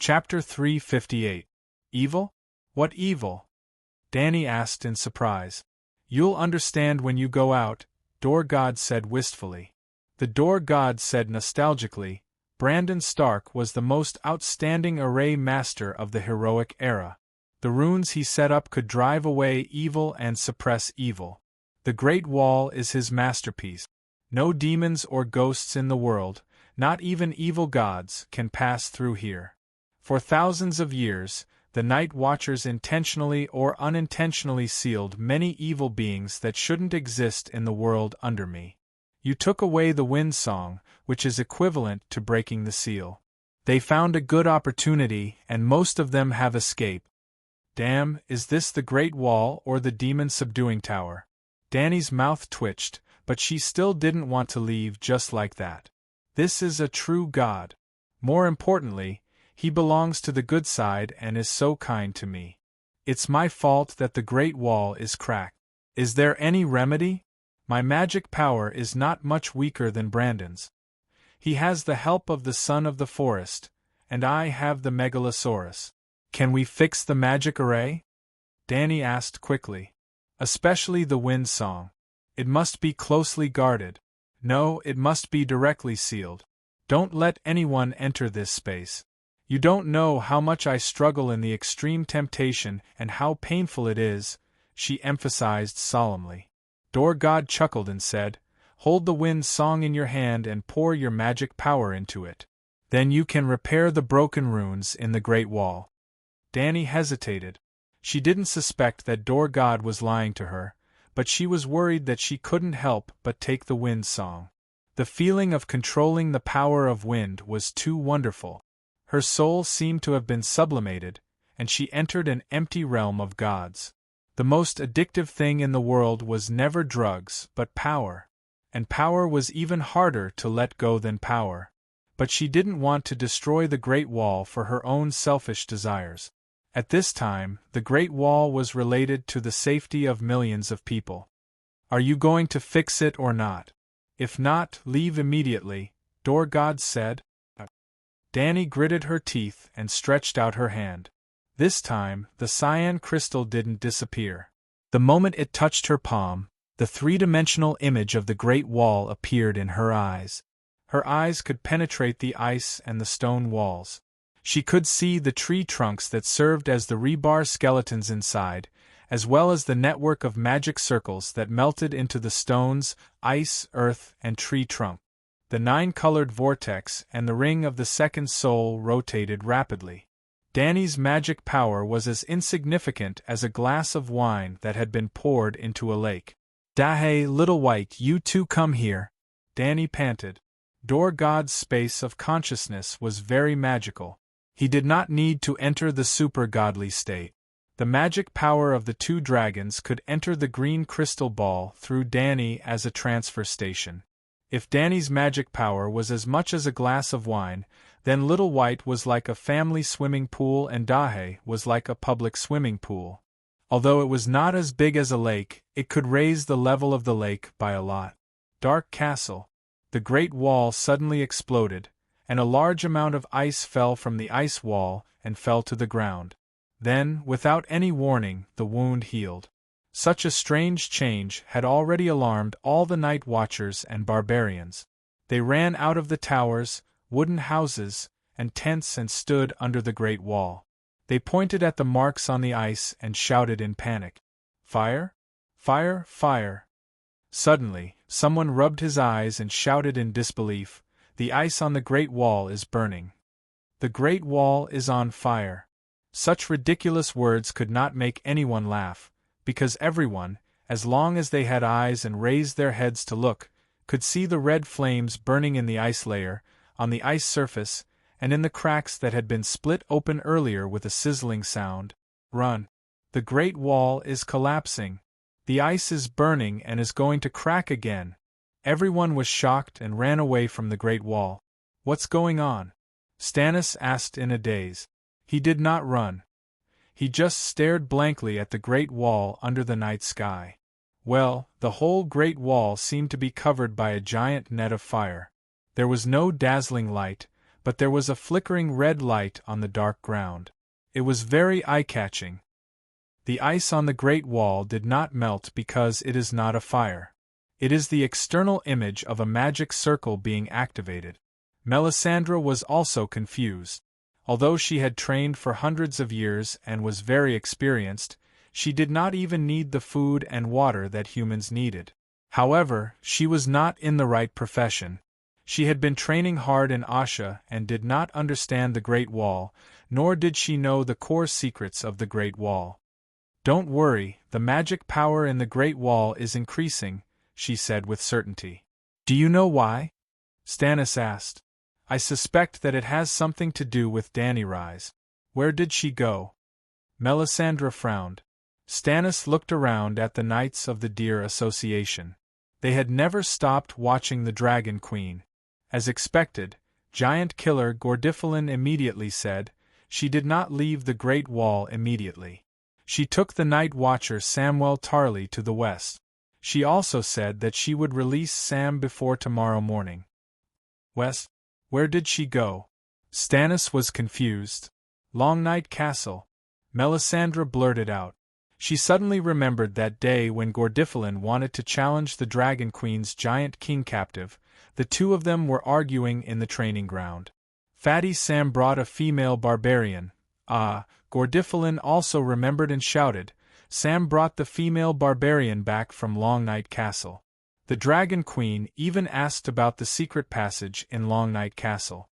Chapter 358. Evil? What evil? Danny asked in surprise. You'll understand when you go out, Door God said wistfully. The Door God said nostalgically, Brandon Stark was the most outstanding array master of the heroic era. The runes he set up could drive away evil and suppress evil. The Great Wall is his masterpiece. No demons or ghosts in the world, not even evil gods, can pass through here. For thousands of years, the Night Watchers intentionally or unintentionally sealed many evil beings that shouldn't exist in the world under me. You took away the wind song, which is equivalent to breaking the seal. They found a good opportunity, and most of them have escaped. Damn, is this the Great Wall or the demon-subduing tower? Danny's mouth twitched, but she still didn't want to leave just like that. This is a true god. More importantly, he belongs to the good side and is so kind to me. It's my fault that the Great Wall is cracked. Is there any remedy? My magic power is not much weaker than Brandon's. He has the help of the Son of the Forest, and I have the Megalosaurus. Can we fix the magic array? Danny asked quickly. Especially the wind song. It must be closely guarded. No, it must be directly sealed. Don't let anyone enter this space. You don't know how much I struggle in the extreme temptation and how painful it is, she emphasized solemnly. Door God chuckled and said, Hold the wind song in your hand and pour your magic power into it. Then you can repair the broken runes in the Great Wall. Danny hesitated. She didn't suspect that Door God was lying to her, but she was worried that she couldn't help but take the wind song. The feeling of controlling the power of wind was too wonderful. Her soul seemed to have been sublimated, and she entered an empty realm of gods. The most addictive thing in the world was never drugs but power. And power was even harder to let go than power. But she didn't want to destroy the Great Wall for her own selfish desires. At this time, the Great Wall was related to the safety of millions of people. Are you going to fix it or not? If not, leave immediately, Door God said. Danny gritted her teeth and stretched out her hand. This time, the cyan crystal didn't disappear. The moment it touched her palm, the three-dimensional image of the Great Wall appeared in her eyes. Her eyes could penetrate the ice and the stone walls. She could see the tree trunks that served as the rebar skeletons inside, as well as the network of magic circles that melted into the stones, ice, earth, and tree trunk. The nine-colored vortex and the ring of the second soul rotated rapidly. Danny's magic power was as insignificant as a glass of wine that had been poured into a lake. "Dahe, little white, you two come here," Danny panted. Door God's space of consciousness was very magical. He did not need to enter the super-godly state. The magic power of the two dragons could enter the green crystal ball through Danny as a transfer station. If Danny's magic power was as much as a glass of wine, then Little White was like a family swimming pool and Dahe was like a public swimming pool. Although it was not as big as a lake, it could raise the level of the lake by a lot. Dark Castle. The Great Wall suddenly exploded, and a large amount of ice fell from the ice wall and fell to the ground. Then, without any warning, the wound healed. Such a strange change had already alarmed all the Night Watchers and barbarians. They ran out of the towers, wooden houses, and tents and stood under the Great Wall. They pointed at the marks on the ice and shouted in panic. Fire? Fire, fire! Suddenly, someone rubbed his eyes and shouted in disbelief, The ice on the Great Wall is burning. The Great Wall is on fire. Such ridiculous words could not make anyone laugh, because everyone, as long as they had eyes and raised their heads to look, could see the red flames burning in the ice layer, on the ice surface, and in the cracks that had been split open earlier with a sizzling sound. Run! The Great Wall is collapsing. The ice is burning and is going to crack again. Everyone was shocked and ran away from the Great Wall. What's going on? Stannis asked in a daze. He did not run. He just stared blankly at the Great Wall under the night sky. Well, the whole Great Wall seemed to be covered by a giant net of fire. There was no dazzling light, but there was a flickering red light on the dark ground. It was very eye-catching. The ice on the Great Wall did not melt because it is not a fire. It is the external image of a magic circle being activated. Melisandre was also confused. Although she had trained for hundreds of years and was very experienced, she did not even need the food and water that humans needed. However, she was not in the right profession. She had been training hard in Asha and did not understand the Great Wall, nor did she know the core secrets of the Great Wall. "Don't worry, the magic power in the Great Wall is increasing," she said with certainty. "Do you know why?" Stannis asked. "I suspect that it has something to do with Dany Rise." "Where did she go?" Melisandre frowned. Stannis looked around at the Knights of the Deer Association. They had never stopped watching the Dragon Queen. As expected, Giant Killer Gordifalin immediately said, "She did not leave the Great Wall immediately. She took the Night Watcher Samwell Tarly to the west. She also said that she would release Sam before tomorrow morning." "West? Where did she go?" Stannis was confused. "Long Night Castle," Melisandre blurted out. She suddenly remembered that day when Gordifalin wanted to challenge the Dragon Queen's giant king captive. The two of them were arguing in the training ground. Fatty Sam brought a female barbarian. Gordifalin also remembered and shouted, "Sam brought the female barbarian back from Long Night Castle." The Dragon Queen even asked about the secret passage in Long Night Castle.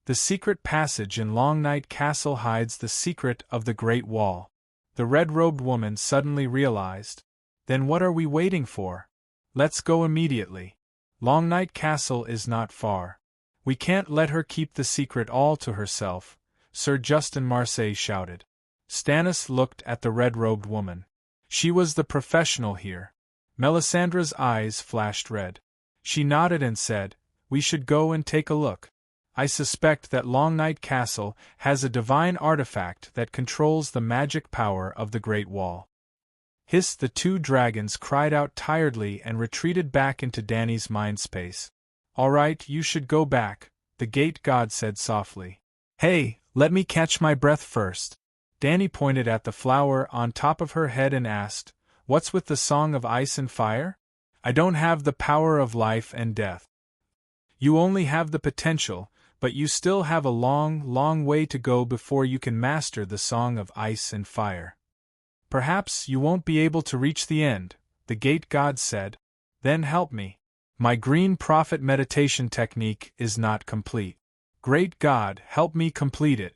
"The secret passage in Long Night Castle hides the secret of the Great Wall," the red-robed woman suddenly realized. "Then what are we waiting for? Let's go immediately. Long Night Castle is not far. We can't let her keep the secret all to herself," Sir Justin Marseille shouted. Stannis looked at the red-robed woman. She was the professional here. Melisandre's eyes flashed red. She nodded and said, "We should go and take a look. I suspect that Long Night Castle has a divine artifact that controls the magic power of the Great Wall." Hiss! The two dragons cried out tiredly and retreated back into Dany's mind space. "All right, you should go back," the gate god said softly. "Hey, let me catch my breath first." Dany pointed at the flower on top of her head and asked, "What's with the song of ice and fire? I don't have the power of life and death." "You only have the potential, but you still have a long, long way to go before you can master the song of ice and fire. Perhaps you won't be able to reach the end," the gate god said. "Then help me. My green prophet meditation technique is not complete." "Great God, help me complete it,"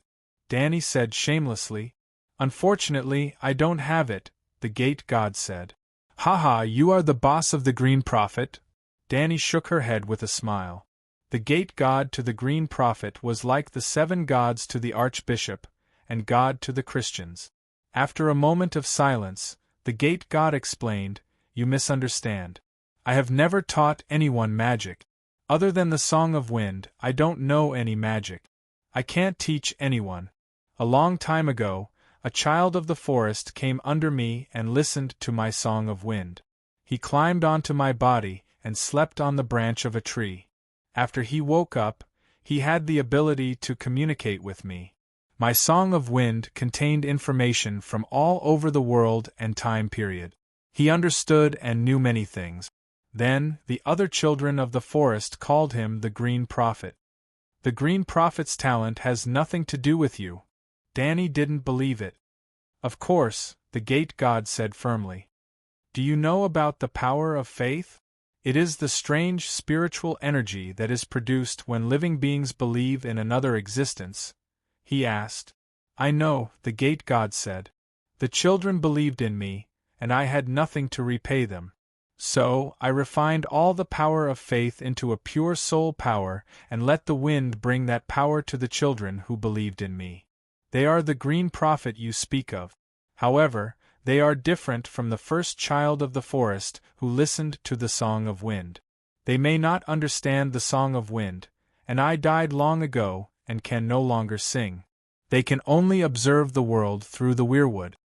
Dany said shamelessly. "Unfortunately, I don't have it," the gate god said. "Haha, you are the boss of the green prophet?" Dany shook her head with a smile. The gate god to the green prophet was like the 7 gods to the archbishop, and God to the Christians. After a moment of silence, the gate god explained, "You misunderstand. I have never taught anyone magic. Other than the Song of Wind, I don't know any magic. I can't teach anyone. A long time ago, a child of the forest came under me and listened to my Song of Wind. He climbed onto my body and slept on the branch of a tree. After he woke up, he had the ability to communicate with me. My Song of Wind contained information from all over the world and time period. He understood and knew many things. Then, the other children of the forest called him the Green Prophet." "The Green Prophet's talent has nothing to do with you." Dany didn't believe it. "Of course," the gate god said firmly. "Do you know about the power of faith? It is the strange spiritual energy that is produced when living beings believe in another existence," he asked. "I know," the gate god said. "The children believed in me, and I had nothing to repay them. So, I refined all the power of faith into a pure soul power and let the wind bring that power to the children who believed in me. They are the Green Prophet you speak of. However, they are different from the first child of the forest who listened to the Song of Wind. They may not understand the Song of Wind, and I died long ago and can no longer sing. They can only observe the world through the weirwood."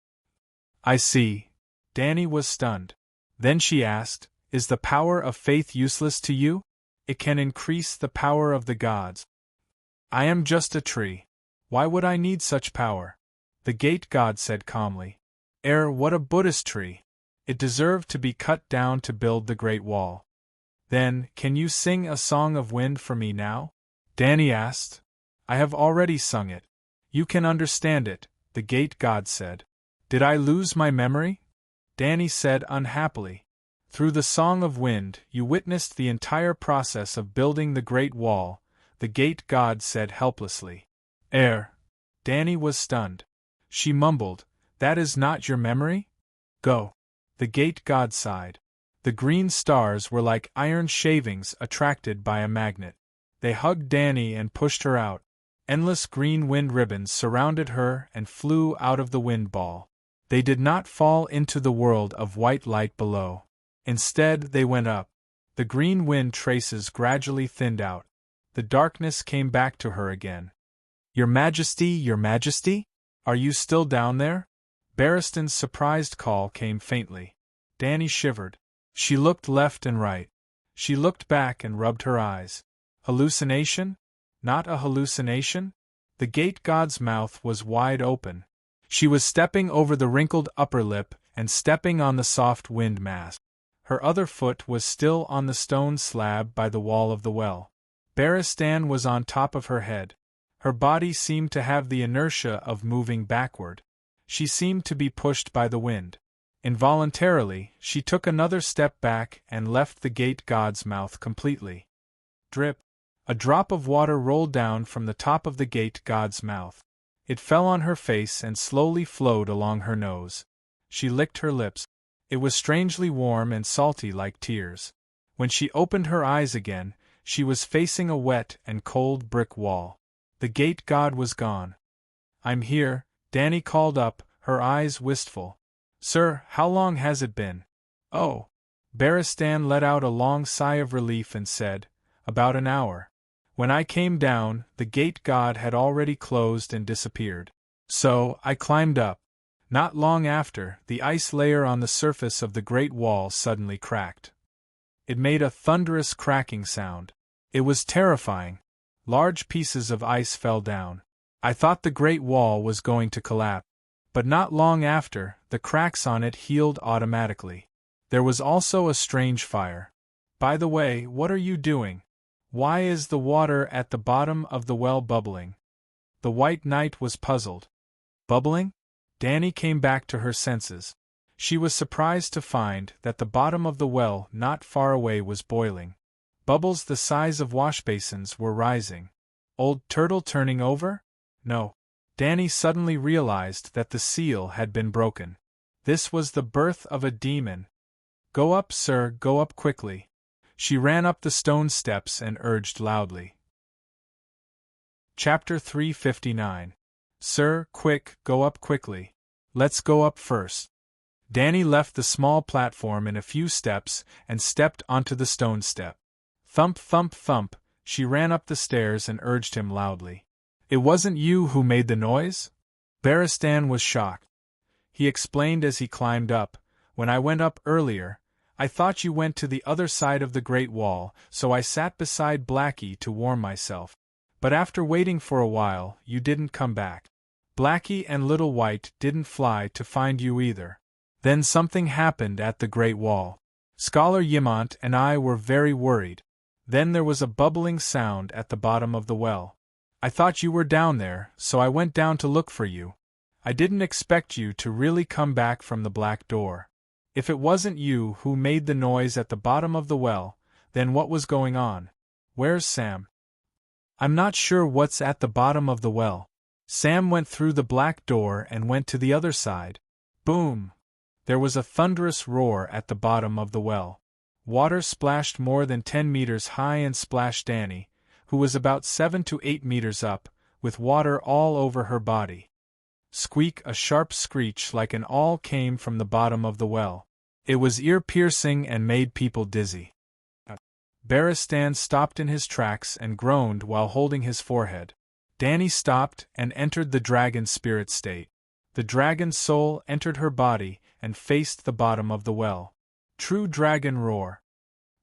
"I see." Dany was stunned. Then she asked, "Is the power of faith useless to you? It can increase the power of the gods." I am just a tree. Why would I need such power? The gate god said calmly. What a Buddhist tree. It deserved to be cut down to build the Great Wall. Then, can you sing a song of wind for me now? Danny asked. I have already sung it. You can understand it, the gate god said. Did I lose my memory? Danny said unhappily. Through the song of wind, you witnessed the entire process of building the Great Wall, the gate god said helplessly. Danny was stunned. She mumbled, That is not your memory? Go. The gate god sighed. The green stars were like iron shavings attracted by a magnet. They hugged Danny and pushed her out. Endless green wind ribbons surrounded her and flew out of the wind ball. They did not fall into the world of white light below. Instead, they went up. The green wind traces gradually thinned out. The darkness came back to her again. Your Majesty, are you still down there? Barristan's surprised call came faintly. Danny shivered. She looked left and right. She looked back and rubbed her eyes. Hallucination? Not a hallucination? The gate god's mouth was wide open. She was stepping over the wrinkled upper lip and stepping on the soft wind mask. Her other foot was still on the stone slab by the wall of the well. Barristan was on top of her head. Her body seemed to have the inertia of moving backward. She seemed to be pushed by the wind. Involuntarily, she took another step back and left the gate god's mouth completely. Drip. A drop of water rolled down from the top of the gate god's mouth. It fell on her face and slowly flowed along her nose. She licked her lips. It was strangely warm and salty like tears. When she opened her eyes again, she was facing a wet and cold brick wall. The gate god was gone. I'm here, Danny called up, her eyes wistful. Sir, how long has it been? Oh. Barristan let out a long sigh of relief and said, About an hour. When I came down, the gate god had already closed and disappeared. So, I climbed up. Not long after, the ice layer on the surface of the Great Wall suddenly cracked. It made a thunderous cracking sound. It was terrifying. Large pieces of ice fell down. I thought the Great Wall was going to collapse. But not long after, the cracks on it healed automatically. There was also a strange fire. By the way, what are you doing? Why is the water at the bottom of the well bubbling? The White Knight was puzzled. Bubbling? Danny came back to her senses. She was surprised to find that the bottom of the well not far away was boiling. Bubbles the size of washbasins were rising. Old Turtle turning over? No. Danny suddenly realized that the seal had been broken. This was the birth of a demon. Go up, sir, go up quickly. She ran up the stone steps and urged loudly. Chapter 359. Sir, quick, go up quickly. Let's go up first. Danny left the small platform in a few steps and stepped onto the stone step. Thump, thump, thump, she ran up the stairs and urged him loudly. It wasn't you who made the noise? Barristan was shocked. He explained as he climbed up, When I went up earlier, I thought you went to the other side of the Great Wall, so I sat beside Blackie to warm myself. But after waiting for a while, you didn't come back. Blackie and Little White didn't fly to find you either. Then something happened at the Great Wall. Scholar Yimont and I were very worried. Then there was a bubbling sound at the bottom of the well. I thought you were down there, so I went down to look for you. I didn't expect you to really come back from the black door. If it wasn't you who made the noise at the bottom of the well, then what was going on? Where's Sam? I'm not sure what's at the bottom of the well. Sam went through the black door and went to the other side. Boom! There was a thunderous roar at the bottom of the well. Water splashed more than 10 meters high and splashed Danny, who was about 7 to 8 meters up, with water all over her body. Squeak! A sharp screech like an awl came from the bottom of the well. It was ear-piercing and made people dizzy. Barristan stopped in his tracks and groaned while holding his forehead. Danny stopped and entered the dragon spirit state. The dragon's soul entered her body and faced the bottom of the well. True dragon roar.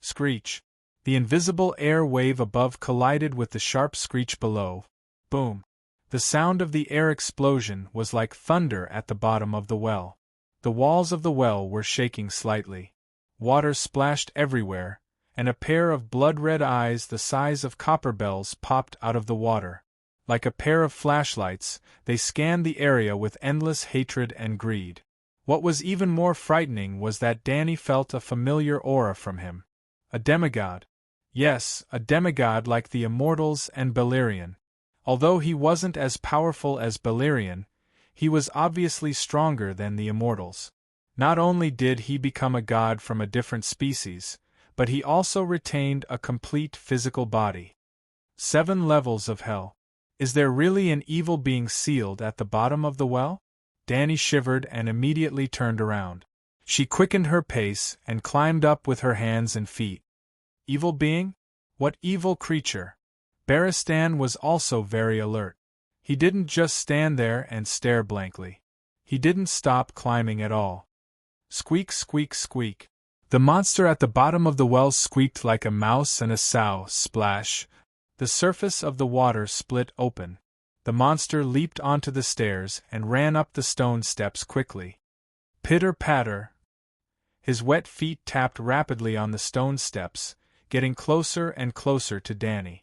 Screech. The invisible air wave above collided with the sharp screech below, Boom. The sound of the air explosion was like thunder at the bottom of the well. The walls of the well were shaking slightly. Water splashed everywhere, and a pair of blood-red eyes the size of copper bells popped out of the water. Like a pair of flashlights, they scanned the area with endless hatred and greed. What was even more frightening was that Danny felt a familiar aura from him. A demigod. Yes, a demigod like the Immortals and Beleriand. Although he wasn't as powerful as Beleriand, he was obviously stronger than the Immortals. Not only did he become a god from a different species, but he also retained a complete physical body. 7 levels of hell. Is there really an evil being sealed at the bottom of the well? Danny shivered and immediately turned around. She quickened her pace and climbed up with her hands and feet. Evil being? What evil creature? Barristan was also very alert. He didn't just stand there and stare blankly. He didn't stop climbing at all. Squeak, squeak, squeak. The monster at the bottom of the well squeaked like a mouse and a sow. Splash. The surface of the water split open. The monster leaped onto the stairs and ran up the stone steps quickly. Pitter-patter. His wet feet tapped rapidly on the stone steps, getting closer and closer to Danny.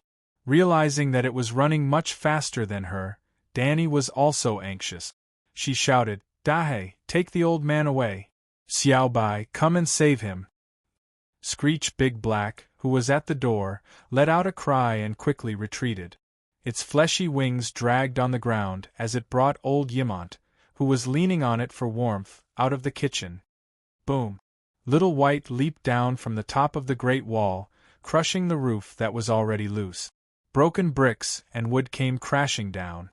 Realizing that it was running much faster than her, Danny was also anxious. She shouted, "Dahe, take the old man away. Xiao Bai, come and save him." Screech Big Black, who was at the door, let out a cry and quickly retreated. Its fleshy wings dragged on the ground as it brought old Yimont, who was leaning on it for warmth, out of the kitchen. Boom! Little White leaped down from the top of the great wall, crushing the roof that was already loose. Broken bricks and wood came crashing down.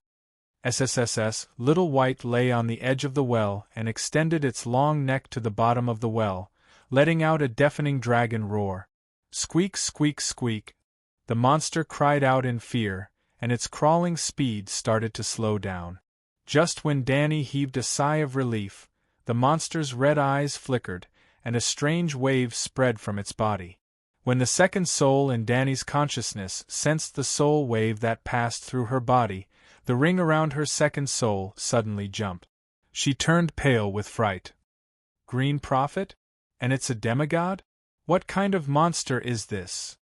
SSSS, Little White lay on the edge of the well and extended its long neck to the bottom of the well, letting out a deafening dragon roar. Squeak, squeak, squeak. The monster cried out in fear, and its crawling speed started to slow down. Just when Danny heaved a sigh of relief, the monster's red eyes flickered, and a strange wave spread from its body. When the second soul in Danny's consciousness sensed the soul wave that passed through her body, the ring around her second soul suddenly jumped. She turned pale with fright. Green Prophet? And it's a demigod? What kind of monster is this?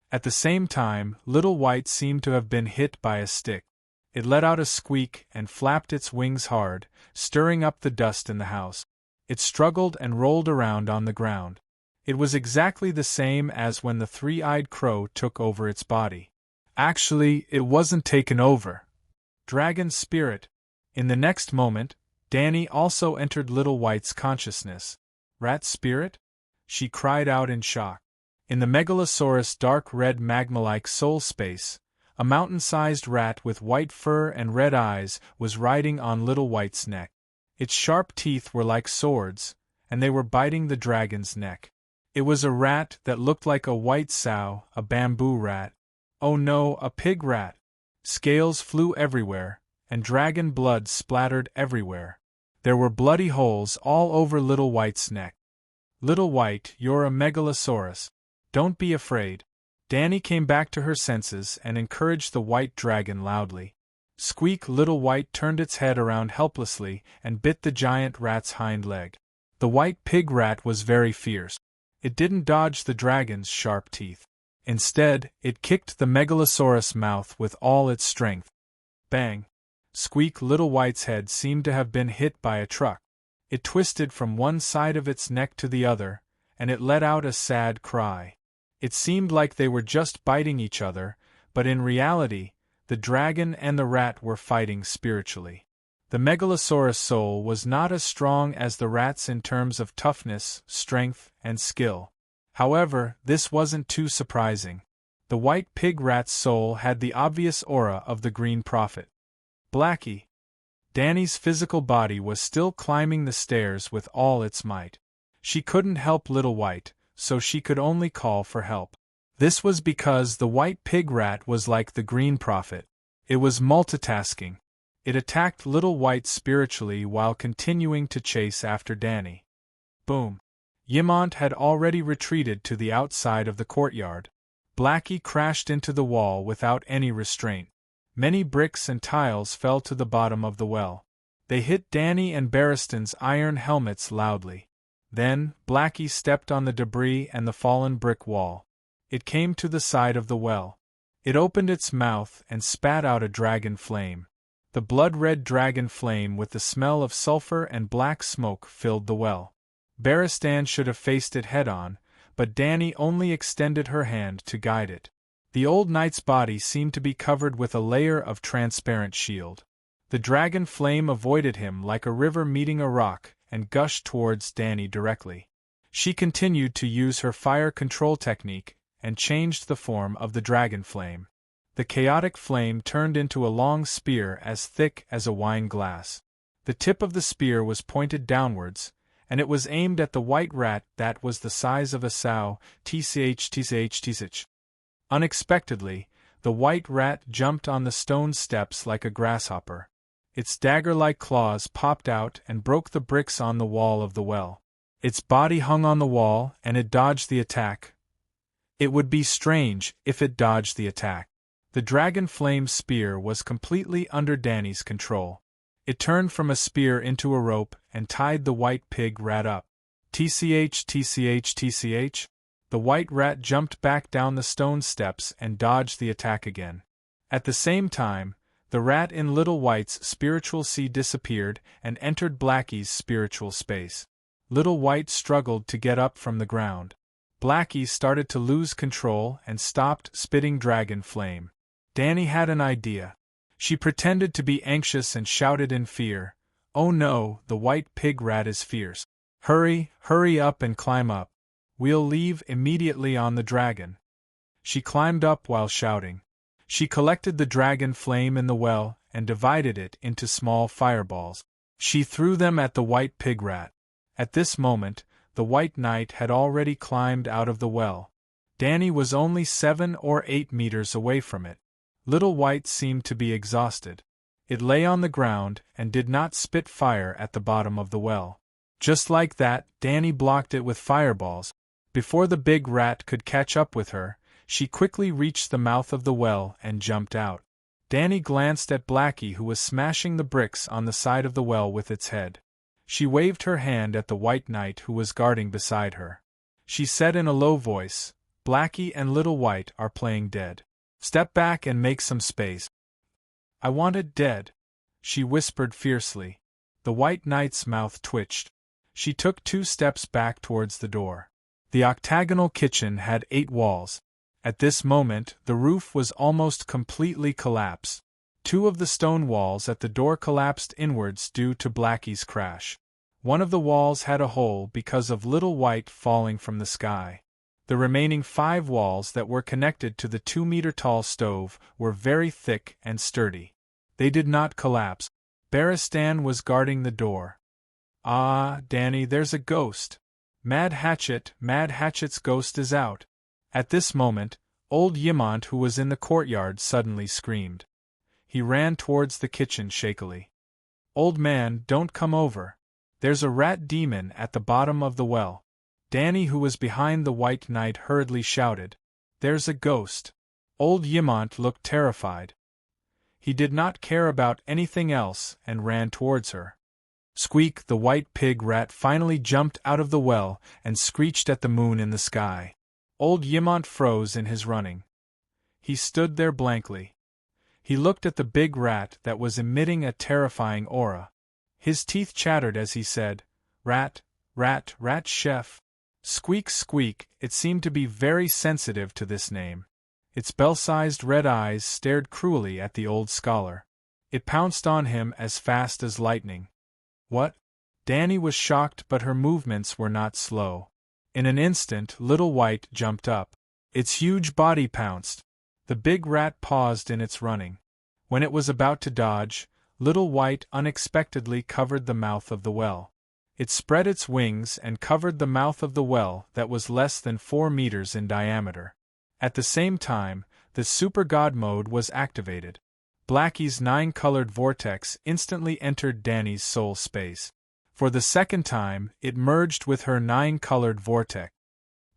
At the same time, Little White seemed to have been hit by a stick. It let out a squeak and flapped its wings hard, stirring up the dust in the house. It struggled and rolled around on the ground. It was exactly the same as when the three-eyed crow took over its body. Actually, it wasn't taken over. Dragon spirit. In the next moment, Danny also entered Little White's consciousness. Rat spirit? She cried out in shock. In the Megalosaurus' dark red magma-like soul space, a mountain-sized rat with white fur and red eyes was riding on Little White's neck. Its sharp teeth were like swords, and they were biting the dragon's neck. It was a rat that looked like a white sow, a bamboo rat. Oh no, a pig rat! Scales flew everywhere, and dragon blood splattered everywhere. There were bloody holes all over Little White's neck. Little White, you're a Megalosaurus. Don't be afraid. Danny came back to her senses and encouraged the white dragon loudly. Squeak! Little White turned its head around helplessly and bit the giant rat's hind leg. The white pig rat was very fierce. It didn't dodge the dragon's sharp teeth. Instead, it kicked the Megalosaurus' mouth with all its strength. Bang! Squeak! Little White's head seemed to have been hit by a truck. It twisted from one side of its neck to the other, and it let out a sad cry. It seemed like they were just biting each other, but in reality, the dragon and the rat were fighting spiritually. The Megalosaurus soul was not as strong as the rat's in terms of toughness, strength, and skill. However, this wasn't too surprising. The white pig rat's soul had the obvious aura of the Green Prophet. Blackie. Danny's physical body was still climbing the stairs with all its might. She couldn't help Little White, so she could only call for help. This was because the white pig rat was like the Green Prophet. It was multitasking. It attacked Little White spiritually while continuing to chase after Danny. Boom! Yimont had already retreated to the outside of the courtyard. Blackie crashed into the wall without any restraint. Many bricks and tiles fell to the bottom of the well. They hit Danny and Barristan's iron helmets loudly. Then, Blackie stepped on the debris and the fallen brick wall. It came to the side of the well. It opened its mouth and spat out a dragon flame. The blood-red dragon flame with the smell of sulfur and black smoke filled the well. Barristan should have faced it head-on, but Danny only extended her hand to guide it. The old knight's body seemed to be covered with a layer of transparent shield. The dragon flame avoided him like a river meeting a rock and gushed towards Danny directly. She continued to use her fire control technique and changed the form of the dragon flame. The chaotic flame turned into a long spear as thick as a wine glass. The tip of the spear was pointed downwards, and it was aimed at the white rat that was the size of a sow. Tch. Unexpectedly, the white rat jumped on the stone steps like a grasshopper. Its dagger-like claws popped out and broke the bricks on the wall of the well. Its body hung on the wall, and it dodged the attack. It would be strange if it dodged the attack. The dragon flame spear was completely under Danny's control. It turned from a spear into a rope and tied the white pig rat up. Tch. The white rat jumped back down the stone steps and dodged the attack again. At the same time, the rat in Little White's spiritual sea disappeared and entered Blackie's spiritual space. Little White struggled to get up from the ground. Blackie started to lose control and stopped spitting dragon flame. Danny had an idea. She pretended to be anxious and shouted in fear, "Oh no, the white pig rat is fierce. Hurry up and climb up. We'll leave immediately on the dragon." She climbed up while shouting. She collected the dragon flame in the well and divided it into small fireballs. She threw them at the white pig rat. At this moment, the white knight had already climbed out of the well. Danny was only 7 or 8 meters away from it. Little White seemed to be exhausted. It lay on the ground and did not spit fire at the bottom of the well. Just like that, Danny blocked it with fireballs. Before the big rat could catch up with her, she quickly reached the mouth of the well and jumped out. Danny glanced at Blackie, who was smashing the bricks on the side of the well with its head. She waved her hand at the white knight who was guarding beside her. She said in a low voice, "Blackie and Little White are playing dead. Step back and make some space." "I want it dead," she whispered fiercely. The white knight's mouth twitched. She took 2 steps back towards the door. The octagonal kitchen had 8 walls. At this moment, the roof was almost completely collapsed. 2 of the stone walls at the door collapsed inwards due to Blackie's crash. One of the walls had a hole because of Little White falling from the sky. The remaining 5 walls that were connected to the 2-meter-tall stove were very thick and sturdy. They did not collapse. Barristan was guarding the door. "Ah, Danny, there's a ghost. Mad Hatchet's ghost is out." At this moment, old Yimont, who was in the courtyard, suddenly screamed. He ran towards the kitchen shakily. "Old man, don't come over. There's a rat demon at the bottom of the well." Danny, who was behind the white knight, hurriedly shouted, "There's a ghost." Old Yimont looked terrified. He did not care about anything else and ran towards her. Squeak! The white pig rat finally jumped out of the well and screeched at the moon in the sky. Old Yimont froze in his running. He stood there blankly. He looked at the big rat that was emitting a terrifying aura. His teeth chattered as he said, "Rat, chef." Squeak, squeak, it seemed to be very sensitive to this name. Its bell-sized red eyes stared cruelly at the old scholar. It pounced on him as fast as lightning. What? Danny was shocked, but her movements were not slow. In an instant, Little White jumped up. Its huge body pounced. The big rat paused in its running. When it was about to dodge, Little White unexpectedly covered the mouth of the well. It spread its wings and covered the mouth of the well that was less than 4 meters in diameter. At the same time, the Super God mode was activated. Blackie's 9-colored vortex instantly entered Danny's soul space. For the second time, it merged with her 9-colored vortex.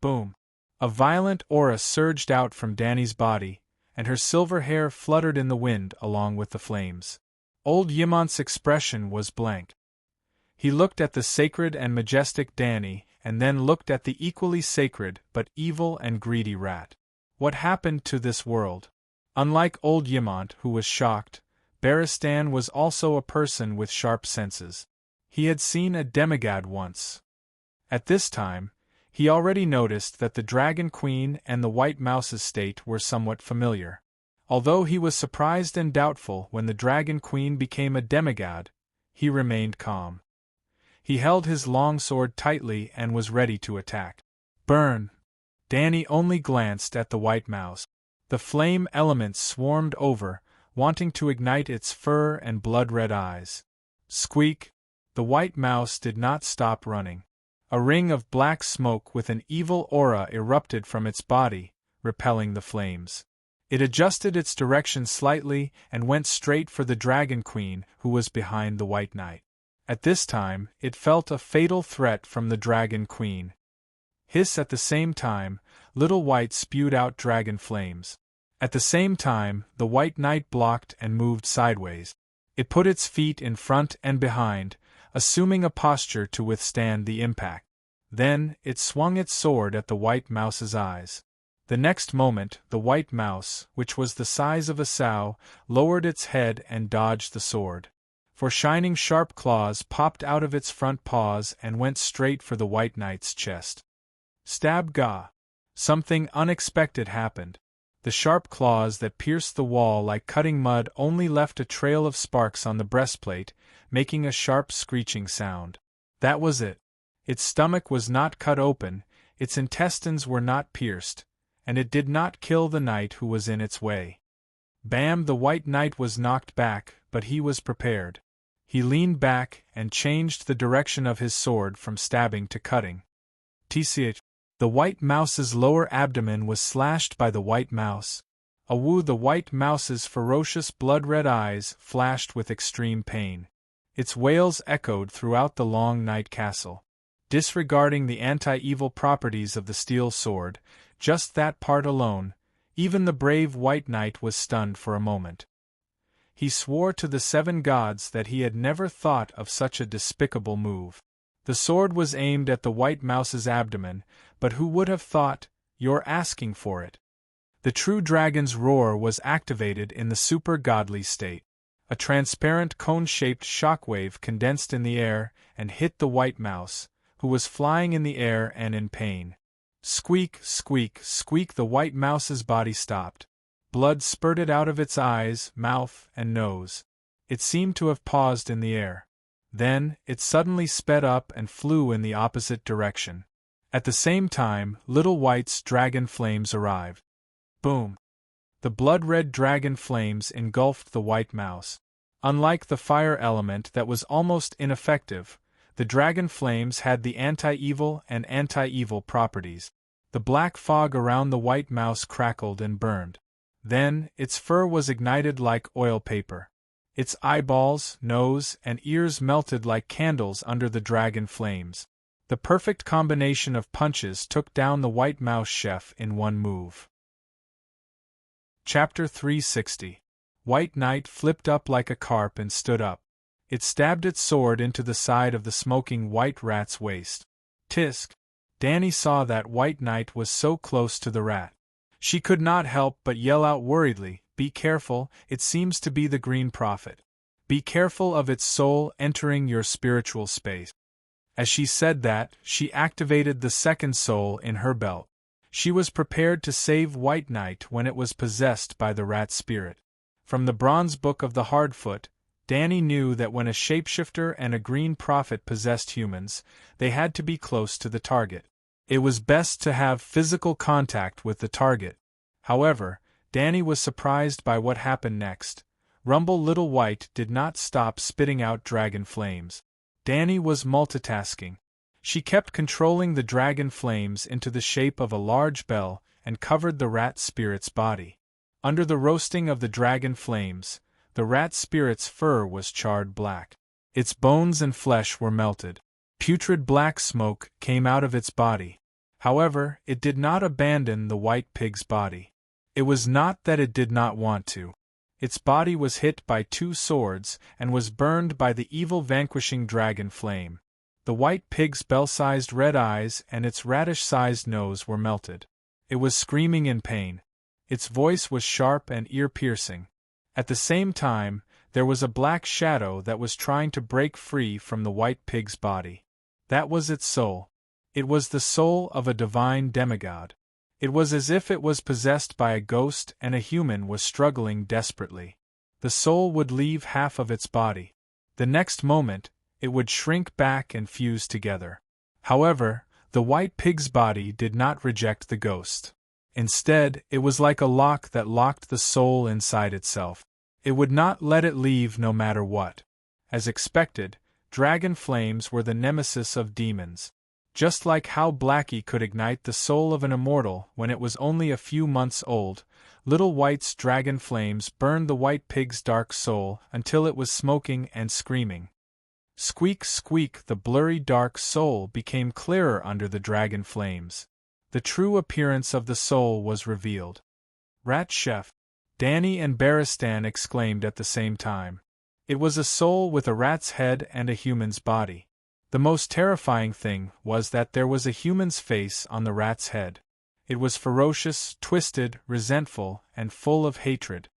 Boom! A violent aura surged out from Danny's body, and her silver hair fluttered in the wind along with the flames. Old Yimont's expression was blank. He looked at the sacred and majestic Dany, and then looked at the equally sacred but evil and greedy rat. What happened to this world? Unlike old Yimont, who was shocked, Barristan was also a person with sharp senses. He had seen a demigod once. At this time, he already noticed that the Dragon Queen and the White Mouse's state were somewhat familiar. Although he was surprised and doubtful when the Dragon Queen became a demigod, he remained calm. He held his long sword tightly and was ready to attack. Burn! Dany only glanced at the White Mouse. The flame element swarmed over, wanting to ignite its fur and blood-red eyes. Squeak! The White Mouse did not stop running. A ring of black smoke with an evil aura erupted from its body, repelling the flames. It adjusted its direction slightly and went straight for the Dragon Queen, who was behind the White Knight. At this time, it felt a fatal threat from the Dragon Queen. Hiss! At the same time, Little White spewed out dragon flames. At the same time, the White Knight blocked and moved sideways. It put its feet in front and behind, assuming a posture to withstand the impact. Then, it swung its sword at the White Mouse's eyes. The next moment, the White Mouse, which was the size of a sow, lowered its head and dodged the sword. For shining sharp claws popped out of its front paws and went straight for the White Knight's chest. Stab! Gah! Something unexpected happened. The sharp claws that pierced the wall like cutting mud only left a trail of sparks on the breastplate, making a sharp screeching sound. That was it. Its stomach was not cut open, its intestines were not pierced, and it did not kill the knight who was in its way. Bam! The White Knight was knocked back, but he was prepared. He leaned back and changed the direction of his sword from stabbing to cutting. Tch! The White Mouse's lower abdomen was slashed by the White Mouse. Awoo! The White Mouse's ferocious blood-red eyes flashed with extreme pain. Its wails echoed throughout the long night castle. Disregarding the anti-evil properties of the steel sword, just that part alone, even the brave White Knight was stunned for a moment. He swore to the 7 gods that he had never thought of such a despicable move. The sword was aimed at the White Mouse's abdomen, but who would have thought, "You're asking for it." The true dragon's roar was activated in the super-godly state. A transparent cone-shaped shockwave condensed in the air and hit the White Mouse, who was flying in the air and in pain. Squeak, squeak, squeak! The White Mouse's body stopped. Blood spurted out of its eyes, mouth, and nose. It seemed to have paused in the air. Then, it suddenly sped up and flew in the opposite direction. At the same time, Little White's dragon flames arrived. Boom! The blood-red dragon flames engulfed the White Mouse. Unlike the fire element that was almost ineffective, the dragon flames had the anti-evil and anti-evil properties. The black fog around the White Mouse crackled and burned. Then, its fur was ignited like oil paper. Its eyeballs, nose, and ears melted like candles under the dragon flames. The perfect combination of punches took down the White Mouse chef in one move. Chapter 360. White Knight flipped up like a carp and stood up. It stabbed its sword into the side of the smoking White Rat's waist. Tisk! Dany saw that White Knight was so close to the rat. She could not help but yell out worriedly, "Be careful, it seems to be the Green Prophet. Be careful of its soul entering your spiritual space." As she said that, she activated the second soul in her belt. She was prepared to save White Knight when it was possessed by the rat spirit. From the Bronze Book of the Hardfoot, Dany knew that when a shapeshifter and a Green Prophet possessed humans, they had to be close to the target. It was best to have physical contact with the target. However, Dany was surprised by what happened next. Rumble Little White did not stop spitting out dragon flames. Dany was multitasking. She kept controlling the dragon flames into the shape of a large bell and covered the rat spirit's body. Under the roasting of the dragon flames, the rat spirit's fur was charred black. Its bones and flesh were melted. Putrid black smoke came out of its body. However, it did not abandon the white pig's body. It was not that it did not want to. Its body was hit by 2 swords and was burned by the evil vanquishing dragon flame. The white pig's bell-sized red eyes and its radish-sized nose were melted. It was screaming in pain. Its voice was sharp and ear-piercing. At the same time, there was a black shadow that was trying to break free from the white pig's body. That was its soul. It was the soul of a divine demigod. It was as if it was possessed by a ghost and a human was struggling desperately. The soul would leave half of its body. The next moment, it would shrink back and fuse together. However, the white pig's body did not reject the ghost. Instead, it was like a lock that locked the soul inside itself. It would not let it leave no matter what. As expected, dragon flames were the nemesis of demons. Just like how Blackie could ignite the soul of an immortal when it was only a few months old, Little White's dragon flames burned the white pig's dark soul until it was smoking and screaming. Squeak, squeak, the blurry dark soul became clearer under the dragon flames. The true appearance of the soul was revealed. Rat Chef, Danny and Baristan exclaimed at the same time. It was a soul with a rat's head and a human's body. The most terrifying thing was that there was a human's face on the rat's head. It was ferocious, twisted, resentful, and full of hatred.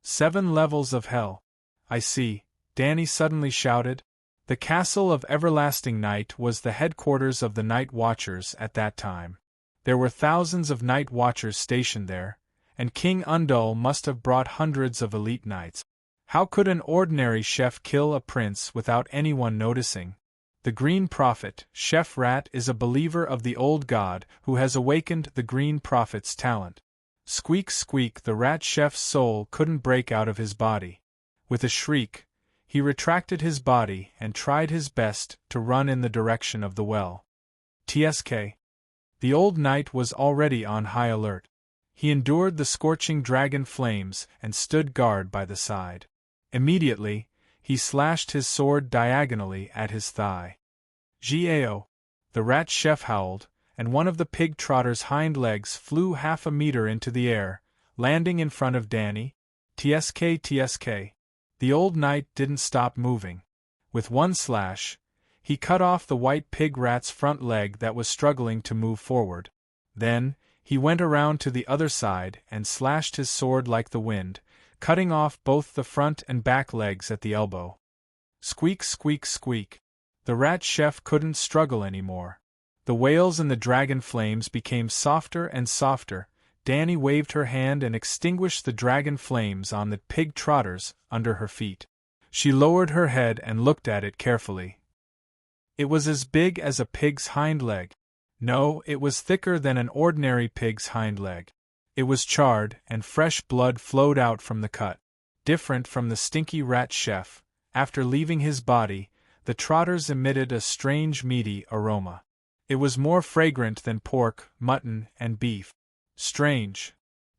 7 levels of hell. I see, Danny suddenly shouted. The Castle of Everlasting Night was the headquarters of the Night Watchers at that time. There were thousands of Night Watchers stationed there, and King Undul must have brought hundreds of elite knights. How could an ordinary chef kill a prince without anyone noticing? The Green Prophet, Chef Rat, is a believer of the old god who has awakened the Green Prophet's talent. Squeak, squeak, the rat chef's soul couldn't break out of his body. With a shriek, he retracted his body and tried his best to run in the direction of the well. TSK. The old knight was already on high alert. He endured the scorching dragon flames and stood guard by the side. Immediately, he slashed his sword diagonally at his thigh. Gao! The rat chef howled, and one of the pig trotter's hind legs flew half a meter into the air, landing in front of Danny. TSK, TSK. The old knight didn't stop moving. With one slash, he cut off the white pig rat's front leg that was struggling to move forward. Then, he went around to the other side and slashed his sword like the wind, cutting off both the front and back legs at the elbow. Squeak, squeak, squeak. The rat chef couldn't struggle anymore. The wails and the dragon flames became softer and softer. Danny waved her hand and extinguished the dragon flames on the pig trotters under her feet. She lowered her head and looked at it carefully. It was as big as a pig's hind leg. No, it was thicker than an ordinary pig's hind leg. It was charred, and fresh blood flowed out from the cut. Different from the stinky rat chef, after leaving his body, the trotters emitted a strange meaty aroma. It was more fragrant than pork, mutton, and beef. Strange,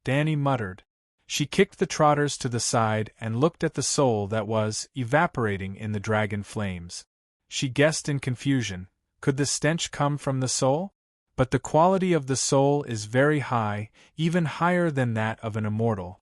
Danny muttered. She kicked the trotters to the side and looked at the soul that was evaporating in the dragon flames. She guessed in confusion, could the stench come from the soul? But the quality of the soul is very high, even higher than that of an immortal.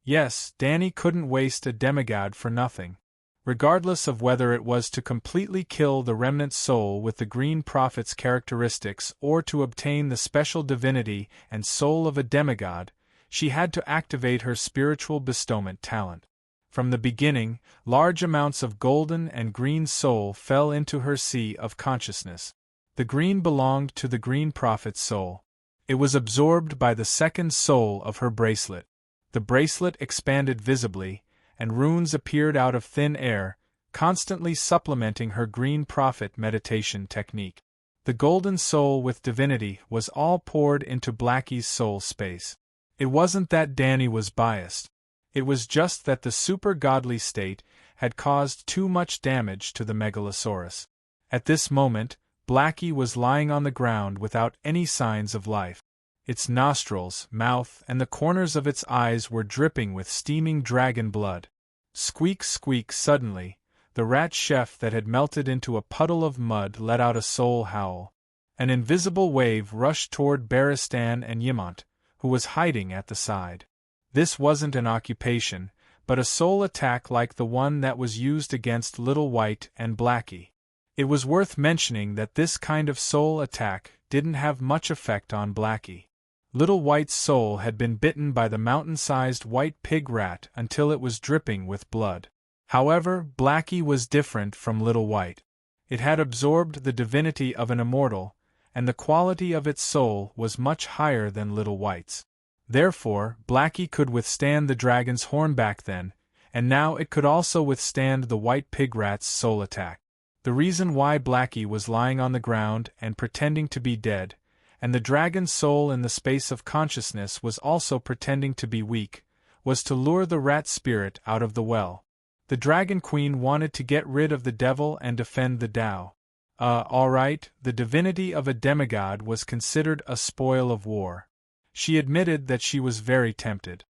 Yes, Danny couldn't waste a demigod for nothing. Regardless of whether it was to completely kill the remnant soul with the Green Prophet's characteristics or to obtain the special divinity and soul of a demigod, she had to activate her spiritual bestowment talent. From the beginning, large amounts of golden and green soul fell into her sea of consciousness. The green belonged to the Green Prophet's soul. It was absorbed by the second soul of her bracelet. The bracelet expanded visibly, and runes appeared out of thin air, constantly supplementing her Green Prophet meditation technique. The golden soul with divinity was all poured into Blackie's soul space. It wasn't that Danny was biased. It was just that the super-godly state had caused too much damage to the Megalosaurus. At this moment, Blackie was lying on the ground without any signs of life. Its nostrils, mouth, and the corners of its eyes were dripping with steaming dragon blood. Squeak, squeak, suddenly, the rat chef that had melted into a puddle of mud let out a soul howl. An invisible wave rushed toward Baristan and Yimont, who was hiding at the side. This wasn't an occupation, but a soul attack like the one that was used against Little White and Blackie. It was worth mentioning that this kind of soul attack didn't have much effect on Blackie. Little White's soul had been bitten by the mountain-sized white pig rat until it was dripping with blood. However, Blackie was different from Little White. It had absorbed the divinity of an immortal, and the quality of its soul was much higher than Little White's. Therefore, Blackie could withstand the dragon's horn back then, and now it could also withstand the white pig rat's soul attack. The reason why Blackie was lying on the ground and pretending to be dead, and the dragon's soul in the space of consciousness was also pretending to be weak, was to lure the rat spirit out of the well. The Dragon Queen wanted to get rid of the devil and defend the Tao. Alright, the divinity of a demigod was considered a spoil of war. She admitted that she was very tempted.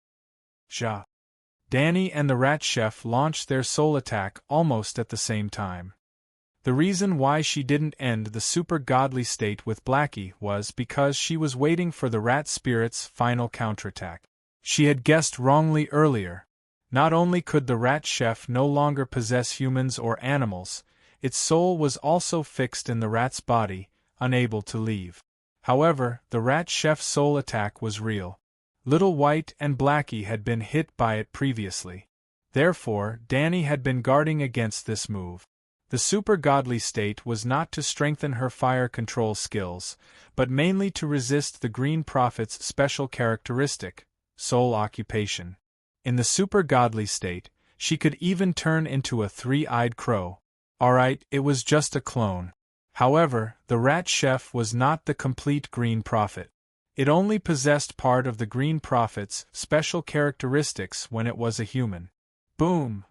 Danny and the rat chef launched their soul attack almost at the same time. The reason why she didn't end the super godly state with Blackie was because she was waiting for the rat spirit's final counterattack. She had guessed wrongly earlier. Not only could the rat chef no longer possess humans or animals, its soul was also fixed in the rat's body, unable to leave. However, the rat chef's soul attack was real. Little White and Blackie had been hit by it previously. Therefore, Danny had been guarding against this move. The super godly state was not to strengthen her fire control skills, but mainly to resist the Green Prophet's special characteristic, soul occupation. In the super godly state, she could even turn into a three-eyed crow. Alright, it was just a clone. However, the rat chef was not the complete Green Prophet. It only possessed part of the Green Prophet's special characteristics when it was a human. Boom!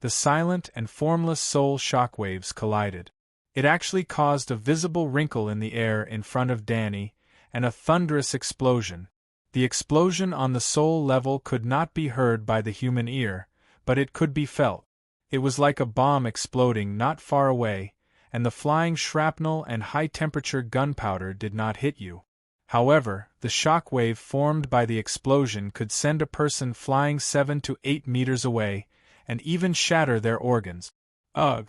The silent and formless soul shockwaves collided. It actually caused a visible wrinkle in the air in front of Danny, and a thunderous explosion. The explosion on the soul level could not be heard by the human ear, but it could be felt. It was like a bomb exploding not far away, and the flying shrapnel and high-temperature gunpowder did not hit you. However, the shockwave formed by the explosion could send a person flying 7 to 8 meters away, and even shatter their organs. Ugh!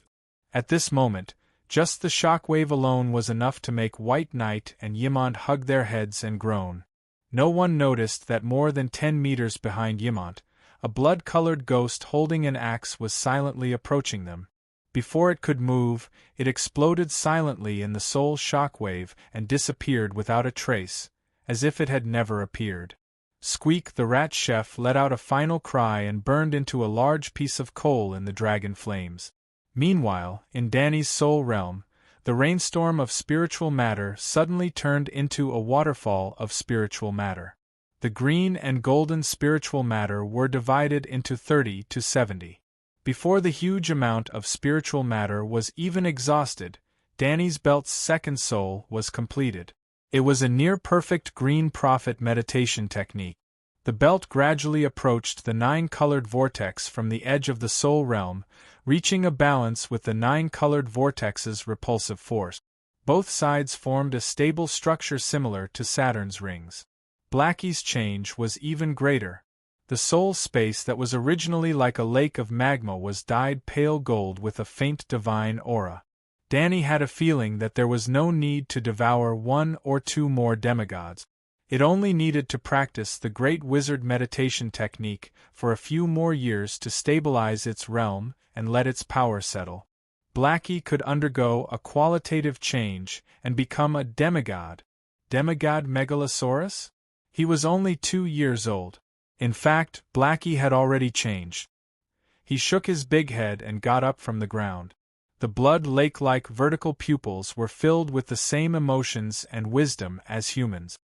At this moment, just the shockwave alone was enough to make White Knight and Yimont hug their heads and groan. No one noticed that more than 10 meters behind Yimont, a blood-colored ghost holding an axe was silently approaching them. Before it could move, it exploded silently in the soul shockwave and disappeared without a trace, as if it had never appeared. Squeak the rat chef let out a final cry and burned into a large piece of coal in the dragon flames. Meanwhile, in Danny's soul realm, the rainstorm of spiritual matter suddenly turned into a waterfall of spiritual matter. The green and golden spiritual matter were divided into 30 to 70. Before the huge amount of spiritual matter was even exhausted, Danny's belt's second soul was completed. It was a near-perfect Green Prophet meditation technique. The belt gradually approached the 9-colored vortex from the edge of the soul realm, reaching a balance with the 9-colored vortex's repulsive force. Both sides formed a stable structure similar to Saturn's rings. Blackie's change was even greater. The soul space that was originally like a lake of magma was dyed pale gold with a faint divine aura. Danny had a feeling that there was no need to devour 1 or 2 more demigods. It only needed to practice the Great Wizard meditation technique for a few more years to stabilize its realm and let its power settle. Blackie could undergo a qualitative change and become a demigod. Demigod Megalosaurus? He was only 2 years old. In fact, Blackie had already changed. He shook his big head and got up from the ground. The blood lake-like vertical pupils were filled with the same emotions and wisdom as humans.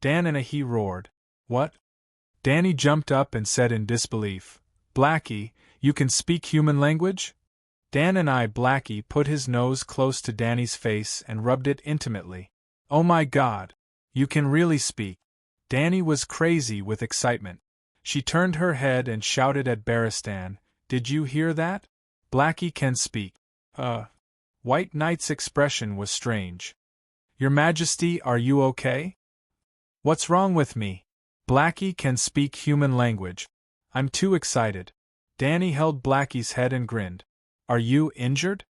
Dan and he roared. What? Danny jumped up and said in disbelief, Blackie, you can speak human language? Dan and Blackie put his nose close to Danny's face and rubbed it intimately. Oh my God! You can really speak. Danny was crazy with excitement. She turned her head and shouted at Baristan, Did you hear that? Blackie can speak. White Knight's expression was strange. Your Majesty, are you okay? What's wrong with me? Blackie can speak human language. I'm too excited. Danny held Blackie's head and grinned. Are you injured?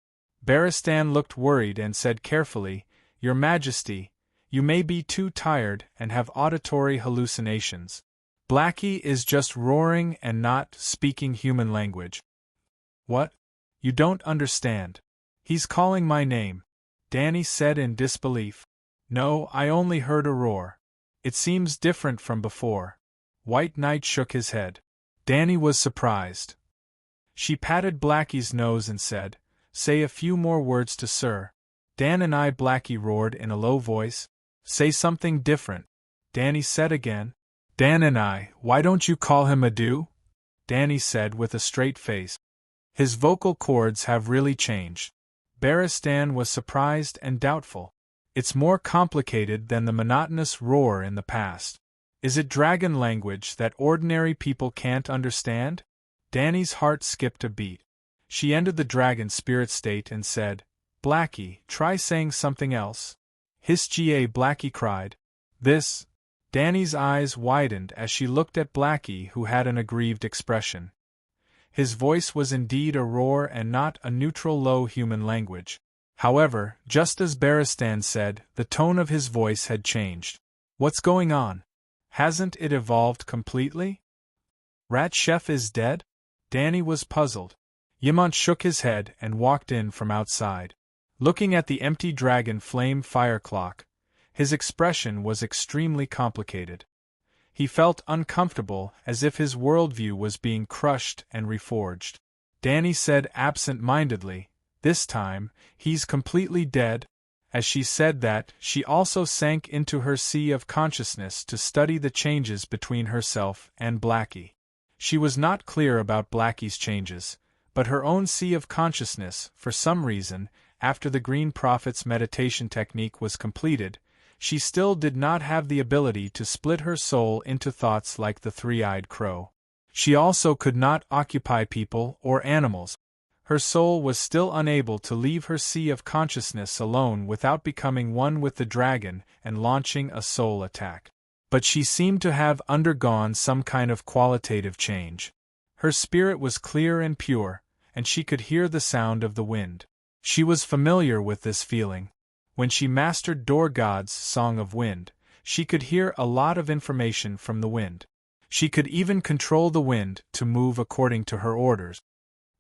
Barristan looked worried and said carefully, Your Majesty, you may be too tired and have auditory hallucinations. Blackie is just roaring and not speaking human language. What? You don't understand. He's calling my name, Danny said in disbelief. No, I only heard a roar. It seems different from before. White Knight shook his head. Danny was surprised. She patted Blackie's nose and said, Say a few more words to Sir. Dan and I, Blackie roared in a low voice. Say something different. Danny said again. Dan and I, why don't you call him Adu? Danny said with a straight face. His vocal cords have really changed. Barristan was surprised and doubtful. It's more complicated than the monotonous roar in the past. Is it dragon language that ordinary people can't understand? Danny's heart skipped a beat. She entered the dragon spirit state and said, Blackie, try saying something else. Hiss-ga, Blackie cried. This? Danny's eyes widened as she looked at Blackie, who had an aggrieved expression. His voice was indeed a roar and not a neutral low human language. However, just as Barristan said, the tone of his voice had changed. What's going on? Hasn't it evolved completely? Rat Chef is dead? Danny was puzzled. Yimont shook his head and walked in from outside. Looking at the empty dragon flame fire clock, his expression was extremely complicated. He felt uncomfortable, as if his worldview was being crushed and reforged. Danny said absent-mindedly, This time, he's completely dead. As she said that, she also sank into her sea of consciousness to study the changes between herself and Blackie. She was not clear about Blackie's changes, but her own sea of consciousness, for some reason, after the Green Prophet's meditation technique was completed, she still did not have the ability to split her soul into thoughts like the three-eyed crow. She also could not occupy people or animals. Her soul was still unable to leave her sea of consciousness alone without becoming one with the dragon and launching a soul attack. But she seemed to have undergone some kind of qualitative change. Her spirit was clear and pure, and she could hear the sound of the wind. She was familiar with this feeling. When she mastered Dorgod's Song of Wind, she could hear a lot of information from the wind. She could even control the wind to move according to her orders.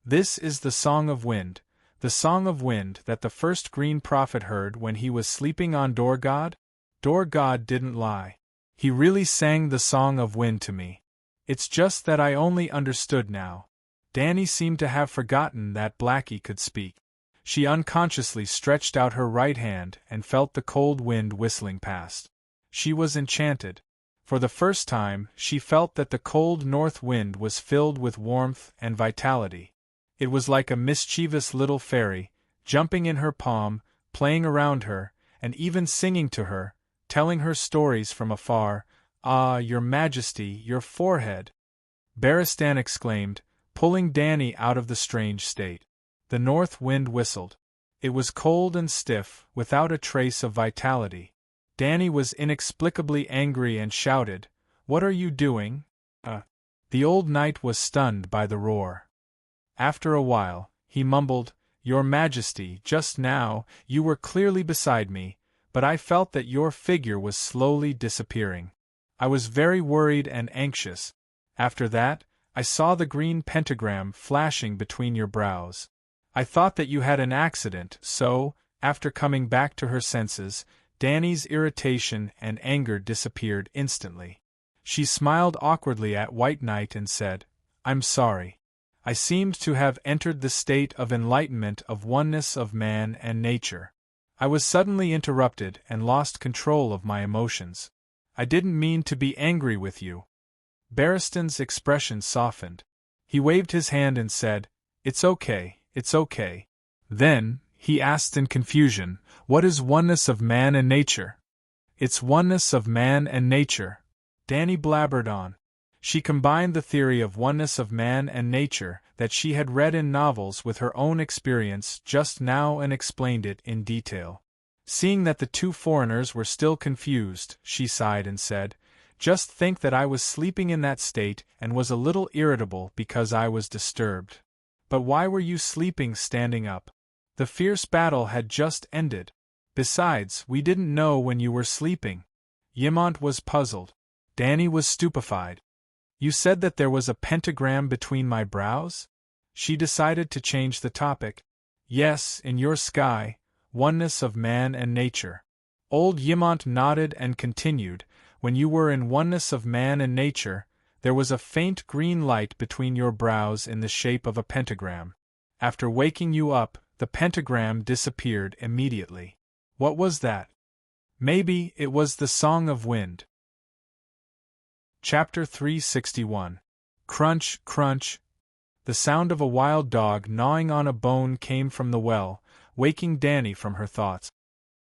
This is the Song of Wind that the first Green Prophet heard when he was sleeping on Dorgod? Dorgod didn't lie. He really sang the Song of Wind to me. It's just that I only understood now. Danny seemed to have forgotten that Blackie could speak. She unconsciously stretched out her right hand and felt the cold wind whistling past. She was enchanted. For the first time, she felt that the cold north wind was filled with warmth and vitality. It was like a mischievous little fairy, jumping in her palm, playing around her, and even singing to her, telling her stories from afar. Ah, Your Majesty, your forehead! Barristan exclaimed, pulling Danny out of the strange state. The north wind whistled. It was cold and stiff, without a trace of vitality. Danny was inexplicably angry and shouted, What are you doing? The old knight was stunned by the roar. After a while, he mumbled, Your Majesty, just now, you were clearly beside me, but I felt that your figure was slowly disappearing. I was very worried and anxious. After that, I saw the green pentagram flashing between your brows. I thought that you had an accident, so, after coming back to her senses, Danny's irritation and anger disappeared instantly. She smiled awkwardly at White Knight and said, I'm sorry. I seemed to have entered the state of enlightenment of oneness of man and nature. I was suddenly interrupted and lost control of my emotions. I didn't mean to be angry with you. Barristan's expression softened. He waved his hand and said, It's okay. It's okay. Then, he asked in confusion, What is oneness of man and nature? It's oneness of man and nature. Danny blabbered on. She combined the theory of oneness of man and nature that she had read in novels with her own experience just now and explained it in detail. Seeing that the two foreigners were still confused, she sighed and said, Just think that I was sleeping in that state and was a little irritable because I was disturbed. But why were you sleeping standing up? The fierce battle had just ended. Besides, we didn't know when you were sleeping. Yimont was puzzled. Danny was stupefied. You said that there was a pentagram between my brows? She decided to change the topic. Yes, in your sky, oneness of man and nature. Old Yimont nodded and continued, when you were in oneness of man and nature, there was a faint green light between your brows in the shape of a pentagram. After waking you up, the pentagram disappeared immediately. What was that? Maybe it was the song of wind. Chapter 361. Crunch, crunch. The sound of a wild dog gnawing on a bone came from the well, waking Danny from her thoughts.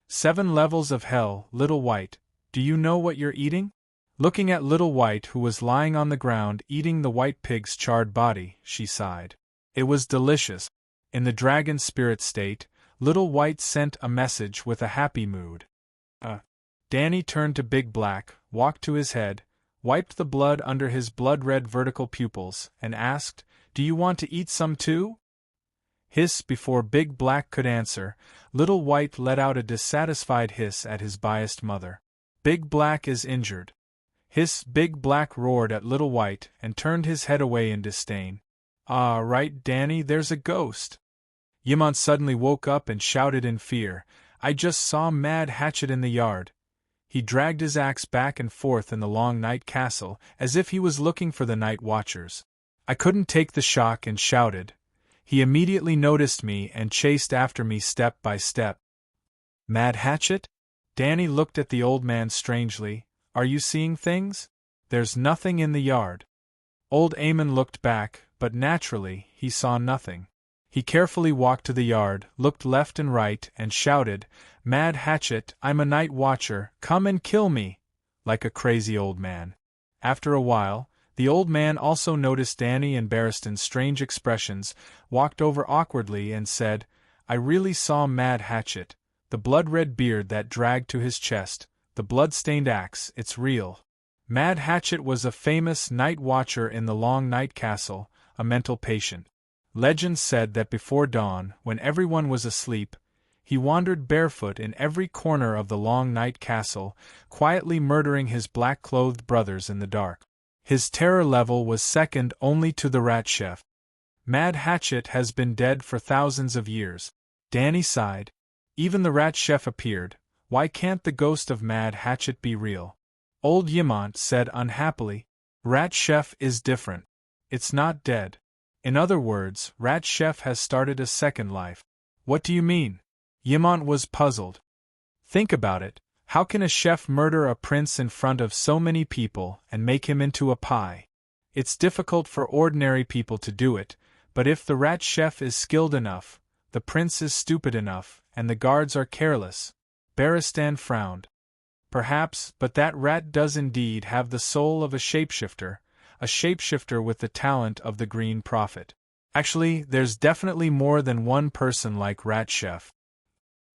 7 levels of hell, Little White. Do you know what you're eating? Looking at Little White, who was lying on the ground eating the white pig's charred body, she sighed. It was delicious. In the dragon spirit state, Little White sent a message with a happy mood. Danny turned to Big Black, walked to his head, wiped the blood under his blood-red vertical pupils, and asked, "Do you want to eat some too?" Hiss. Before Big Black could answer, Little White let out a dissatisfied hiss at his biased mother. Big Black is injured. Hiss. Big Black roared at Little White and turned his head away in disdain. Ah, right, Danny, there's a ghost. Yimont suddenly woke up and shouted in fear, I just saw Mad Hatchet in the yard. He dragged his axe back and forth in the long night castle, as if he was looking for the night watchers. I couldn't take the shock and shouted. He immediately noticed me and chased after me step by step. Mad Hatchet? Danny looked at the old man strangely. Are you seeing things? There's nothing in the yard. Old Eamon looked back, but naturally, he saw nothing. He carefully walked to the yard, looked left and right, and shouted, Mad Hatchet, I'm a night watcher, come and kill me, like a crazy old man. After a while, the old man also noticed Danny and Barristan's strange expressions, walked over awkwardly and said, I really saw Mad Hatchet, the blood-red beard that dragged to his chest, the blood-stained axe, it's real. Mad Hatchet was a famous night watcher in the Long Night Castle, a mental patient. Legend said that before dawn, when everyone was asleep, he wandered barefoot in every corner of the Long Night Castle, quietly murdering his black-clothed brothers in the dark. His terror level was second only to the Rat Chef. Mad Hatchet has been dead for thousands of years. Danny sighed. Even the Rat Chef appeared. Why can't the ghost of Mad Hatchet be real? Old Yimont said unhappily, Rat Chef is different. It's not dead. In other words, Rat Chef has started a second life. What do you mean? Yimont was puzzled. Think about it. How can a chef murder a prince in front of so many people and make him into a pie? It's difficult for ordinary people to do it, but if the Rat Chef is skilled enough, the prince is stupid enough, and the guards are careless. Barristan frowned. Perhaps, but that rat does indeed have the soul of a shapeshifter with the talent of the Green Prophet. Actually, there's definitely more than one person like Rat Chef.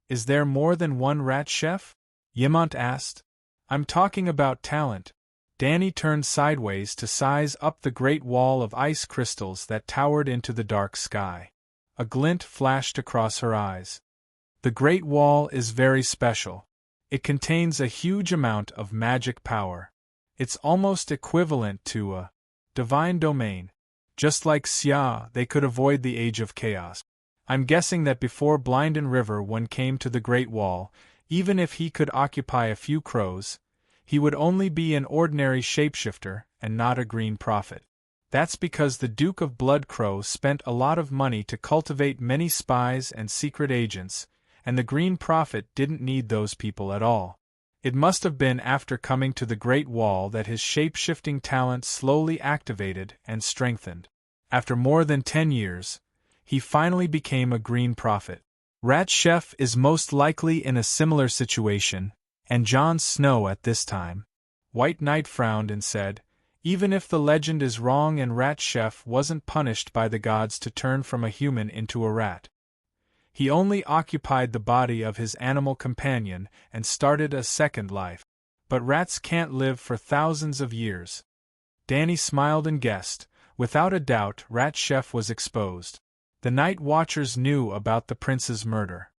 Is there more than one Rat Chef? Yimont asked. I'm talking about talent. Danny turned sideways to size up the great wall of ice crystals that towered into the dark sky. A glint flashed across her eyes. The Great Wall is very special. It contains a huge amount of magic power. It's almost equivalent to a divine domain. Just like Xia, they could avoid the Age of Chaos. I'm guessing that before Blinden River one came to the Great Wall, even if he could occupy a few crows, he would only be an ordinary shapeshifter and not a Green Prophet. That's because the Duke of Blood Crow spent a lot of money to cultivate many spies and secret agents, and the Green Prophet didn't need those people at all. It must have been after coming to the Great Wall that his shape-shifting talent slowly activated and strengthened. After more than 10 years, he finally became a Green Prophet. Rat Chef is most likely in a similar situation, and Jon Snow at this time. White Knight frowned and said, even if the legend is wrong and Rat Chef wasn't punished by the gods to turn from a human into a rat. He only occupied the body of his animal companion and started a second life. But rats can't live for thousands of years. Danny smiled and guessed. Without a doubt, Rat Chef was exposed. The night watchers knew about the prince's murder.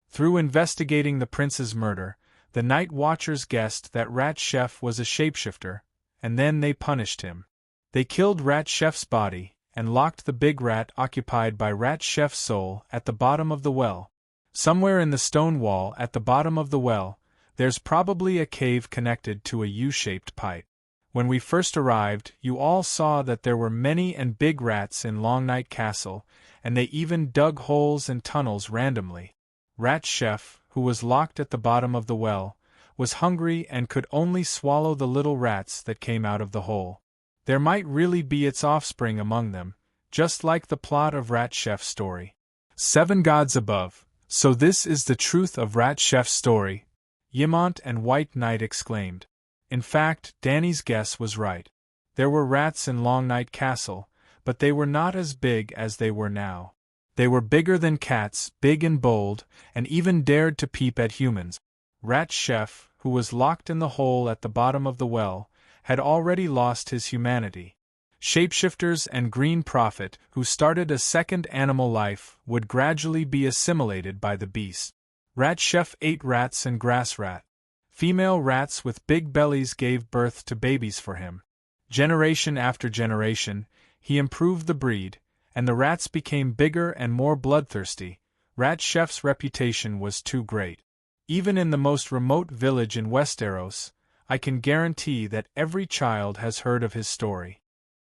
Through investigating the prince's murder, the night watchers guessed that Rat Chef was a shapeshifter, and then they punished him. They killed Rat Chef's body, and locked the big rat occupied by Rat Chef's soul at the bottom of the well. Somewhere in the stone wall at the bottom of the well, there's probably a cave connected to a U-shaped pipe. When we first arrived, you all saw that there were many and big rats in Long Night Castle, and they even dug holes and tunnels randomly. Rat Chef, who was locked at the bottom of the well, was hungry and could only swallow the little rats that came out of the hole. There might really be its offspring among them, just like the plot of Rat Chef's story. 7 gods above. So this is the truth of Rat Chef's story, Yimont and White Knight exclaimed. In fact, Danny's guess was right. There were rats in Long Night Castle, but they were not as big as they were now. They were bigger than cats, big and bold, and even dared to peep at humans. Rat Chef, who was locked in the hole at the bottom of the well, had already lost his humanity. Shapeshifters and Green Prophet, who started a second animal life, would gradually be assimilated by the beast. Rat Chef ate rats and grass rat. Female rats with big bellies gave birth to babies for him. Generation after generation, he improved the breed, and the rats became bigger and more bloodthirsty. Rat Chef's reputation was too great. Even in the most remote village in Westeros, I can guarantee that every child has heard of his story.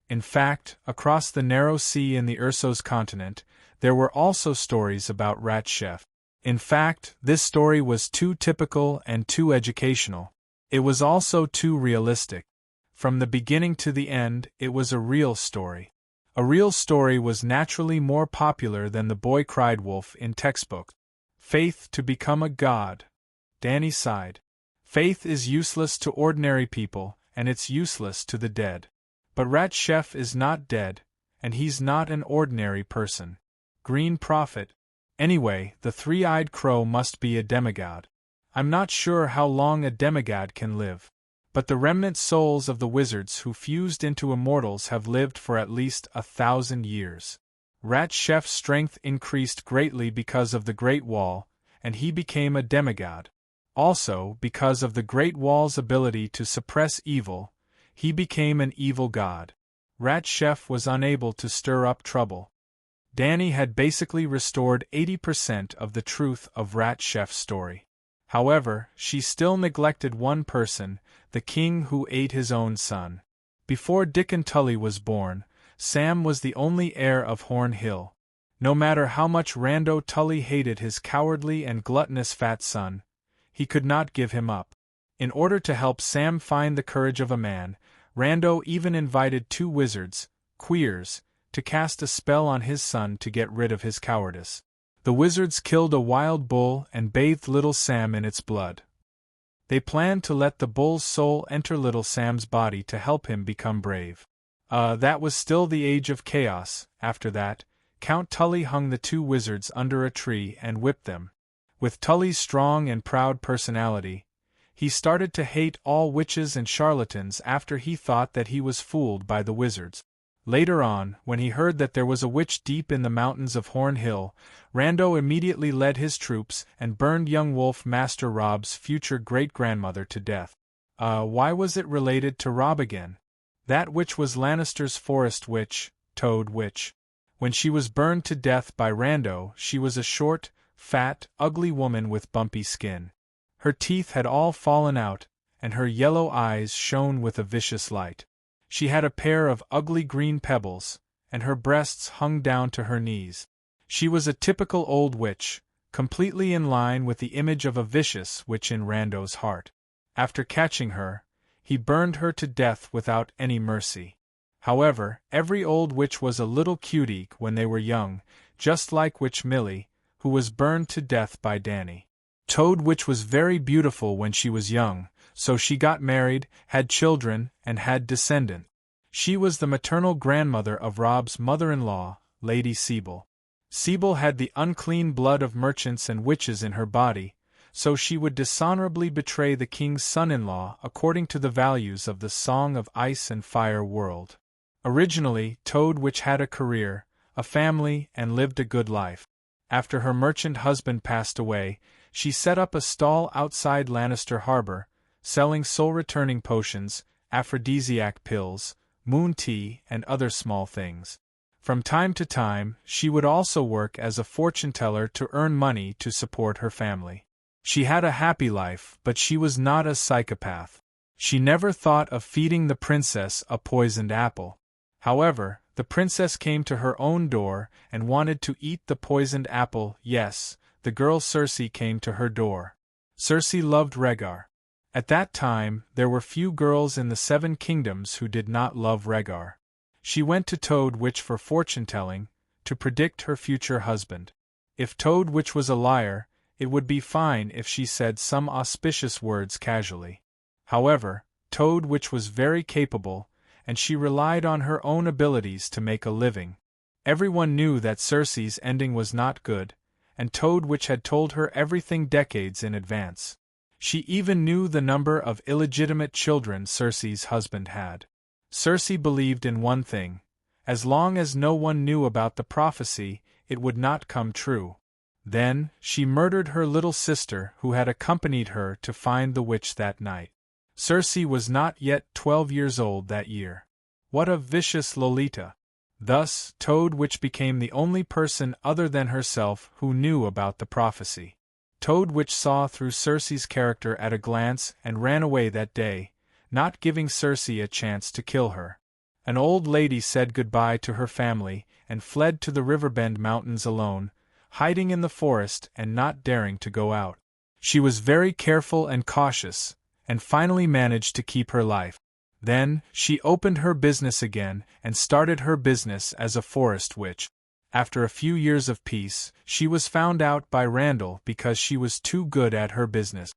In fact, across the narrow sea in the Ursos continent, there were also stories about Rat Chef. In fact, this story was too typical and too educational. It was also too realistic. From the beginning to the end, it was a real story. A real story was naturally more popular than The Boy Cried Wolf in textbooks. Faith to become a god. Danny sighed. Faith is useless to ordinary people, and it's useless to the dead. But Rat Chef is not dead, and he's not an ordinary person. Green Prophet. Anyway, the three-eyed crow must be a demigod. I'm not sure how long a demigod can live. But the remnant souls of the wizards who fused into immortals have lived for at least 1,000 years. Rat Chef's strength increased greatly because of the Great Wall, and he became a demigod. Also, because of the Great Wall's ability to suppress evil, he became an evil god. Rat Chef was unable to stir up trouble. Danny had basically restored 80% of the truth of Rat Chef's story. However, she still neglected one person, the king who ate his own son. Before Dickon Tully was born, Sam was the only heir of Horn Hill. No matter how much Rando Tully hated his cowardly and gluttonous fat son, he could not give him up. In order to help Sam find the courage of a man, Rando even invited 2 wizards, queers, to cast a spell on his son to get rid of his cowardice. The wizards killed a wild bull and bathed little Sam in its blood. They planned to let the bull's soul enter little Sam's body to help him become brave. That was still the age of chaos. After that, Count Tully hung the 2 wizards under a tree and whipped them. With Tully's strong and proud personality, he started to hate all witches and charlatans after he thought that he was fooled by the wizards. Later on, when he heard that there was a witch deep in the mountains of Horn Hill, Rando immediately led his troops and burned young Wolf Master Robb's future great-grandmother to death. Why was it related to Robb again? That witch was Lannister's forest witch, Toad Witch. When she was burned to death by Rando, she was a short, fat, ugly woman with bumpy skin. Her teeth had all fallen out, and her yellow eyes shone with a vicious light. She had a pair of ugly green pebbles, and her breasts hung down to her knees. She was a typical old witch, completely in line with the image of a vicious witch in Rando's heart. After catching her, he burned her to death without any mercy. However, every old witch was a little cutie when they were young, just like Witch Millie, who was burned to death by Danny. Toad Witch was very beautiful when she was young, so she got married, had children, and had descendants. She was the maternal grandmother of Robb's mother-in-law, Lady Sibyl. Sibyl had the unclean blood of merchants and witches in her body, so she would dishonorably betray the king's son-in-law according to the values of the Song of Ice and Fire world. Originally, Toad Witch had a career, a family, and lived a good life. After her merchant husband passed away, she set up a stall outside Lannister Harbor, selling soul-returning potions, aphrodisiac pills, moon tea, and other small things. From time to time, she would also work as a fortune-teller to earn money to support her family. She had a happy life, but she was not a psychopath. She never thought of feeding the princess a poisoned apple. However, the princess came to her own door and wanted to eat the poisoned apple. Yes, the girl Cersei came to her door. Cersei loved Rhaegar. At that time, there were few girls in the Seven Kingdoms who did not love Rhaegar. She went to Toad Witch for fortune-telling, to predict her future husband. If Toad Witch was a liar, it would be fine if she said some auspicious words casually. However, Toad Witch was very capable, and she relied on her own abilities to make a living. Everyone knew that Cersei's ending was not good, and Toad Witch had told her everything decades in advance. She even knew the number of illegitimate children Cersei's husband had. Cersei believed in one thing: as long as no one knew about the prophecy, it would not come true. Then, she murdered her little sister who had accompanied her to find the witch that night. Cersei was not yet 12 years old that year. What a vicious Lolita! Thus, Toad Witch became the only person other than herself who knew about the prophecy. Toad Witch saw through Cersei's character at a glance and ran away that day, not giving Cersei a chance to kill her. An old lady said goodbye to her family and fled to the Riverbend Mountains alone, hiding in the forest and not daring to go out. She was very careful and cautious, and finally managed to keep her life. Then, she opened her business again and started her business as a forest witch. After a few years of peace, she was found out by Randall because she was too good at her business.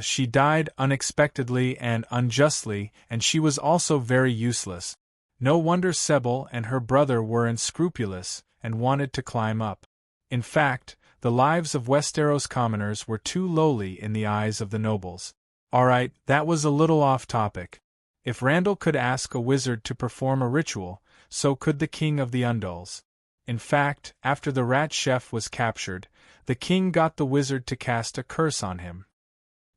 She died unexpectedly and unjustly, and she was also very useless. No wonder Sebel and her brother were unscrupulous and wanted to climb up. In fact, the lives of Westeros commoners were too lowly in the eyes of the nobles. Alright, that was a little off topic. If Randall could ask a wizard to perform a ritual, so could the king of the Undulls. In fact, after the rat chef was captured, the king got the wizard to cast a curse on him.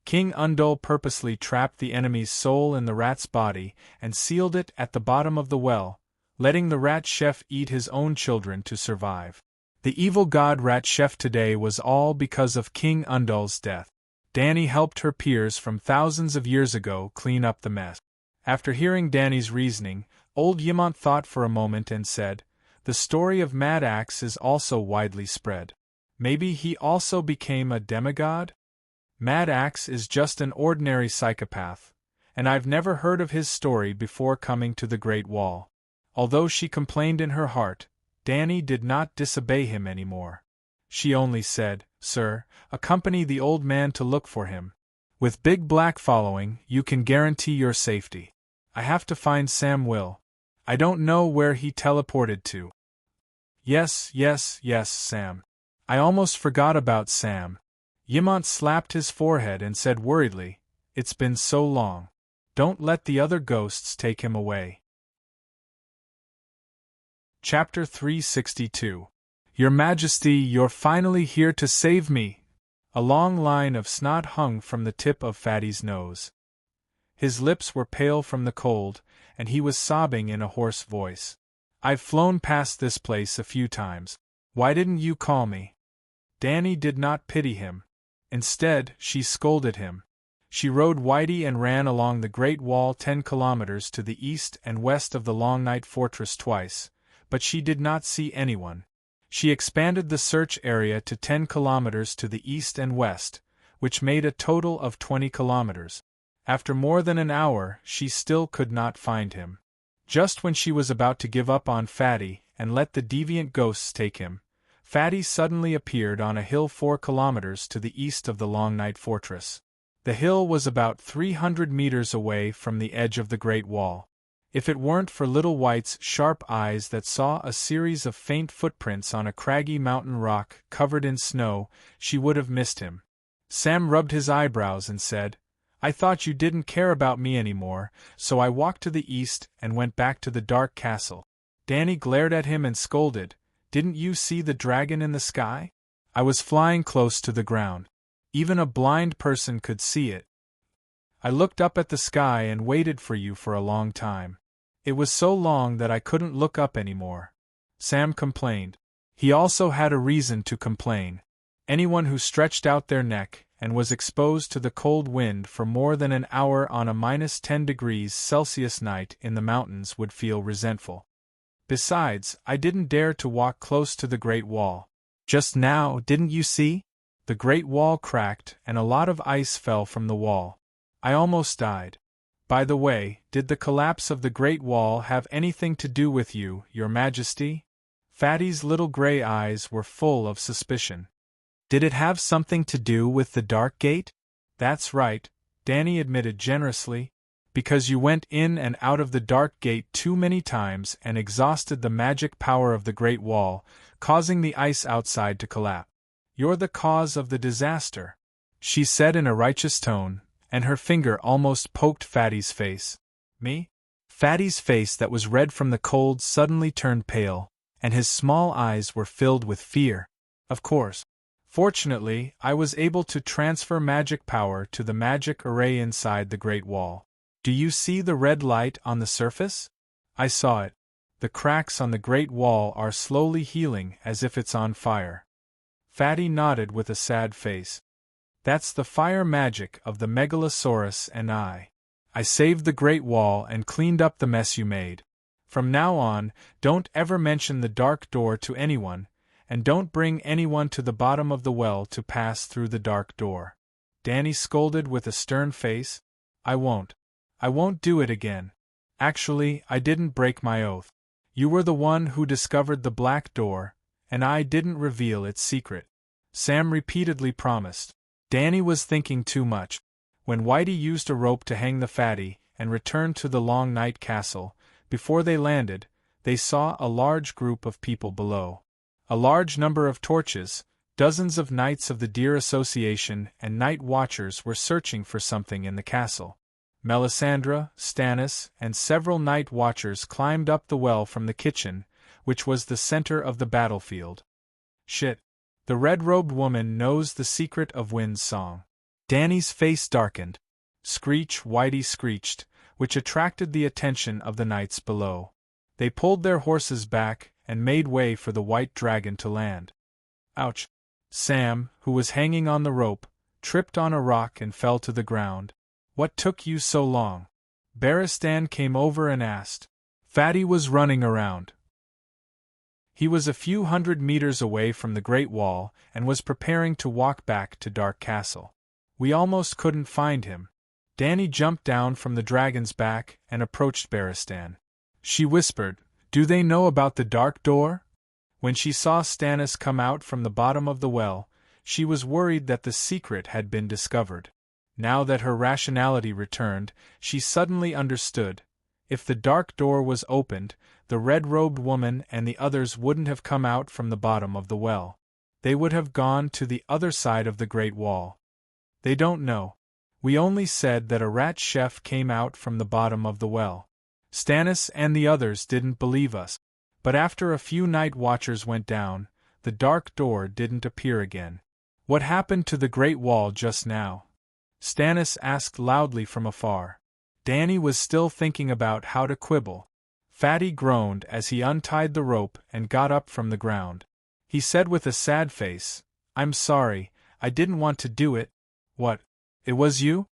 King Undull purposely trapped the enemy's soul in the rat's body and sealed it at the bottom of the well, letting the rat chef eat his own children to survive. The evil god rat chef today was all because of King Undull's death. Dany helped her peers from thousands of years ago clean up the mess. After hearing Dany's reasoning, old Ymont thought for a moment and said, "The story of Mad Axe is also widely spread. Maybe he also became a demigod? Mad Axe is just an ordinary psychopath, and I've never heard of his story before coming to the Great Wall." Although she complained in her heart, Dany did not disobey him anymore. She only said, "Sir, accompany the old man to look for him. With Big Black following, you can guarantee your safety. I have to find Sam Will. I don't know where he teleported to." Yes, Sam. I almost forgot about Sam." Ymont slapped his forehead and said worriedly, "It's been so long. Don't let the other ghosts take him away." Chapter 362. Your Majesty, you're finally here to save me! A long line of snot hung from the tip of Fatty's nose. His lips were pale from the cold, and he was sobbing in a hoarse voice. "I've flown past this place a few times. Why didn't you call me?" Dany did not pity him. Instead, she scolded him. She rode Whitey and ran along the Great Wall 10 kilometers to the east and west of the Long Night Fortress twice, but she did not see anyone. She expanded the search area to 10 kilometers to the east and west, which made a total of 20 kilometers. After more than an hour, she still could not find him. Just when she was about to give up on Fatty and let the deviant ghosts take him, Fatty suddenly appeared on a hill 4 kilometers to the east of the Long Night Fortress. The hill was about 300 meters away from the edge of the Great Wall. If it weren't for Little White's sharp eyes that saw a series of faint footprints on a craggy mountain rock covered in snow, she would have missed him. Sam rubbed his eyebrows and said, I thought you didn't care about me anymore, so I walked to the east and went back to the dark castle. Danny glared at him and scolded, Didn't you see the dragon in the sky? I was flying close to the ground. Even a blind person could see it. I looked up at the sky and waited for you for a long time. It was so long that I couldn't look up anymore. Sam complained. He also had a reason to complain. Anyone who stretched out their neck and was exposed to the cold wind for more than an hour on a -10°C night in the mountains would feel resentful. Besides, I didn't dare to walk close to the Great Wall. Just now, didn't you see? The Great Wall cracked and a lot of ice fell from the wall. I almost died. By the way, did the collapse of the Great Wall have anything to do with you, Your Majesty? Fatty's little gray eyes were full of suspicion. Did it have something to do with the Dark Gate? That's right, Danny admitted generously. Because you went in and out of the Dark Gate too many times and exhausted the magic power of the Great Wall, causing the ice outside to collapse. You're the cause of the disaster, she said in a righteous tone, and her finger almost poked Fatty's face. Me? Fatty's face that was red from the cold suddenly turned pale, and his small eyes were filled with fear. Of course. Fortunately, I was able to transfer magic power to the magic array inside the Great Wall. Do you see the red light on the surface? I saw it. The cracks on the Great Wall are slowly healing as if it's on fire. Fatty nodded with a sad face. That's the fire magic of the Megalosaurus and I saved the Great Wall and cleaned up the mess you made. From now on, don't ever mention the dark door to anyone, and don't bring anyone to the bottom of the well to pass through the dark door. Danny scolded with a stern face. I won't do it again. Actually, I didn't break my oath. You were the one who discovered the black door, and I didn't reveal its secret. Sam repeatedly promised. Danny was thinking too much. When Whitey used a rope to hang the fatty and returned to the Long Night Castle, before they landed, they saw a large group of people below. A large number of torches, dozens of Knights of the Deer Association and night watchers were searching for something in the castle. Melisandre, Stannis, and several night watchers climbed up the well from the kitchen, which was the center of the battlefield. Shit. The red-robed woman knows the secret of Wind's song. Danny's face darkened. Screech, Whitey screeched, which attracted the attention of the knights below. They pulled their horses back and made way for the white dragon to land. Ouch! Sam, who was hanging on the rope, tripped on a rock and fell to the ground. What took you so long? Barristan came over and asked. Fatty was running around. He was a few hundred meters away from the Great Wall and was preparing to walk back to Dark Castle. We almost couldn't find him. Danny jumped down from the dragon's back and approached Barristan. She whispered, Do they know about the dark door? When she saw Stannis come out from the bottom of the well, she was worried that the secret had been discovered. Now that her rationality returned, she suddenly understood. If the dark door was opened, the red-robed woman and the others wouldn't have come out from the bottom of the well. They would have gone to the other side of the Great Wall. They don't know. We only said that a rat chef came out from the bottom of the well. Stannis and the others didn't believe us. But after a few night watchers went down, the dark door didn't appear again. What happened to the Great Wall just now? Stannis asked loudly from afar. Danny was still thinking about how to quibble. Fatty groaned as he untied the rope and got up from the ground. He said with a sad face, I'm sorry, I didn't want to do it. What? It was you?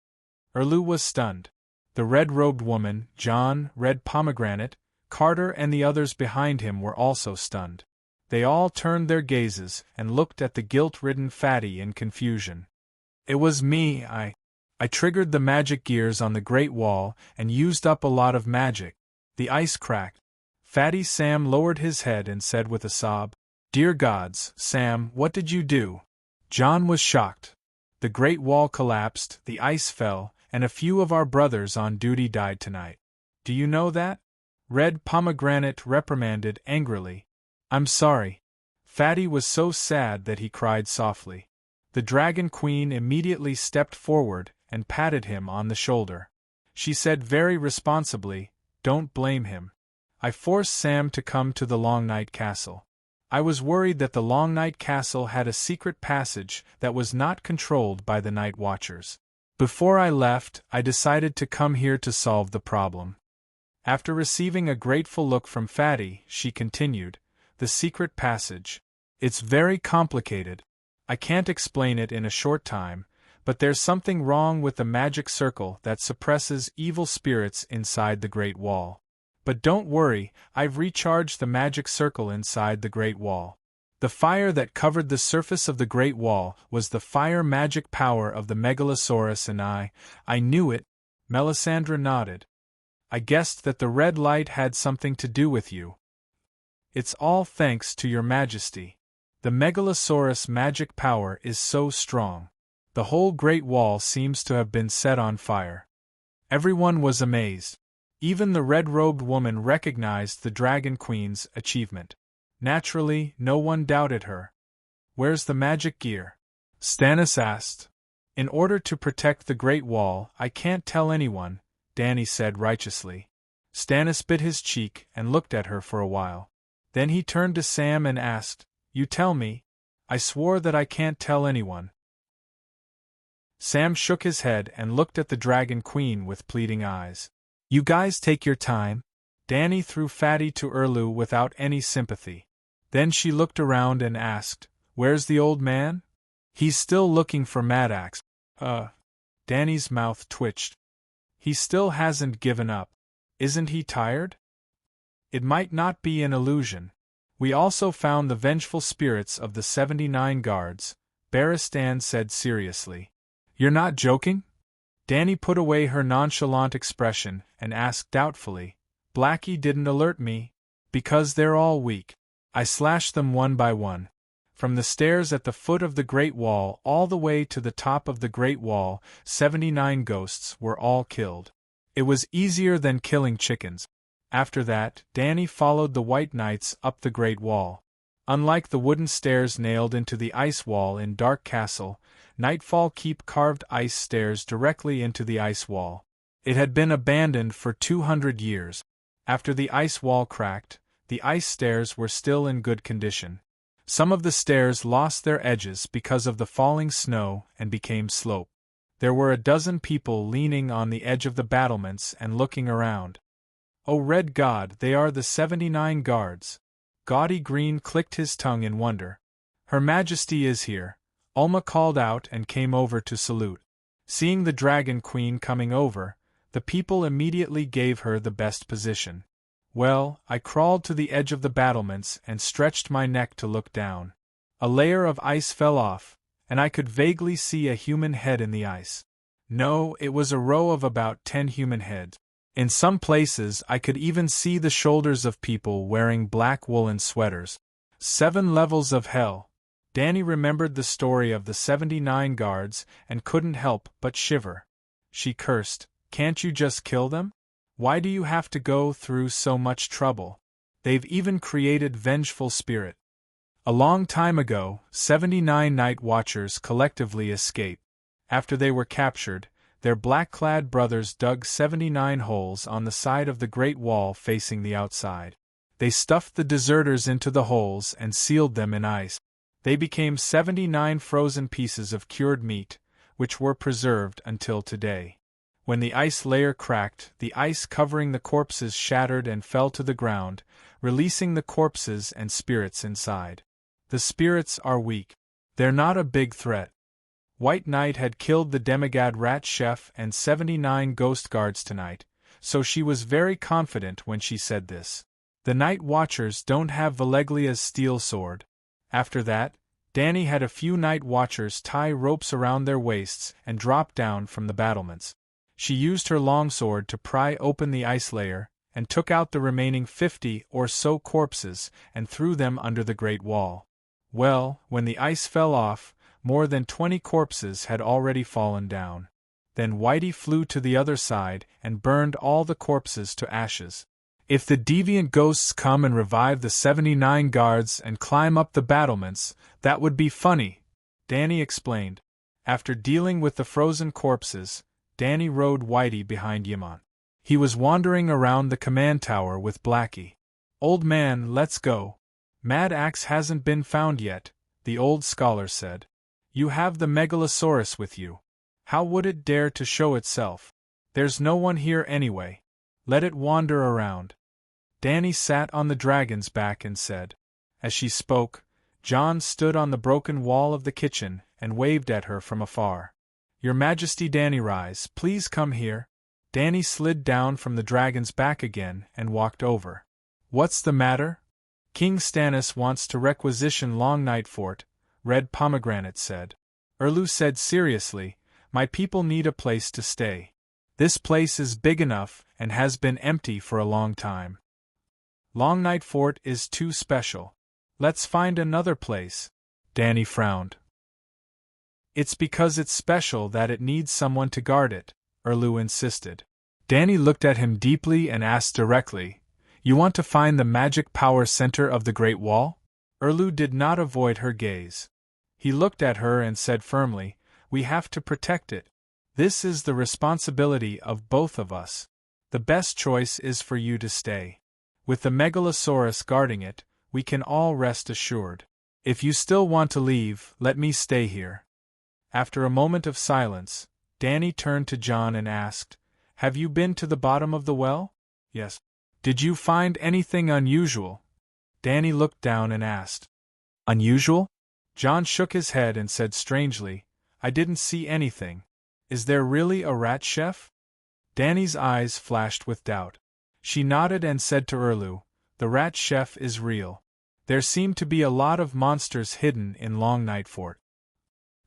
Erlu was stunned. The red-robed woman, John, Red Pomegranate, Carter and the others behind him were also stunned. They all turned their gazes and looked at the guilt-ridden Fatty in confusion. It was me, I triggered the magic gears on the Great Wall and used up a lot of magic. The ice cracked. Fatty Sam lowered his head and said with a sob, Dear gods, Sam, what did you do? John was shocked. The Great Wall collapsed, the ice fell, and a few of our brothers on duty died tonight. Do you know that? Red Pomegranate reprimanded angrily. I'm sorry. Fatty was so sad that he cried softly. The Dragon Queen immediately stepped forward and patted him on the shoulder. She said very responsibly, "Don't blame him. I forced Sam to come to the Long Night Castle. I was worried that the Long Night Castle had a secret passage that was not controlled by the Night Watchers. Before I left, I decided to come here to solve the problem." After receiving a grateful look from Fatty, she continued, "The secret passage. It's very complicated. I can't explain it in a short time, but there's something wrong with the magic circle that suppresses evil spirits inside the Great Wall. But don't worry, I've recharged the magic circle inside the Great Wall. The fire that covered the surface of the Great Wall was the fire magic power of the Megalosaurus, and I knew it." Melisandre nodded. "I guessed that the red light had something to do with you. It's all thanks to your majesty. The Megalosaurus magic power is so strong. The whole Great Wall seems to have been set on fire." Everyone was amazed. Even the red-robed woman recognized the Dragon Queen's achievement. Naturally, no one doubted her. "Where's the magic gear?" Stannis asked. "In order to protect the Great Wall, I can't tell anyone," Dany said righteously. Stannis bit his cheek and looked at her for a while. Then he turned to Sam and asked, "You tell me?" "I swore that I can't tell anyone." Sam shook his head and looked at the Dragon Queen with pleading eyes. "You guys take your time." Dany threw Fatty to Erlu without any sympathy. Then she looked around and asked, "Where's the old man?" "He's still looking for Maddox." Dany's mouth twitched. "He still hasn't given up. Isn't he tired?" "It might not be an illusion. We also found the vengeful spirits of the 79 guards," Barristan said seriously. "You're not joking?" Dany put away her nonchalant expression and asked doubtfully, "Blackie didn't alert me." "Because they're all weak. I slashed them one by one. From the stairs at the foot of the Great Wall all the way to the top of the Great Wall, 79 ghosts were all killed. It was easier than killing chickens." After that, Dany followed the White Knights up the Great Wall. Unlike the wooden stairs nailed into the ice wall in Dark Castle, Nightfall Keep carved ice stairs directly into the ice wall. It had been abandoned for 200 years. After the ice wall cracked, the ice stairs were still in good condition. Some of the stairs lost their edges because of the falling snow and became slope. There were a dozen people leaning on the edge of the battlements and looking around. "Oh Red God, they are the 79 guards." Gaudy Green clicked his tongue in wonder. "Her Majesty is here," Ulma called out and came over to salute. Seeing the Dragon Queen coming over, the people immediately gave her the best position. Well, I crawled to the edge of the battlements and stretched my neck to look down. A layer of ice fell off, and I could vaguely see a human head in the ice. No, it was a row of about 10 human heads. In some places I could even see the shoulders of people wearing black woolen sweaters. 7 levels of hell. Dany remembered the story of the 79 guards and couldn't help but shiver. She cursed, "Can't you just kill them? Why do you have to go through so much trouble? They've even created vengeful spirit." A long time ago, 79 Night Watchers collectively escaped. After they were captured, their black-clad brothers dug 79 holes on the side of the Great Wall facing the outside. They stuffed the deserters into the holes and sealed them in ice. They became 79 frozen pieces of cured meat, which were preserved until today. When the ice layer cracked, the ice covering the corpses shattered and fell to the ground, releasing the corpses and spirits inside. The spirits are weak. They're not a big threat. White Knight had killed the demigod Rat Chef and 79 ghost guards tonight, so she was very confident when she said this. The Night Watchers don't have Valeglia's steel sword. After that, Dany had a few Night Watchers tie ropes around their waists and drop down from the battlements. She used her longsword to pry open the ice layer, and took out the remaining 50 or so corpses and threw them under the Great Wall. Well, when the ice fell off, more than 20 corpses had already fallen down. Then Whitey flew to the other side and burned all the corpses to ashes. "If the deviant ghosts come and revive the 79 guards and climb up the battlements, that would be funny," Danny explained. After dealing with the frozen corpses, Danny rode Whitey behind Yimon. He was wandering around the command tower with Blackie. Old man, let's go. Mad Axe hasn't been found yet, the old scholar said. You have the Megalosaurus with you. How would it dare to show itself? There's no one here anyway. Let it wander around. Danny sat on the dragon's back and said. As she spoke, John stood on the broken wall of the kitchen and waved at her from afar. Your Majesty, Danny, rise, please come here. Danny slid down from the dragon's back again and walked over. What's the matter? King Stannis wants to requisition Long Night Fort, Red Pomegranate said. Erlu said seriously, my people need a place to stay. This place is big enough and has been empty for a long time. Long Night Fort is too special. Let's find another place. Danny frowned. It's because it's special that it needs someone to guard it, Erlu insisted. Danny looked at him deeply and asked directly, You want to find the magic power center of the Great Wall? Erlu did not avoid her gaze. He looked at her and said firmly, We have to protect it. This is the responsibility of both of us. The best choice is for you to stay. With the Megalosaurus guarding it, we can all rest assured. If you still want to leave, let me stay here. After a moment of silence, Danny turned to John and asked, Have you been to the bottom of the well? Yes. Did you find anything unusual? Danny looked down and asked. Unusual? John shook his head and said strangely, I didn't see anything. Is there really a rat chef? Danny's eyes flashed with doubt. She nodded and said to Erlu, The rat chef is real. There seem to be a lot of monsters hidden in Long Night Fort.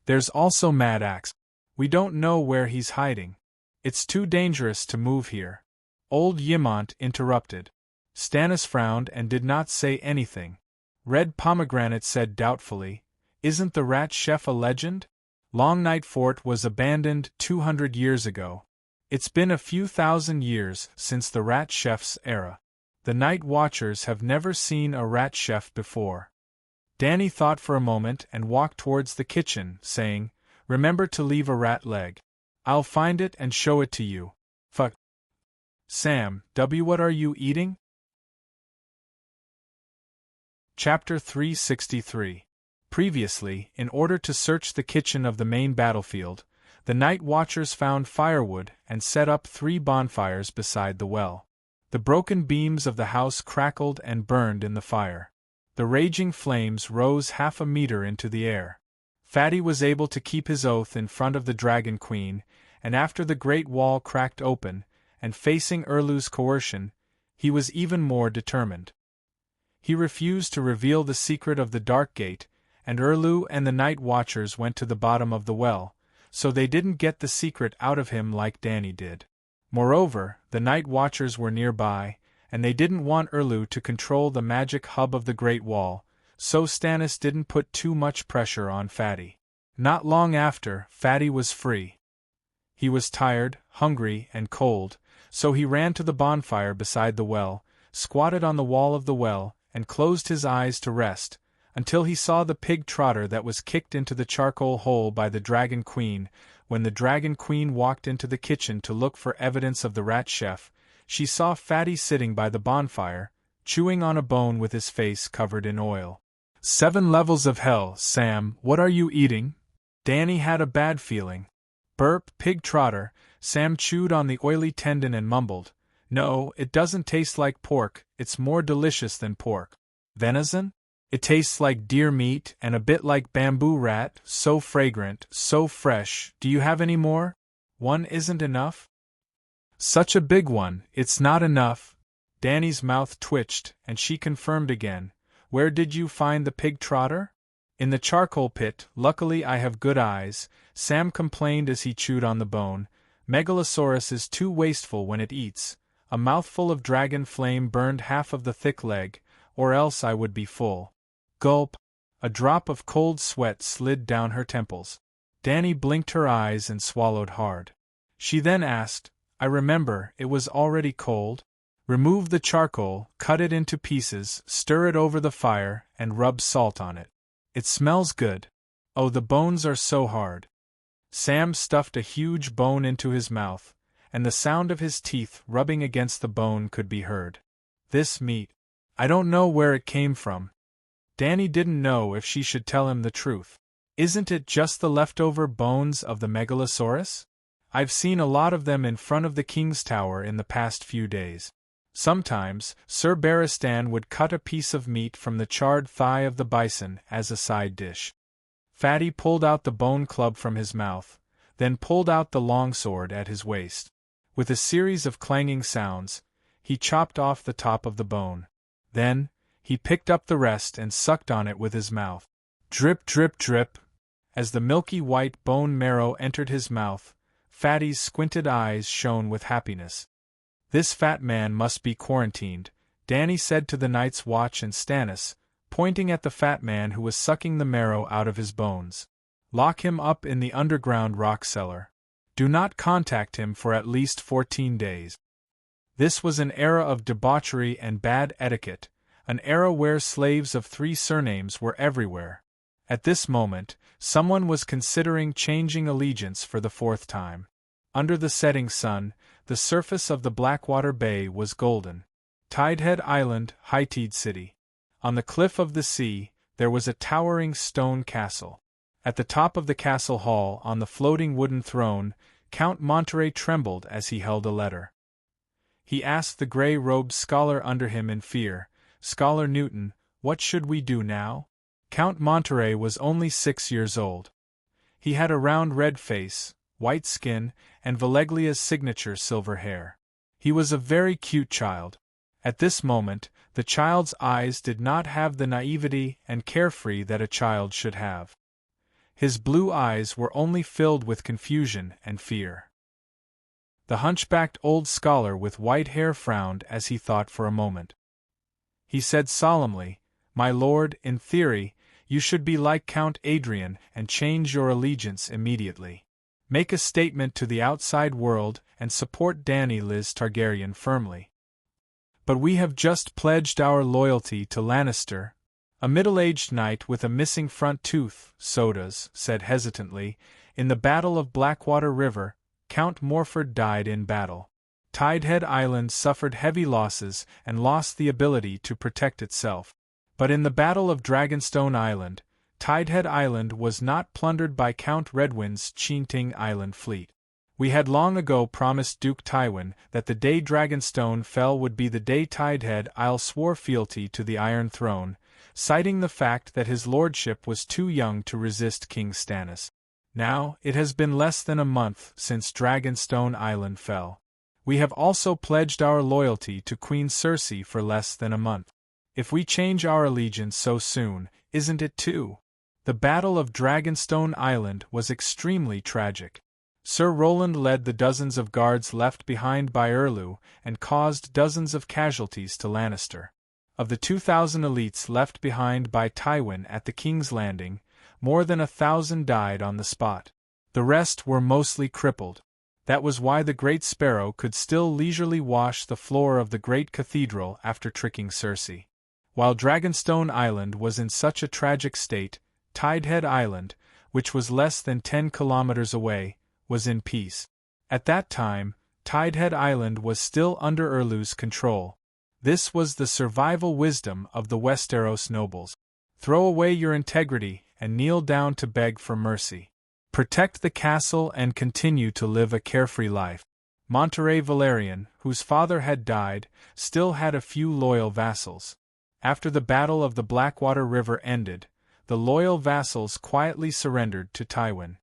There's also Mad Axe. We don't know where he's hiding. It's too dangerous to move here. Old Yimont interrupted. Stannis frowned and did not say anything. Red Pomegranate said doubtfully, Isn't the rat chef a legend? Long Night Fort was abandoned 200 years ago. It's been a few thousand years since the rat chef's era. The Night Watchers have never seen a rat chef before. Danny thought for a moment and walked towards the kitchen, saying, Remember to leave a rat leg. I'll find it and show it to you. Fuck. Sam, what are you eating? Chapter 363. Previously, in order to search the kitchen of the main battlefield, the Night Watchers found firewood and set up 3 bonfires beside the well. The broken beams of the house crackled and burned in the fire. The raging flames rose half a meter into the air. Fatty was able to keep his oath in front of the Dragon Queen, and after the Great Wall cracked open, and facing Erlu's coercion, he was even more determined. He refused to reveal the secret of the Dark Gate, and Erlu and the Night Watchers went to the bottom of the well, so they didn't get the secret out of him like Danny did. Moreover, the Night Watchers were nearby, and they didn't want Erlu to control the magic hub of the Great Wall, so Stannis didn't put too much pressure on Fatty. Not long after, Fatty was free. He was tired, hungry, and cold, so he ran to the bonfire beside the well, squatted on the wall of the well, and closed his eyes to rest, until he saw the pig trotter that was kicked into the charcoal hole by the Dragon Queen. When the Dragon Queen walked into the kitchen to look for evidence of the rat chef, she saw Fatty sitting by the bonfire, chewing on a bone with his face covered in oil. 7 levels of hell, Sam, what are you eating? Danny had a bad feeling. Burp, pig trotter. Sam chewed on the oily tendon and mumbled, No, it doesn't taste like pork, it's more delicious than pork. Venison? It tastes like deer meat and a bit like bamboo rat, so fragrant, so fresh. Do you have any more? One isn't enough? Such a big one, it's not enough. Danny's mouth twitched, and she confirmed again. Where did you find the pig trotter? In the charcoal pit. Luckily I have good eyes, Sam complained as he chewed on the bone. Megalosaurus is too wasteful when it eats. A mouthful of dragon flame burned half of the thick leg, or else I would be full. Gulp. A drop of cold sweat slid down her temples. Danny blinked her eyes and swallowed hard. She then asked, I remember, it was already cold? Remove the charcoal, cut it into pieces, stir it over the fire, and rub salt on it. It smells good. Oh, the bones are so hard. Sam stuffed a huge bone into his mouth, and the sound of his teeth rubbing against the bone could be heard. This meat. I don't know where it came from. Danny didn't know if she should tell him the truth. Isn't it just the leftover bones of the megalosaurus? I've seen a lot of them in front of the King's Tower in the past few days. Sometimes, Sir Barristan would cut a piece of meat from the charred thigh of the bison as a side dish. Fatty pulled out the bone club from his mouth, then pulled out the longsword at his waist. With a series of clanging sounds, he chopped off the top of the bone. Then, he picked up the rest and sucked on it with his mouth. Drip, drip, drip. As the milky white bone marrow entered his mouth, Fatty's squinted eyes shone with happiness. This fat man must be quarantined, Danny said to the Night's Watch and Stannis, pointing at the fat man who was sucking the marrow out of his bones. Lock him up in the underground rock cellar. Do not contact him for at least 14 days. This was an era of debauchery and bad etiquette, an era where slaves of 3 surnames were everywhere. At this moment, someone was considering changing allegiance for the 4th time. Under the setting sun, the surface of the Blackwater Bay was golden. Tidehead Island, Hightide City. On the cliff of the sea, there was a towering stone castle. At the top of the castle hall, on the floating wooden throne, Count Monterey trembled as he held a letter. He asked the grey-robed scholar under him in fear, "Scholar Newton, what should we do now?" Count Monterey was only 6 years old. He had a round red face, white skin, and Valeglia's signature silver hair. He was a very cute child. At this moment, the child's eyes did not have the naivety and carefree that a child should have. His blue eyes were only filled with confusion and fear. The hunchbacked old scholar with white hair frowned as he thought for a moment. He said solemnly, "My lord, in theory, you should be like Count Adrian and change your allegiance immediately. Make a statement to the outside world and support Danny Liz Targaryen firmly. But we have just pledged our loyalty to Lannister." A middle-aged knight with a missing front tooth, Sodas, said hesitantly, "In the Battle of Blackwater River, Count Morford died in battle. Tidehead Island suffered heavy losses and lost the ability to protect itself. But in the Battle of Dragonstone Island, Tidehead Island was not plundered by Count Redwind's Chinting Island fleet. We had long ago promised Duke Tywin that the day Dragonstone fell would be the day Tidehead Isle swore fealty to the Iron Throne, citing the fact that his lordship was too young to resist King Stannis. Now, it has been less than a month since Dragonstone Island fell. We have also pledged our loyalty to Queen Cersei for less than a month. If we change our allegiance so soon, isn't it too? The Battle of Dragonstone Island was extremely tragic. Sir Roland led the dozens of guards left behind by Erlu and caused dozens of casualties to Lannister. Of the 2,000 elites left behind by Tywin at the King's Landing, more than 1,000 died on the spot. The rest were mostly crippled. That was why the Great Sparrow could still leisurely wash the floor of the great cathedral after tricking Cersei. While Dragonstone Island was in such a tragic state, Tidehead Island, which was less than 10 kilometers away, was in peace. At that time, Tidehead Island was still under Erlu's control. This was the survival wisdom of the Westeros nobles. Throw away your integrity and kneel down to beg for mercy. Protect the castle and continue to live a carefree life. Monterey Valerian, whose father had died, still had a few loyal vassals. After the Battle of the Blackwater River ended, the loyal vassals quietly surrendered to Tywin.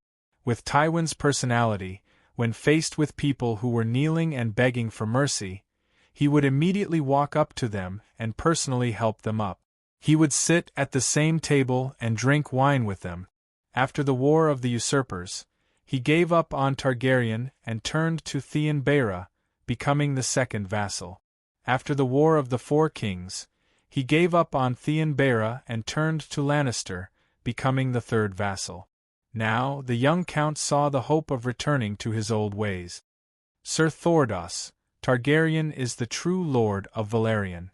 With Tywin's personality, when faced with people who were kneeling and begging for mercy, he would immediately walk up to them and personally help them up. He would sit at the same table and drink wine with them. After the War of the Usurpers, he gave up on Targaryen and turned to Theon Beira, becoming the second vassal. After the War of the Four Kings, he gave up on Theon Beira and turned to Lannister, becoming the third vassal. Now, the young count saw the hope of returning to his old ways. Sir Thordos Targaryen is the true lord of Valerian.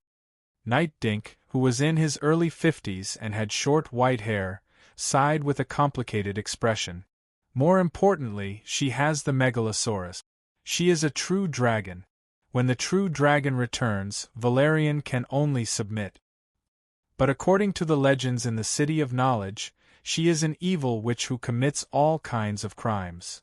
Knight Dink, who was in his early 50s and had short white hair, sighed with a complicated expression. More importantly, she has the megalosaurus. She is a true dragon. When the true dragon returns, Valerian can only submit. But according to the legends in the City of Knowledge, she is an evil witch who commits all kinds of crimes.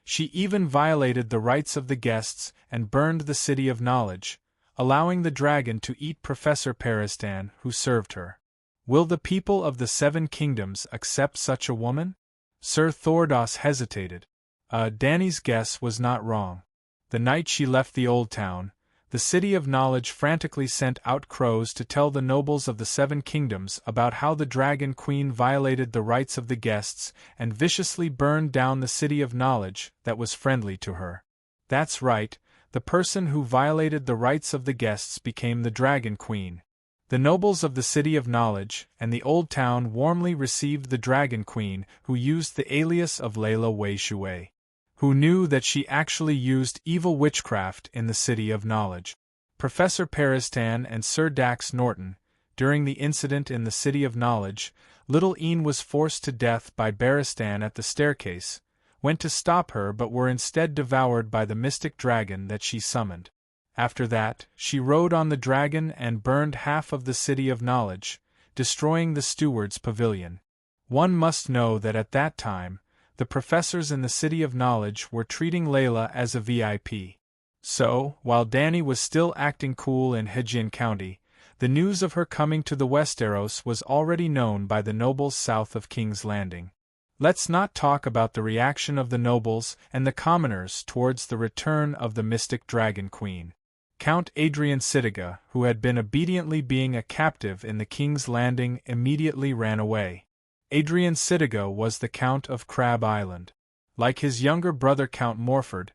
She even violated the rights of the guests and burned the City of Knowledge, allowing the dragon to eat Professor Peristan, who served her. Will the people of the Seven Kingdoms accept such a woman? Sir Thordos hesitated. Dany's guess was not wrong. The night she left the Old Town, the City of Knowledge frantically sent out crows to tell the nobles of the Seven Kingdoms about how the Dragon Queen violated the rights of the guests and viciously burned down the City of Knowledge that was friendly to her. That's right, the person who violated the rights of the guests became the Dragon Queen. The nobles of the City of Knowledge and the Old Town warmly received the Dragon Queen, who used the alias of Layla Wei Shui, who knew that she actually used evil witchcraft in the City of Knowledge. Professor Peristan and Sir Dax Norton, during the incident in the City of Knowledge, little Ian was forced to death by Beristan at the staircase, went to stop her but were instead devoured by the mystic dragon that she summoned. After that, she rode on the dragon and burned half of the City of Knowledge, destroying the steward's pavilion. One must know that at that time, the professors in the City of Knowledge were treating Layla as a VIP. So, while Dany was still acting cool in Hejin County, the news of her coming to the Westeros was already known by the nobles south of King's Landing. Let's not talk about the reaction of the nobles and the commoners towards the return of the mystic Dragon Queen. Count Adrian Sitiga, who had been obediently being a captive in the King's Landing, immediately ran away. Adrian Sitiga was the Count of Crab Island. Like his younger brother Count Morford,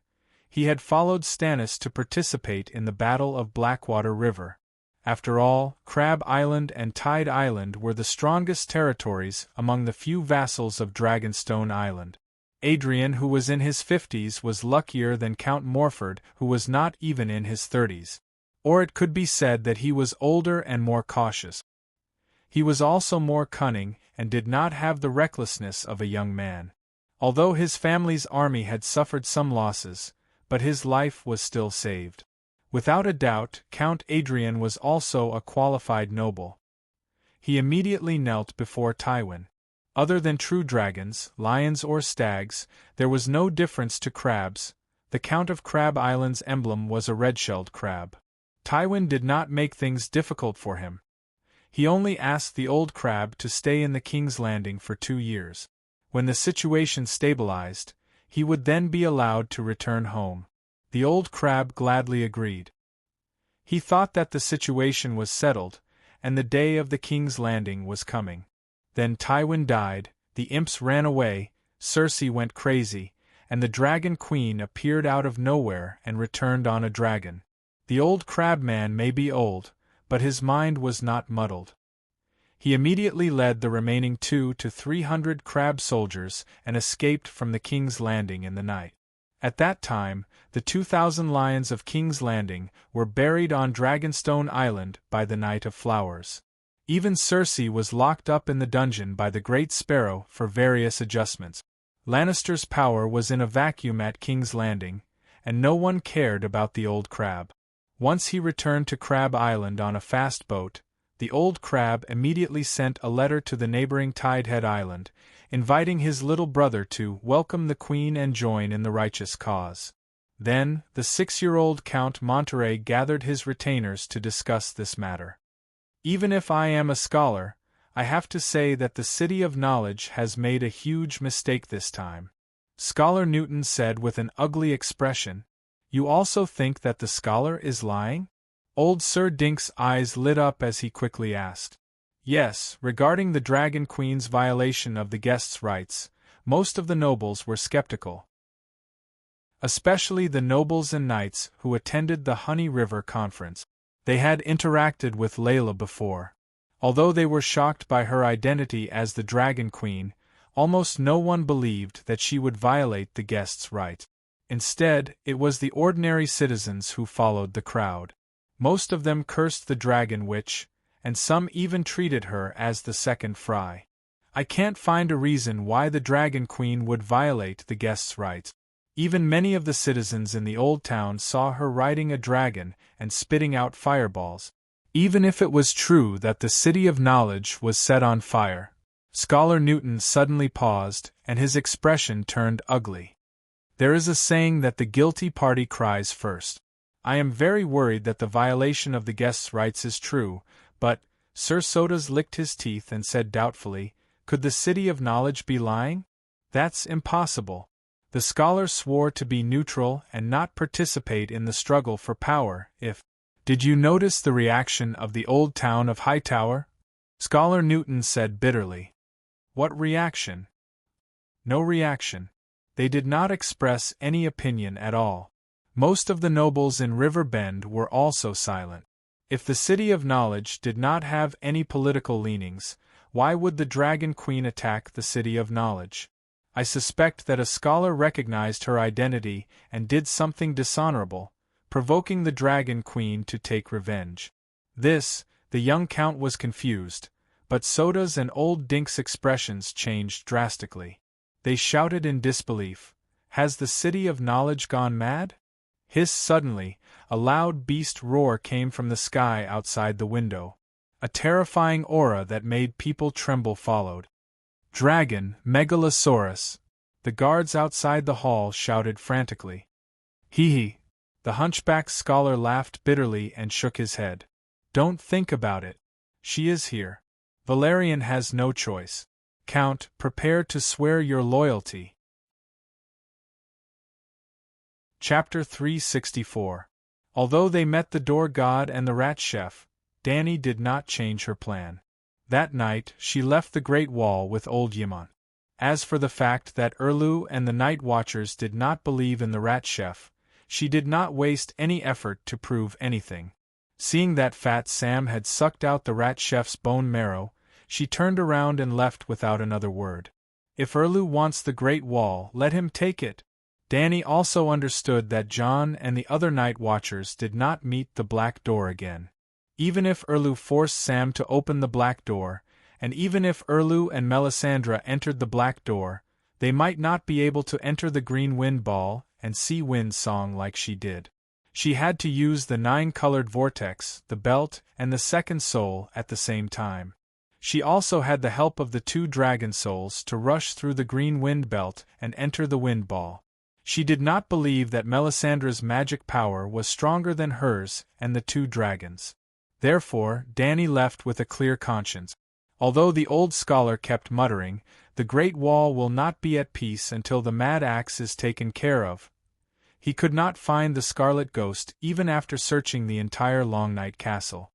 he had followed Stannis to participate in the Battle of Blackwater River. After all, Crab Island and Tide Island were the strongest territories among the few vassals of Dragonstone Island. Adrian, who was in his 50s, was luckier than Count Morford, who was not even in his 30s. Or it could be said that he was older and more cautious. He was also more cunning and did not have the recklessness of a young man. Although his family's army had suffered some losses, but his life was still saved. Without a doubt, Count Adrian was also a qualified noble. He immediately knelt before Tywin. Other than true dragons, lions or stags, there was no difference to crabs. The Count of Crab Island's emblem was a red-shelled crab. Tywin did not make things difficult for him. He only asked the old crab to stay in the King's Landing for 2 years. When the situation stabilized, he would then be allowed to return home. The old crab gladly agreed. He thought that the situation was settled, and the day of the King's Landing was coming. Then Tywin died, the imps ran away, Cersei went crazy, and the Dragon Queen appeared out of nowhere and returned on a dragon. The old crabman may be old, but his mind was not muddled. He immediately led the remaining 200 to 300 crab soldiers and escaped from the King's Landing in the night. At that time, the 2,000 lions of King's Landing were buried on Dragonstone Island by the Night of Flowers. Even Cersei was locked up in the dungeon by the Great Sparrow for various adjustments. Lannister's power was in a vacuum at King's Landing, and no one cared about the old crab. Once he returned to Crab Island on a fast boat, the old crab immediately sent a letter to the neighboring Tidehead Island, inviting his little brother to welcome the Queen and join in the righteous cause. Then, the 6-year-old Count Monterey gathered his retainers to discuss this matter. Even if I am a scholar, I have to say that the City of Knowledge has made a huge mistake this time. Scholar Newton said with an ugly expression. You also think that the scholar is lying? Old Sir Dink's eyes lit up as he quickly asked. Yes, regarding the Dragon Queen's violation of the guests' rights, most of the nobles were skeptical. Especially the nobles and knights who attended the Honey River Conference. They had interacted with Layla before. Although they were shocked by her identity as the Dragon Queen, almost no one believed that she would violate the guests' rights. Instead, it was the ordinary citizens who followed the crowd. Most of them cursed the Dragon Witch, and some even treated her as the second Fry. I can't find a reason why the Dragon Queen would violate the guests' rights. Even many of the citizens in the old town saw her riding a dragon and spitting out fireballs. Even if it was true that the City of Knowledge was set on fire. Scholar Newton suddenly paused, and his expression turned ugly. There is a saying that the guilty party cries first. I am very worried that the violation of the guests' rights is true, but, Sir Sodas licked his teeth and said doubtfully, could the City of Knowledge be lying? That's impossible. The scholar swore to be neutral and not participate in the struggle for power, if— Did you notice the reaction of the old town of Hightower? Scholar Newton said bitterly. What reaction? No reaction. They did not express any opinion at all. Most of the nobles in River Bend were also silent. If the City of Knowledge did not have any political leanings, why would the Dragon Queen attack the City of Knowledge? I suspect that a scholar recognized her identity and did something dishonorable, provoking the Dragon Queen to take revenge. The young count was confused, but Soda's and Old Dink's expressions changed drastically. They shouted in disbelief, "Has the City of Knowledge gone mad?" Hiss! Suddenly, a loud beast roar came from the sky outside the window. A terrifying aura that made people tremble followed. Dragon, Megalosaurus! The guards outside the hall shouted frantically. Hee! The hunchback scholar laughed bitterly and shook his head. Don't think about it. She is here. Valerian has no choice. Count, prepare to swear your loyalty. Chapter 364. Although they met the door god and the rat chef, Dany did not change her plan. That night, she left the Great Wall with old Ymont. As for the fact that Erlu and the Night Watchers did not believe in the rat chef, she did not waste any effort to prove anything. Seeing that Fat Sam had sucked out the rat chef's bone marrow, she turned around and left without another word. If Erlu wants the Great Wall, let him take it. Dany also understood that Jon and the other Night Watchers did not meet the Black Door again. Even if Erlu forced Sam to open the Black Door, and even if Erlu and Melisandre entered the Black Door, they might not be able to enter the Green Wind Ball and see Wind Song like she did. She had to use the 9-colored vortex, the belt, and the second soul at the same time. She also had the help of the 2 dragon souls to rush through the Green Wind Belt and enter the Wind Ball. She did not believe that Melisandre's magic power was stronger than hers and the 2 dragons. Therefore, Dany left with a clear conscience. Although the old scholar kept muttering, "The Great Wall will not be at peace until the Mad Axe is taken care of," he could not find the Scarlet Ghost even after searching the entire Longnight Castle.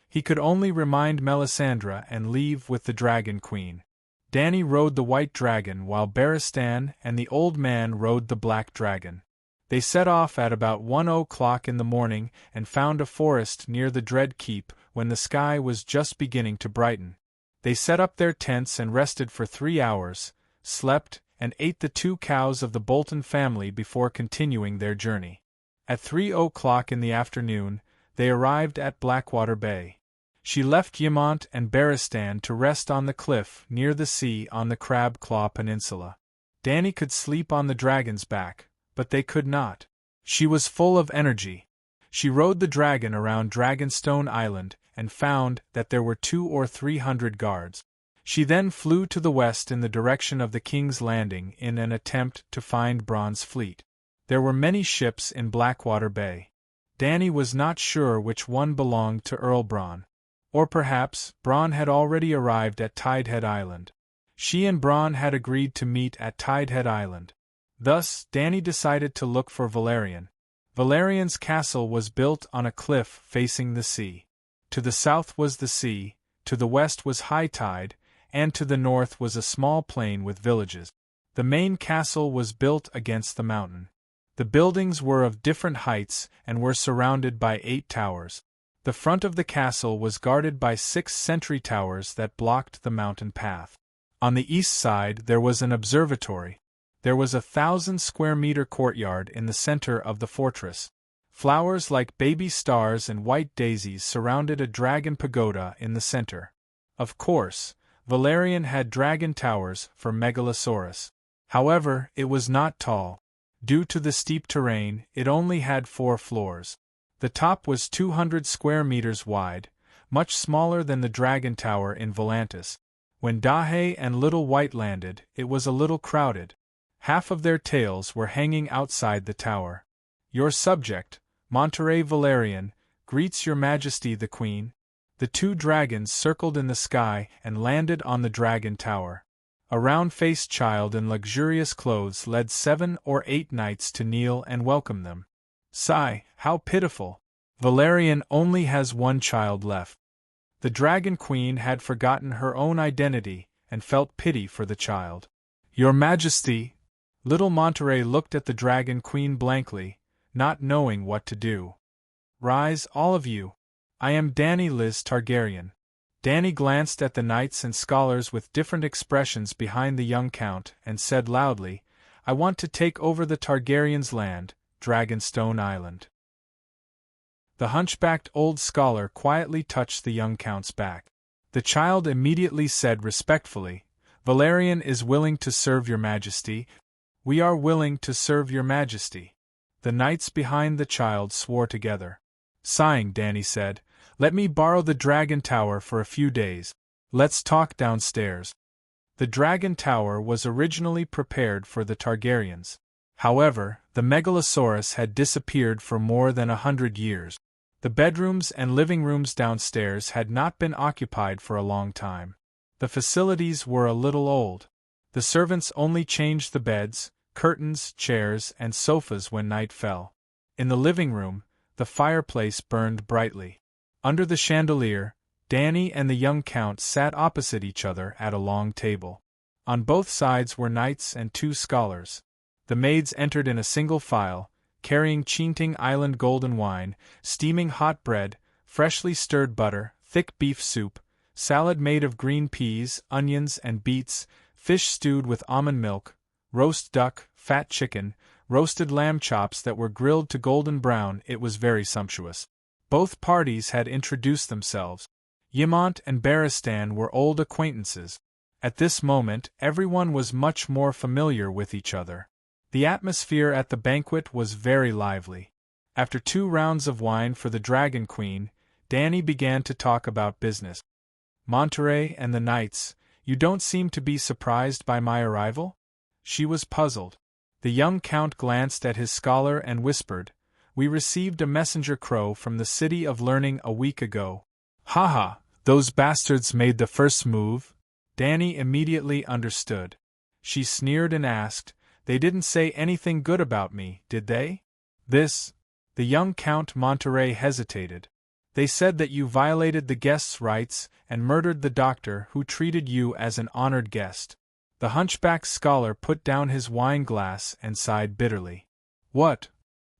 He could only remind Melisandre and leave with the Dragon Queen. Dany rode the White Dragon while Barristan and the old man rode the Black Dragon. They set off at about 1 o'clock in the morning and found a forest near the Dread Keep when the sky was just beginning to brighten. They set up their tents and rested for 3 hours, slept, and ate the 2 cows of the Bolton family before continuing their journey. At 3 o'clock in the afternoon, they arrived at Blackwater Bay. She left Ymont and Barristan to rest on the cliff near the sea on the Crab Claw Peninsula. Dany could sleep on the dragon's back, but they could not. She was full of energy. She rode the dragon around Dragonstone Island and found that there were 200 or 300 guards. She then flew to the west in the direction of the King's Landing in an attempt to find Bronn's fleet. There were many ships in Blackwater Bay. Dany was not sure which one belonged to Earl Bronn. Or perhaps, Bronn had already arrived at Tidehead Island. She and Bronn had agreed to meet at Tidehead Island. Thus, Dany decided to look for Valerian. Valerian's castle was built on a cliff facing the sea. To the south was the sea, to the west was high tide, and to the north was a small plain with villages. The main castle was built against the mountain. The buildings were of different heights and were surrounded by 8 towers. The front of the castle was guarded by 6 sentry towers that blocked the mountain path. On the east side there was an observatory. There was a 1,000-square-meter courtyard in the center of the fortress. Flowers like baby stars and white daisies surrounded a dragon pagoda in the center. Of course, Valerian had dragon towers for Megalosaurus. However, it was not tall. Due to the steep terrain, it only had 4 floors. The top was 200 square meters wide, much smaller than the dragon tower in Volantis. When Dahe and Little White landed, it was a little crowded. Half of their tails were hanging outside the tower. Your subject, Monterey Valerian, greets your Majesty the Queen. The 2 dragons circled in the sky and landed on the dragon tower. A round-faced child in luxurious clothes led 7 or 8 knights to kneel and welcome them. Sigh, how pitiful! Valerian only has 1 child left. The Dragon Queen had forgotten her own identity and felt pity for the child. Your Majesty! Little Monterey looked at the Dragon Queen blankly, not knowing what to do. Rise, all of you. I am Dany Liz Targaryen. Dany glanced at the knights and scholars with different expressions behind the young count and said loudly, I want to take over the Targaryens' land, Dragonstone Island. The hunchbacked old scholar quietly touched the young count's back. The child immediately said respectfully, Valerian is willing to serve your Majesty. We are willing to serve your Majesty. The knights behind the child swore together. Sighing, Dany said, Let me borrow the dragon tower for a few days. Let's talk downstairs. The dragon tower was originally prepared for the Targaryens. However, the Megalosaurus had disappeared for more than 100 years. The bedrooms and living rooms downstairs had not been occupied for a long time. The facilities were a little old. The servants only changed the beds, curtains, chairs, and sofas when night fell. In the living room, the fireplace burned brightly. Under the chandelier, Dany and the young count sat opposite each other at a long table. On both sides were knights and 2 scholars. The maids entered in a single file, carrying Chinting Island golden wine, steaming hot bread, freshly stirred butter, thick beef soup, salad made of green peas, onions, and beets, fish stewed with almond milk, roast duck, fat chicken, roasted lamb chops that were grilled to golden brown. It was very sumptuous. Both parties had introduced themselves. Ymont and Barristan were old acquaintances. At this moment, everyone was much more familiar with each other. The atmosphere at the banquet was very lively. After 2 rounds of wine for the Dragon Queen, Dany began to talk about business. Monterey and the knights, you don't seem to be surprised by my arrival? She was puzzled. The young count glanced at his scholar and whispered, We received a messenger crow from the City of Learning a week ago. Ha! Those bastards made the first move? Dany immediately understood. She sneered and asked, They didn't say anything good about me, did they? The young Count Monterey hesitated. They said that you violated the guest's rights and murdered the doctor who treated you as an honored guest. The hunchback scholar put down his wine glass and sighed bitterly. What?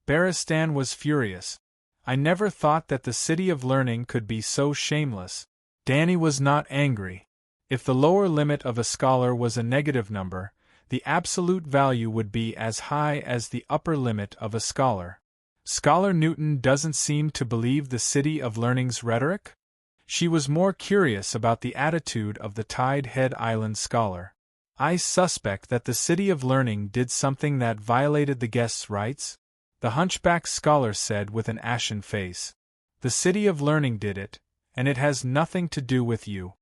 Barristan was furious. I never thought that the City of Learning could be so shameless. Dany was not angry. If the lower limit of a scholar was a negative number, the absolute value would be as high as the upper limit of a scholar. Scholar Newton doesn't seem to believe the City of Learning's rhetoric? She was more curious about the attitude of the Tide Head Island scholar. I suspect that the City of Learning did something that violated the guest's rights, the hunchback scholar said with an ashen face. The City of Learning did it, and it has nothing to do with you.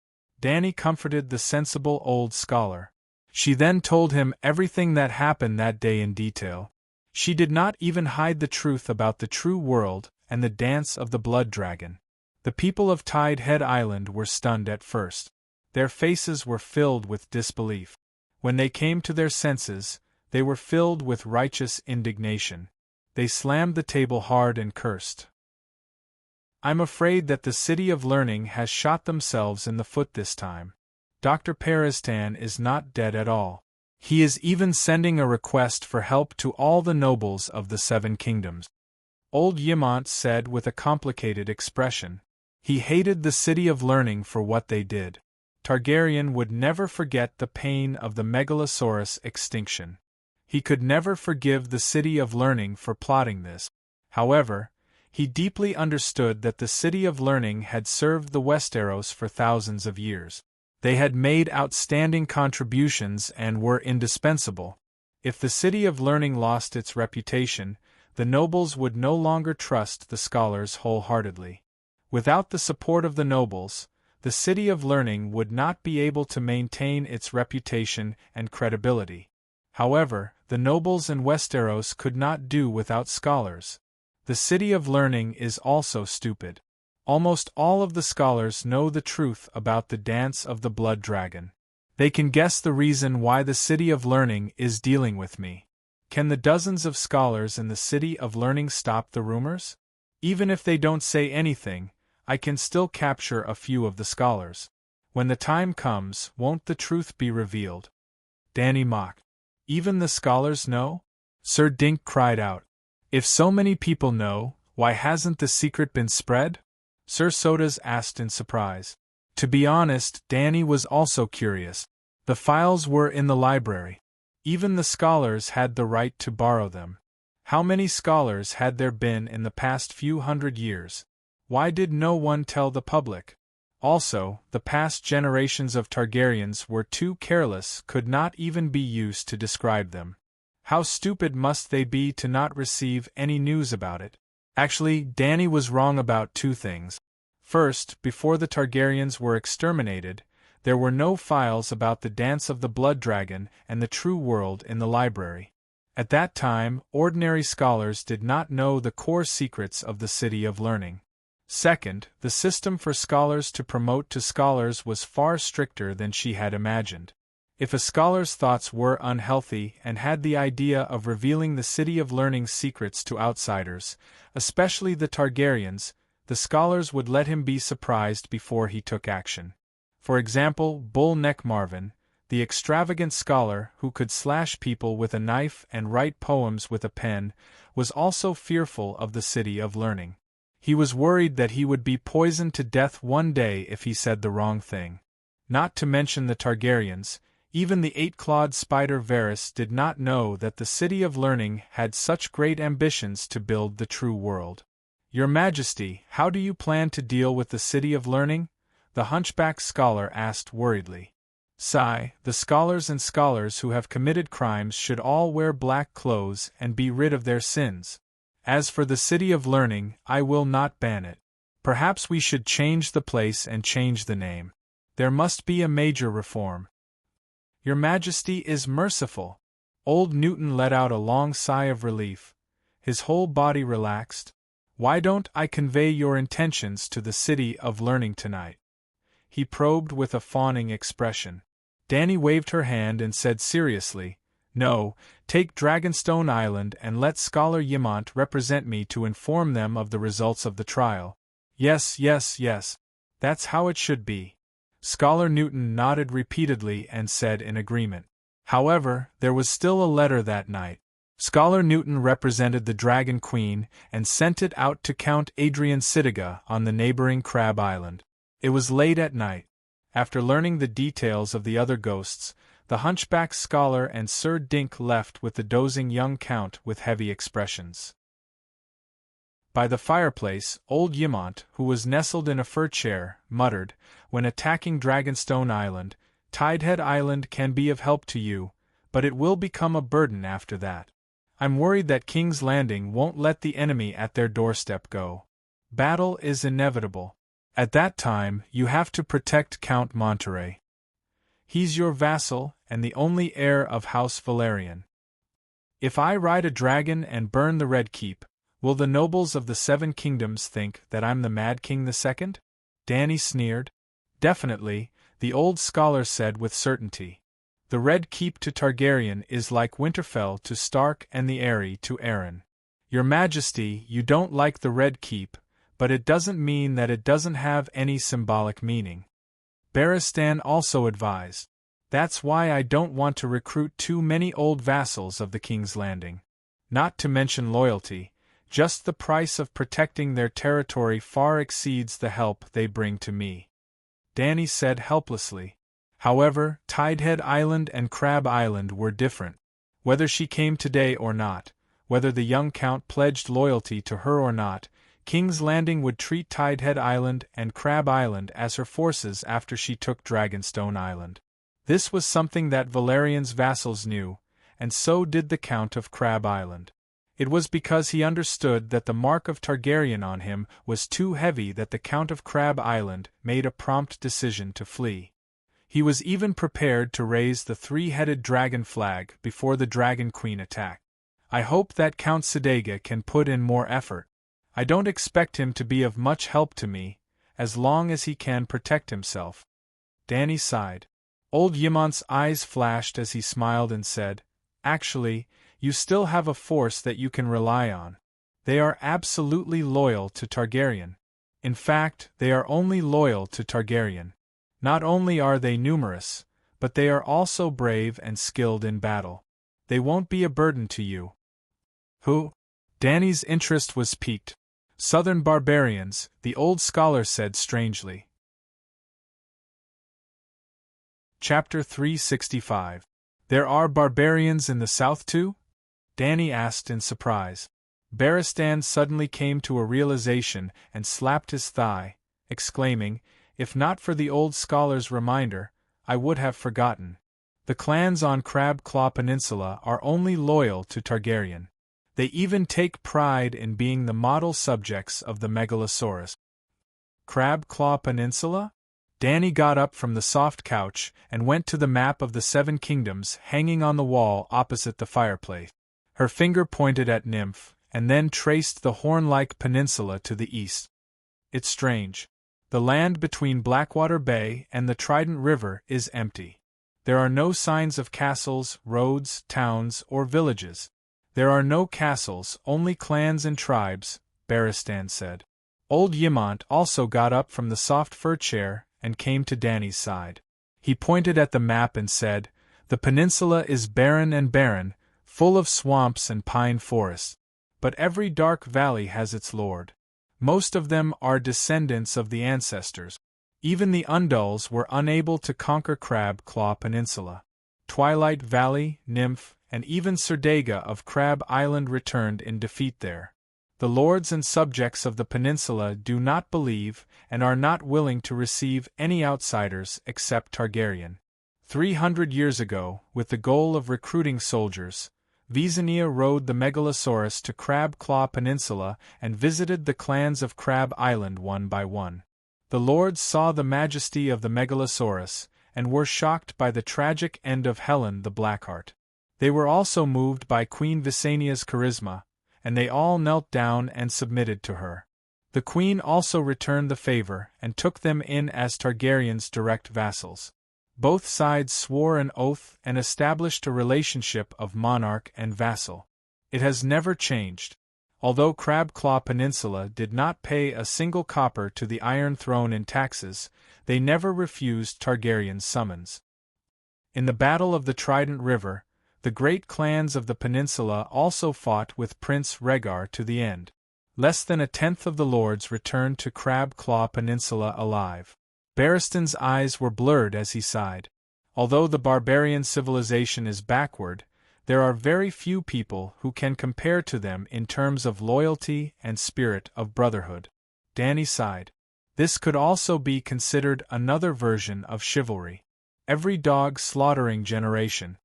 Dany comforted the sensible old scholar. She then told him everything that happened that day in detail. She did not even hide the truth about the true world and the dance of the blood dragon. The people of Tide Head Island were stunned at first. Their faces were filled with disbelief. When they came to their senses, they were filled with righteous indignation. They slammed the table hard and cursed. I'm afraid that the City of Learning has shot themselves in the foot this time. Dr. Barristan is not dead at all. He is even sending a request for help to all the nobles of the 7 kingdoms. Old Ymont said with a complicated expression. He hated the City of Learning for what they did. Targaryen would never forget the pain of the Megalosaurus extinction. He could never forgive the City of Learning for plotting this. However, he deeply understood that the City of Learning had served the Westeros for thousands of years. They had made outstanding contributions and were indispensable. If the City of Learning lost its reputation, the nobles would no longer trust the scholars wholeheartedly. Without the support of the nobles, the City of Learning would not be able to maintain its reputation and credibility. However, the nobles in Westeros could not do without scholars. The City of Learning is also stupid. Almost all of the scholars know the truth about the dance of the blood dragon. They can guess the reason why the City of Learning is dealing with me. Can the dozens of scholars in the City of Learning stop the rumors? Even if they don't say anything, I can still capture a few of the scholars. When the time comes, won't the truth be revealed? Dany mocked. Even the scholars know? Sir Dink cried out. If so many people know, why hasn't the secret been spread? Sir Sodas asked in surprise. To be honest, Dany was also curious. The files were in the library. Even the scholars had the right to borrow them. How many scholars had there been in the past few hundred years? Why did no one tell the public? Also, the past generations of Targaryens were too careless, could not even be used to describe them. How stupid must they be to not receive any news about it? Actually, Dany was wrong about two things. First, before the Targaryens were exterminated, there were no files about the dance of the blood dragon and the true world in the library. At that time, ordinary scholars did not know the core secrets of the City of Learning. Second, the system for scholars to promote to scholars was far stricter than she had imagined. If a scholar's thoughts were unhealthy and had the idea of revealing the City of Learning's secrets to outsiders, especially the Targaryens, the scholars would let him be surprised before he took action. For example, Bull Neck Marvin, the extravagant scholar who could slash people with a knife and write poems with a pen, was also fearful of the City of Learning. He was worried that he would be poisoned to death one day if he said the wrong thing. Not to mention the Targaryens, even the eight-clawed spider Varys did not know that the City of Learning had such great ambitions to build the true world. Your Majesty, how do you plan to deal with the City of Learning? The hunchback scholar asked worriedly. Sigh, the scholars and scholars who have committed crimes should all wear black clothes and be rid of their sins. As for the City of Learning, I will not ban it. Perhaps we should change the place and change the name. There must be a major reform. Your Majesty is merciful. Old Newton let out a long sigh of relief. His whole body relaxed. Why don't I convey your intentions to the City of Learning tonight? He probed with a fawning expression. Dany waved her hand and said seriously, No, take Dragonstone Island and let Scholar Ymont represent me to inform them of the results of the trial. Yes, yes, yes. That's how it should be. Scholar Newton nodded repeatedly and said in agreement. However, there was still a letter that night. Scholar Newton represented the Dragon Queen and sent it out to Count Adrian Sitiga on the neighboring Crab Island. It was late at night. After learning the details of the other ghosts, the hunchback scholar and Sir Dink left with the dozing young count with heavy expressions. By the fireplace, old Ymont, who was nestled in a fur chair, muttered, when attacking Dragonstone Island, Tidehead Island can be of help to you, but it will become a burden after that. I'm worried that King's Landing won't let the enemy at their doorstep go. Battle is inevitable. At that time, you have to protect Count Monterey. He's your vassal and the only heir of House Valerian. If I ride a dragon and burn the Red Keep, will the nobles of the Seven Kingdoms think that I'm the Mad King II? Dany sneered. Definitely, the old scholar said with certainty. The Red Keep to Targaryen is like Winterfell to Stark and the Eyrie to Arryn. Your Majesty, you don't like the Red Keep, but it doesn't mean that it doesn't have any symbolic meaning. Barristan also advised. That's why I don't want to recruit too many old vassals of the King's Landing. Not to mention loyalty, just the price of protecting their territory far exceeds the help they bring to me. Dany said helplessly. However, Tidehead Island and Crab Island were different. Whether she came today or not, whether the young count pledged loyalty to her or not, King's Landing would treat Tidehead Island and Crab Island as her forces after she took Dragonstone Island. This was something that Valerian's vassals knew, and so did the Count of Crab Island. It was because he understood that the mark of Targaryen on him was too heavy that the Count of Crab Island made a prompt decision to flee. He was even prepared to raise the three-headed dragon flag before the Dragon Queen attacked. I hope that Count Sedega can put in more effort. I don't expect him to be of much help to me, as long as he can protect himself. Dany sighed. Old Ymont's eyes flashed as he smiled and said, Actually, you still have a force that you can rely on. They are absolutely loyal to Targaryen. In fact, they are only loyal to Targaryen. Not only are they numerous, but they are also brave and skilled in battle. They won't be a burden to you. Who? Dany's interest was piqued. Southern barbarians, the old scholar said strangely. Chapter 365. There are barbarians in the south too? Dany asked in surprise. Barristan suddenly came to a realization and slapped his thigh, exclaiming, If not for the old scholar's reminder, I would have forgotten. The clans on Crab Claw Peninsula are only loyal to Targaryen. They even take pride in being the model subjects of the Megalosaurus. Crab Claw Peninsula? Dany got up from the soft couch and went to the map of the Seven Kingdoms hanging on the wall opposite the fireplace. Her finger pointed at Nymph, and then traced the horn-like peninsula to the east. It's strange. The land between Blackwater Bay and the Trident River is empty. There are no signs of castles, roads, towns, or villages. There are no castles, only clans and tribes, Barristan said. Old Ymont also got up from the soft fur chair and came to Dany's side. He pointed at the map and said, The peninsula is barren and barren, full of swamps and pine forests. But every dark valley has its lord. Most of them are descendants of the ancestors. Even the Undulls were unable to conquer Crab Claw Peninsula. Twilight Valley, Nymph, and even Serdega of Crab Island returned in defeat there. The lords and subjects of the peninsula do not believe and are not willing to receive any outsiders except Targaryen. 300 years ago, with the goal of recruiting soldiers, Visenya rode the Megalosaurus to Crab Claw Peninsula and visited the clans of Crab Island one by one. The lords saw the majesty of the Megalosaurus and were shocked by the tragic end of Helen the Blackheart. They were also moved by Queen Visenya's charisma, and they all knelt down and submitted to her. The queen also returned the favor and took them in as Targaryen's direct vassals. Both sides swore an oath and established a relationship of monarch and vassal. It has never changed. Although Crab Claw Peninsula did not pay a single copper to the Iron Throne in taxes, they never refused Targaryen's summons. In the Battle of the Trident River, the great clans of the peninsula also fought with Prince Rhaegar to the end. Less than a tenth of the lords returned to Crab Claw Peninsula alive. Barristan's eyes were blurred as he sighed. Although the barbarian civilization is backward, there are very few people who can compare to them in terms of loyalty and spirit of brotherhood. Dany sighed. This could also be considered another version of chivalry. Every dog slaughtering generation.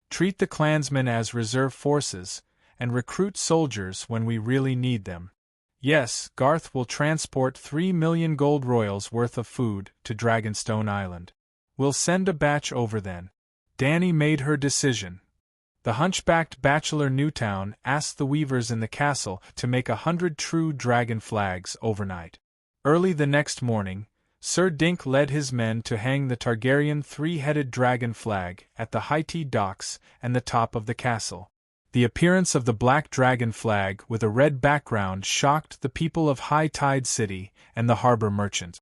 Treat the clansmen as reserve forces, and recruit soldiers when we really need them. Yes, Garth will transport 3 million gold royals worth of food to Dragonstone Island. We'll send a batch over then. Dany made her decision. The hunchbacked bachelor Newtown asked the weavers in the castle to make 100 true dragon flags overnight. Early the next morning, Sir Dink led his men to hang the Targaryen three-headed dragon flag at the high tide docks and the top of the castle. The appearance of the black dragon flag with a red background shocked the people of High Tide City and the harbor merchants.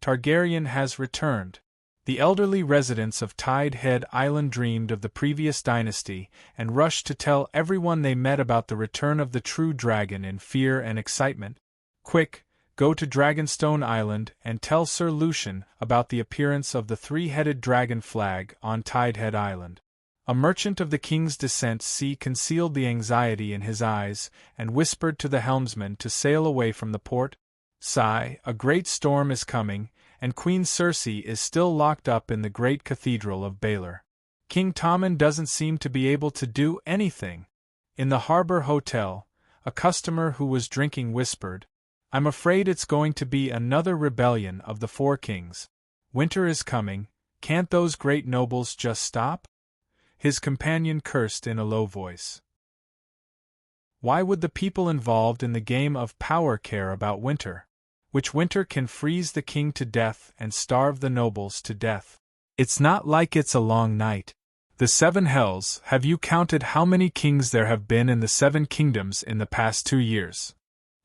Targaryen has returned. The elderly residents of Tidehead Island dreamed of the previous dynasty and rushed to tell everyone they met about the return of the true dragon in fear and excitement. Quick! Go to Dragonstone Island and tell Sir Lucian about the appearance of the three-headed dragon flag on Tidehead Island. A merchant of the king's descent concealed the anxiety in his eyes, and whispered to the helmsman to sail away from the port. Sigh, a great storm is coming, and Queen Circe is still locked up in the great cathedral of Baylor. King Tommen doesn't seem to be able to do anything. In the harbor hotel, a customer who was drinking whispered, I'm afraid it's going to be another rebellion of the Four Kings. Winter is coming, can't those great nobles just stop? His companion cursed in a low voice. Why would the people involved in the game of power care about winter? Which winter can freeze the king to death and starve the nobles to death? It's not like it's a long night. The 7 hells, have you counted how many kings there have been in the 7 kingdoms in the past 2 years?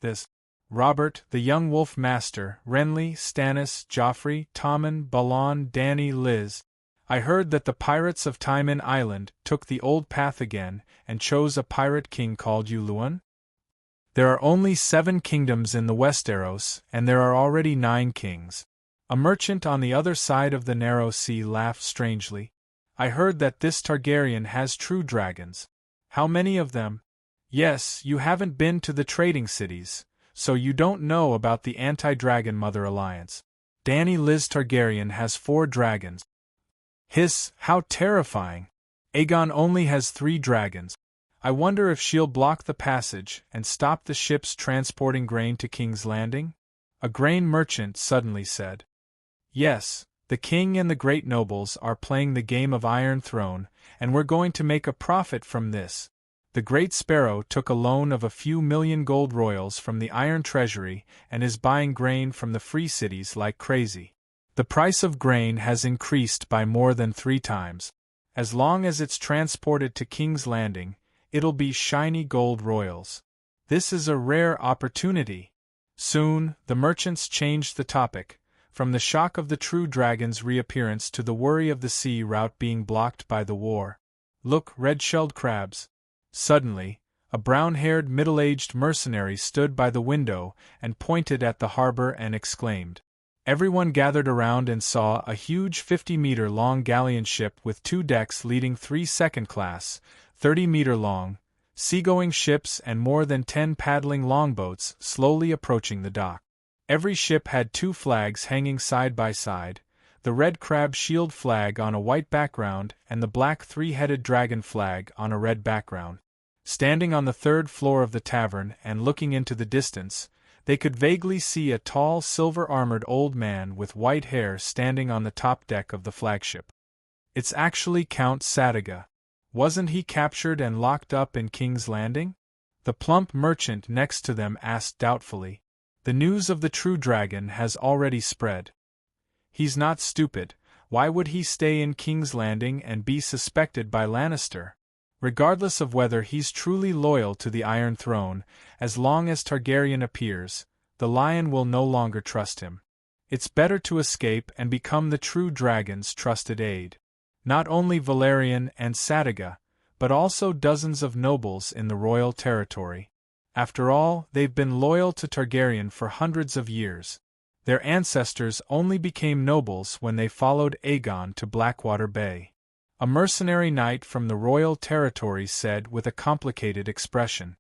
This. Robert, the young wolf master, Renly, Stannis, Joffrey, Tommen, Balon, Dany, Liz. I heard that the pirates of Timon Island took the old path again and chose a pirate king called Uluan. There are only 7 kingdoms in the Westeros, and there are already 9 kings. A merchant on the other side of the narrow sea laughed strangely. I heard that this Targaryen has true dragons. How many of them? Yes, you haven't been to the trading cities, so you don't know about the Anti-Dragon Mother Alliance. Dany Liz Targaryen has 4 dragons. Hiss, how terrifying! Aegon only has 3 dragons. I wonder if she'll block the passage and stop the ships transporting grain to King's Landing? A grain merchant suddenly said. Yes, the king and the great nobles are playing the game of Iron Throne, and we're going to make a profit from this. The Great Sparrow took a loan of a few million gold royals from the Iron Treasury and is buying grain from the free cities like crazy. The price of grain has increased by more than 3 times. As long as it's transported to King's Landing, it'll be shiny gold royals. This is a rare opportunity. Soon, the merchants changed the topic, from the shock of the true dragon's reappearance to the worry of the sea route being blocked by the war. Look, red-shelled crabs. Suddenly, a brown-haired middle-aged mercenary stood by the window and pointed at the harbor and exclaimed. Everyone gathered around and saw a huge 50-meter-long galleon ship with 2 decks leading 3 second-class, 30-meter-long, seagoing ships and more than 10 paddling longboats slowly approaching the dock. Every ship had 2 flags hanging side by side, the red crab shield flag on a white background and the black 3-headed dragon flag on a red background. Standing on the 3rd floor of the tavern and looking into the distance, they could vaguely see a tall silver-armored old man with white hair standing on the top deck of the flagship. It's actually Count Sadaga. Wasn't he captured and locked up in King's Landing? The plump merchant next to them asked doubtfully. The news of the true dragon has already spread. He's not stupid. Why would he stay in King's Landing and be suspected by Lannister? Regardless of whether he's truly loyal to the Iron Throne, as long as Targaryen appears, the Lion will no longer trust him. It's better to escape and become the true dragon's trusted aide. Not only Valerian and Sadaga, but also dozens of nobles in the royal territory. After all, they've been loyal to Targaryen for hundreds of years. Their ancestors only became nobles when they followed Aegon to Blackwater Bay. A mercenary knight from the royal territory said with a complicated expression.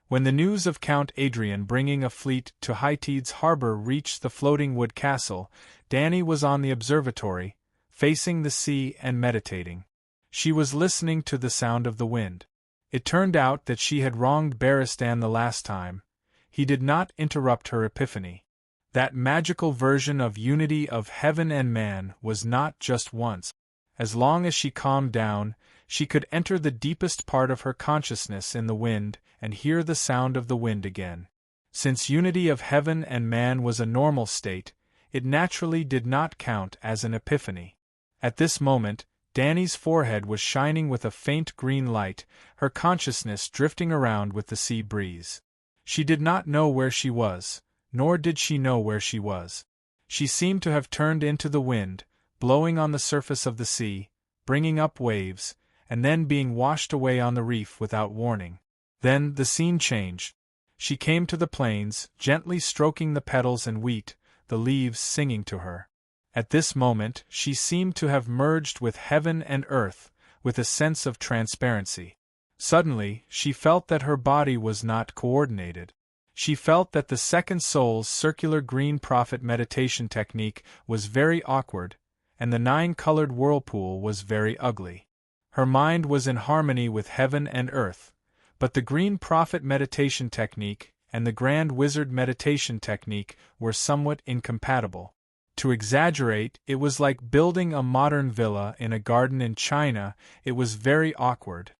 When the news of Count Adrian bringing a fleet to Hytide's harbor reached the floating wood castle, Dany was on the observatory, facing the sea and meditating. She was listening to the sound of the wind. It turned out that she had wronged Barristan the last time. He did not interrupt her epiphany. That magical version of unity of heaven and man was not just once. As long as she calmed down, she could enter the deepest part of her consciousness in the wind and hear the sound of the wind again. Since unity of heaven and man was a normal state, it naturally did not count as an epiphany. At this moment, Dany's forehead was shining with a faint green light, her consciousness drifting around with the sea breeze. She did not know where she was, nor did she know where she was. She seemed to have turned into the wind, blowing on the surface of the sea, bringing up waves, and then being washed away on the reef without warning. Then the scene changed. She came to the plains, gently stroking the petals and wheat, the leaves singing to her. At this moment, she seemed to have merged with heaven and earth, with a sense of transparency. Suddenly, she felt that her body was not coordinated. She felt that the second soul's circular green prophet meditation technique was very awkward, and the 9-colored whirlpool was very ugly. Her mind was in harmony with heaven and earth, but the green prophet meditation technique and the grand wizard meditation technique were somewhat incompatible. To exaggerate, it was like building a modern villa in a garden in China. It was very awkward.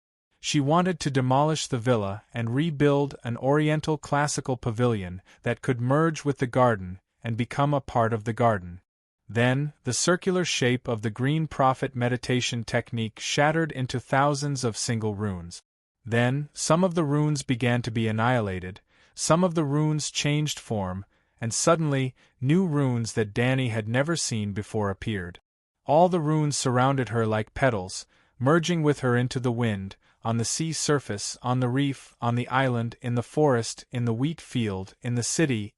She wanted to demolish the villa and rebuild an oriental classical pavilion that could merge with the garden and become a part of the garden. Then, the circular shape of the green prophet meditation technique shattered into thousands of single runes. Then, some of the runes began to be annihilated, some of the runes changed form, and suddenly, new runes that Danny had never seen before appeared. All the runes surrounded her like petals, merging with her into the wind, on the sea surface, on the reef, on the island, in the forest, in the wheat field, in the city,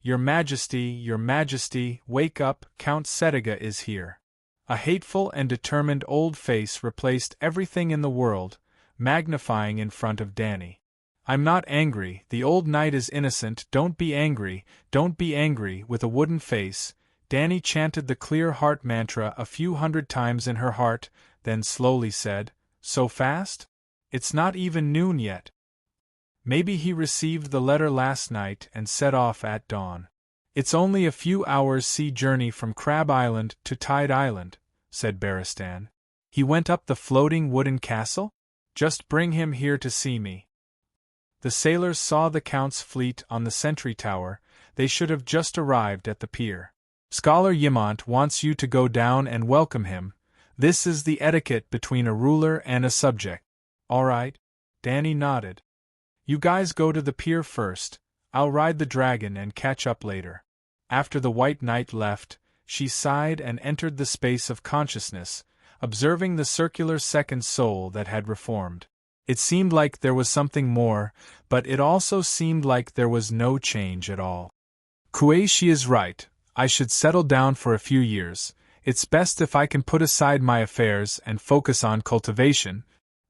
Your Majesty, wake up, Count Settiga is here. A hateful and determined old face replaced everything in the world, magnifying in front of Danny. I'm not angry, the old knight is innocent, don't be angry, with a wooden face. Danny chanted the clear heart mantra a few hundred times in her heart, then slowly said, So fast? It's not even noon yet. Maybe he received the letter last night and set off at dawn. It's only a few hours' sea journey from Crab Island to Tide Island, said Barristan. He went up the floating wooden castle? Just bring him here to see me. The sailors saw the Count's fleet on the sentry tower. They should have just arrived at the pier. Scholar Yimont wants you to go down and welcome him. This is the etiquette between a ruler and a subject. All right. Danny nodded. You guys go to the pier first. I'll ride the dragon and catch up later. After the White Knight left, she sighed and entered the space of consciousness, observing the circular second soul that had reformed. It seemed like there was something more, but it also seemed like there was no change at all. Kuei-shi is right. I should settle down for a few years. It's best if I can put aside my affairs and focus on cultivation.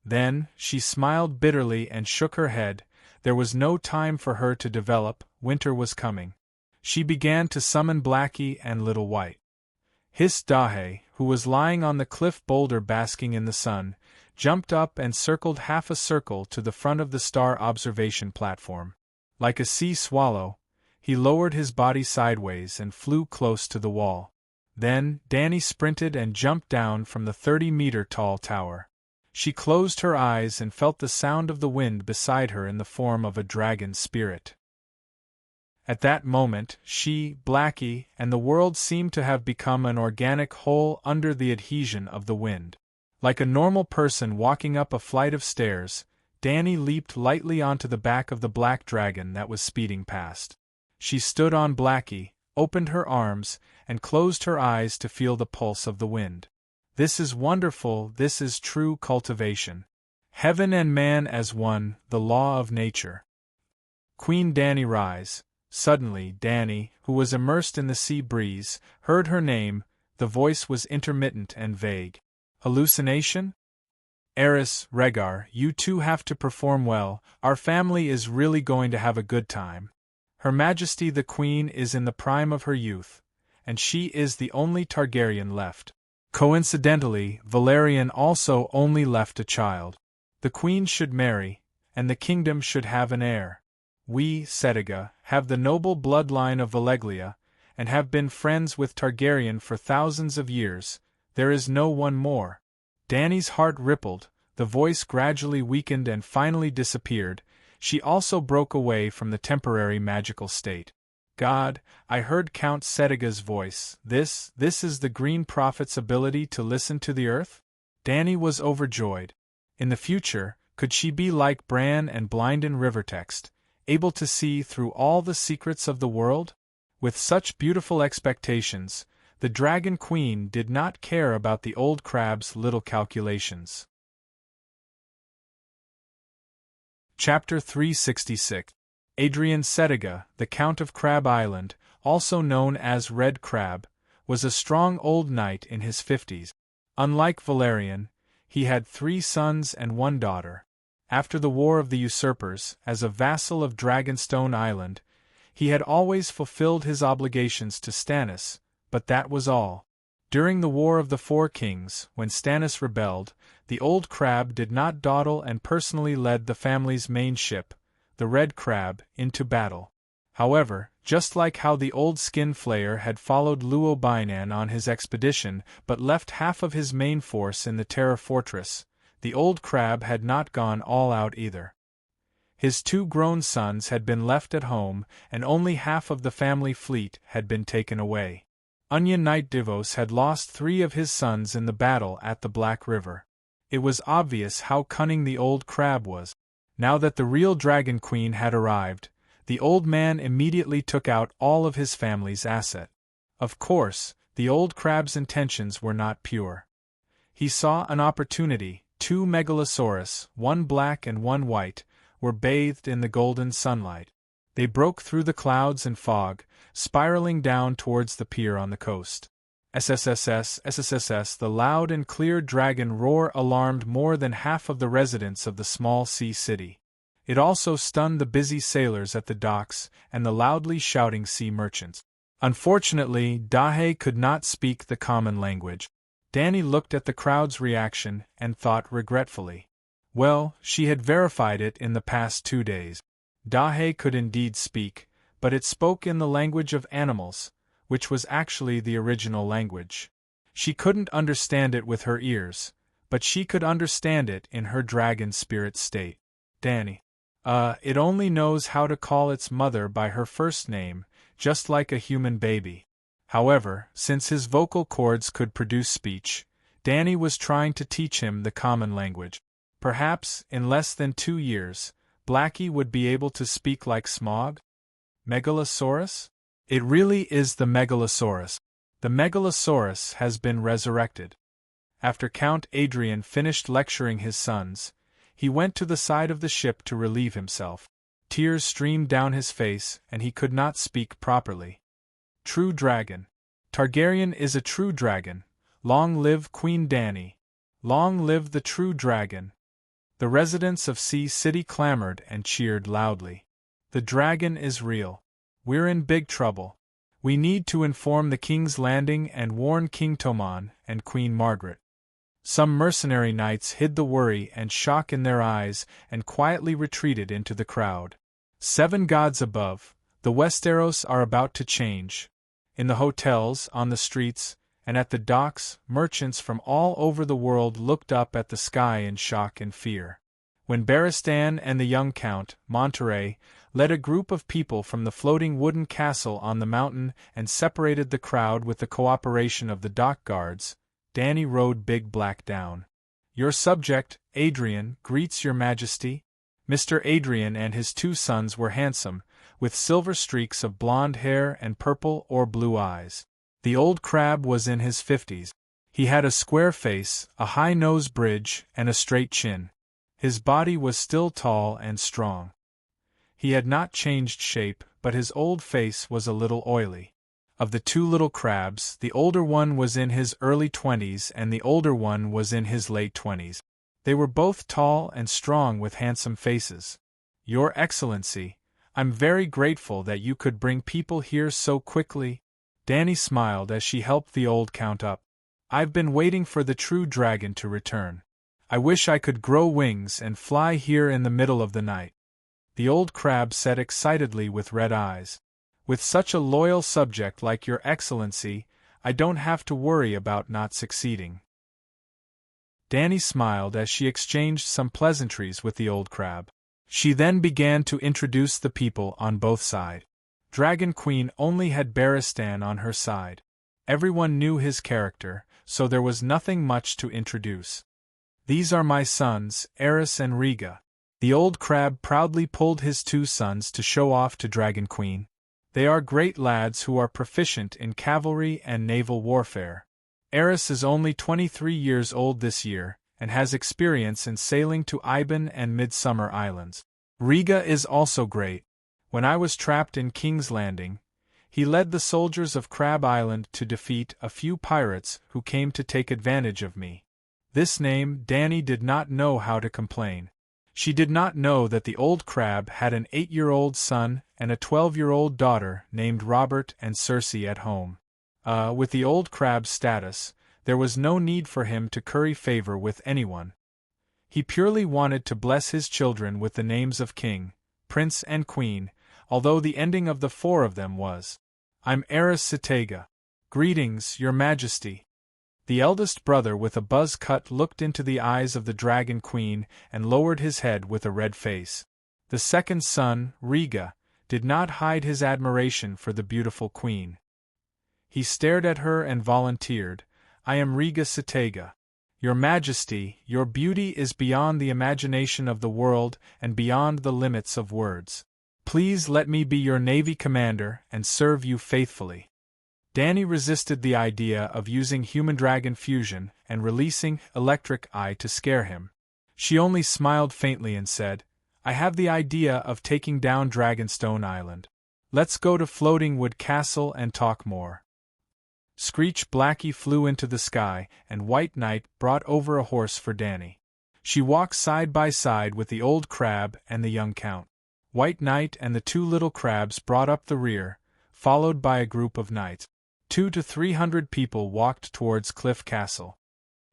Then, she smiled bitterly and shook her head. There was no time for her to develop, winter was coming. She began to summon Blackie and Little White. Hiss Dahe, who was lying on the cliff boulder basking in the sun, jumped up and circled half a circle to the front of the star observation platform. Like a sea swallow, he lowered his body sideways and flew close to the wall. Then, Danny sprinted and jumped down from the 30-meter-tall tower. She closed her eyes and felt the sound of the wind beside her in the form of a dragon spirit. At that moment, she, Blackie, and the world seemed to have become an organic whole under the adhesion of the wind. Like a normal person walking up a flight of stairs, Danny leaped lightly onto the back of the black dragon that was speeding past. She stood on Blackie, opened her arms, and closed her eyes to feel the pulse of the wind. This is wonderful, this is true cultivation. Heaven and man as one, the law of nature. Queen Danny rise. Suddenly, Danny, who was immersed in the sea breeze, heard her name. The voice was intermittent and vague. Hallucination? Eris, Rhaegar, you two have to perform well. Our family is really going to have a good time. Her Majesty the Queen is in the prime of her youth, and she is the only Targaryen left. Coincidentally, Valerian also only left a child. The Queen should marry, and the kingdom should have an heir. We, Settiga, have the noble bloodline of Valeglia, and have been friends with Targaryen for thousands of years. There is no one more. Danny's heart rippled, the voice gradually weakened and finally disappeared. She also broke away from the temporary magical state. God, I heard Count Settiga's voice. This is the Green Prophet's ability to listen to the earth? Danny was overjoyed. In the future, could she be like Bran and blind in Rivertext, able to see through all the secrets of the world? With such beautiful expectations, the Dragon Queen did not care about the old crab's little calculations. Chapter 366. Adrian Settiga, the Count of Crab Island, also known as Red Crab, was a strong old knight in his 50s. Unlike Valerian, he had 3 sons and 1 daughter. After the War of the Usurpers, as a vassal of Dragonstone Island, he had always fulfilled his obligations to Stannis, but that was all. During the War of the Four Kings, when Stannis rebelled, the old crab did not dawdle and personally led the family's main ship, the Red Crab, into battle. However, just like how the old skin flayer had followed Luobinan on his expedition but left half of his main force in the Terra Fortress, the old crab had not gone all out either. His 2 grown sons had been left at home, and only half of the family fleet had been taken away. Onion Knight Divos had lost 3 of his sons in the battle at the Black River. It was obvious how cunning the old crab was. Now that the real Dragon Queen had arrived, the old man immediately took out all of his family's asset. Of course, the old crab's intentions were not pure. He saw an opportunity. 2 megalosaurus, 1 black and 1 white, were bathed in the golden sunlight. They broke through the clouds and fog, spiraling down towards the pier on the coast. SSSS, the loud and clear dragon roar alarmed more than half of the residents of the small sea city. It also stunned the busy sailors at the docks and the loudly shouting sea merchants. Unfortunately, Dahe could not speak the common language. Dany looked at the crowd's reaction and thought regretfully. Well, she had verified it in the past 2 days. Dahe could indeed speak, but it spoke in the language of animals, which was actually the original language. She couldn't understand it with her ears, but she could understand it in her dragon spirit state. Dany. It only knows how to call its mother by her first name, just like a human baby. However, since his vocal cords could produce speech, Dany was trying to teach him the common language. Perhaps, in less than 2 years, Blackie would be able to speak like Smaug? Megalosaurus? It really is the Megalosaurus. The Megalosaurus has been resurrected. After Count Adrian finished lecturing his sons, he went to the side of the ship to relieve himself. Tears streamed down his face and he could not speak properly. True dragon. Targaryen is a true dragon. Long live Queen Dany. Long live the true dragon. The residents of Sea City clamored and cheered loudly. The dragon is real. We're in big trouble. We need to inform the King's Landing and warn King Tommen and Queen Margaret. Some mercenary knights hid the worry and shock in their eyes and quietly retreated into the crowd. 7 gods above, the Westeros are about to change. In the hotels, on the streets, and at the docks, merchants from all over the world looked up at the sky in shock and fear. When Barristan and the young Count, Monterey, led a group of people from the floating wooden castle on the mountain and separated the crowd with the cooperation of the dock guards, Dany rode Big Black down. Your subject, Adrian, greets your majesty. Mr. Adrian and his 2 sons were handsome, with silver streaks of blonde hair and purple or blue eyes. The old crab was in his 50s. He had a square face, a high nose bridge, and a straight chin. His body was still tall and strong. He had not changed shape, but his old face was a little oily. Of the 2 little crabs, the older one was in his early 20s and the older one was in his late 20s. They were both tall and strong with handsome faces. Your Excellency, I'm very grateful that you could bring people here so quickly. Dany smiled as she helped the old count up. I've been waiting for the true dragon to return. I wish I could grow wings and fly here in the middle of the night. The old crab said excitedly with red eyes. With such a loyal subject like your Excellency, I don't have to worry about not succeeding. Dany smiled as she exchanged some pleasantries with the old crab. She then began to introduce the people on both sides. Dragon Queen only had Barristan on her side. Everyone knew his character, so there was nothing much to introduce. These are my sons, Aerys and Rhaega. The old crab proudly pulled his 2 sons to show off to Dragon Queen. They are great lads who are proficient in cavalry and naval warfare. Aerys is only 23 years old this year, and has experience in sailing to Iban and Midsummer Islands. Rhaega is also great. When I was trapped in King's Landing, He led the soldiers of Crab Island to defeat a few pirates who came to take advantage of me. This name Danny did not know how to complain. She did not know that the old crab had an 8-year-old son and a 12-year-old daughter named Robert and Circe at home. With the old crab's status, there was no need for him to curry favor with anyone. He purely wanted to bless his children with the names of king, prince and queen, although the ending of the 4 of them was, "I'm Eris Cetega. Greetings, your majesty." The eldest brother with a buzz cut looked into the eyes of the dragon queen and lowered his head with a red face. The second son, Riga, did not hide his admiration for the beautiful queen. He stared at her and volunteered, "I am Riga Cetega. Your majesty, your beauty is beyond the imagination of the world and beyond the limits of words. Please let me be your navy commander and serve you faithfully." Danny resisted the idea of using human-dragon fusion and releasing Electric Eye to scare him. She only smiled faintly and said, "I have the idea of taking down Dragonstone Island. Let's go to Floating Wood Castle and talk more." Screech Blackie flew into the sky, and White Knight brought over a horse for Danny. She walked side by side with the old crab and the young count. White Knight and the 2 little crabs brought up the rear, followed by a group of knights. 200 to 300 people walked towards Cliff Castle.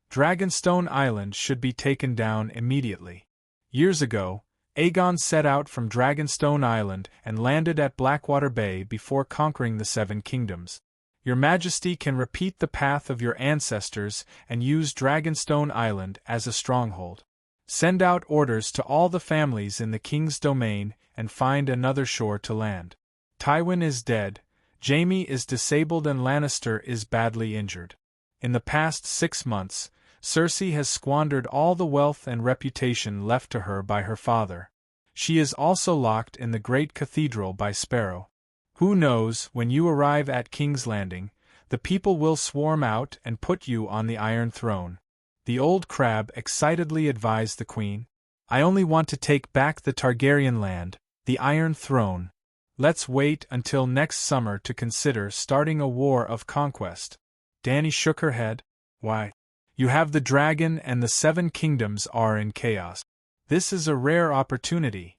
Dragonstone Island should be taken down immediately. Years ago, Aegon set out from Dragonstone Island and landed at Blackwater Bay before conquering the 7 kingdoms. Your Majesty can repeat the path of your ancestors and use Dragonstone Island as a stronghold. Send out orders to all the families in the king's domain and find another shore to land. Tywin is dead, Jaime is disabled and Lannister is badly injured. In the past 6 months, Cersei has squandered all the wealth and reputation left to her by her father. She is also locked in the great cathedral by Sparrow. Who knows, when you arrive at King's Landing, the people will swarm out and put you on the Iron Throne. The old crab excitedly advised the queen. "I only want to take back the Targaryen land, the Iron Throne. Let's wait until next summer to consider starting a war of conquest." Danny shook her head. "Why? You have the dragon and the 7 kingdoms are in chaos. This is a rare opportunity.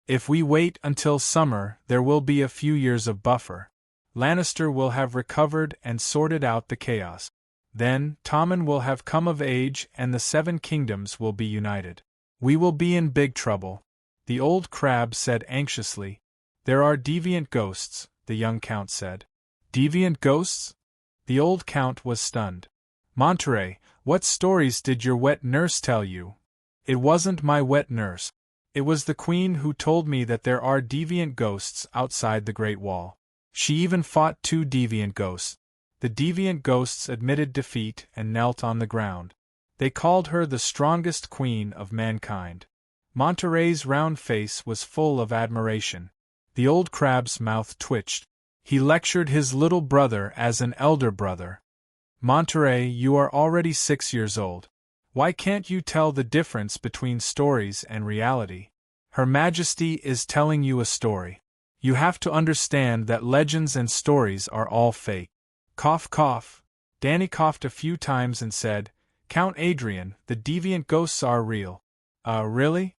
If we wait until summer, there will be a few years of buffer. Lannister will have recovered and sorted out the chaos. Then, Tommen will have come of age and the 7 kingdoms will be united. We will be in big trouble," the old crab said anxiously. "There are deviant ghosts," the young count said. "Deviant ghosts?" The old count was stunned. "Monterey, what stories did your wet nurse tell you?" "It wasn't my wet nurse. It was the queen who told me that there are deviant ghosts outside the Great Wall. She even fought 2 deviant ghosts. The deviant ghosts admitted defeat and knelt on the ground. They called her the strongest queen of mankind." Monterey's round face was full of admiration. The old crab's mouth twitched. He lectured his little brother as an elder brother. "Monterey, you are already 6 years old. Why can't you tell the difference between stories and reality? Her Majesty is telling you a story. You have to understand that legends and stories are all fake." Cough cough. Danny coughed a few times and said, "Count Adrian, the deviant ghosts are real." Really?"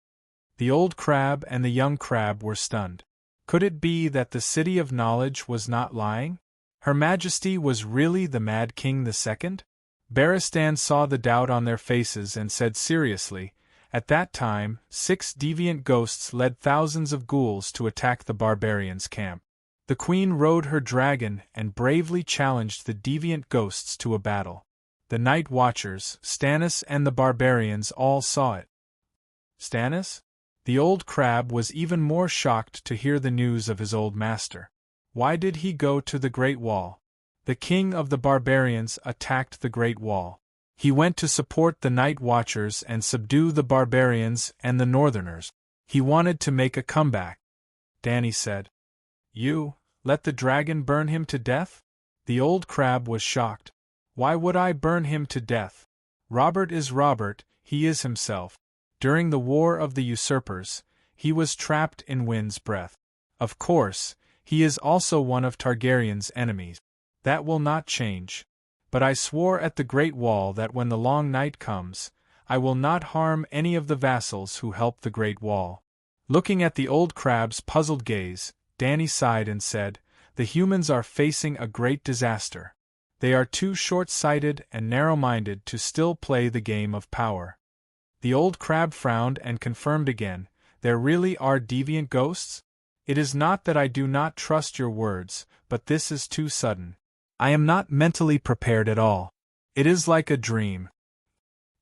The old crab and the young crab were stunned. Could it be that the City of Knowledge was not lying? Her Majesty was really the Mad King II? Barristan saw the doubt on their faces and said seriously, "At that time, 6 deviant ghosts led thousands of ghouls to attack the barbarians' camp. The queen rode her dragon and bravely challenged the deviant ghosts to a battle. The Night Watchers, Stannis and the barbarians all saw it." "Stannis?" The old crab was even more shocked to hear the news of his old master. Why did he go to the Great Wall? The king of the barbarians attacked the Great Wall. He went to support the Night Watchers and subdue the barbarians and the Northerners. He wanted to make a comeback. Danny said. "You, let the dragon burn him to death?" The old crab was shocked. "Why would I burn him to death? Robert is Robert, he is himself. During the War of the Usurpers, he was trapped in Wind's Breath. Of course, He is also one of Targaryen's enemies. That will not change. But I swore at the Great Wall that when the long night comes, I will not harm any of the vassals who help the Great Wall." Looking at the old crab's puzzled gaze, Dany sighed and said, "The humans are facing a great disaster. They are too short-sighted and narrow-minded to still play the game of power." The old crab frowned and confirmed again, "There really are deviant ghosts? It is not that I do not trust your words, but this is too sudden. I am not mentally prepared at all. It is like a dream.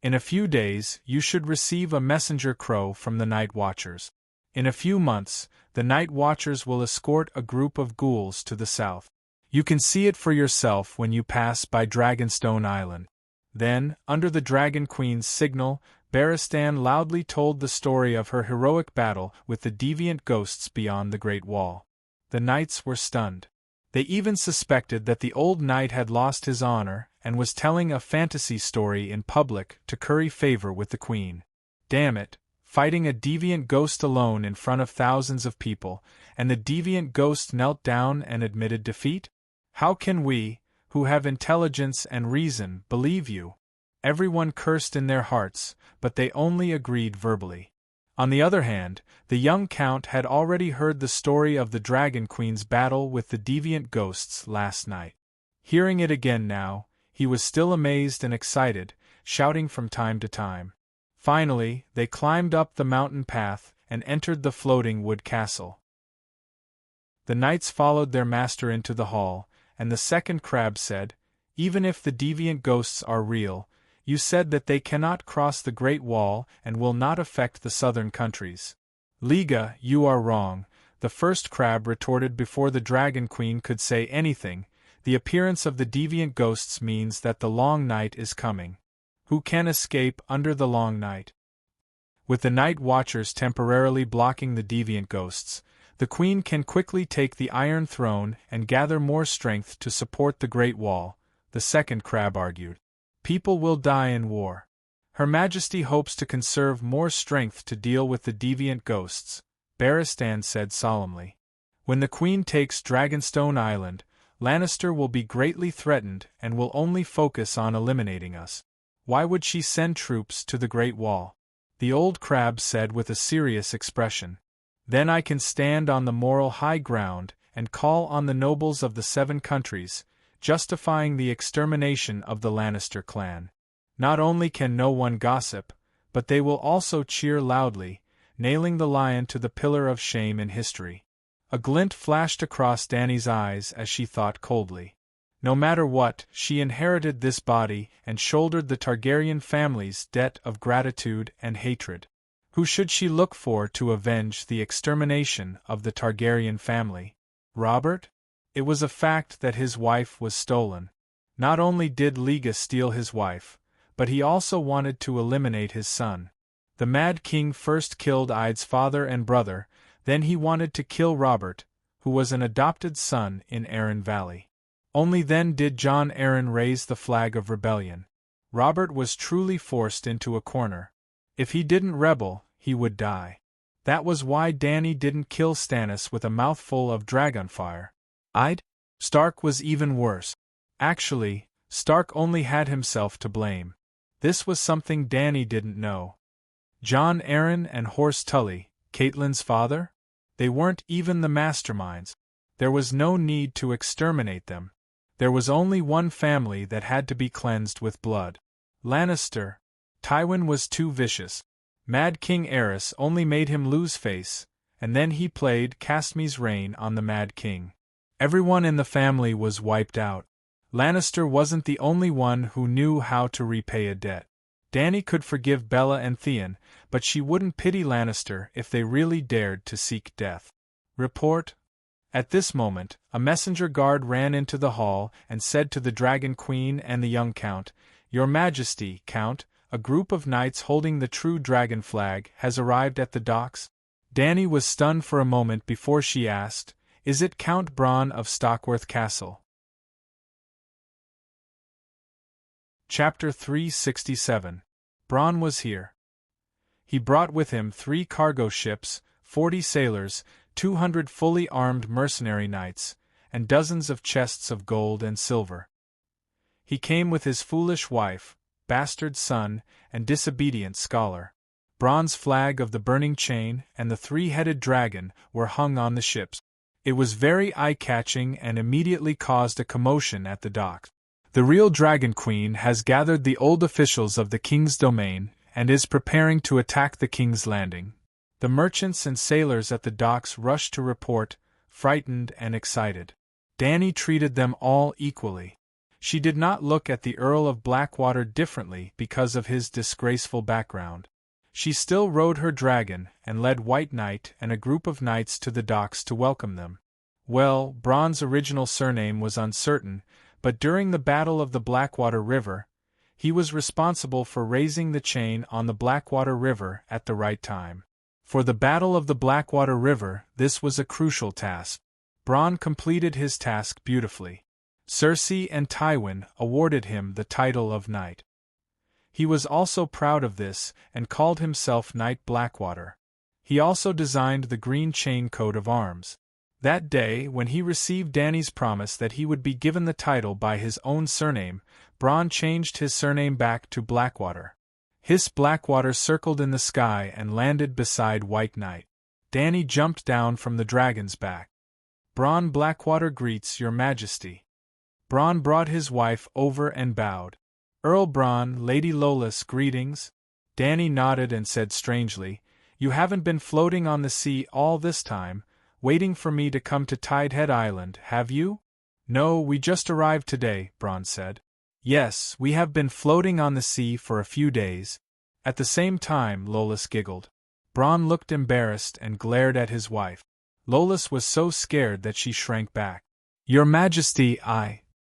In a few days, you should receive a messenger crow from the Night Watchers. In a few months, the Night Watchers will escort a group of ghouls to the south. You can see it for yourself when you pass by Dragonstone Island." Then, under the Dragon Queen's signal, Barristan loudly told the story of her heroic battle with the deviant ghosts beyond the Great Wall. The knights were stunned. They even suspected that the old knight had lost his honor and was telling a fantasy story in public to curry favor with the queen. Damn it, fighting a deviant ghost alone in front of thousands of people, and the deviant ghost knelt down and admitted defeat? How can we, who have intelligence and reason, believe you? Everyone cursed in their hearts, but they only agreed verbally. On the other hand, the young count had already heard the story of the Dragon Queen's battle with the deviant ghosts last night. Hearing it again now, he was still amazed and excited, shouting from time to time. Finally, they climbed up the mountain path and entered the floating wood castle. The knights followed their master into the hall, and the second crab said, "Even if the deviant ghosts are real, you said that they cannot cross the Great Wall and will not affect the southern countries." "Liga, you are wrong," the first crab retorted before the Dragon Queen could say anything. "The appearance of the deviant ghosts means that the long night is coming. Who can escape under the long night? With the Night Watchers temporarily blocking the deviant ghosts, the Queen can quickly take the Iron Throne and gather more strength to support the Great Wall," the second crab argued. "People will die in war. Her Majesty hopes to conserve more strength to deal with the deviant ghosts," Barristan said solemnly. "When the Queen takes Dragonstone Island, Lannister will be greatly threatened and will only focus on eliminating us. Why would she send troops to the Great Wall?" the old crab said with a serious expression. "Then I can stand on the moral high ground and call on the nobles of the Seven Countries, justifying the extermination of the Lannister clan. Not only can no one gossip, but they will also cheer loudly, nailing the lion to the pillar of shame in history." A glint flashed across Dany's eyes as she thought coldly. No matter what, she inherited this body and shouldered the Targaryen family's debt of gratitude and hatred. Who should she look for to avenge the extermination of the Targaryen family? Robert? It was a fact that his wife was stolen. Not only did Liga steal his wife, but he also wanted to eliminate his son. The Mad King first killed Ida's father and brother, then he wanted to kill Robert, who was an adopted son in Arryn Valley. Only then did Jon Arryn raise the flag of rebellion. Robert was truly forced into a corner. If he didn't rebel, he would die. That was why Dany didn't kill Stannis with a mouthful of dragonfire. Stark was even worse. Actually, Stark only had himself to blame. This was something Dany didn't know. Jon Arryn and Horse Tully, Catelyn's father? They weren't even the masterminds. There was no need to exterminate them. There was only one family that had to be cleansed with blood. Lannister. Tywin was too vicious. Mad King Aerys only made him lose face, and then he played Casme's Reign on the Mad King. Everyone in the family was wiped out. Lannister wasn't the only one who knew how to repay a debt. Dany could forgive Bella and Theon, but she wouldn't pity Lannister if they really dared to seek death. Report. At this moment, a messenger guard ran into the hall and said to the Dragon Queen and the young Count, "Your Majesty, Count, a group of knights holding the true dragon flag has arrived at the docks." Dany was stunned for a moment before she asked, "Is it Count Bronn of Stockworth Castle?" Chapter 367. Bronn was here. He brought with him 3 cargo ships, 40 sailors, 200 fully armed mercenary knights, and dozens of chests of gold and silver. He came with his foolish wife, bastard son, and disobedient scholar. Bronze flag of the burning chain and the three-headed dragon were hung on the ships. It was very eye-catching and immediately caused a commotion at the docks. The real Dragon Queen has gathered the old officials of the king's domain and is preparing to attack the king's landing. The merchants and sailors at the docks rushed to report, frightened and excited. Dany treated them all equally. She did not look at the Earl of Blackwater differently because of his disgraceful background. She still rode her dragon and led White Knight and a group of knights to the docks to welcome them. Well, Bronn's original surname was uncertain, but during the Battle of the Blackwater River, he was responsible for raising the chain on the Blackwater River at the right time. For the Battle of the Blackwater River, this was a crucial task. Bronn completed his task beautifully. Cersei and Tywin awarded him the title of knight. He was also proud of this and called himself Knight Blackwater. He also designed the green chain coat of arms. That day, when he received Dany's promise that he would be given the title by his own surname, Bronn changed his surname back to Blackwater. His Blackwater circled in the sky and landed beside White Knight. Dany jumped down from the dragon's back. "Bronn Blackwater greets your majesty." Bronn brought his wife over and bowed. "Earl Bronn, Lady Lolas, greetings." Dany nodded and said strangely, "You haven't been floating on the sea all this time, waiting for me to come to Tidehead Island, have you?" "No, we just arrived today," Bronn said. "Yes, we have been floating on the sea for a few days." At the same time, Lolas giggled. Bronn looked embarrassed and glared at his wife. Lolas was so scared that she shrank back. "Your Majesty,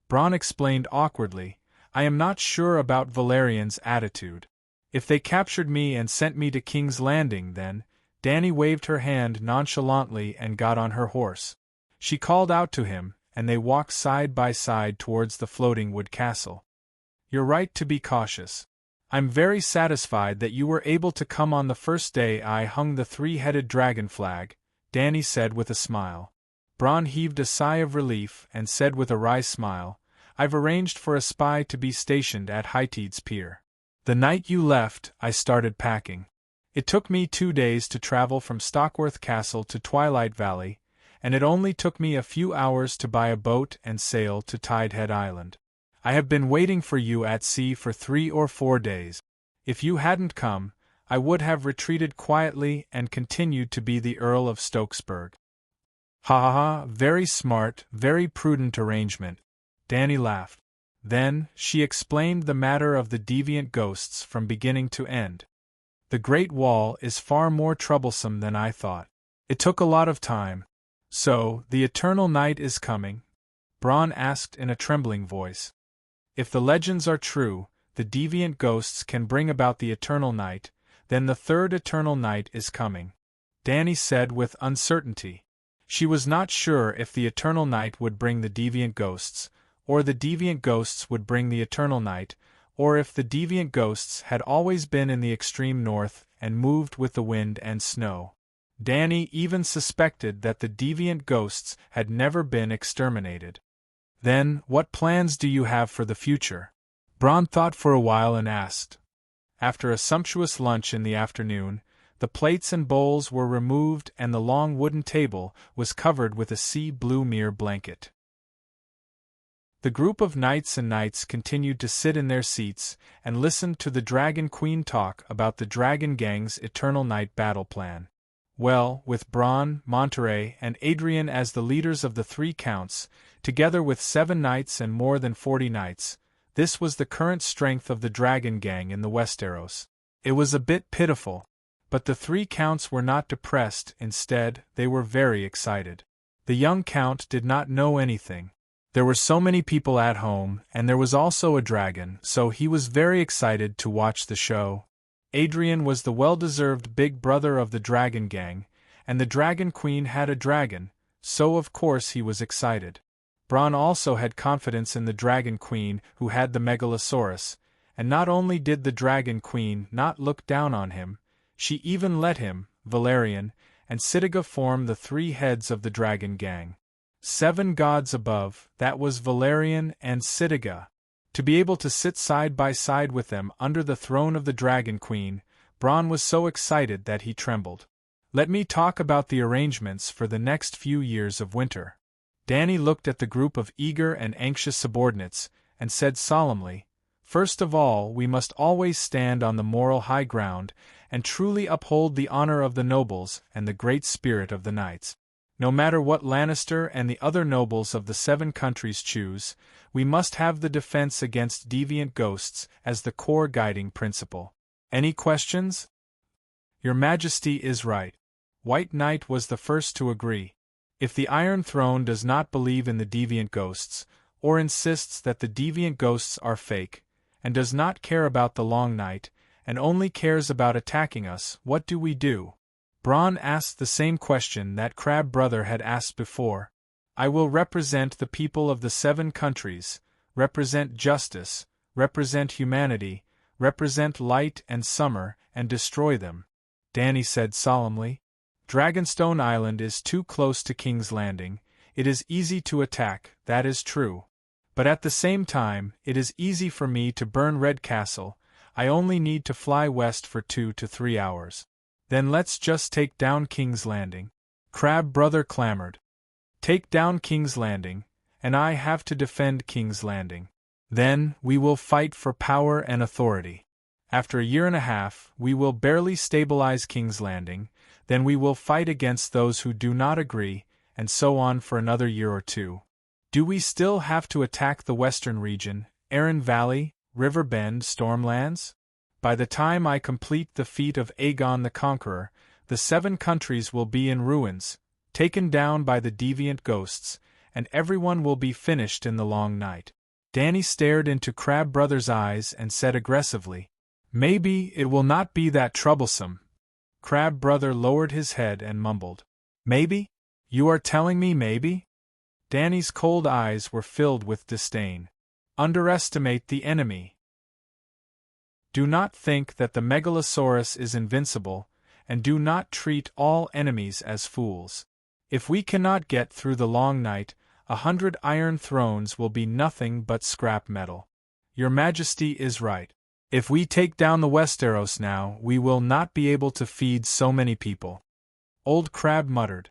Bronn explained awkwardly, "I am not sure about Valerian's attitude. If they captured me and sent me to King's Landing, then..." Dany waved her hand nonchalantly and got on her horse. She called out to him, and they walked side by side towards the floating wood castle. "You're right to be cautious. I'm very satisfied that you were able to come on the first day I hung the three-headed dragon flag," Dany said with a smile. Bronn heaved a sigh of relief and said with a wry smile, "I've arranged for a spy to be stationed at Hightide's pier. The night you left, I started packing. It took me 2 days to travel from Stockworth Castle to Twilight Valley, and it only took me a few hours to buy a boat and sail to Tidehead Island. I have been waiting for you at sea for 3 or 4 days. If you hadn't come, I would have retreated quietly and continued to be the Earl of Stokesburg." "Ha ha ha, very smart, very prudent arrangement," Dany laughed. Then, she explained the matter of the deviant ghosts from beginning to end. "The Great Wall is far more troublesome than I thought. It took a lot of time." "So, the Eternal Night is coming?" Bronn asked in a trembling voice. "If the legends are true, the deviant ghosts can bring about the Eternal Night, then the third Eternal Night is coming," Dany said with uncertainty. She was not sure if the Eternal Night would bring the deviant ghosts, or the deviant ghosts would bring the Eternal Night, or if the deviant ghosts had always been in the extreme north and moved with the wind and snow. Dany even suspected that the deviant ghosts had never been exterminated. "Then, what plans do you have for the future?" Bronn thought for a while and asked. After a sumptuous lunch in the afternoon, the plates and bowls were removed and the long wooden table was covered with a sea-blue mirror blanket. The group of knights and knights continued to sit in their seats and listened to the Dragon Queen talk about the Dragon Gang's Eternal Night battle plan. Well, with Bronn, Monterey, and Adrian as the leaders of the 3 counts, together with 7 knights and more than 40 knights, this was the current strength of the Dragon Gang in the Westeros. It was a bit pitiful. But the 3 counts were not depressed, instead, they were very excited. The young count did not know anything. There were so many people at home, and there was also a dragon, so he was very excited to watch the show. Adrian was the well-deserved big brother of the Dragon Gang, and the Dragon Queen had a dragon, so of course he was excited. Bronn also had confidence in the Dragon Queen who had the Megalosaurus, and not only did the Dragon Queen not look down on him, she even let him, Valerian, and Sitiga form the three heads of the dragon gang. 7 gods above, that was Valerian and Sitiga. To be able to sit side by side with them under the throne of the Dragon Queen, Bronn was so excited that he trembled. Let me talk about the arrangements for the next few years of winter. Dany looked at the group of eager and anxious subordinates, and said solemnly, First of all, we must always stand on the moral high ground, and truly uphold the honor of the nobles and the great spirit of the knights. No matter what Lannister and the other nobles of the 7 countries choose, we must have the defense against deviant ghosts as the core guiding principle. Any questions? Your Majesty is right. White Knight was the first to agree. If the Iron Throne does not believe in the deviant ghosts, or insists that the deviant ghosts are fake, and does not care about the Long Night, and only cares about attacking us, what do we do? Bronn asked the same question that Crab Brother had asked before. I will represent the people of the 7 countries, represent justice, represent humanity, represent light and summer, and destroy them, Dany said solemnly. Dragonstone Island is too close to King's Landing. It is easy to attack, that is true. But at the same time, it is easy for me to burn Red Castle. I only need to fly west for 2 to 3 hours. Then let's just take down King's Landing. Crab Brother clamored. Take down King's Landing, and I have to defend King's Landing. Then, we will fight for power and authority. After a year and a half, we will barely stabilize King's Landing, then we will fight against those who do not agree, and so on for another year or 2. Do we still have to attack the western region, Arryn Valley, River Bend, Stormlands? By the time I complete the feat of Aegon the Conqueror, the 7 countries will be in ruins, taken down by the deviant ghosts, and everyone will be finished in the long night. Dany stared into Crab Brother's eyes and said aggressively, Maybe it will not be that troublesome. Crab Brother lowered his head and mumbled, Maybe? You are telling me maybe? Dany's cold eyes were filled with disdain. Underestimate the enemy. Do not think that the Megalosaurus is invincible, and do not treat all enemies as fools. If we cannot get through the long night, 100 Iron Thrones will be nothing but scrap metal. Your Majesty is right. If we take down the Westeros now, we will not be able to feed so many people. Old Crab muttered.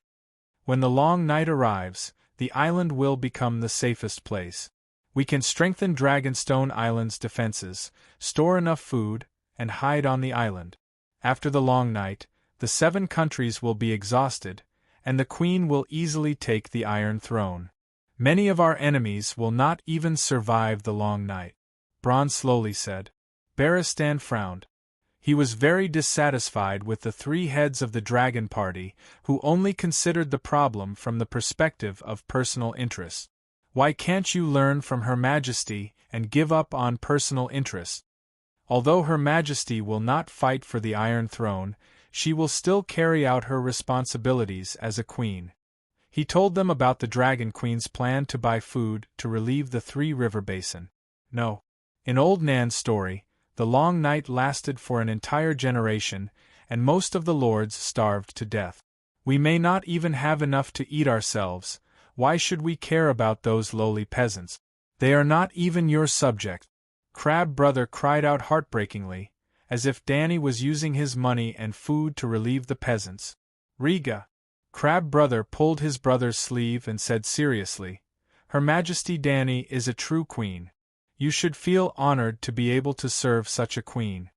When the long night arrives, the island will become the safest place. We can strengthen Dragonstone Island's defenses, store enough food, and hide on the island. After the long night, the 7 countries will be exhausted, and the Queen will easily take the Iron Throne. Many of our enemies will not even survive the long night, Bronn slowly said. Barristan frowned. He was very dissatisfied with the 3 heads of the Dragon Party, who only considered the problem from the perspective of personal interest. Why can't you learn from Her Majesty and give up on personal interest? Although Her Majesty will not fight for the Iron Throne, she will still carry out her responsibilities as a queen. He told them about the Dragon Queen's plan to buy food to relieve the 3 River Basin. No. In Old Nan's story, the long night lasted for an entire generation, and most of the lords starved to death. We may not even have enough to eat ourselves. Why should we care about those lowly peasants? They are not even your subject. Crab Brother cried out heartbreakingly, as if Dany was using his money and food to relieve the peasants. Rhaega. Crab Brother pulled his brother's sleeve and said seriously, Her Majesty Dany is a true queen. You should feel honored to be able to serve such a queen.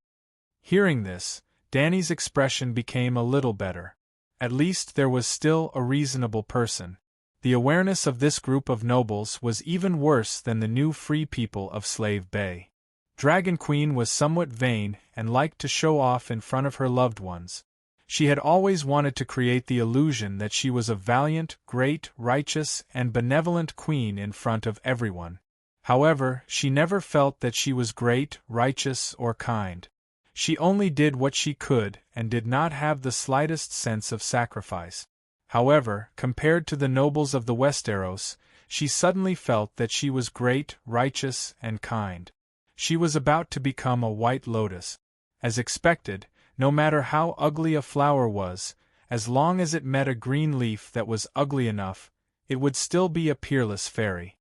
Hearing this, Dany's expression became a little better. At least there was still a reasonable person. The awareness of this group of nobles was even worse than the new free people of Slave Bay. Dragon Queen was somewhat vain and liked to show off in front of her loved ones. She had always wanted to create the illusion that she was a valiant, great, righteous, and benevolent queen in front of everyone. However, she never felt that she was great, righteous, or kind. She only did what she could and did not have the slightest sense of sacrifice. However, compared to the nobles of the Westeros, she suddenly felt that she was great, righteous, and kind. She was about to become a white lotus. As expected, no matter how ugly a flower was, as long as it met a green leaf that was ugly enough, it would still be a peerless fairy.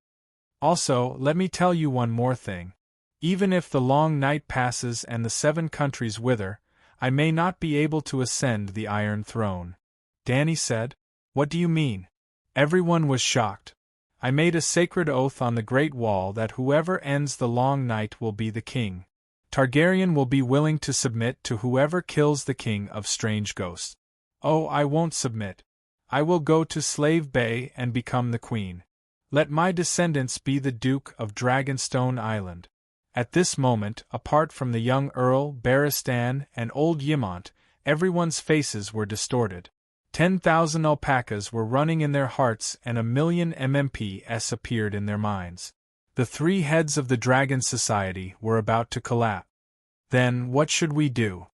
Also, let me tell you one more thing. Even if the long night passes and the 7 countries wither, I may not be able to ascend the Iron Throne. Danny said. What do you mean? Everyone was shocked. I made a sacred oath on the Great Wall that whoever ends the long night will be the king. Targaryen will be willing to submit to whoever kills the king of strange ghosts. Oh, I won't submit. I will go to Slave Bay and become the queen. Let my descendants be the Duke of Dragonstone Island. At this moment, apart from the young Earl, Barristan, and old Ymont, everyone's faces were distorted. 10,000 alpacas were running in their hearts and 1,000,000 MMPs appeared in their minds. The 3 heads of the Dragon Society were about to collapse. Then, what should we do?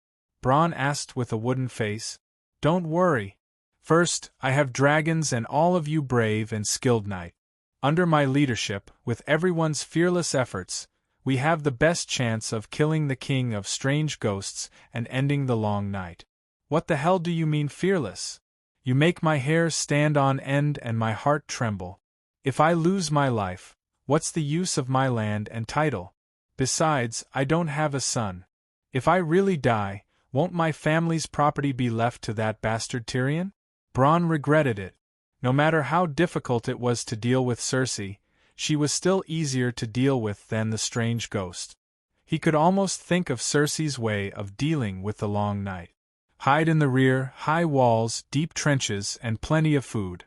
Bronn asked with a wooden face. Don't worry. First, I have dragons and all of you brave and skilled knights. Under my leadership, with everyone's fearless efforts, we have the best chance of killing the king of strange ghosts and ending the long night. What the hell do you mean fearless? You make my hair stand on end and my heart tremble. If I lose my life, what's the use of my land and title? Besides, I don't have a son. If I really die, won't my family's property be left to that bastard Tyrion? Bronn regretted it. No matter how difficult it was to deal with Cersei, she was still easier to deal with than the strange ghost. He could almost think of Cersei's way of dealing with the long night. Hide in the rear, high walls, deep trenches, and plenty of food.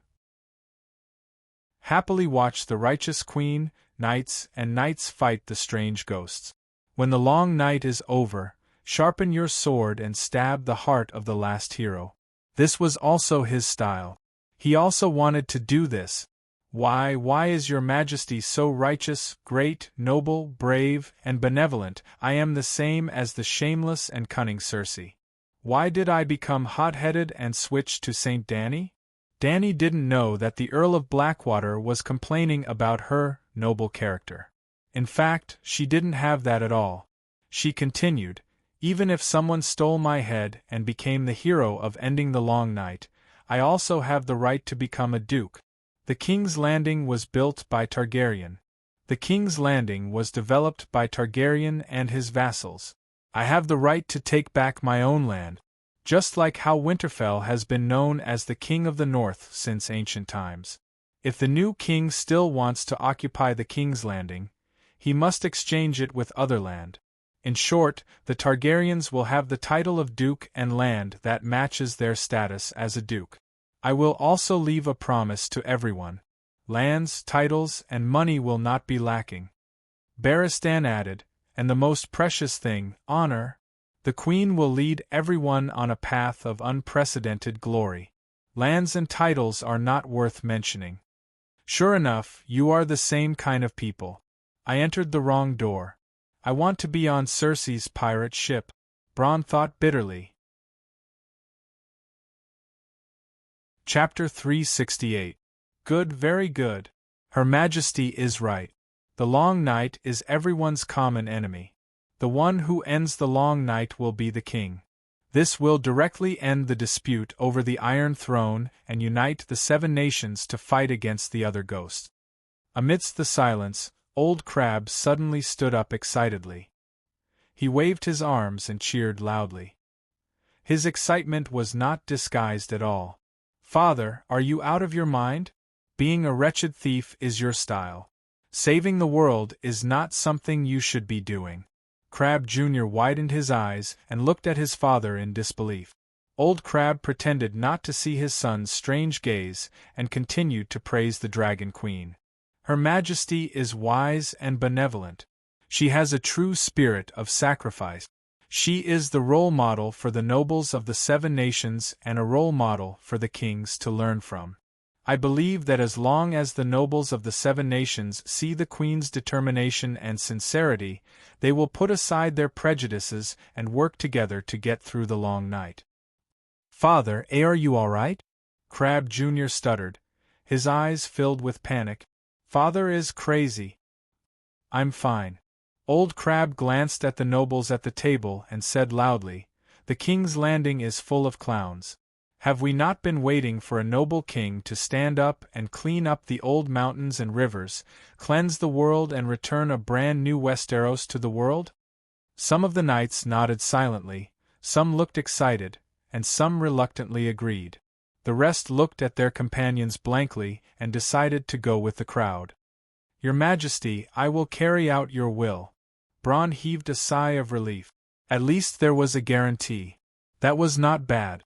Happily watch the righteous queen, knights, and knights fight the strange ghosts. When the long night is over, sharpen your sword and stab the heart of the last hero. This was also his style. He also wanted to do this. Why is your majesty so righteous, great, noble, brave, and benevolent? I am the same as the shameless and cunning Cersei. Why did I become hot-headed and switch to Saint Danny? Danny didn't know that the Earl of Blackwater was complaining about her noble character. In fact, she didn't have that at all. She continued, even if someone stole my head and became the hero of ending the long night, I also have the right to become a duke. The King's Landing was built by Targaryen. The King's Landing was developed by Targaryen and his vassals. I have the right to take back my own land, just like how Winterfell has been known as the King of the North since ancient times. If the new king still wants to occupy the King's Landing, he must exchange it with other land. In short, the Targaryens will have the title of duke and land that matches their status as a duke. I will also leave a promise to everyone. Lands, titles, and money will not be lacking. Barristan added, and the most precious thing, honor. The queen will lead everyone on a path of unprecedented glory. Lands and titles are not worth mentioning. Sure enough, you are the same kind of people. I entered the wrong door. I want to be on Cersei's pirate ship, Bronn thought bitterly. Chapter 368. Good, very good. Her Majesty is right. The long night is everyone's common enemy. The one who ends the long night will be the king. This will directly end the dispute over the Iron Throne and unite the 7 nations to fight against the other ghosts. Amidst the silence, Old Crab suddenly stood up excitedly. He waved his arms and cheered loudly. His excitement was not disguised at all. Father, are you out of your mind? Being a wretched thief is your style. Saving the world is not something you should be doing. Crab Jr. widened his eyes and looked at his father in disbelief. Old Crab pretended not to see his son's strange gaze and continued to praise the Dragon Queen. Her Majesty is wise and benevolent. She has a true spirit of sacrifice. She is the role model for the nobles of the 7 nations and a role model for the kings to learn from. I believe that as long as the nobles of the 7 nations see the Queen's determination and sincerity, they will put aside their prejudices and work together to get through the long night. Father, are you all right? Crab Jr. stuttered. His eyes filled with panic. Father is crazy. I'm fine. Old Crab glanced at the nobles at the table and said loudly, The King's Landing is full of clowns. Have we not been waiting for a noble king to stand up and clean up the old mountains and rivers, cleanse the world and return a brand new Westeros to the world? Some of the knights nodded silently, some looked excited, and some reluctantly agreed. The rest looked at their companions blankly and decided to go with the crowd. Your Majesty, I will carry out your will. Bronn heaved a sigh of relief. At least there was a guarantee. That was not bad.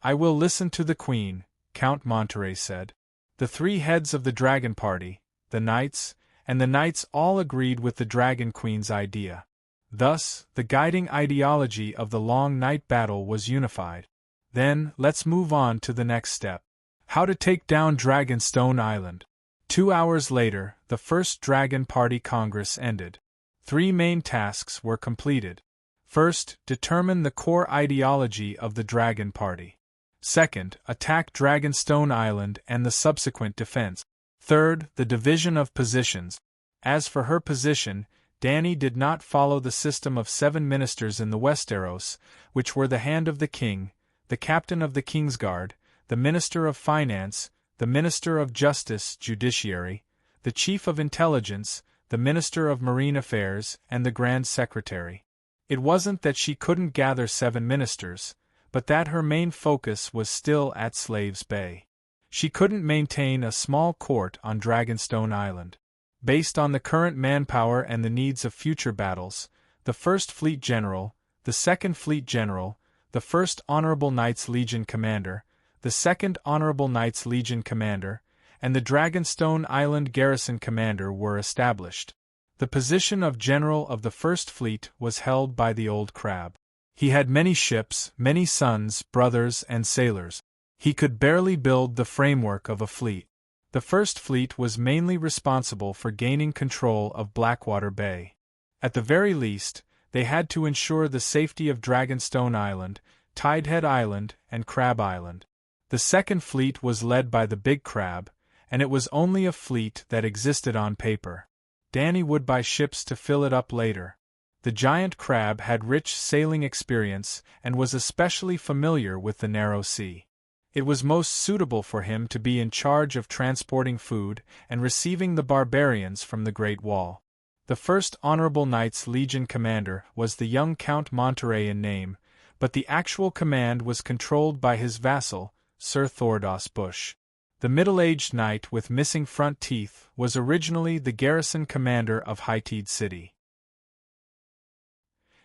I will listen to the Queen, Count Monterey said. The three heads of the Dragon Party, the Knights, and the Knights all agreed with the Dragon Queen's idea. Thus, the guiding ideology of the long night battle was unified. Then, let's move on to the next step. How to take down Dragonstone Island. 2 hours later, the first Dragon Party Congress ended. 3 main tasks were completed. First, determine the core ideology of the Dragon Party. Second, attack Dragonstone Island and the subsequent defense. Third, the division of positions. As for her position, Dany did not follow the system of 7 ministers in the Westeros, which were the Hand of the King, the Captain of the Kingsguard, the Minister of Finance, the Minister of Justice Judiciary, the Chief of Intelligence, the Minister of Marine Affairs, and the Grand Secretary. It wasn't that she couldn't gather 7 ministers, but that her main focus was still at Slaves Bay. She couldn't maintain a small court on Dragonstone Island. Based on the current manpower and the needs of future battles, the 1st Fleet General, the 2nd Fleet General, the 1st Honorable Knights Legion Commander, the 2nd Honorable Knights Legion Commander, and the Dragonstone Island Garrison Commander were established. The position of General of the 1st Fleet was held by the Old Crab. He had many ships, many sons, brothers, and sailors. He could barely build the framework of a fleet. The 1st Fleet was mainly responsible for gaining control of Blackwater Bay. At the very least, they had to ensure the safety of Dragonstone Island, Tidehead Island, and Crab Island. The 2nd Fleet was led by the Big Crab, and it was only a fleet that existed on paper. Dany would buy ships to fill it up later. The giant crab had rich sailing experience and was especially familiar with the narrow sea. It was most suitable for him to be in charge of transporting food and receiving the barbarians from the Great Wall. The 1st Honorable Knights Legion Commander was the young Count Monterey in name, but the actual command was controlled by his vassal, Sir Thordos Bush. The middle-aged knight with missing front teeth was originally the garrison commander of Hightide City.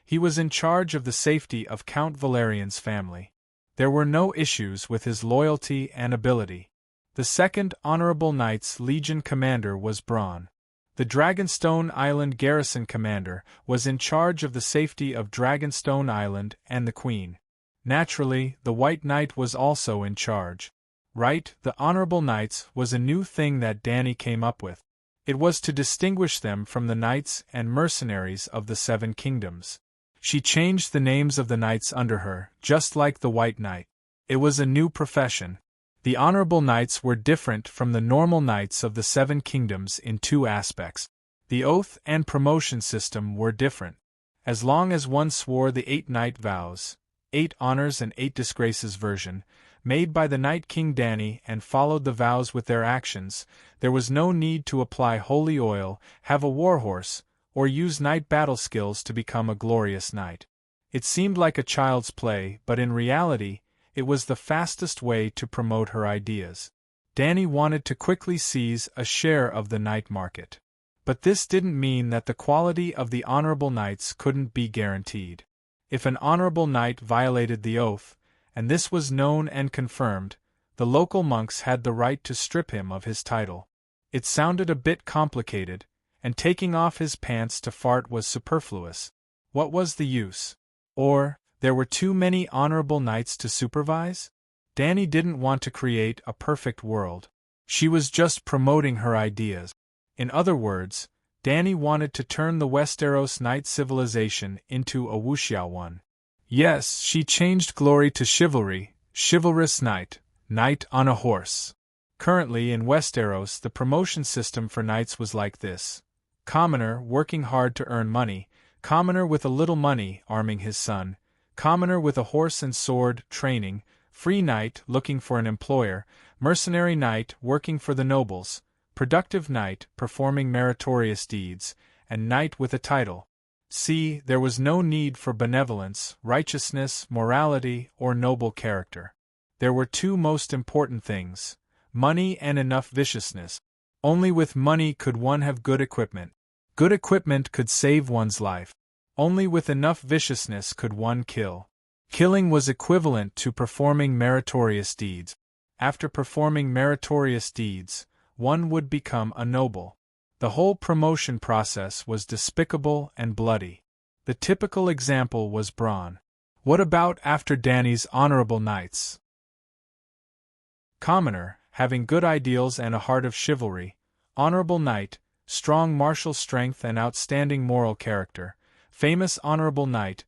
He was in charge of the safety of Count Valerian's family. There were no issues with his loyalty and ability. The 2nd Honorable Knights Legion Commander was Bronn. The Dragonstone Island Garrison Commander was in charge of the safety of Dragonstone Island and the Queen. Naturally, the White Knight was also in charge. Right, the Honorable Knights was a new thing that Dany came up with. It was to distinguish them from the knights and mercenaries of the 7 kingdoms. She changed the names of the knights under her, just like the White Knight. It was a new profession. The Honorable Knights were different from the normal knights of the 7 kingdoms in 2 aspects. The oath and promotion system were different. As long as one swore the 8 knight vows, 8 honors and 8 disgraces version, made by the Night King Dany and followed the vows with their actions, there was no need to apply holy oil, have a warhorse, or use knight battle skills to become a glorious knight. It seemed like a child's play, but in reality, it was the fastest way to promote her ideas. Dany wanted to quickly seize a share of the knight market. But this didn't mean that the quality of the honorable knights couldn't be guaranteed. If an honorable knight violated the oath, and this was known and confirmed, the local monks had the right to strip him of his title. It sounded a bit complicated, and taking off his pants to fart was superfluous. What was the use? Or, there were too many honorable knights to supervise? Dany didn't want to create a perfect world. She was just promoting her ideas. In other words, Dany wanted to turn the Westeros knight civilization into a wuxia one. Yes, she changed glory to chivalry, chivalrous knight, knight on a horse. Currently in Westeros the promotion system for knights was like this. Commoner working hard to earn money, commoner with a little money arming his son, commoner with a horse and sword training, free knight looking for an employer, mercenary knight working for the nobles, productive knight performing meritorious deeds, and knight with a title. See, there was no need for benevolence, righteousness, morality, or noble character. There were two most important things: money and enough viciousness. Only with money could one have good equipment. Good equipment could save one's life. Only with enough viciousness could one kill. Killing was equivalent to performing meritorious deeds. After performing meritorious deeds, one would become a noble. The whole promotion process was despicable and bloody. The typical example was Bronn. What about after Dany's honorable knights? Commoner, having good ideals and a heart of chivalry, honorable knight, strong martial strength and outstanding moral character, famous honorable knight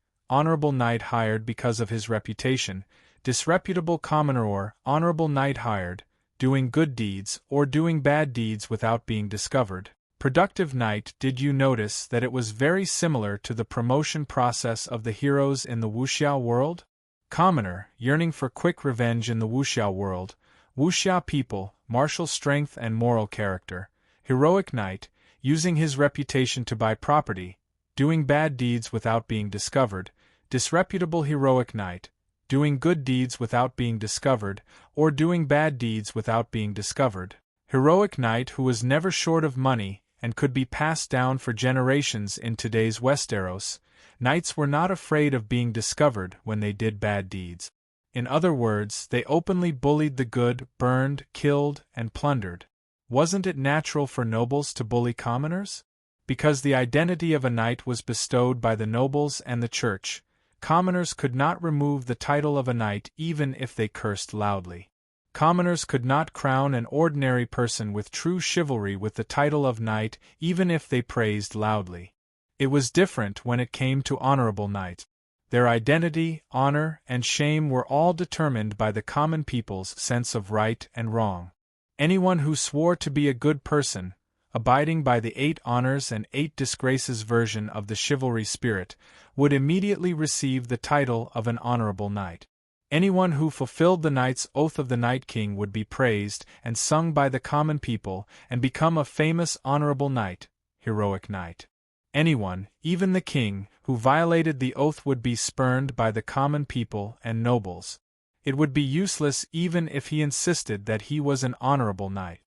hired because of his reputation, disreputable commoner or honorable knight hired, doing good deeds or doing bad deeds without being discovered. Productive knight. Did you notice that it was very similar to the promotion process of the heroes in the wuxia world? Commoner, yearning for quick revenge in the wuxia world, wuxia people, martial strength and moral character, heroic knight, using his reputation to buy property, doing bad deeds without being discovered, disreputable heroic knight, doing good deeds without being discovered, or doing bad deeds without being discovered, heroic knight who was never short of money and could be passed down for generations in today's Westeros. Knights were not afraid of being discovered when they did bad deeds. In other words, they openly bullied the good, burned, killed, and plundered. Wasn't it natural for nobles to bully commoners? Because the identity of a knight was bestowed by the nobles and the church, commoners could not remove the title of a knight even if they cursed loudly. Commoners could not crown an ordinary person with true chivalry with the title of knight even if they praised loudly. It was different when it came to honorable knight. Their identity, honor, and shame were all determined by the common people's sense of right and wrong. Anyone who swore to be a good person, abiding by the 8 honors and 8 disgraces version of the chivalry spirit, would immediately receive the title of an honorable knight. Anyone who fulfilled the knight's oath of the Night King would be praised and sung by the common people and become a famous honorable knight, heroic knight. Anyone, even the king, who violated the oath would be spurned by the common people and nobles. It would be useless even if he insisted that he was an honorable knight.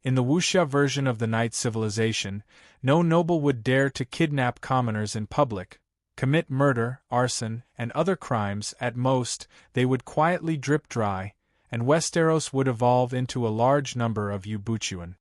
In the wuxia version of the knight civilization, no noble would dare to kidnap commoners in public, commit murder, arson, and other crimes. At most, they would quietly drip dry, and Westeros would evolve into a large number of Ubuchuan.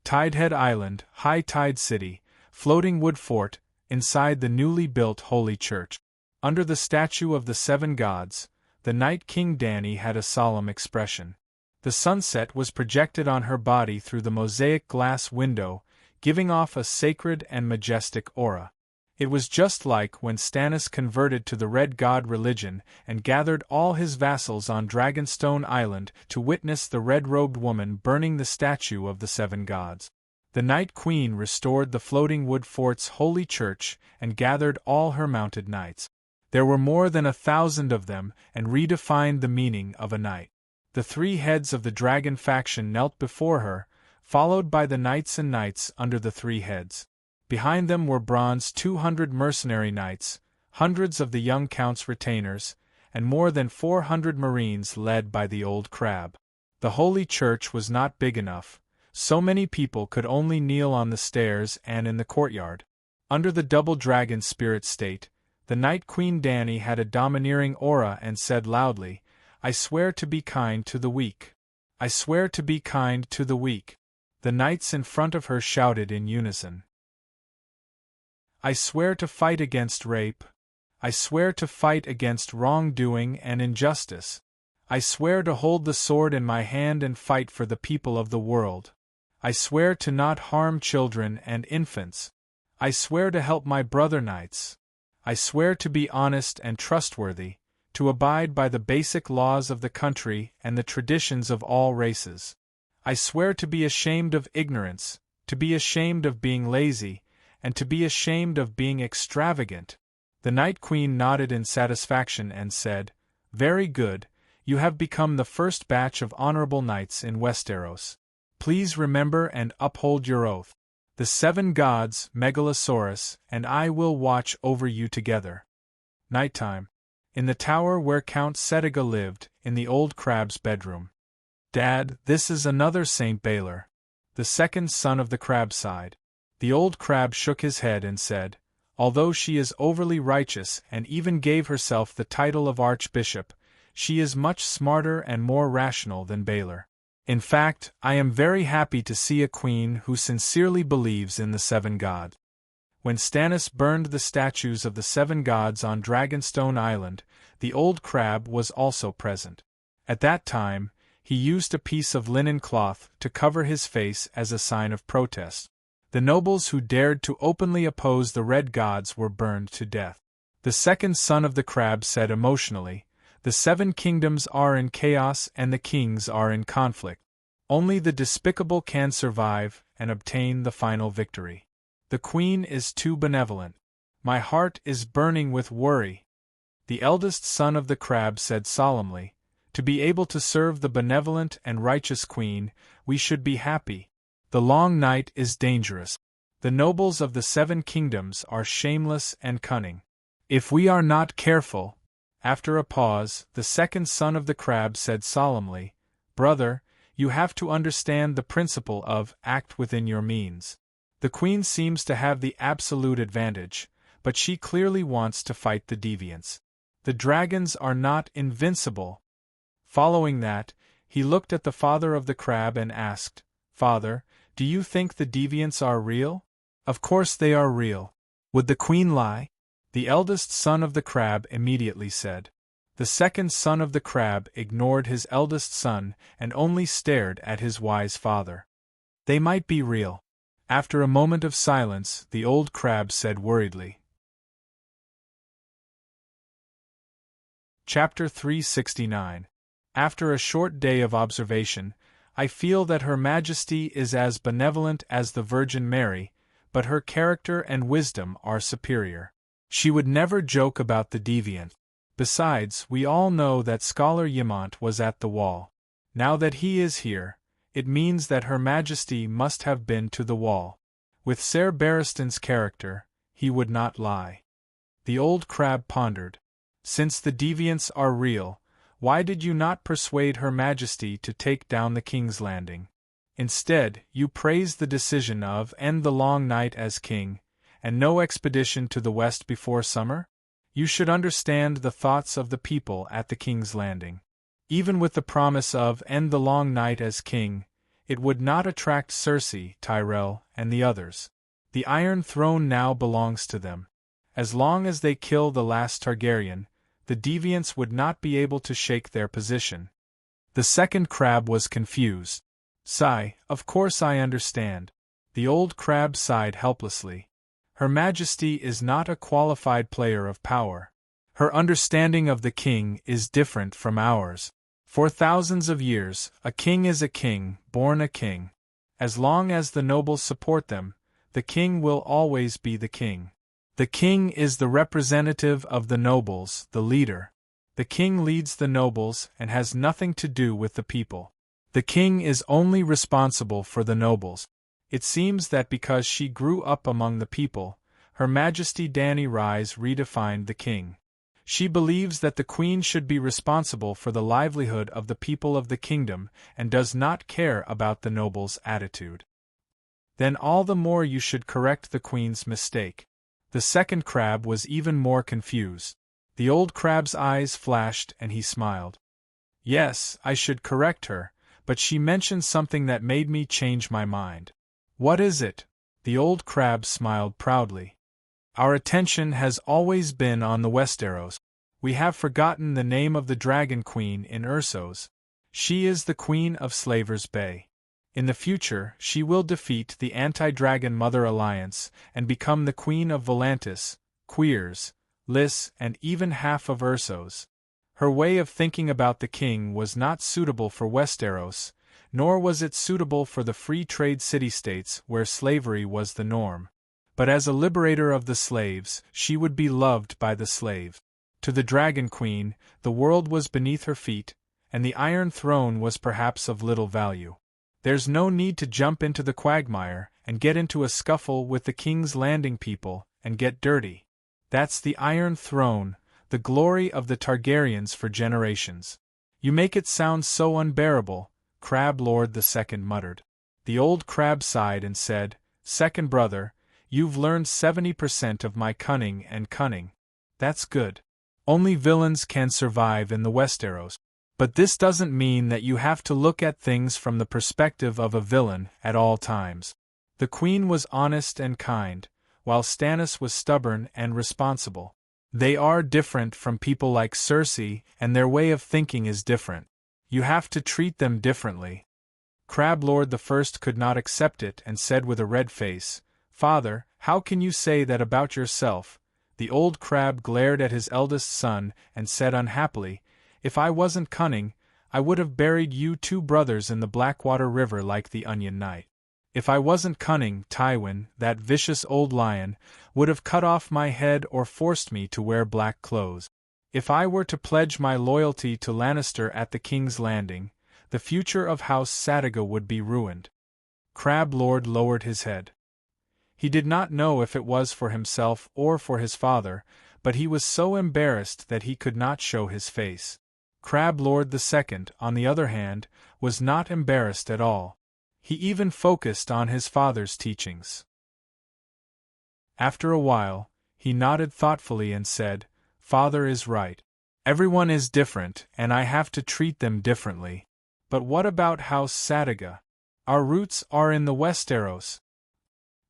Tidehead Island, High Tide City, floating wood fort, inside the newly built Holy Church. Under the statue of the 7 gods, the Night King Dany had a solemn expression. The sunset was projected on her body through the mosaic glass window, giving off a sacred and majestic aura. It was just like when Stannis converted to the Red God religion and gathered all his vassals on Dragonstone Island to witness the red-robed woman burning the statue of the 7 gods. The Night Queen restored the floating wood fort's holy church and gathered all her mounted knights. There were more than 1,000 of them, and redefined the meaning of a knight. The 3 heads of the dragon faction knelt before her, followed by the knights and knights under the 3 heads. Behind them were Bronn's 200 mercenary knights, hundreds of the young count's retainers, and more than 400 marines led by the old crab. The holy church was not big enough. So many people could only kneel on the stairs and in the courtyard. Under the double dragon spirit state, the Night Queen Dany had a domineering aura and said loudly, "I swear to be kind to the weak. I swear to be kind to the weak." The knights in front of her shouted in unison. "I swear to fight against rape. I swear to fight against wrongdoing and injustice. I swear to hold the sword in my hand and fight for the people of the world. I swear to not harm children and infants. I swear to help my brother knights. I swear to be honest and trustworthy, to abide by the basic laws of the country and the traditions of all races. I swear to be ashamed of ignorance, to be ashamed of being lazy, and to be ashamed of being extravagant." The Night Queen nodded in satisfaction and said, "Very good, You have become the first batch of honorable knights in Westeros. Please remember and uphold your oath. The 7 gods, Megalosaurus, and I will watch over you together. Nighttime. In the tower where Count Setiga lived, in the old crab's bedroom. Dad, this is another Saint Baylor. The second son of the crab sighed. The old crab shook his head and said, although she is overly righteous and even gave herself the title of archbishop, she is much smarter and more rational than Baylor. In fact, I am very happy to see a queen who sincerely believes in the 7 gods. When Stannis burned the statues of the 7 gods on Dragonstone Island, the old crab was also present. At that time, he used a piece of linen cloth to cover his face as a sign of protest. The nobles who dared to openly oppose the red gods were burned to death. The second son of the crab said emotionally, the 7 kingdoms are in chaos and the kings are in conflict. Only the despicable can survive and obtain the final victory. The queen is too benevolent. My heart is burning with worry. The eldest son of the crab said solemnly, to be able to serve the benevolent and righteous queen, we should be happy. The long night is dangerous. The nobles of the 7 kingdoms are shameless and cunning. If we are not careful. After a pause, the second son of the crab said solemnly, brother, you have to understand the principle of act within your means. The queen seems to have the absolute advantage, but she clearly wants to fight the deviants. The dragons are not invincible. Following that, he looked at the father of the crab and asked, Father, do you think the deviants are real? Of course they are real. Would the queen lie? The eldest son of the crab immediately said. The second son of the crab ignored his eldest son and only stared at his wise father. They might be real. After a moment of silence, the old crab said worriedly. Chapter 369. After a short day of observation, I feel that Her Majesty is as benevolent as the Virgin Mary, but her character and wisdom are superior. She would never joke about the deviant. Besides, we all know that Scholar Yemont was at the wall. Now that he is here, it means that Her Majesty must have been to the wall. With Ser Barristan's character, he would not lie. The old crab pondered. Since the deviants are real, why did you not persuade Her Majesty to take down the King's Landing? Instead, you praise the decision of end the long night as king, and no expedition to the west before summer? You should understand the thoughts of the people at the King's Landing. Even with the promise of end the long night as king, it would not attract Cersei, Tyrell, and the others. The Iron Throne now belongs to them. As long as they kill the last Targaryen, the deviants would not be able to shake their position. The second crab was confused. Sigh, of course I understand. The old crab sighed helplessly. Her Majesty is not a qualified player of power. Her understanding of the king is different from ours. For thousands of years, a king is a king, born a king. As long as the nobles support them, the king will always be the king. The king is the representative of the nobles, the leader. The king leads the nobles and has nothing to do with the people. The king is only responsible for the nobles. It seems that because she grew up among the people, Her Majesty Dany Rise redefined the king. She believes that the queen should be responsible for the livelihood of the people of the kingdom and does not care about the nobles' attitude. Then all the more you should correct the queen's mistake. The second crab was even more confused. The old crab's eyes flashed and he smiled. Yes, I should correct her, but she mentioned something that made me change my mind. What is it? The old crab smiled proudly. Our attention has always been on the Westeros. We have forgotten the name of the Dragon Queen in Essos. She is the Queen of Slavers Bay. In the future, she will defeat the Anti-Dragon Mother Alliance and become the Queen of Volantis, Queers, Lys, and even half of Essos. Her way of thinking about the king was not suitable for Westeros, nor was it suitable for the free trade city-states where slavery was the norm. But as a liberator of the slaves, she would be loved by the slave. To the Dragon Queen, the world was beneath her feet, and the Iron Throne was perhaps of little value. There's no need to jump into the quagmire and get into a scuffle with the King's Landing people and get dirty. That's the Iron Throne, the glory of the Targaryens for generations. You make it sound so unbearable, Crab Lord II muttered. The old crab sighed and said, Second brother, you've learned 70% of my cunning and cunning. That's good. Only villains can survive in the Westeros. But this doesn't mean that you have to look at things from the perspective of a villain at all times. The Queen was honest and kind, while Stannis was stubborn and responsible. They are different from people like Cersei, and their way of thinking is different. You have to treat them differently. Crab Lord I could not accept it and said with a red face, Father, how can you say that about yourself? The old crab glared at his eldest son and said unhappily, If I wasn't cunning, I would have buried you two brothers in the Blackwater River like the Onion Knight. If I wasn't cunning, Tywin, that vicious old lion, would have cut off my head or forced me to wear black clothes. If I were to pledge my loyalty to Lannister at the King's Landing, the future of House Satiga would be ruined. Crab Lord lowered his head. He did not know if it was for himself or for his father, but he was so embarrassed that he could not show his face. Crab Lord II, on the other hand, was not embarrassed at all. He even focused on his father's teachings. After a while, he nodded thoughtfully and said, Father is right. Everyone is different, and I have to treat them differently. But what about House Satiga? Our roots are in the Westeros.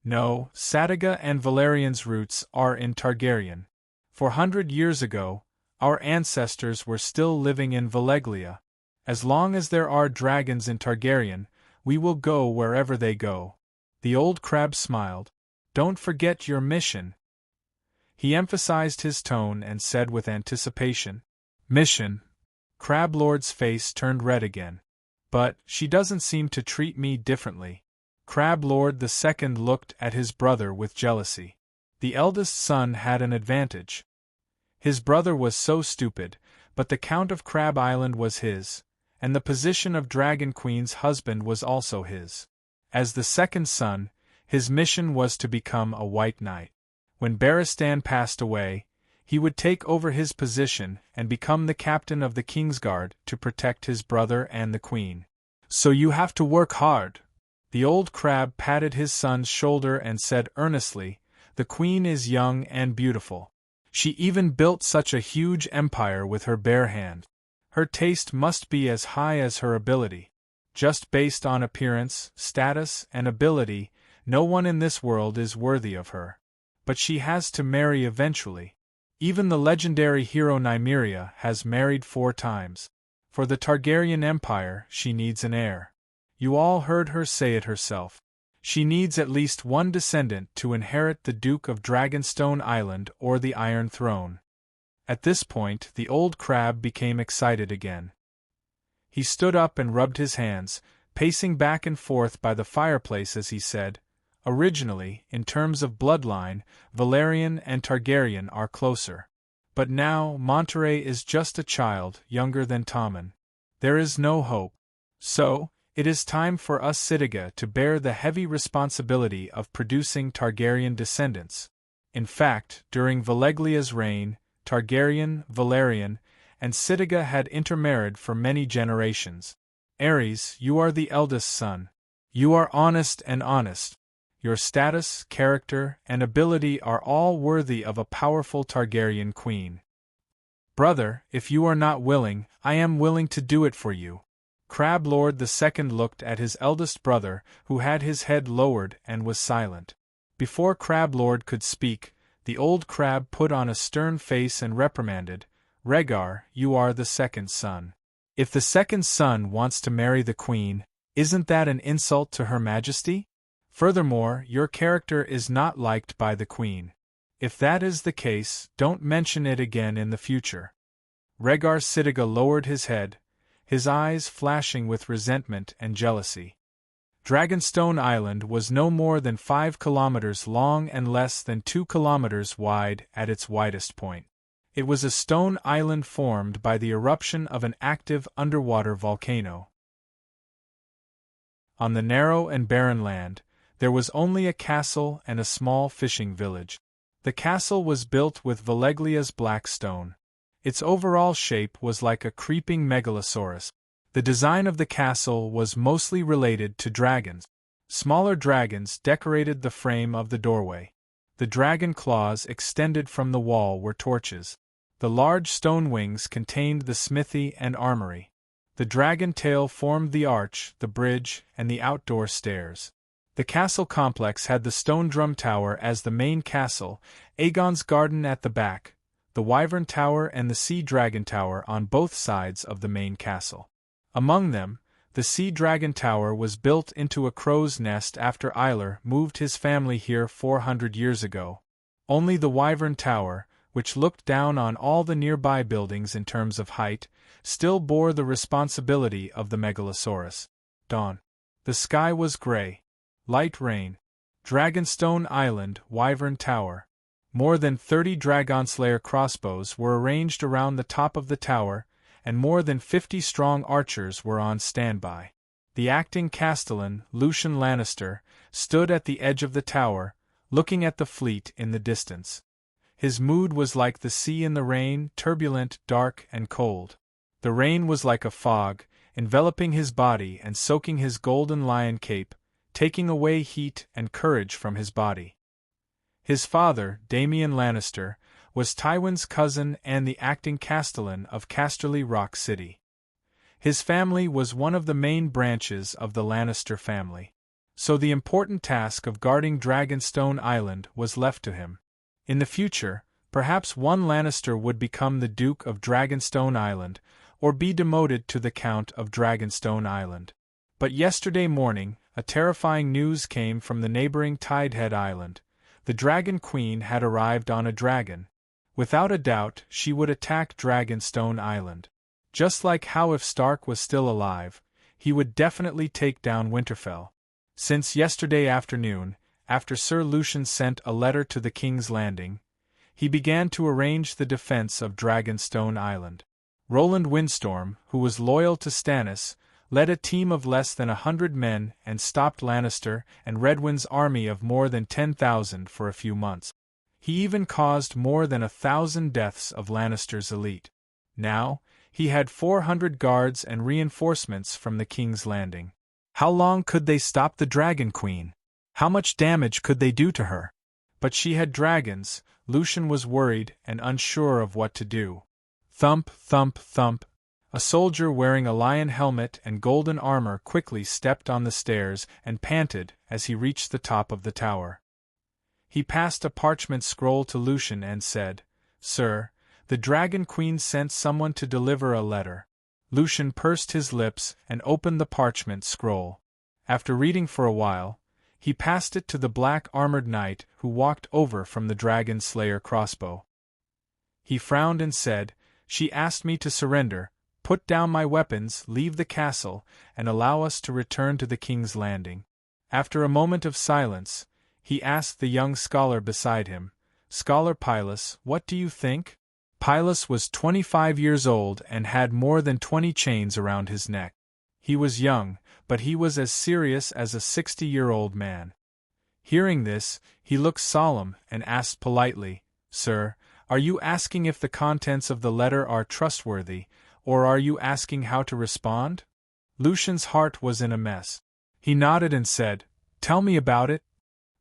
No, Satiga and Valerian's roots are in Targaryen. 400 years ago, our ancestors were still living in Valeglia. As long as there are dragons in Targaryen, we will go wherever they go. The old crab smiled. Don't forget your mission. He emphasized his tone and said with anticipation, Mission. Crab Lord's face turned red again. But she doesn't seem to treat me differently. Crab Lord II looked at his brother with jealousy. The eldest son had an advantage. His brother was so stupid, but the Count of Crab Island was his, and the position of Dragon Queen's husband was also his. As the second son, his mission was to become a White Knight. When Barristan passed away, he would take over his position and become the captain of the Kingsguard to protect his brother and the Queen. So you have to work hard. The old crab patted his son's shoulder and said earnestly, The Queen is young and beautiful. She even built such a huge empire with her bare hand. Her taste must be as high as her ability. Just based on appearance, status, and ability, no one in this world is worthy of her. But she has to marry eventually. Even the legendary hero Nymeria has married 4 times. For the Targaryen Empire, she needs an heir. You all heard her say it herself. She needs at least one descendant to inherit the Duke of Dragonstone Island or the Iron Throne. At this point, the old crab became excited again. He stood up and rubbed his hands, pacing back and forth by the fireplace as he said, Originally, in terms of bloodline, Valerian and Targaryen are closer. But now, Monterey is just a child, younger than Tommen. There is no hope. So, it is time for us Sitiga to bear the heavy responsibility of producing Targaryen descendants. In fact, during Valeglia's reign, Targaryen, Valerian, and Sitiga had intermarried for many generations. Aerys, you are the eldest son. You are honest and honest. Your status, character, and ability are all worthy of a powerful Targaryen queen. Brother, if you are not willing, I am willing to do it for you. Crab Lord II looked at his eldest brother, who had his head lowered and was silent. Before Crab Lord could speak, the old crab put on a stern face and reprimanded, Rhaegar, you are the second son. If the second son wants to marry the queen, isn't that an insult to Her Majesty? Furthermore, your character is not liked by the queen. If that is the case, don't mention it again in the future. Rhaegar Sitiga lowered his head, his eyes flashing with resentment and jealousy. Dragonstone Island was no more than 5 kilometers long and less than 2 kilometers wide at its widest point. It was a stone island formed by the eruption of an active underwater volcano. On the narrow and barren land, there was only a castle and a small fishing village. The castle was built with Valeglia's black stone. Its overall shape was like a creeping megalosaurus. The design of the castle was mostly related to dragons. Smaller dragons decorated the frame of the doorway. The dragon claws extended from the wall were torches. The large stone wings contained the smithy and armory. The dragon tail formed the arch, the bridge, and the outdoor stairs. The castle complex had the stone drum tower as the main castle, Aegon's garden at the back, the wyvern tower and the sea dragon tower on both sides of the main castle. Among them, the sea dragon tower was built into a crow's nest after Eiler moved his family here 400 years ago. Only the wyvern tower, which looked down on all the nearby buildings in terms of height, still bore the responsibility of the megalosaurus. Dawn. The sky was gray. Light rain. Dragonstone Island, Wyvern Tower. More than 30 Dragonslayer crossbows were arranged around the top of the tower, and more than 50 strong archers were on standby. The acting castellan, Lucien Lannister, stood at the edge of the tower, looking at the fleet in the distance. His mood was like the sea in the rain, turbulent, dark, and cold. The rain was like a fog, enveloping his body and soaking his golden lion cape, taking away heat and courage from his body. His father, Damian Lannister, was Tywin's cousin and the acting castellan of Casterly Rock City. His family was one of the main branches of the Lannister family. So the important task of guarding Dragonstone Island was left to him. In the future, perhaps one Lannister would become the Duke of Dragonstone Island, or be demoted to the Count of Dragonstone Island. But yesterday morning, a terrifying news came from the neighboring Tidehead Island. The Dragon Queen had arrived on a dragon. Without a doubt, she would attack Dragonstone Island. Just like how if Stark was still alive, he would definitely take down Winterfell. Since yesterday afternoon, after Sir Lucien sent a letter to the King's Landing, he began to arrange the defense of Dragonstone Island. Roland Windstorm, who was loyal to Stannis, led a team of less than 100 men and stopped Lannister and Redwyn's army of more than 10,000 for a few months. He even caused more than 1,000 deaths of Lannister's elite. Now, he had 400 guards and reinforcements from the King's Landing. How long could they stop the Dragon Queen? How much damage could they do to her? But she had dragons. Lucien was worried and unsure of what to do. Thump, thump, thump. A soldier wearing a lion helmet and golden armor quickly stepped on the stairs and panted as he reached the top of the tower. He passed a parchment scroll to Lucien and said, "Sir, the Dragon Queen sent someone to deliver a letter." Lucien pursed his lips and opened the parchment scroll. After reading for a while, he passed it to the black-armored knight who walked over from the Dragon Slayer crossbow. He frowned and said, "She asked me to surrender, put down my weapons, leave the castle, and allow us to return to the King's Landing." After a moment of silence, he asked the young scholar beside him, "Scholar Pylus, what do you think?" Pylus was 25 years old and had more than 20 chains around his neck. He was young, but he was as serious as a 60-year-old man. Hearing this, he looked solemn and asked politely, "Sir, are you asking if the contents of the letter are trustworthy, or are you asking how to respond?" Lucien's heart was in a mess. He nodded and said, "Tell me about it."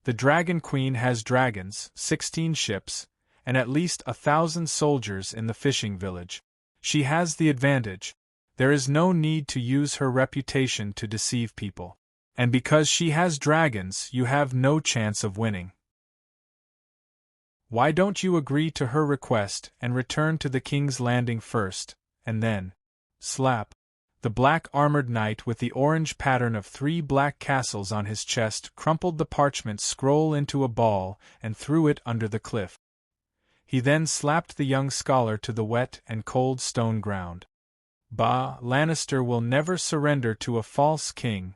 "The Dragon Queen has dragons, 16 ships, and at least 1,000 soldiers in the fishing village. She has the advantage. There is no need to use her reputation to deceive people. And because she has dragons, you have no chance of winning. Why don't you agree to her request and return to the King's Landing first, and then slap." The black-armored knight with the orange pattern of 3 black castles on his chest crumpled the parchment scroll into a ball and threw it under the cliff. He then slapped the young scholar to the wet and cold stone ground. "Bah, Lannister will never surrender to a false king."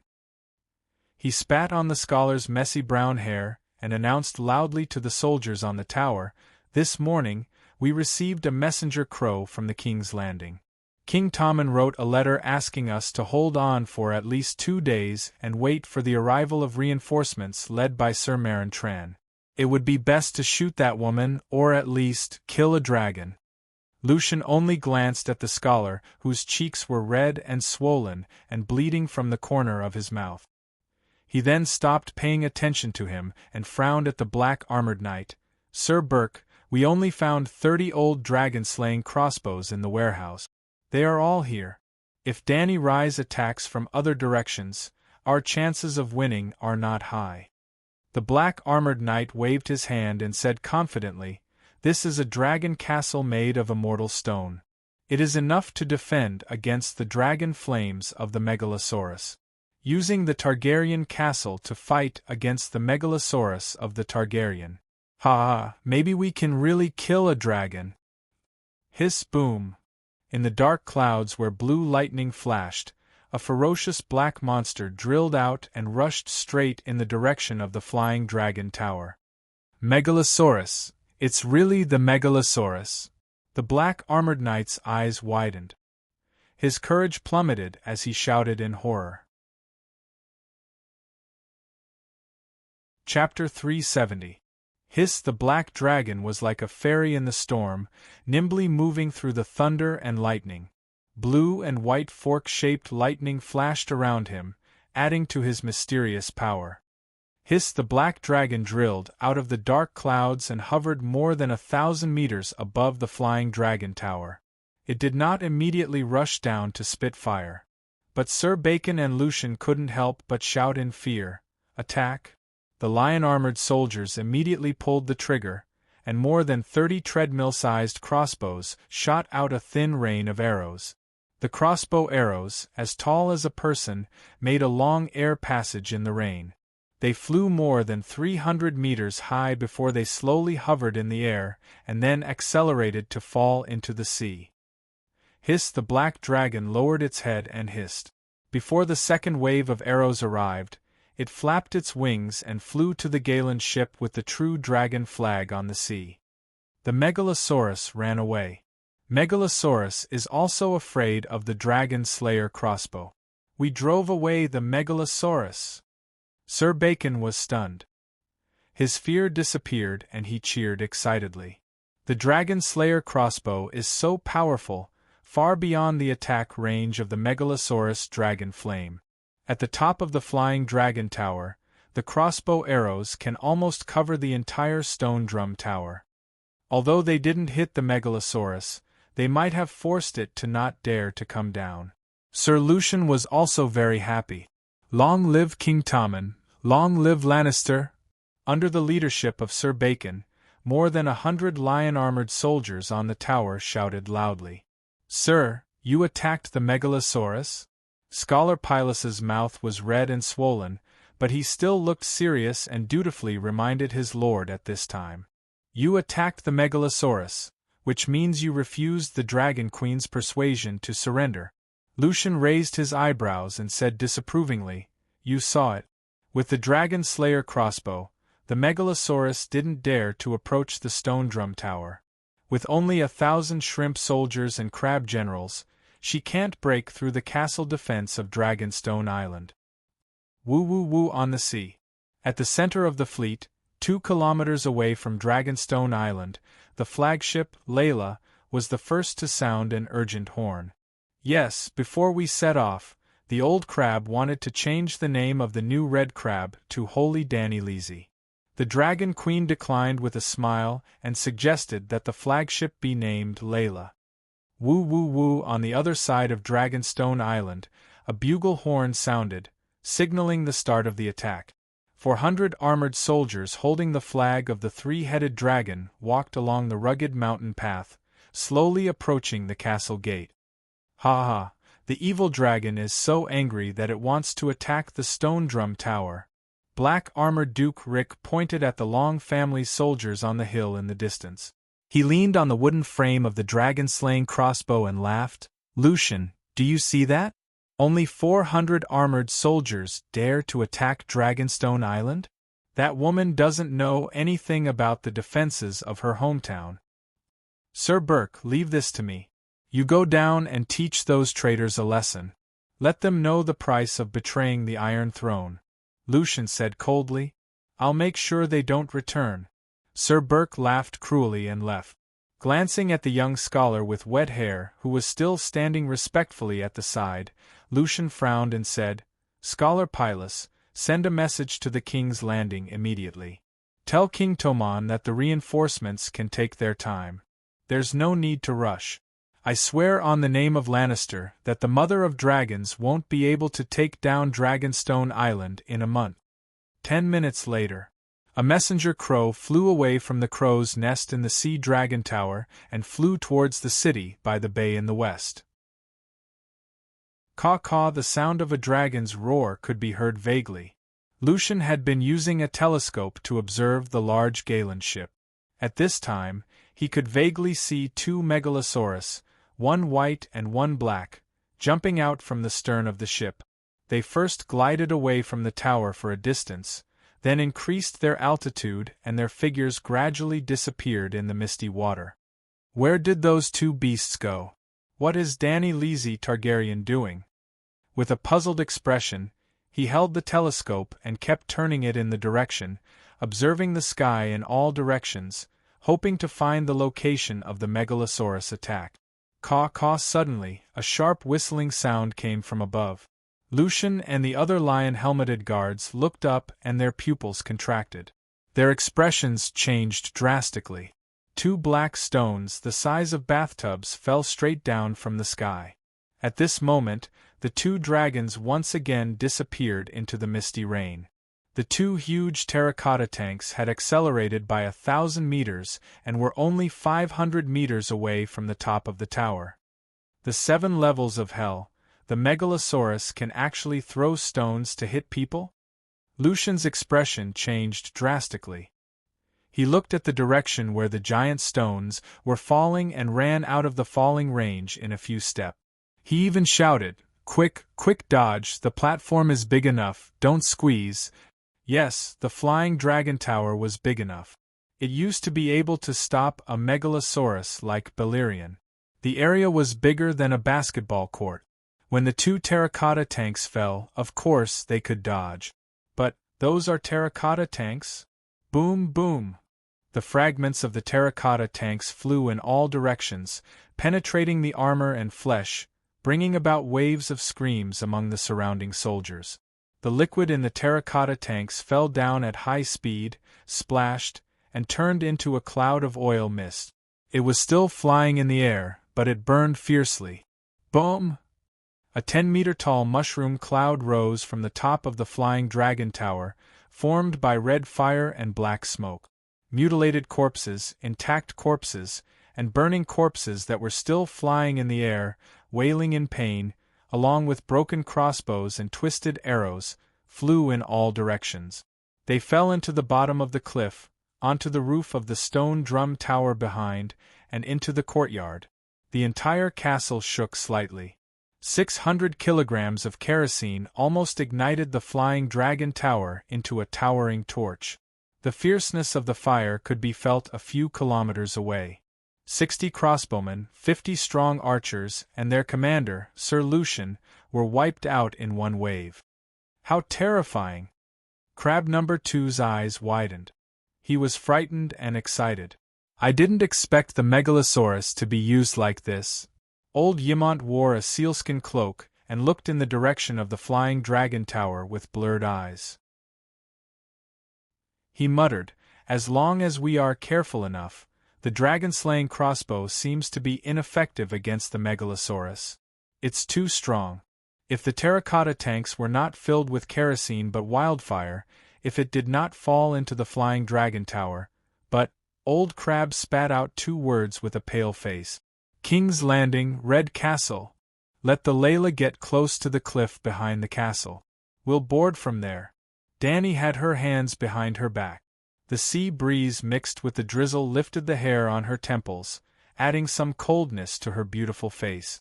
He spat on the scholar's messy brown hair and announced loudly to the soldiers on the tower, "This morning, we received a messenger crow from the King's Landing. King Tommen wrote a letter asking us to hold on for at least 2 days and wait for the arrival of reinforcements led by Sir Maren Tran. It would be best to shoot that woman, or at least kill a dragon. Lucian only glanced at the scholar, whose cheeks were red and swollen and bleeding from the corner of his mouth. He then stopped paying attention to him and frowned at the black-armored knight. "Sir Burke, we only found 30 old dragon-slaying crossbows in the warehouse. They are all here. If Danny Rise attacks from other directions, our chances of winning are not high." The black-armored knight waved his hand and said confidently, "This is a dragon castle made of immortal stone. It is enough to defend against the dragon flames of the Megalosaurus. Using the Targaryen castle to fight against the Megalosaurus of the Targaryen. Ha, maybe we can really kill a dragon." Hiss boom. In the dark clouds where blue lightning flashed, a ferocious black monster drilled out and rushed straight in the direction of the flying dragon tower. "Megalosaurus! It's really the Megalosaurus!" The black-armored knight's eyes widened. His courage plummeted as he shouted in horror. Chapter 370. Hiss the black dragon was like a fairy in the storm, nimbly moving through the thunder and lightning. Blue and white fork-shaped lightning flashed around him, adding to his mysterious power. Hiss the black dragon drilled out of the dark clouds and hovered more than 1,000 meters above the flying dragon tower. It did not immediately rush down to spit fire. But Sir Bacon and Lucian couldn't help but shout in fear, "Attack!" The lion-armored soldiers immediately pulled the trigger, and more than 30 treadmill-sized crossbows shot out a thin rain of arrows. The crossbow arrows, as tall as a person, made a long air passage in the rain. They flew more than 300 meters high before they slowly hovered in the air, and then accelerated to fall into the sea. Hiss the black dragon lowered its head and hissed. Before the second wave of arrows arrived, it flapped its wings and flew to the Galen ship with the true dragon flag on the sea. The Megalosaurus ran away. Megalosaurus is also afraid of the Dragon Slayer crossbow. "We drove away the Megalosaurus." Sir Bacon was stunned. His fear disappeared and he cheered excitedly. The Dragon Slayer crossbow is so powerful, far beyond the attack range of the Megalosaurus dragon flame. At the top of the flying dragon tower, the crossbow arrows can almost cover the entire stone drum tower. Although they didn't hit the Megalosaurus, they might have forced it to not dare to come down. Sir Lucian was also very happy. Long live King Tommen, long live Lannister! Under the leadership of Sir Bacon, more than 100 lion-armored soldiers on the tower shouted loudly. "Sir, you attacked the Megalosaurus?" Scholar Pylus's mouth was red and swollen, but he still looked serious and dutifully reminded his lord at this time. "You attacked the Megalosaurus, which means you refused the Dragon Queen's persuasion to surrender." Lucian raised his eyebrows and said disapprovingly, "You saw it. With the Dragon Slayer crossbow, the Megalosaurus didn't dare to approach the stone drum tower. With only 1,000 shrimp soldiers and crab generals, she can't break through the castle defense of Dragonstone Island." Woo woo woo on the sea. At the center of the fleet, 2 kilometers away from Dragonstone Island, the flagship, Layla, was the first to sound an urgent horn. Yes, before we set off, the old crab wanted to change the name of the new red crab to Holy Danny Leasy. The Dragon Queen declined with a smile and suggested that the flagship be named Layla. Woo woo woo on the other side of Dragonstone Island, a bugle horn sounded, signaling the start of the attack. 400 armored soldiers holding the flag of the 3-headed dragon walked along the rugged mountain path, slowly approaching the castle gate. "Ha ha, the evil dragon is so angry that it wants to attack the stone drum tower." Black-armored Duke Rick pointed at the Long family soldiers on the hill in the distance. He leaned on the wooden frame of the dragon-slaying crossbow and laughed. "Lucian, do you see that? Only 400 armored soldiers dare to attack Dragonstone Island? That woman doesn't know anything about the defenses of her hometown." Sir Burke, leave this to me. You go down and teach those traitors a lesson. Let them know the price of betraying the Iron Throne. Lucian said coldly. I'll make sure they don't return. Sir Burke laughed cruelly and left. Glancing at the young scholar with wet hair, who was still standing respectfully at the side, Lucian frowned and said, Scholar Pylus, send a message to the King's Landing immediately. Tell King Tomon that the reinforcements can take their time. There's no need to rush. I swear on the name of Lannister that the Mother of Dragons won't be able to take down Dragonstone Island in a month. 10 minutes later, a messenger crow flew away from the crow's nest in the Sea Dragon Tower and flew towards the city by the bay in the west. Caw-caw, the sound of a dragon's roar could be heard vaguely. Lucian had been using a telescope to observe the large Galen ship. At this time, he could vaguely see 2 megalosaurus, one white and one black, jumping out from the stern of the ship. They first glided away from the tower for a distance, then increased their altitude and their figures gradually disappeared in the misty water. Where did those 2 beasts go? What is Dany Lizzie Targaryen doing? With a puzzled expression, he held the telescope and kept turning it in the direction, observing the sky in all directions, hoping to find the location of the megalosaurus attack. Caw-caw, suddenly, a sharp whistling sound came from above. Lucian and the other lion-helmeted guards looked up and their pupils contracted. Their expressions changed drastically. 2 black stones the size of bathtubs fell straight down from the sky. At this moment, the 2 dragons once again disappeared into the misty rain. The 2 huge terracotta tanks had accelerated by 1,000 meters and were only 500 meters away from the top of the tower. The 7 levels of hell. The megalosaurus can actually throw stones to hit people? Lucian's expression changed drastically. He looked at the direction where the giant stones were falling and ran out of the falling range in a few steps. He even shouted, Quick, quick dodge, the platform is big enough, don't squeeze. Yes, the flying dragon tower was big enough. It used to be able to stop a megalosaurus like Balerion. The area was bigger than a basketball court. When the 2 terracotta tanks fell, of course they could dodge. But, those are terracotta tanks? Boom, boom! The fragments of the terracotta tanks flew in all directions, penetrating the armor and flesh, bringing about waves of screams among the surrounding soldiers. The liquid in the terracotta tanks fell down at high speed, splashed, and turned into a cloud of oil mist. It was still flying in the air, but it burned fiercely. Boom! A 10-meter-tall mushroom cloud rose from the top of the flying dragon tower, formed by red fire and black smoke. Mutilated corpses, intact corpses, and burning corpses that were still flying in the air, wailing in pain, along with broken crossbows and twisted arrows, flew in all directions. They fell into the bottom of the cliff, onto the roof of the stone drum tower behind, and into the courtyard. The entire castle shook slightly. 600 kilograms of kerosene almost ignited the flying dragon tower into a towering torch. The fierceness of the fire could be felt a few kilometers away. 60 crossbowmen, 50 strong archers, and their commander, Sir Lucian, were wiped out in one wave. How terrifying! Crab number 2's eyes widened. He was frightened and excited. I didn't expect the megalosaurus to be used like this. Old Ymont wore a sealskin cloak and looked in the direction of the flying dragon tower with blurred eyes. He muttered, As long as we are careful enough, the dragon-slaying crossbow seems to be ineffective against the megalosaurus. It's too strong. If the terracotta tanks were not filled with kerosene but wildfire, if it did not fall into the flying dragon tower, but, Old Crab spat out 2 words with a pale face. King's Landing, Red Castle. Let the Layla get close to the cliff behind the castle. We'll board from there. Dany had her hands behind her back. The sea breeze mixed with the drizzle lifted the hair on her temples, adding some coldness to her beautiful face.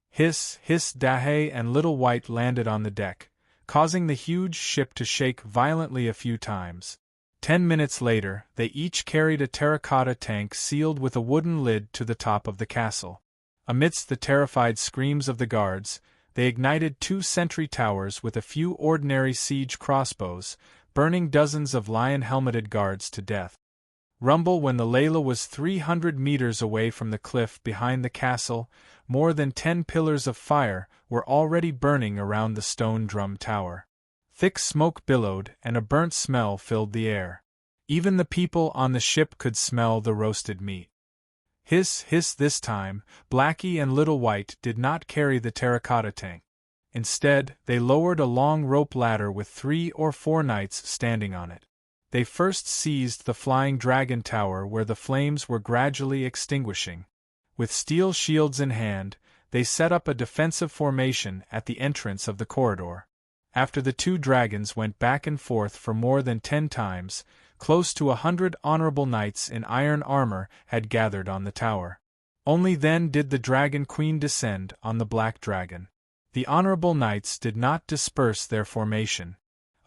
Hiss, hiss, Dahay and Little White landed on the deck, causing the huge ship to shake violently a few times. 10 minutes later, they each carried a terracotta tank sealed with a wooden lid to the top of the castle. Amidst the terrified screams of the guards, they ignited 2 sentry towers with a few ordinary siege crossbows, burning dozens of lion-helmeted guards to death. Rumble when the Layla was 300 meters away from the cliff behind the castle, more than 10 pillars of fire were already burning around the stone drum tower. Thick smoke billowed and a burnt smell filled the air. Even the people on the ship could smell the roasted meat. Hiss, hiss this time, Blackie and Little White did not carry the terracotta tank. Instead, they lowered a long rope ladder with 3 or 4 knights standing on it. They first seized the flying dragon tower where the flames were gradually extinguishing. With steel shields in hand, they set up a defensive formation at the entrance of the corridor. After the 2 dragons went back and forth for more than 10 times, close to 100 honorable knights in iron armor had gathered on the tower. Only then did the Dragon Queen descend on the black dragon. The honorable knights did not disperse their formation.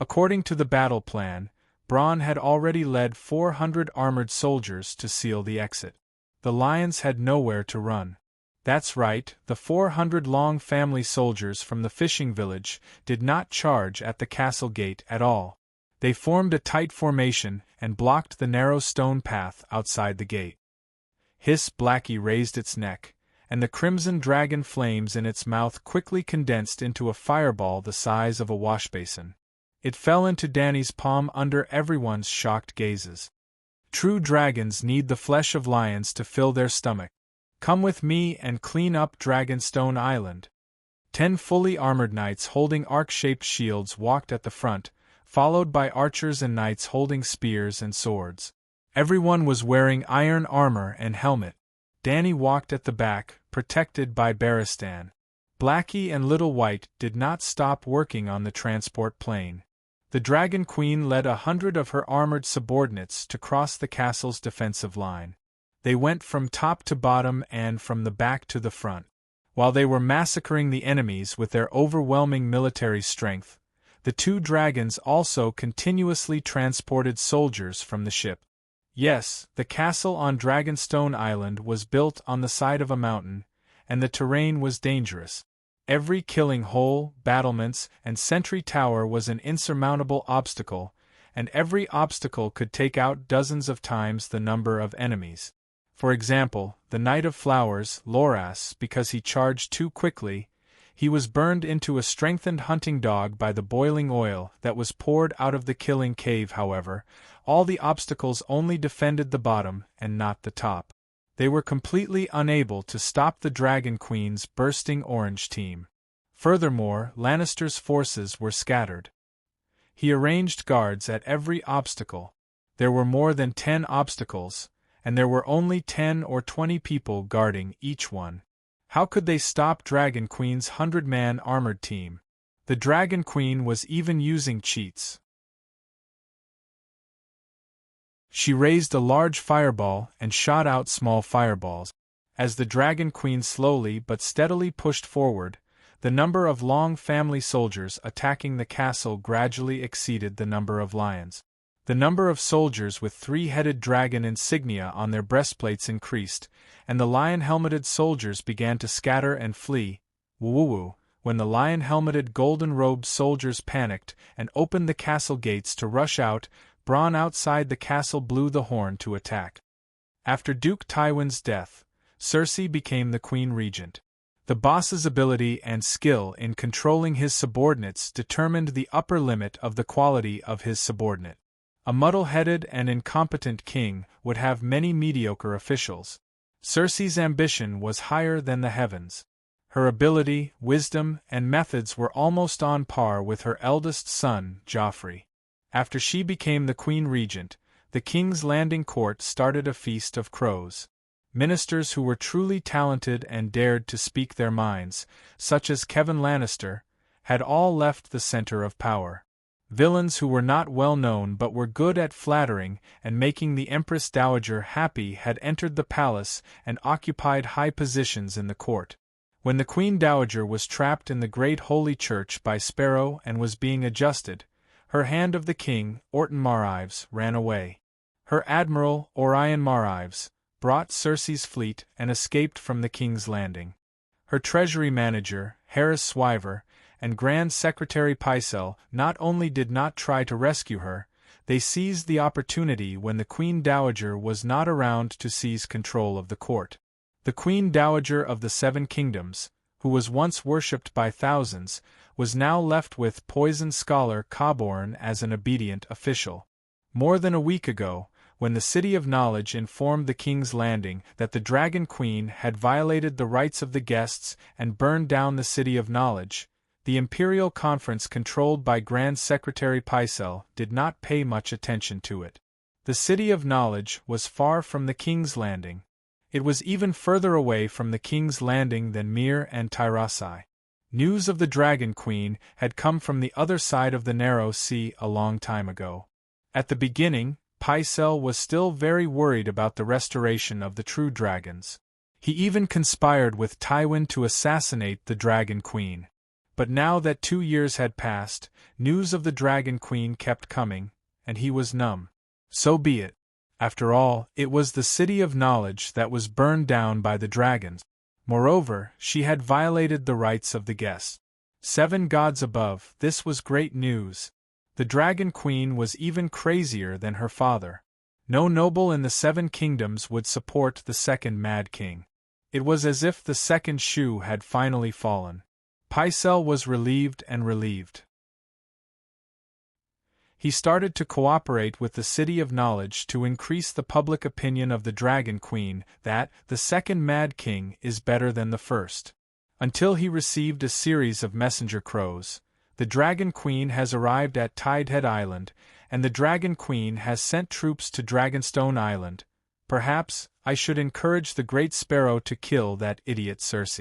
According to the battle plan, Bronn had already led 400 armored soldiers to seal the exit. The lions had nowhere to run. That's right, the 400 long family soldiers from the fishing village did not charge at the castle gate at all. They formed a tight formation and blocked the narrow stone path outside the gate. Hiss, Blackie raised its neck, and the crimson dragon flames in its mouth quickly condensed into a fireball the size of a washbasin. It fell into Danny's palm under everyone's shocked gazes. True dragons need the flesh of lions to fill their stomach. Come with me and clean up Dragonstone Island. 10 fully armored knights holding arc-shaped shields walked at the front, followed by archers and knights holding spears and swords. Everyone was wearing iron armor and helmet. Danny walked at the back, protected by Barristan. Blackie and Little White did not stop working on the transport plane. The Dragon Queen led 100 of her armored subordinates to cross the castle's defensive line. They went from top to bottom and from the back to the front. While they were massacring the enemies with their overwhelming military strength, the 2 dragons also continuously transported soldiers from the ship. Yes, the castle on Dragonstone Island was built on the side of a mountain, and the terrain was dangerous. Every killing hole, battlements, and sentry tower was an insurmountable obstacle, and every obstacle could take out dozens of times the number of enemies. For example, the Knight of Flowers, Loras, because he charged too quickly, he was burned into a strengthened hunting dog by the boiling oil that was poured out of the killing cave. However, all the obstacles only defended the bottom and not the top. They were completely unable to stop the Dragon Queen's bursting orange team. Furthermore, Lannister's forces were scattered. He arranged guards at every obstacle. There were more than 10 obstacles, and there were only 10 or 20 people guarding each one. How could they stop Dragon Queen's 100-man armored team? The Dragon Queen was even using cheats. She raised a large fireball and shot out small fireballs. As the Dragon Queen slowly but steadily pushed forward, the number of long family soldiers attacking the castle gradually exceeded the number of lions. The number of soldiers with 3-headed dragon insignia on their breastplates increased, and the lion-helmeted soldiers began to scatter and flee. Woo-woo-woo, when the lion-helmeted golden-robed soldiers panicked and opened the castle gates to rush out, Bronn outside the castle blew the horn to attack. After Duke Tywin's death, Cersei became the Queen Regent. The boss's ability and skill in controlling his subordinates determined the upper limit of the quality of his subordinate. A muddle-headed and incompetent king would have many mediocre officials. Cersei's ambition was higher than the heavens. Her ability, wisdom, and methods were almost on par with her eldest son, Joffrey. After she became the Queen Regent, the King's Landing Court started a feast of crows. Ministers who were truly talented and dared to speak their minds, such as Kevin Lannister, had all left the center of power. Villains who were not well known but were good at flattering and making the Empress Dowager happy had entered the palace and occupied high positions in the court. When the Queen Dowager was trapped in the Great Holy Church by Sparrow and was being adjusted, Her hand of the king, Orton Marives, ran away. Her admiral, Orion Marives, brought Circe's fleet and escaped from the king's landing. Her treasury manager, Harris Swiver, and Grand Secretary Pycelle not only did not try to rescue her, they seized the opportunity when the Queen Dowager was not around to seize control of the court. The Queen Dowager of the Seven Kingdoms, who was once worshipped by thousands, was now left with poisoned scholar Coborn as an obedient official. More than a week ago, when the City of Knowledge informed the King's Landing that the Dragon Queen had violated the rights of the guests and burned down the City of Knowledge, the Imperial Conference controlled by Grand Secretary Pycelle did not pay much attention to it. The City of Knowledge was far from the King's Landing. It was even further away from the King's Landing than Mir and Tyrossai. News of the Dragon Queen had come from the other side of the Narrow Sea a long time ago. At the beginning, Pycelle was still very worried about the restoration of the true dragons. He even conspired with Tywin to assassinate the Dragon Queen. But now that 2 years had passed, news of the Dragon Queen kept coming, and he was numb. So be it. After all, it was the City of Knowledge that was burned down by the dragons. Moreover, she had violated the rights of the guests. 7 gods above, this was great news. The Dragon Queen was even crazier than her father. No noble in the 7 kingdoms would support the second Mad King. It was as if the second shoe had finally fallen. Pycelle was relieved and relieved. He started to cooperate with the City of Knowledge to increase the public opinion of the Dragon Queen that the second Mad King is better than the first. Until he received a series of messenger crows, the Dragon Queen has arrived at Tidehead Island, and the Dragon Queen has sent troops to Dragonstone Island. Perhaps I should encourage the Great Sparrow to kill that idiot Circe.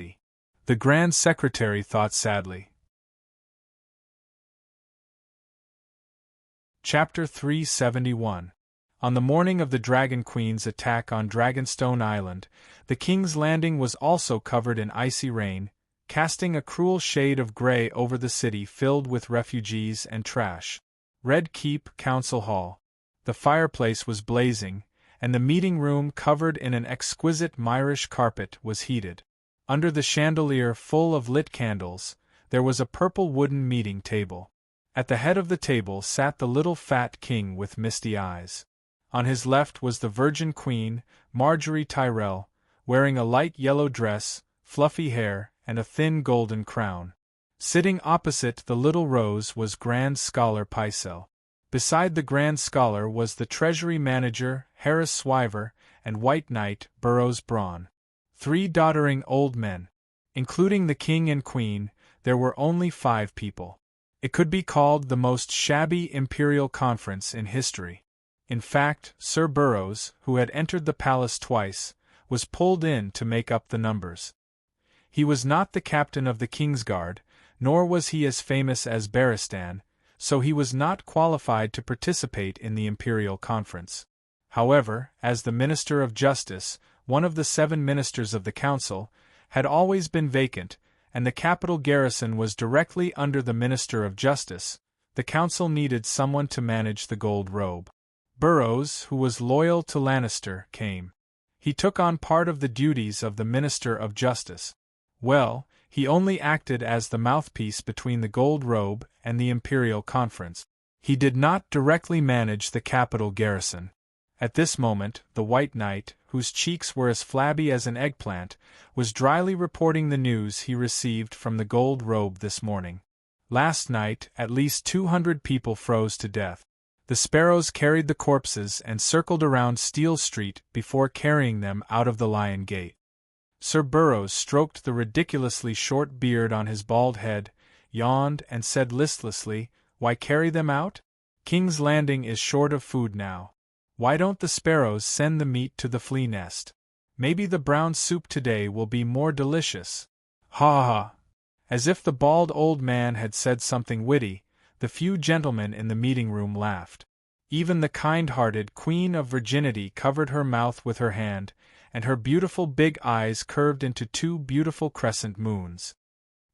The Grand Secretary thought sadly. Chapter 371. On the morning of the Dragon Queen's attack on Dragonstone Island, the King's Landing was also covered in icy rain, casting a cruel shade of gray over the city filled with refugees and trash. Red Keep Council Hall. The fireplace was blazing, and the meeting room covered in an exquisite Myrish carpet was heated. Under the chandelier full of lit candles, there was a purple wooden meeting table. At the head of the table sat the little fat king with misty eyes. On his left was the Virgin Queen, Marjorie Tyrell, wearing a light yellow dress, fluffy hair, and a thin golden crown. Sitting opposite the little Rose was Grand Scholar Pycelle. Beside the Grand Scholar was the Treasury Manager, Harris Swiver, and White Knight, Burrows Brawn. 3 doddering old men. Including the King and Queen, there were only 5 people. It could be called the most shabby imperial conference in history. In fact, Sir Burrows, who had entered the palace twice, was pulled in to make up the numbers. He was not the captain of the Kingsguard, nor was he as famous as Barristan, so he was not qualified to participate in the imperial conference. However, as the Minister of Justice, one of the 7 ministers of the council, had always been vacant, and the capital garrison was directly under the Minister of Justice, the council needed someone to manage the gold robe. Burrows, who was loyal to Lannister, came. He took on part of the duties of the Minister of Justice. Well, he only acted as the mouthpiece between the gold robe and the imperial conference. He did not directly manage the capital garrison. At this moment, the White Knight, whose cheeks were as flabby as an eggplant, was dryly reporting the news he received from the gold robe this morning. Last night, at least 200 people froze to death. The sparrows carried the corpses and circled around Steel Street before carrying them out of the Lion Gate. Sir Burrows stroked the ridiculously short beard on his bald head, yawned, and said listlessly, "Why carry them out? King's Landing is short of food now. Why don't the sparrows send the meat to the flea nest? Maybe the brown soup today will be more delicious." Ha ha! As if the bald old man had said something witty, the few gentlemen in the meeting room laughed. Even the kind-hearted Queen of Virginity covered her mouth with her hand, and her beautiful big eyes curved into 2 beautiful crescent moons.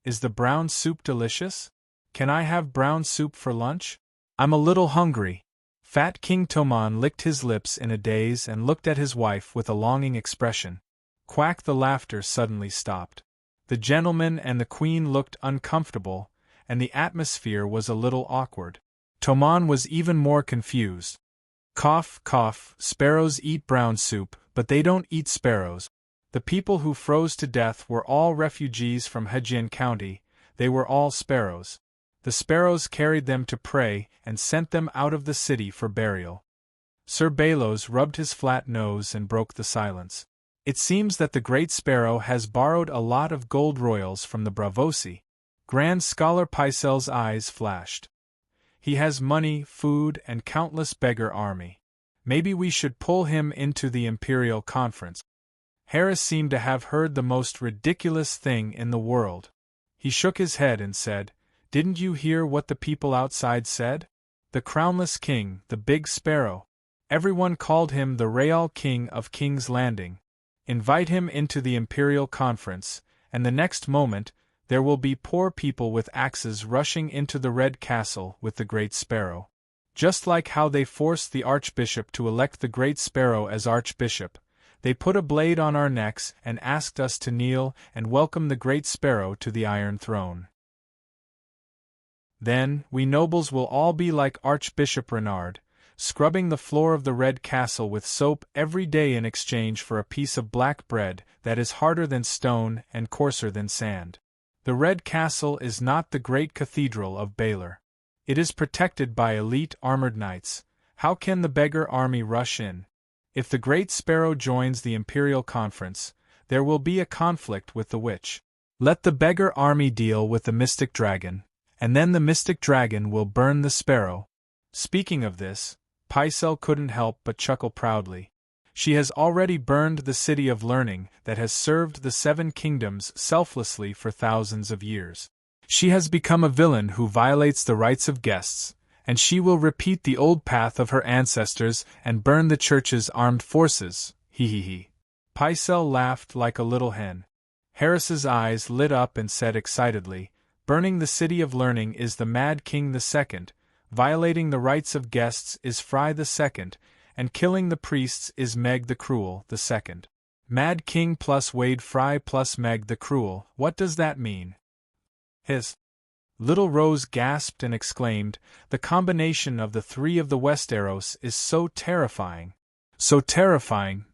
"Is the brown soup delicious? Can I have brown soup for lunch?" I'm a little hungry. Fat King Tomon licked his lips in a daze and looked at his wife with a longing expression. Quack! The laughter suddenly stopped. The gentleman and the queen looked uncomfortable, and the atmosphere was a little awkward. Tomon was even more confused. Cough, cough, sparrows eat brown soup, but they don't eat sparrows. The people who froze to death were all refugees from Hejian County, they were all sparrows. The sparrows carried them to prey and sent them out of the city for burial. Sir Belos rubbed his flat nose and broke the silence. It seems that the Great Sparrow has borrowed a lot of gold royals from the Bravosi. Grand Scholar Pycel's eyes flashed. He has money, food, and countless beggar army. Maybe we should pull him into the Imperial Conference. Harris seemed to have heard the most ridiculous thing in the world. He shook his head and said, "Didn't you hear what the people outside said? The crownless king, the big sparrow. Everyone called him the Real King of King's Landing. Invite him into the Imperial Conference, and the next moment, there will be poor people with axes rushing into the Red Castle with the Great Sparrow. Just like how they forced the Archbishop to elect the Great Sparrow as Archbishop, they put a blade on our necks and asked us to kneel and welcome the Great Sparrow to the Iron Throne. Then, we nobles will all be like Archbishop Renard, scrubbing the floor of the Red Castle with soap every day in exchange for a piece of black bread that is harder than stone and coarser than sand. The Red Castle is not the great cathedral of Baylor. It is protected by elite armored knights. How can the beggar army rush in? If the Great Sparrow joins the Imperial Conference, there will be a conflict with the witch. Let the beggar army deal with the mystic dragon, and then the mystic dragon will burn the sparrow." Speaking of this, Pycelle couldn't help but chuckle proudly. She has already burned the city of learning that has served the 7 kingdoms selflessly for thousands of years. She has become a villain who violates the rights of guests, and she will repeat the old path of her ancestors and burn the church's armed forces. He he he. Pycelle laughed like a little hen. Harris's eyes lit up and said excitedly, "Burning the city of learning is the Mad King II, violating the rights of guests is Fry II, and killing the priests is Meg the Cruel II. Mad King plus Wade Fry plus Meg the Cruel, what does that mean?" His little Rose gasped and exclaimed, "The combination of the 3 of the Westeros is so terrifying. So terrifying."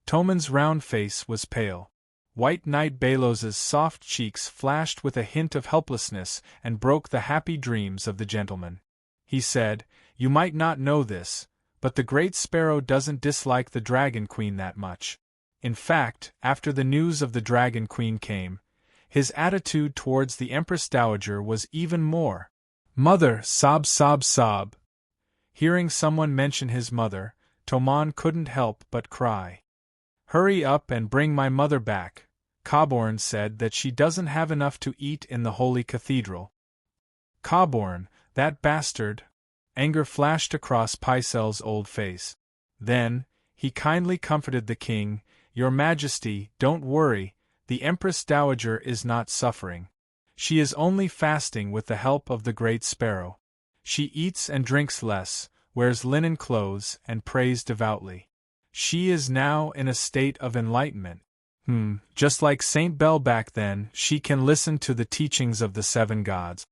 Tomon's round face was pale. White Knight Belos's soft cheeks flashed with a hint of helplessness and broke the happy dreams of the gentleman. He said, "You might not know this, but the Great Sparrow doesn't dislike the Dragon Queen that much. In fact, after the news of the Dragon Queen came, his attitude towards the Empress Dowager was even more." "Mother!" sob sob sob. Hearing someone mention his mother, Tomon couldn't help but cry. "Hurry up and bring my mother back. Cawborn said that she doesn't have enough to eat in the Holy Cathedral." Cawborn, that bastard! Anger flashed across Pycelle's old face. Then, he kindly comforted the king, "Your Majesty, don't worry, the Empress Dowager is not suffering. She is only fasting with the help of the Great Sparrow. She eats and drinks less, wears linen clothes, and prays devoutly. She is now in a state of enlightenment. Just like Saint Bell back then, she can listen to the teachings of the 7 gods."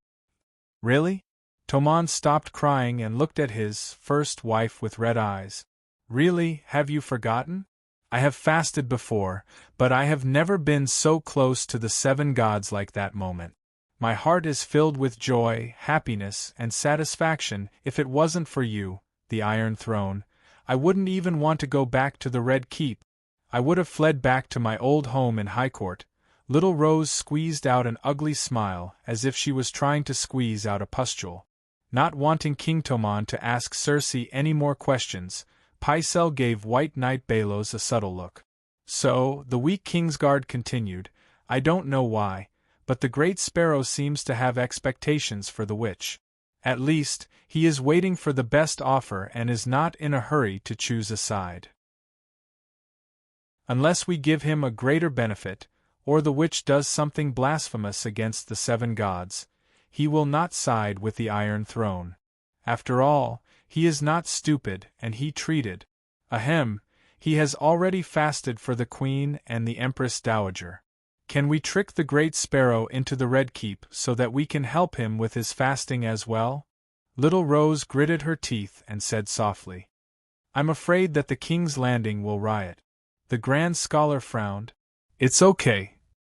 "Really?" Tomon stopped crying and looked at his first wife with red eyes. "Really, have you forgotten? I have fasted before, but I have never been so close to the 7 gods like that moment. My heart is filled with joy, happiness, and satisfaction. If it wasn't for you, the Iron Throne, I wouldn't even want to go back to the Red Keep. I would have fled back to my old home in Highcourt." Little Rose squeezed out an ugly smile as if she was trying to squeeze out a pustule. Not wanting King Tomon to ask Cersei any more questions, Pycelle gave White Knight Belos a subtle look. "So, the weak Kingsguard continued, I don't know why, but the Great Sparrow seems to have expectations for the witch. At least, he is waiting for the best offer and is not in a hurry to choose a side. Unless we give him a greater benefit, or the witch does something blasphemous against the 7 gods, he will not side with the Iron Throne. After all, he is not stupid, and he treated. Ahem, he has already fasted for the Queen and the Empress Dowager. Can we trick the Great Sparrow into the Red Keep so that we can help him with his fasting as well? Little Rose gritted her teeth and said softly, I'm afraid that the King's Landing will riot. The Grand Scholar frowned. It's okay.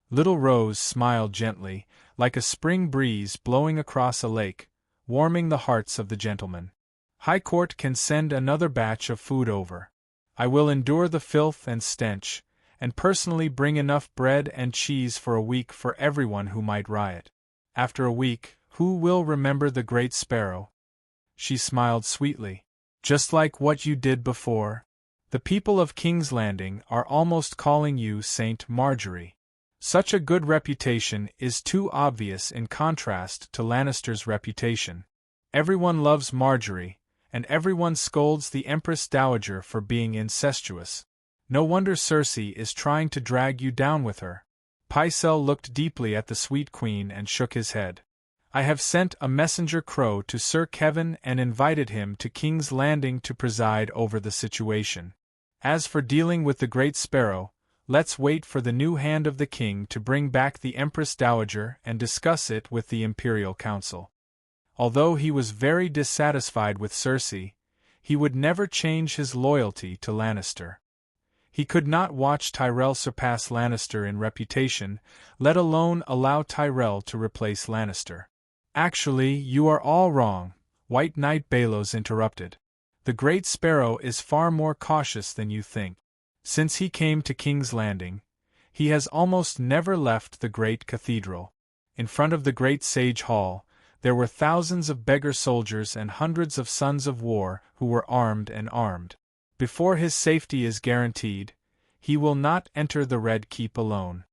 Little Rose smiled gently, like a spring breeze blowing across a lake, warming the hearts of the gentlemen. High Court can send another batch of food over. I will endure the filth and stench, and personally bring enough bread and cheese for a week for everyone who might riot. After a week, who will remember the Great Sparrow? She smiled sweetly. Just like what you did before. The people of King's Landing are almost calling you Saint Marjorie. Such a good reputation is too obvious in contrast to Lannister's reputation. Everyone loves Marjorie, and everyone scolds the Empress Dowager for being incestuous. No wonder Cersei is trying to drag you down with her. Pycelle looked deeply at the sweet queen and shook his head. I have sent a messenger crow to Sir Kevin and invited him to King's Landing to preside over the situation. As for dealing with the Great Sparrow, let's wait for the new hand of the king to bring back the Empress Dowager and discuss it with the Imperial Council. Although he was very dissatisfied with Cersei, he would never change his loyalty to Lannister. He could not watch Tyrell surpass Lannister in reputation, let alone allow Tyrell to replace Lannister. Actually, you are all wrong, White Knight Baelos interrupted. The Great Sparrow is far more cautious than you think. Since he came to King's Landing, he has almost never left the great cathedral. In front of the great Sage Hall, there were thousands of beggar soldiers and hundreds of sons of war who were armed and armed. Before his safety is guaranteed, he will not enter the Red Keep alone.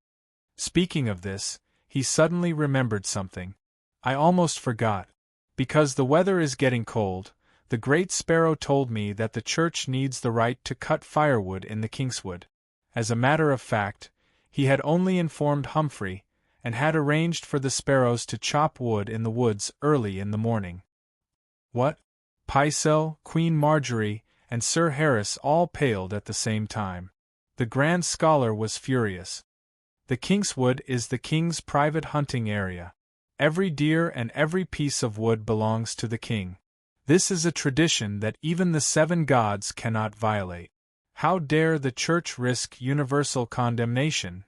Speaking of this, he suddenly remembered something. I almost forgot. Because the weather is getting cold, the Great Sparrow told me that the church needs the right to cut firewood in the Kingswood. As a matter of fact, he had only informed Humphrey, and had arranged for the sparrows to chop wood in the woods early in the morning. What? Pycelle, Queen Marjorie, and Sir Harris all paled at the same time. The Grand Scholar was furious. The Kingswood is the king's private hunting area. Every deer and every piece of wood belongs to the king. This is a tradition that even the 7 gods cannot violate. How dare the church risk universal condemnation?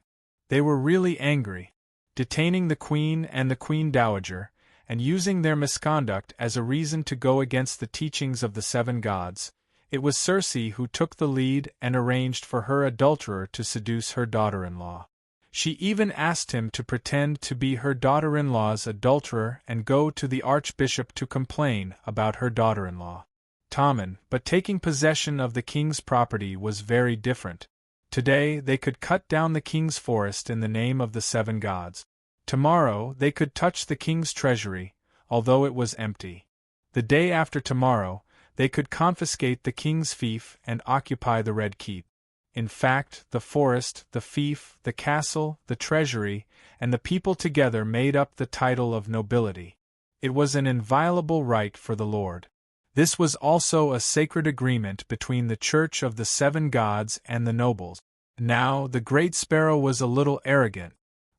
They were really angry. Detaining the queen and the Queen Dowager, and using their misconduct as a reason to go against the teachings of the 7 gods, it was Cersei who took the lead and arranged for her adulterer to seduce her daughter-in-law. She even asked him to pretend to be her daughter-in-law's adulterer and go to the archbishop to complain about her daughter-in-law. Tommen, but taking possession of the king's property was very different. Today they could cut down the king's forest in the name of the 7 gods. Tomorrow they could touch the king's treasury, although it was empty. The day after tomorrow, they could confiscate the king's fief and occupy the Red Keep. In fact, the forest, the fief, the castle, the treasury, and the people together made up the title of nobility. It was an inviolable right for the lord. This was also a sacred agreement between the Church of the 7 gods and the nobles. Now, the Great Sparrow was a little arrogant.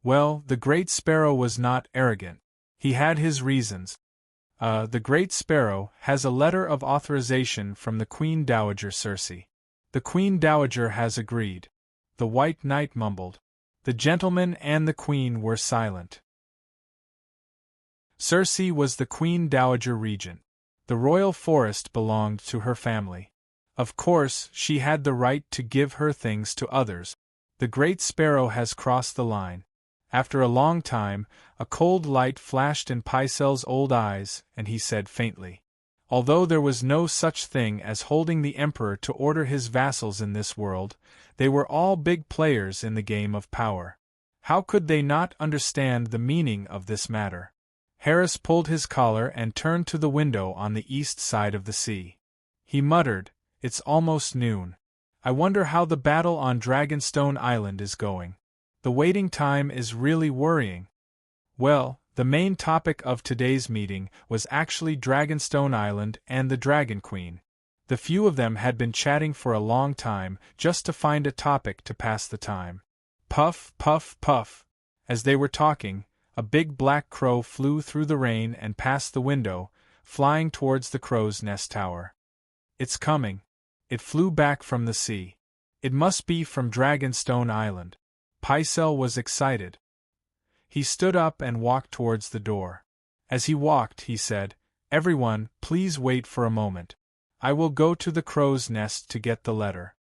Well, the Great Sparrow was not arrogant. He had his reasons. The Great Sparrow has a letter of authorization from the Queen Dowager Cersei. The Queen Dowager has agreed. The White Knight mumbled. The gentleman and the queen were silent. Cersei was the Queen Dowager Regent. The royal forest belonged to her family. Of course, she had the right to give her things to others. The Great Sparrow has crossed the line. After a long time, a cold light flashed in Pycelle's old eyes, and he said faintly, although there was no such thing as holding the emperor to order his vassals in this world, they were all big players in the game of power. How could they not understand the meaning of this matter? Harris pulled his collar and turned to the window on the east side of the sea. He muttered, "It's almost noon. I wonder how the battle on Dragonstone Island is going. The waiting time is really worrying." "Well, The main topic of today's meeting was actually Dragonstone Island and the Dragon Queen. The few of them had been chatting for a long time just to find a topic to pass the time. Puff, puff, puff. As they were talking, a big black crow flew through the rain and past the window, flying towards the crow's nest tower. It's coming. It flew back from the sea. It must be from Dragonstone Island. Pycelle was excited. He stood up and walked towards the door. As he walked, he said, "Everyone, please wait for a moment. I will go to the crow's nest to get the letter."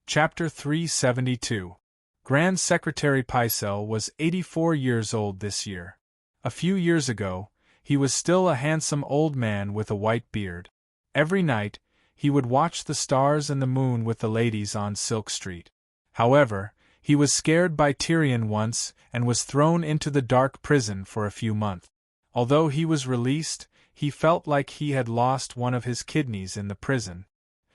Chapter 372. Grand Secretary Pycelle was 84 years old this year. A few years ago, he was still a handsome old man with a white beard. Every night, he would watch the stars and the moon with the ladies on Silk Street. However, he was scared by Tyrion once and was thrown into the dark prison for a few months. Although he was released, he felt like he had lost one of his kidneys in the prison.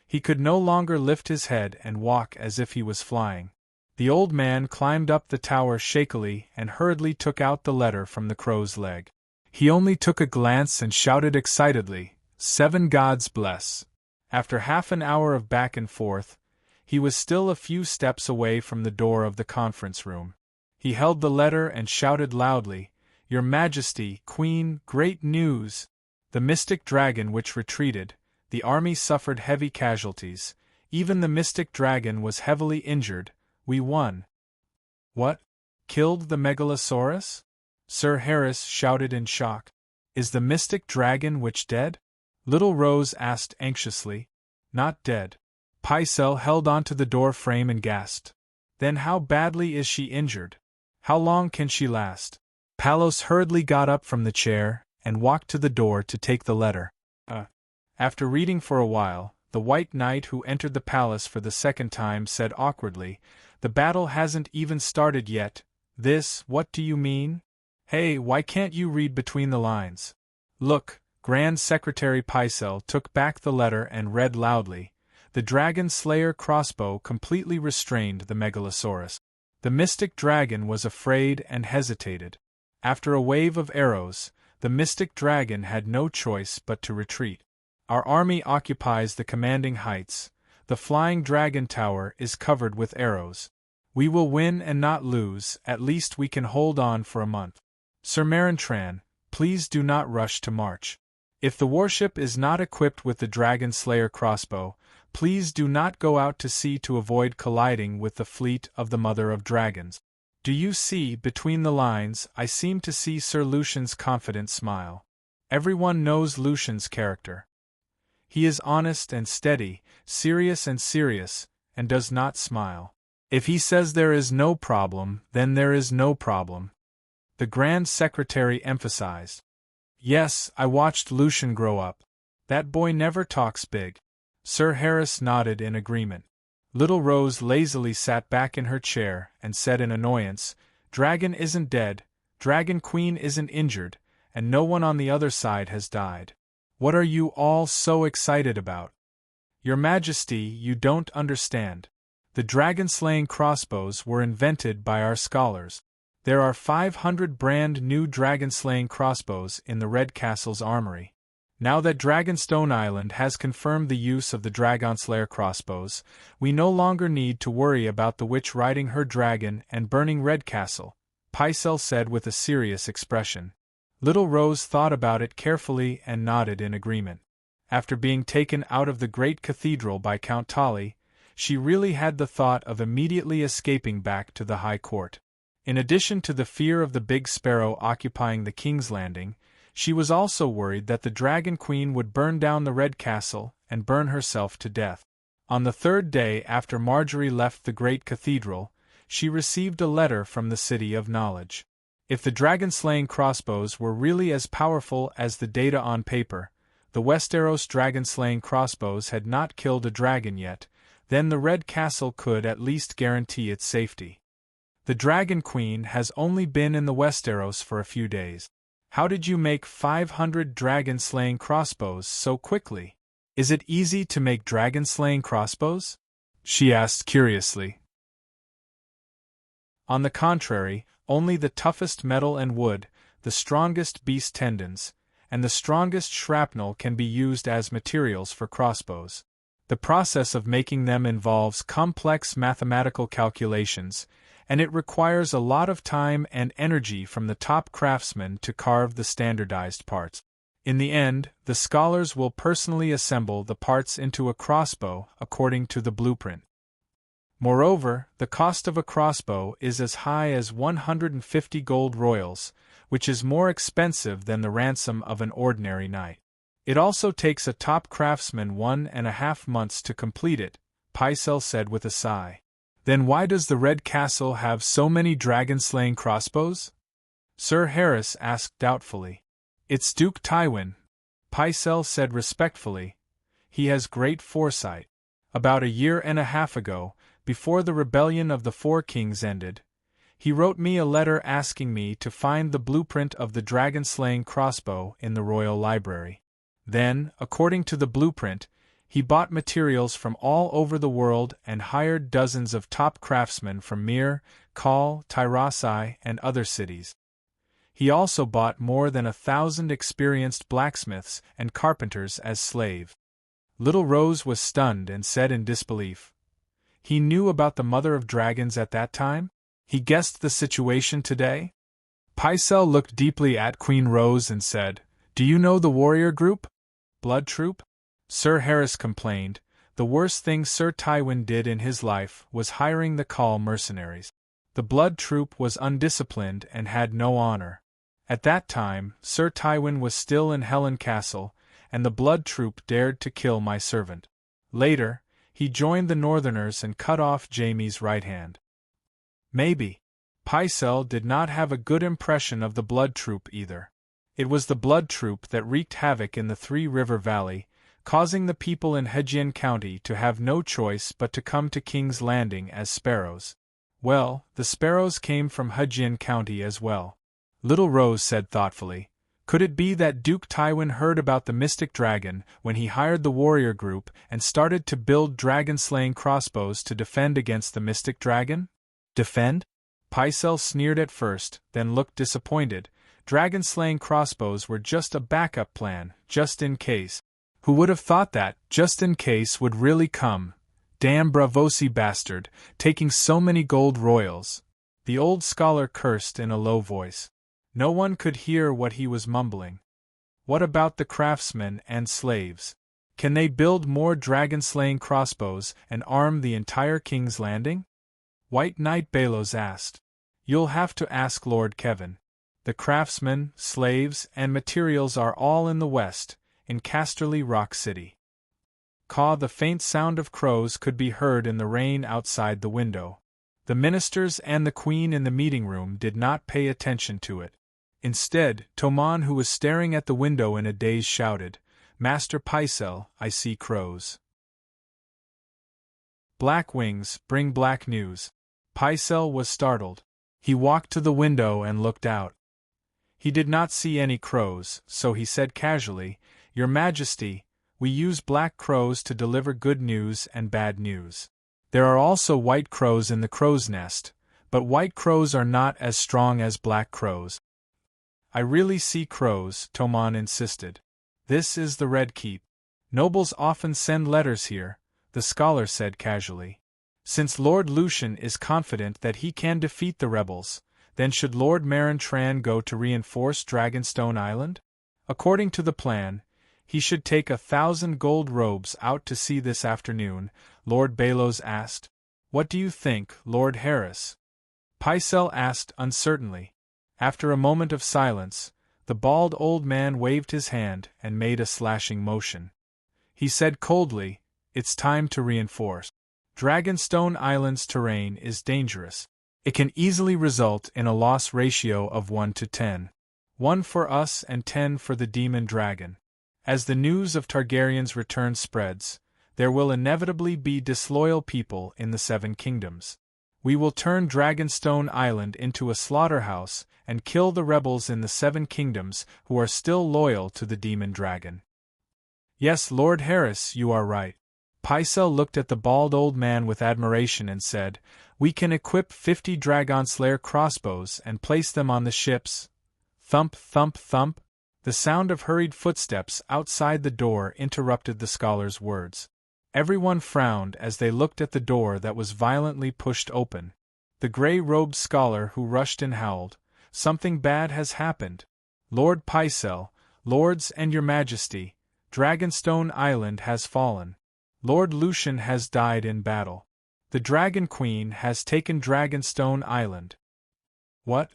He could no longer lift his head and walk as if he was flying. The old man climbed up the tower shakily and hurriedly took out the letter from the crow's leg. He only took a glance and shouted excitedly, "Seven gods bless." After half an hour of back and forth, he was still a few steps away from the door of the conference room. He held the letter and shouted loudly, "Your Majesty, Queen, great news! The mystic dragon which retreated, the army suffered heavy casualties, even the mystic dragon was heavily injured, we won." "What? Killed the Megalosaurus?" Sir Harris shouted in shock. "Is the mystic dragon witch dead?" Little Rose asked anxiously. "Not dead." Pycelle held onto the door frame and gasped. "Then how badly is she injured? How long can she last?" Palos hurriedly got up from the chair and walked to the door to take the letter. After reading for a while, the White Knight who entered the palace for the second time said awkwardly, "The battle hasn't even started yet. What do you mean? Hey, why can't you read between the lines?" "Look." Grand Secretary Pycelle took back the letter and read loudly, "The Dragon Slayer crossbow completely restrained the Megalosaurus. The mystic dragon was afraid and hesitated. After a wave of arrows, the mystic dragon had no choice but to retreat. Our army occupies the commanding heights. The flying dragon tower is covered with arrows. We will win and not lose, at least we can hold on for a month. Sir Marantran, please do not rush to march. If the warship is not equipped with the Dragon Slayer crossbow, please do not go out to sea to avoid colliding with the fleet of the Mother of Dragons." Do you see, between the lines, I seem to see Sir Lucian's confident smile. Everyone knows Lucian's character. He is honest and steady, serious, and does not smile. If he says there is no problem, then there is no problem. The Grand Secretary emphasized. "Yes, I watched Lucian grow up. That boy never talks big." Sir Harris nodded in agreement. Little Rose lazily sat back in her chair and said in annoyance, "Dragon isn't dead, Dragon Queen isn't injured, and no one on the other side has died. What are you all so excited about?" "Your Majesty, you don't understand. The dragon-slaying crossbows were invented by our scholars. There are 500 brand new dragon-slaying crossbows in the Red Castle's armory. Now that Dragonstone Island has confirmed the use of the Dragonslayer crossbows, we no longer need to worry about the witch riding her dragon and burning Red Castle," Pycelle said with a serious expression. Little Rose thought about it carefully and nodded in agreement. After being taken out of the great cathedral by Count Tolly, she really had the thought of immediately escaping back to the High Court. In addition to the fear of the Big Sparrow occupying the King's Landing, she was also worried that the Dragon Queen would burn down the Red Castle and burn herself to death. On the third day after Marjorie left the great cathedral, she received a letter from the City of Knowledge. If the dragon-slaying crossbows were really as powerful as the data on paper, the Westeros dragon-slaying crossbows had not killed a dragon yet, then the Red Castle could at least guarantee its safety. The Dragon Queen has only been in the Westeros for a few days. How did you make 500 dragon-slaying crossbows so quickly? Is it easy to make dragon-slaying crossbows? She asked curiously. On the contrary, only the toughest metal and wood, the strongest beast tendons, and the strongest shrapnel can be used as materials for crossbows. The process of making them involves complex mathematical calculations, and it requires a lot of time and energy from the top craftsmen to carve the standardized parts. In the end, the scholars will personally assemble the parts into a crossbow according to the blueprint. Moreover, the cost of a crossbow is as high as 150 gold royals, which is more expensive than the ransom of an ordinary knight. It also takes a top craftsman 1.5 months to complete it, Pycelle said with a sigh. Then why does the Red Castle have so many dragon-slaying crossbows? Sir Harris asked doubtfully. It's Duke Tywin, Pycelle said respectfully. He has great foresight. About 1.5 years ago, before the rebellion of the Four Kings ended, he wrote me a letter asking me to find the blueprint of the dragon-slaying crossbow in the royal library. Then, according to the blueprint, he bought materials from all over the world and hired dozens of top craftsmen from Myr, Khal, Tyrossai, and other cities. He also bought more than 1,000 experienced blacksmiths and carpenters as slaves. Little Rose was stunned and said in disbelief, "He knew about the Mother of Dragons at that time? He guessed the situation today?" Pycelle looked deeply at Queen Rose and said, "Do you know the warrior group? Blood Troop?" Sir Harris complained, the worst thing Sir Tywin did in his life was hiring the Khal mercenaries. The Blood Troop was undisciplined and had no honor. At that time, Sir Tywin was still in Helen Castle, and the Blood Troop dared to kill my servant. Later, he joined the Northerners and cut off Jaime's right hand. Maybe. Pycelle did not have a good impression of the Blood Troop either. It was the Blood Troop that wreaked havoc in the Three River Valley, causing the people in Hedgian County to have no choice but to come to King's Landing as sparrows. Well, the sparrows came from Hedgian County as well. Little Rose said thoughtfully, "Could it be that Duke Tywin heard about the Mystic Dragon when he hired the warrior group and started to build dragon-slaying crossbows to defend against the Mystic Dragon?" "Defend?" Pycelle sneered at first, then looked disappointed. Dragon-slaying crossbows were just a backup plan, just in case. Who would have thought that, just in case, would really come? Damn Bravosi bastard, taking so many gold royals. The old scholar cursed in a low voice. No one could hear what he was mumbling. What about the craftsmen and slaves? Can they build more dragon-slaying crossbows and arm the entire King's Landing? White Knight Balos asked. You'll have to ask Lord Kevin. The craftsmen, slaves, and materials are all in the west, in Casterly Rock City. The faint sound of crows could be heard in the rain outside the window. The ministers and the queen in the meeting room did not pay attention to it. Instead, Tomon, who was staring at the window in a daze, shouted, "Master Pycelle, I see crows." Black wings, bring black news. Pycelle was startled. He walked to the window and looked out. He did not see any crows, so he said casually, "Your Majesty, we use black crows to deliver good news and bad news. There are also white crows in the crow's nest, but white crows are not as strong as black crows." "I really see crows," Tomon insisted. "This is the Red Keep. Nobles often send letters here," the scholar said casually. "Since Lord Lucian is confident that he can defeat the rebels, then should Lord Meryn Tran go to reinforce Dragonstone Island? According to the plan, he should take 1,000 gold robes out to sea this afternoon," Lord Balos asked. "What do you think, Lord Harris?" Pycelle asked uncertainly. After a moment of silence, the bald old man waved his hand and made a slashing motion. He said coldly, "It's time to reinforce. Dragonstone Island's terrain is dangerous. It can easily result in a loss ratio of 1 to 10. 1 for us and 10 for the demon dragon. As the news of Targaryen's return spreads, there will inevitably be disloyal people in the Seven Kingdoms. We will turn Dragonstone Island into a slaughterhouse and kill the rebels in the Seven Kingdoms who are still loyal to the demon dragon." "Yes, Lord Harris, you are right. Pycelle looked at the bald old man with admiration and said, "We can equip 50 Dragonslayer crossbows and place them on the ships." Thump, thump, thump. The sound of hurried footsteps outside the door interrupted the scholar's words. Everyone frowned as they looked at the door that was violently pushed open. The gray-robed scholar who rushed in howled, "Something bad has happened. Lord Pycelle, lords and your majesty, Dragonstone Island has fallen. Lord Lucian has died in battle. The Dragon Queen has taken Dragonstone Island." "What?"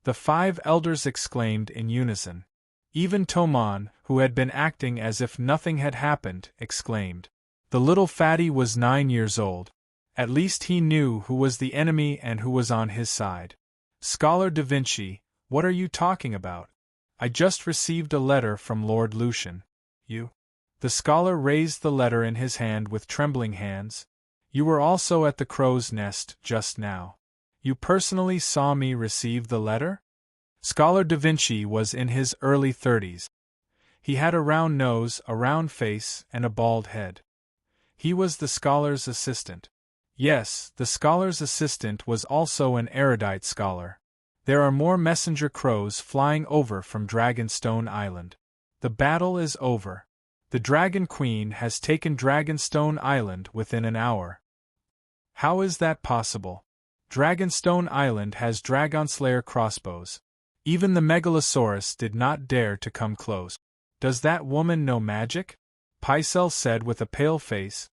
the 5 elders exclaimed in unison. Even Tomon, who had been acting as if nothing had happened, exclaimed. The little fatty was 9 years old. At least he knew who was the enemy and who was on his side. "Scholar Da Vinci, what are you talking about? I just received a letter from Lord Lucian." "You?" The scholar raised the letter in his hand with trembling hands. "You were also at the crow's nest just now. You personally saw me receive the letter?" Scholar Da Vinci was in his early 30s. He had a round nose, a round face, and a bald head. He was the scholar's assistant. Yes, the scholar's assistant was also an erudite scholar. There are more messenger crows flying over from Dragonstone Island. The battle is over. The Dragon Queen has taken Dragonstone Island within an hour. How is that possible? Dragonstone Island has Dragonslayer crossbows. Even the Megalosaurus did not dare to come close. Does that woman know magic? Pycelle said with a pale face.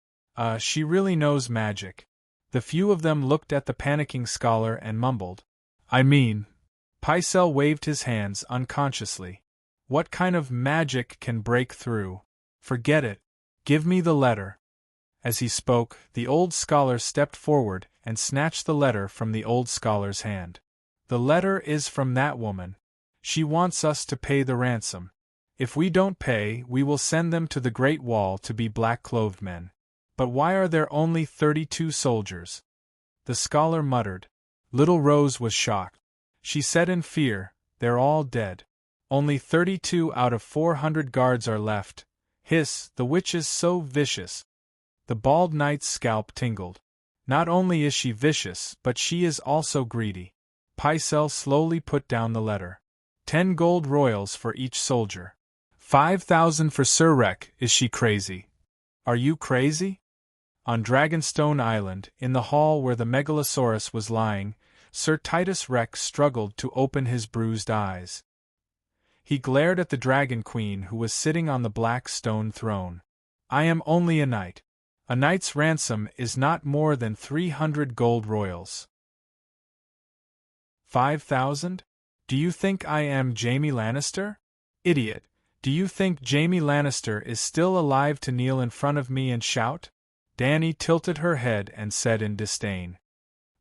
She really knows magic. The few of them looked at the panicking scholar and mumbled. I mean. Pycelle waved his hands unconsciously. What kind of magic can break through? Forget it. Give me the letter. As he spoke, the old scholar stepped forward and snatched the letter from the old scholar's hand. The letter is from that woman. She wants us to pay the ransom. If we don't pay, we will send them to the Great Wall to be black-clothed men. But why are there only 32 soldiers? The scholar muttered. Little Rose was shocked. She said in fear, They're all dead. Only 32 out of 400 guards are left. Hiss, the witch is so vicious. The bald knight's scalp tingled. Not only is she vicious, but she is also greedy. Pycelle slowly put down the letter. 10 gold royals for each soldier. 5,000 for Sir Rek. Is she crazy? Are you crazy? On Dragonstone Island, in the hall where the Megalosaurus was lying, Sir Titus Rex struggled to open his bruised eyes. He glared at the Dragon Queen who was sitting on the black stone throne. I am only a knight. A knight's ransom is not more than 300 gold royals. 5,000? Do you think I am Jaime Lannister? Idiot, do you think Jaime Lannister is still alive to kneel in front of me and shout? Dany tilted her head and said in disdain.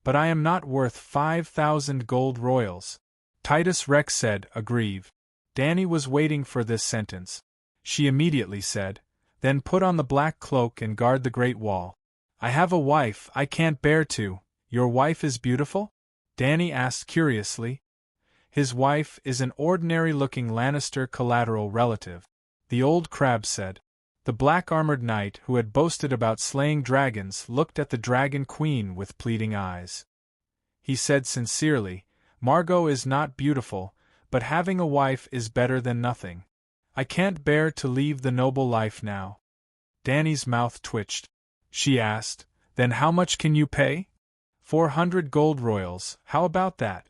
But I am not worth 5,000 gold royals. Titus Rex said, aggrieved. Dany was waiting for this sentence. She immediately said, Then put on the black cloak and guard the Great Wall. I have a wife I can't bear to. Your wife is beautiful? Dany asked curiously. His wife is an ordinary-looking Lannister collateral relative, the old crab said. The black-armored knight who had boasted about slaying dragons looked at the Dragon Queen with pleading eyes. He said sincerely, Margot is not beautiful, but having a wife is better than nothing. I can't bear to leave the noble life now. Dany's mouth twitched. She asked, Then how much can you pay? 400 gold royals, how about that?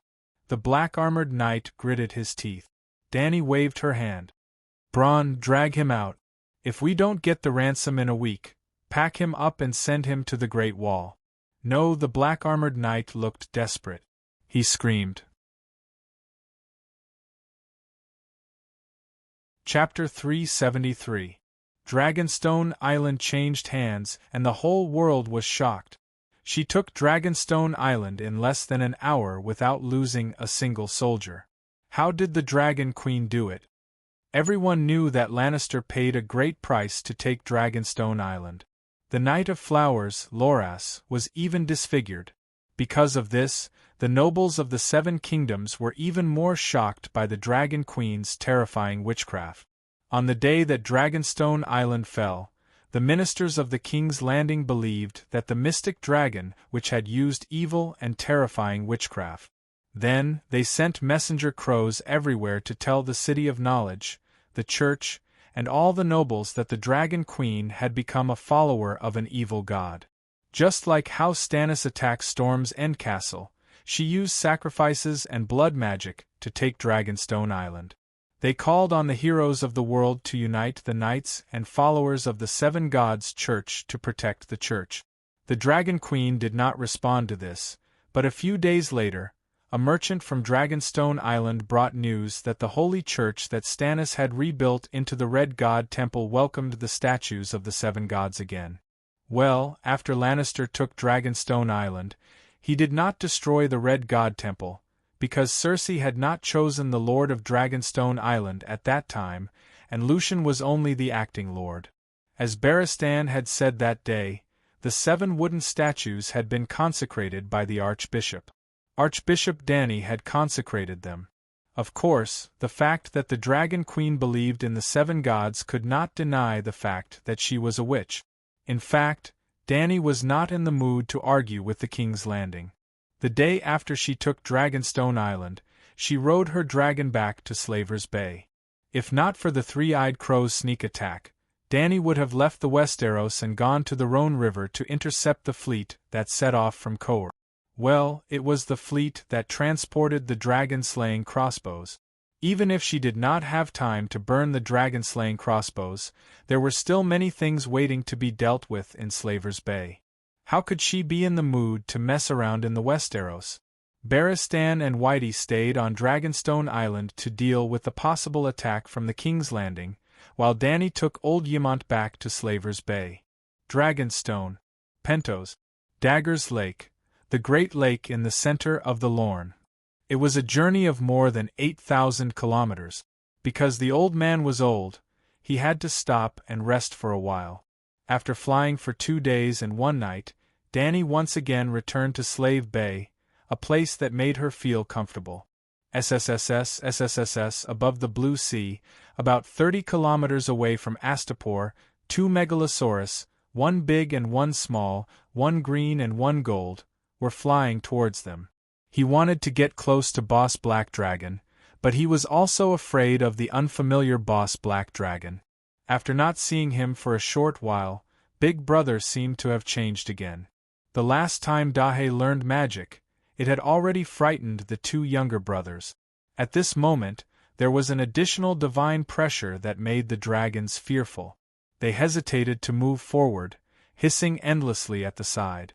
The black-armored knight gritted his teeth. Dany waved her hand. Bronn, drag him out. If we don't get the ransom in a week, pack him up and send him to the Great Wall. No, the black-armored knight looked desperate. He screamed. Chapter 373. Dragonstone Island changed hands, and the whole world was shocked. She took Dragonstone Island in less than an hour without losing a single soldier. How did the Dragon Queen do it? Everyone knew that Lannister paid a great price to take Dragonstone Island. The Knight of Flowers, Loras, was even disfigured. Because of this, the nobles of the 7 kingdoms were even more shocked by the Dragon Queen's terrifying witchcraft. On the day that Dragonstone Island fell, the ministers of the King's Landing believed that the mystic dragon which had used evil and terrifying witchcraft. Then, they sent messenger crows everywhere to tell the City of Knowledge, the Church, and all the nobles that the Dragon Queen had become a follower of an evil god. Just like how Stannis attacked Storm's End Castle, she used sacrifices and blood magic to take Dragonstone Island. They called on the heroes of the world to unite the knights and followers of the Seven Gods Church to protect the Church. The Dragon Queen did not respond to this, but a few days later, a merchant from Dragonstone Island brought news that the holy church that Stannis had rebuilt into the Red God Temple welcomed the statues of the Seven Gods again. Well, after Lannister took Dragonstone Island, he did not destroy the Red God Temple, because Cersei had not chosen the Lord of Dragonstone Island at that time, and Lucien was only the acting lord. As Barristan had said that day, the 7 wooden statues had been consecrated by the Archbishop. Archbishop Dany had consecrated them. Of course, the fact that the Dragon Queen believed in the 7 gods could not deny the fact that she was a witch. In fact, Dany was not in the mood to argue with the King's Landing. The day after she took Dragonstone Island, she rode her dragon back to Slaver's Bay. If not for the Three-Eyed Crow's sneak attack, Dany would have left the Westeros and gone to the Rhone River to intercept the fleet that set off from Qohor. Well, it was the fleet that transported the dragon-slaying crossbows. Even if she did not have time to burn the dragon-slaying crossbows, there were still many things waiting to be dealt with in Slaver's Bay. How could she be in the mood to mess around in the Westeros? Barristan and Whitey stayed on Dragonstone Island to deal with the possible attack from the King's Landing, while Dany took Old Ymont back to Slaver's Bay. Dragonstone, Pentos, Dagger's Lake, the Great Lake in the center of the Lorne. It was a journey of more than 8,000 kilometers. Because the old man was old, he had to stop and rest for a while. After flying for 2 days and 1 night, Dany once again returned to Slave Bay, a place that made her feel comfortable. SSS above the Blue Sea, about 30 kilometers away from Astapor, 2 megalosaurus, 1 big and 1 small, 1 green and 1 gold, were flying towards them. He wanted to get close to Boss Black Dragon, but he was also afraid of the unfamiliar Boss Black Dragon. After not seeing him for a short while, Big Brother seemed to have changed again. The last time Dahe learned magic, it had already frightened the 2 younger brothers. At this moment, there was an additional divine pressure that made the dragons fearful. They hesitated to move forward, hissing endlessly at the side.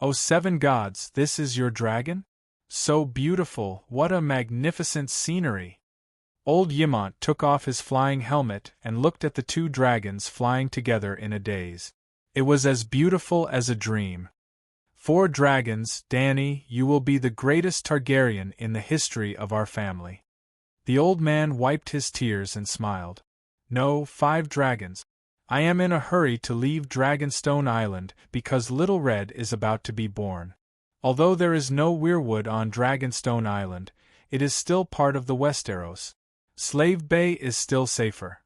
"Oh 7 gods, this is your dragon? So beautiful, what a magnificent scenery!" Old Ymont took off his flying helmet and looked at the 2 dragons flying together in a daze. It was as beautiful as a dream. 4 dragons, Dany, you will be the greatest Targaryen in the history of our family. The old man wiped his tears and smiled. No, 5 dragons. I am in a hurry to leave Dragonstone Island because Little Red is about to be born. Although there is no weirwood on Dragonstone Island, it is still part of the Westeros. Slave Bay is still safer.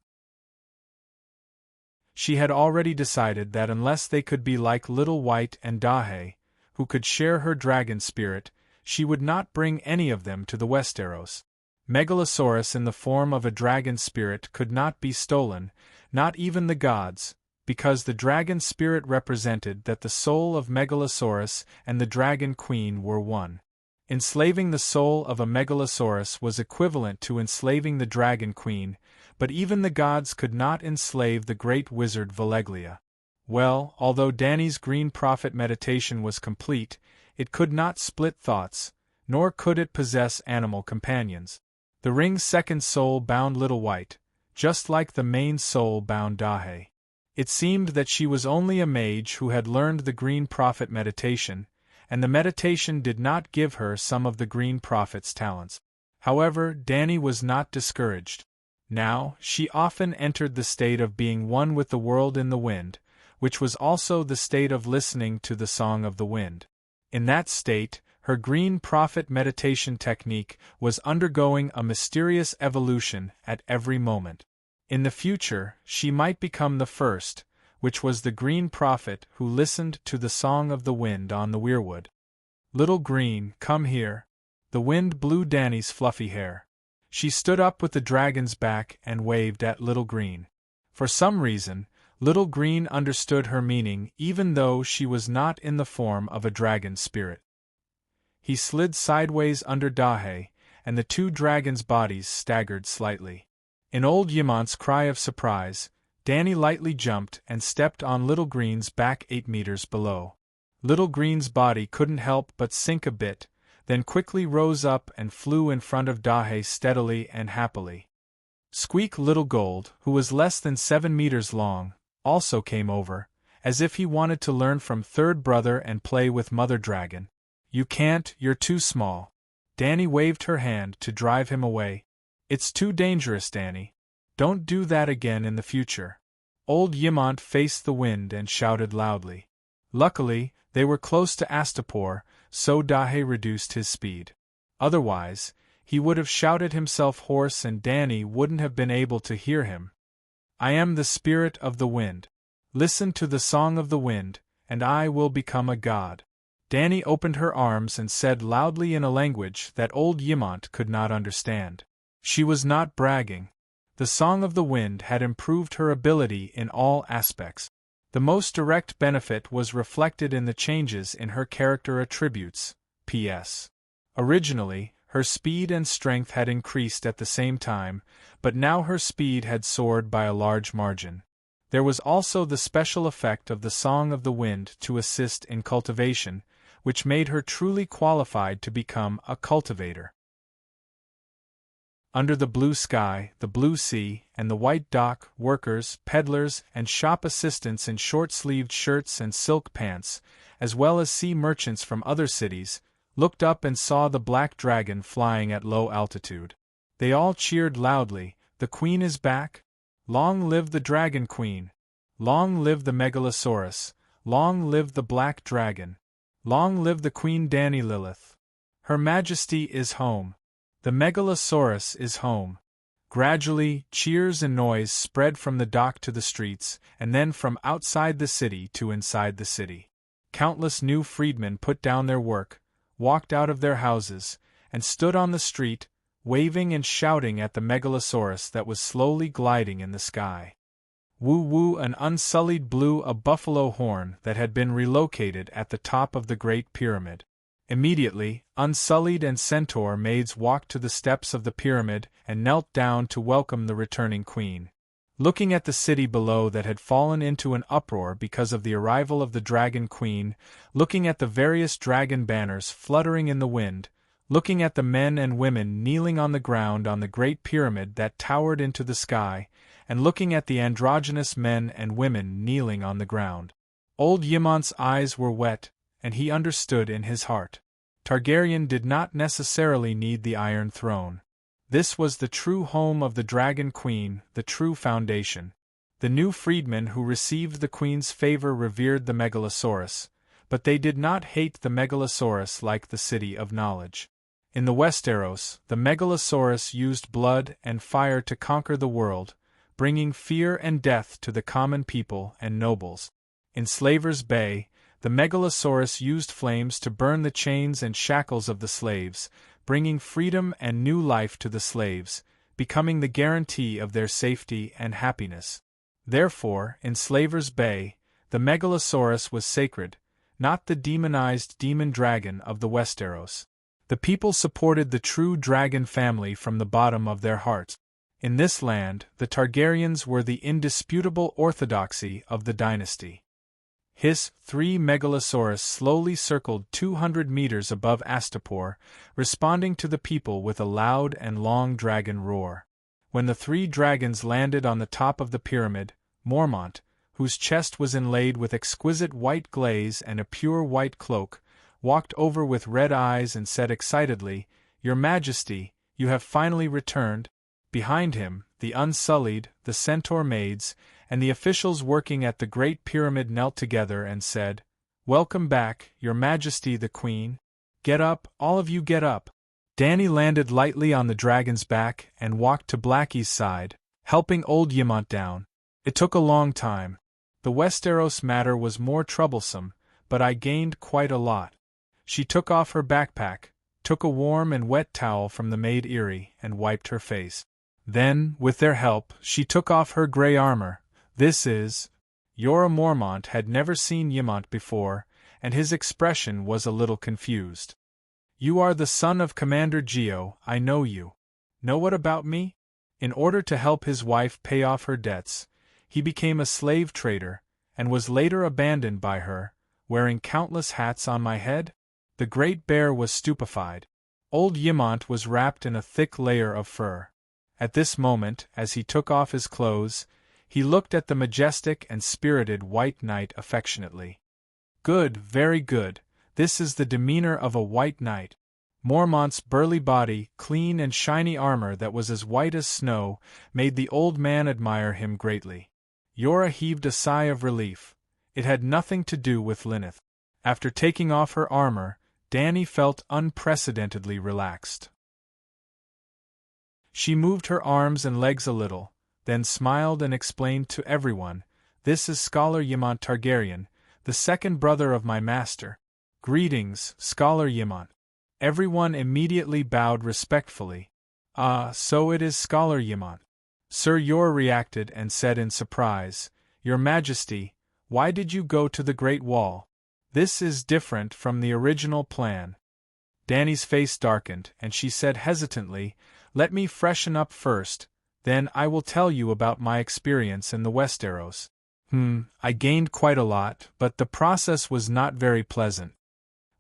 She had already decided that unless they could be like Little White and Dahe, who could share her dragon spirit, she would not bring any of them to the Westeros. Megalosaurus in the form of a dragon spirit could not be stolen, not even the gods, because the dragon spirit represented that the soul of Megalosaurus and the Dragon Queen were one. Enslaving the soul of a Megalosaurus was equivalent to enslaving the Dragon Queen, but even the gods could not enslave the great wizard Valeglia. Well, although Dany's Green Prophet meditation was complete, it could not split thoughts, nor could it possess animal companions. The ring's second soul bound Little White, just like the main soul bound Dahe. It seemed that she was only a mage who had learned the Green Prophet meditation, and the meditation did not give her some of the Green Prophet's talents. However, Dany was not discouraged. Now, she often entered the state of being one with the world in the wind, which was also the state of listening to the song of the wind. In that state, her Green Prophet meditation technique was undergoing a mysterious evolution at every moment. In the future, she might become the first, which was the green prophet who listened to the song of the wind on the weirwood. "Little Green, come here." The wind blew Danny's fluffy hair. She stood up with the dragon's back and waved at Little Green. For some reason, Little Green understood her meaning even though she was not in the form of a dragon spirit. He slid sideways under Dahe, and the two dragons' bodies staggered slightly. In old Yimant's cry of surprise, Danny lightly jumped and stepped on Little Green's back 8 meters below. Little Green's body couldn't help but sink a bit, then quickly rose up and flew in front of Dahe steadily and happily. Squeak Little Gold, who was less than 7 meters long, also came over, as if he wanted to learn from third brother and play with Mother Dragon. "You can't, you're too small." Danny waved her hand to drive him away. "It's too dangerous, Danny. Don't do that again in the future." Old Yimant faced the wind and shouted loudly. Luckily, they were close to Astapor, so Dahe reduced his speed. Otherwise, he would have shouted himself hoarse and Danny wouldn't have been able to hear him. "I am the spirit of the wind. Listen to the song of the wind, and I will become a god." Danny opened her arms and said loudly in a language that old Yimant could not understand. She was not bragging. The song of the wind had improved her ability in all aspects. The most direct benefit was reflected in the changes in her character attributes. P.S. Originally, her speed and strength had increased at the same time, but now her speed had soared by a large margin. There was also the special effect of the song of the wind to assist in cultivation, which made her truly qualified to become a cultivator. Under the blue sky, the blue sea, and the white dock, workers, peddlers, and shop assistants in short-sleeved shirts and silk pants, as well as sea merchants from other cities, looked up and saw the black dragon flying at low altitude. They all cheered loudly, "The Queen is back! Long live the Dragon Queen! Long live the Megalosaurus! Long live the Black Dragon! Long live the Queen Danny Lilith! Her Majesty is home! The Megalosaurus is home!" Gradually, cheers and noise spread from the dock to the streets, and then from outside the city to inside the city. Countless new freedmen put down their work, walked out of their houses, and stood on the street, waving and shouting at the Megalosaurus that was slowly gliding in the sky. Woo-woo, an unsullied blew a buffalo horn that had been relocated at the top of the Great Pyramid. Immediately, Unsullied and Centaur maids walked to the steps of the pyramid and knelt down to welcome the returning queen. Looking at the city below that had fallen into an uproar because of the arrival of the Dragon Queen, looking at the various dragon banners fluttering in the wind, looking at the men and women kneeling on the ground on the Great Pyramid that towered into the sky, and looking at the androgynous men and women kneeling on the ground. Old Yimant's eyes were wet, and he understood in his heart. Targaryen did not necessarily need the Iron Throne. This was the true home of the Dragon Queen, the true foundation. The new freedmen who received the Queen's favor revered the Megalosaurus, but they did not hate the Megalosaurus like the City of Knowledge. In the Westeros, the Megalosaurus used blood and fire to conquer the world, bringing fear and death to the common people and nobles. In Slaver's Bay, the Megalosaurus used flames to burn the chains and shackles of the slaves, bringing freedom and new life to the slaves, becoming the guarantee of their safety and happiness. Therefore, in Slaver's Bay, the Megalosaurus was sacred, not the demonized demon dragon of the Westeros. The people supported the true dragon family from the bottom of their hearts. In this land, the Targaryens were the indisputable orthodoxy of the dynasty. His 3 Megalosaurus slowly circled 200 meters above Astapor, responding to the people with a loud and long dragon roar. When the 3 dragons landed on the top of the pyramid, Mormont, whose chest was inlaid with exquisite white glaze and a pure white cloak, walked over with red eyes and said excitedly, "Your Majesty, you have finally returned." Behind him, the Unsullied, the Centaur maids, and the officials working at the Great Pyramid knelt together and said, "Welcome back, Your Majesty the Queen. Get up, all of you get up." Danny landed lightly on the dragon's back and walked to Blackie's side, helping old Yimant down. It took a long time. The Westeros matter was more troublesome, but I gained quite a lot. She took off her backpack, took a warm and wet towel from the maid Eyrie, and wiped her face. Then, with their help, she took off her grey armor. Jorah Mormont had never seen Ymont before, and his expression was a little confused. You are the son of Commander Geo, I know you. Know what about me? In order to help his wife pay off her debts, he became a slave trader, and was later abandoned by her, wearing countless hats on my head? The Great Bear was stupefied. Old Ymont was wrapped in a thick layer of fur. At this moment, as he took off his clothes, he looked at the majestic and spirited White Knight affectionately. Good, very good, this is the demeanor of a White Knight. Mormont's burly body, clean and shiny armor that was as white as snow, made the old man admire him greatly. Jorah heaved a sigh of relief. It had nothing to do with Lyneth. After taking off her armor, Dany felt unprecedentedly relaxed. She moved her arms and legs a little, then smiled and explained to everyone, "This is Scholar Ymont Targaryen, the second brother of my master. Greetings, Scholar Ymont." Everyone immediately bowed respectfully. "Ah, so it is Scholar Ymont." Sir Jorah reacted and said in surprise, "Your Majesty, why did you go to the Great Wall? This is different from the original plan." Dany's face darkened, and she said hesitantly, "Let me freshen up first, then I will tell you about my experience in the Westeros. I gained quite a lot, but the process was not very pleasant."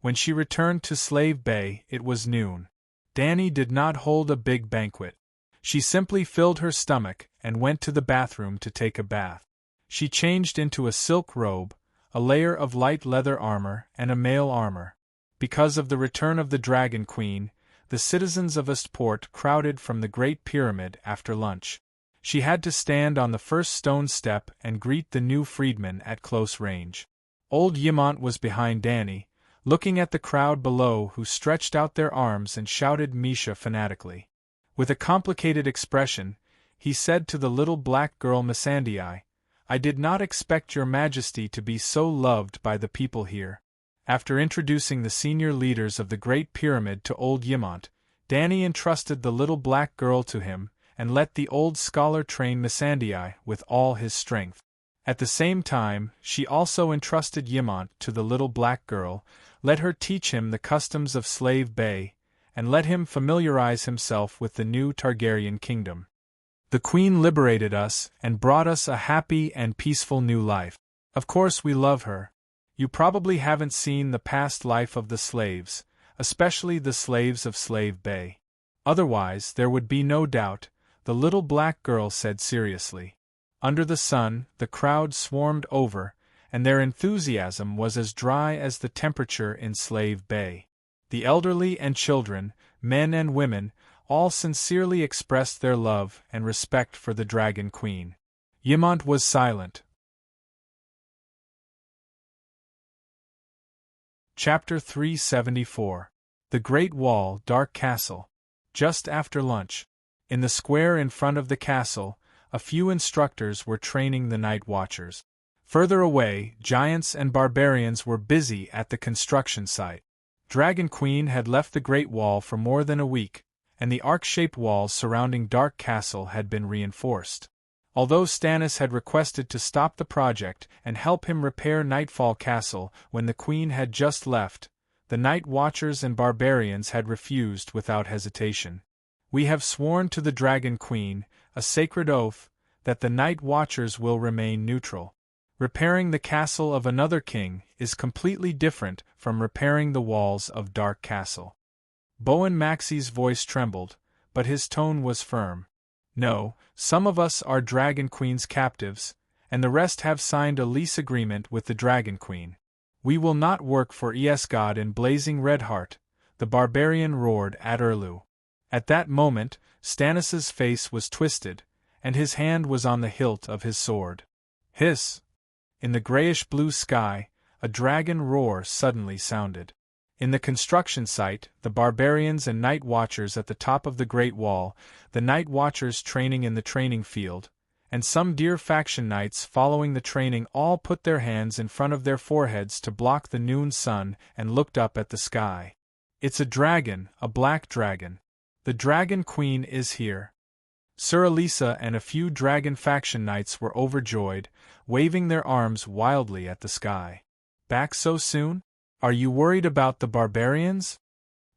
When she returned to Slave Bay, it was noon. Dany did not hold a big banquet. She simply filled her stomach and went to the bathroom to take a bath. She changed into a silk robe, a layer of light leather armor, and a mail armor. Because of the return of the Dragon Queen, the citizens of Eastport crowded from the Great Pyramid after lunch. She had to stand on the first stone step and greet the new freedman at close range. Old Ymont was behind Dany, looking at the crowd below who stretched out their arms and shouted Misha fanatically. With a complicated expression, he said to the little black girl Missandei, "I did not expect your Majesty to be so loved by the people here." After introducing the senior leaders of the Great Pyramid to old Ymont, Dany entrusted the little black girl to him, and let the old scholar train Missandei with all his strength. At the same time, she also entrusted Ymont to the little black girl, let her teach him the customs of Slave Bay, and let him familiarize himself with the new Targaryen kingdom. The Queen liberated us and brought us a happy and peaceful new life. Of course we love her. You probably haven't seen the past life of the slaves, especially the slaves of Slave Bay. Otherwise, there would be no doubt, the little black girl said seriously. Under the sun, the crowd swarmed over, and their enthusiasm was as dry as the temperature in Slave Bay. The elderly and children, men and women, all sincerely expressed their love and respect for the Dragon Queen. Ymont was silent. Chapter 374. The Great Wall, Dark Castle. Just after lunch, in the square in front of the castle, a few instructors were training the night watchers. Further away, giants and barbarians were busy at the construction site. Dragon Queen had left the Great Wall for more than a week, and the arc-shaped walls surrounding Dark Castle had been reinforced. Although Stannis had requested to stop the project and help him repair Nightfall Castle when the Queen had just left, the Night Watchers and barbarians had refused without hesitation. "We have sworn to the Dragon Queen, a sacred oath, that the Night Watchers will remain neutral. Repairing the castle of another king is completely different from repairing the walls of Dark Castle." Bowen Maxey's voice trembled, but his tone was firm. "No, some of us are Dragon Queen's captives, and the rest have signed a lease agreement with the Dragon Queen. We will not work for Esgod in Blazing Redheart," the barbarian roared at Erlu. At that moment, Stannis's face was twisted, and his hand was on the hilt of his sword. Hiss! In the grayish-blue sky, a dragon roar suddenly sounded. In the construction site, the barbarians and night watchers at the top of the Great Wall, the night watchers training in the training field, and some dear faction knights following the training all put their hands in front of their foreheads to block the noon sun and looked up at the sky. It's a dragon, a black dragon. The Dragon Queen is here. Sir Elisa and a few dragon faction knights were overjoyed, waving their arms wildly at the sky. Back so soon? Are you worried about the barbarians?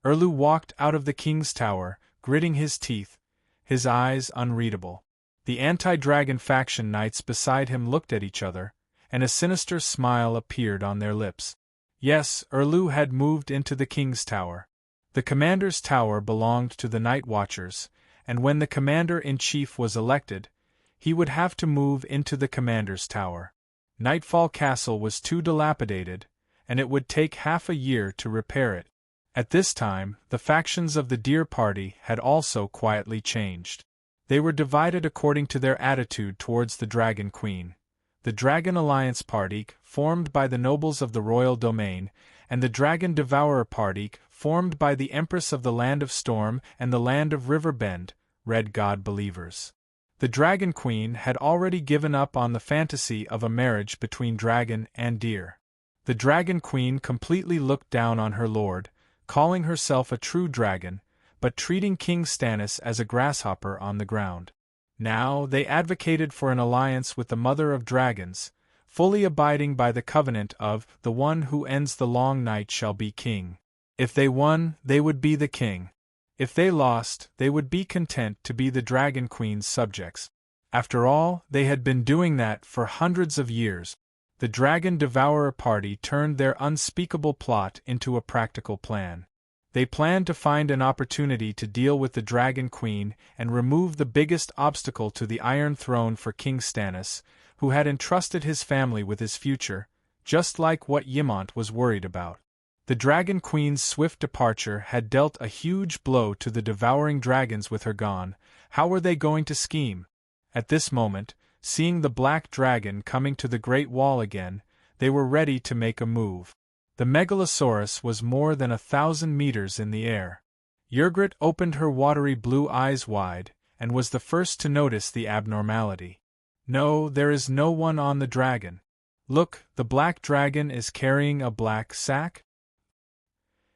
Erlu walked out of the king's tower, gritting his teeth, his eyes unreadable. The anti-dragon faction knights beside him looked at each other, and a sinister smile appeared on their lips. Yes, Erlu had moved into the king's tower. The commander's tower belonged to the night watchers, and when the commander-in-chief was elected, he would have to move into the commander's tower. Nightfall Castle was too dilapidated, and it would take half a year to repair it. At this time, the factions of the Deer Party had also quietly changed. They were divided according to their attitude towards the Dragon Queen. The Dragon Alliance Party, formed by the nobles of the royal domain, and the Dragon Devourer Party, formed by the Empress of the Land of Storm and the Land of Riverbend, Red God believers. The Dragon Queen had already given up on the fantasy of a marriage between dragon and deer. The Dragon Queen completely looked down on her lord, calling herself a true dragon, but treating King Stannis as a grasshopper on the ground. Now they advocated for an alliance with the Mother of Dragons, fully abiding by the covenant of the one who ends the long night shall be king. If they won, they would be the king. If they lost, they would be content to be the Dragon Queen's subjects. After all, they had been doing that for hundreds of years. The Dragon Devourer Party turned their unspeakable plot into a practical plan. They planned to find an opportunity to deal with the Dragon Queen and remove the biggest obstacle to the Iron Throne for King Stannis, who had entrusted his family with his future, just like what Ymont was worried about. The Dragon Queen's swift departure had dealt a huge blow to the devouring dragons. With her gone, how were they going to scheme? At this moment, seeing the black dragon coming to the Great Wall again, they were ready to make a move. The Megalosaurus was more than 1,000 meters in the air. Yrgrat opened her watery blue eyes wide, and was the first to notice the abnormality. No, there is no one on the dragon. Look, the black dragon is carrying a black sack?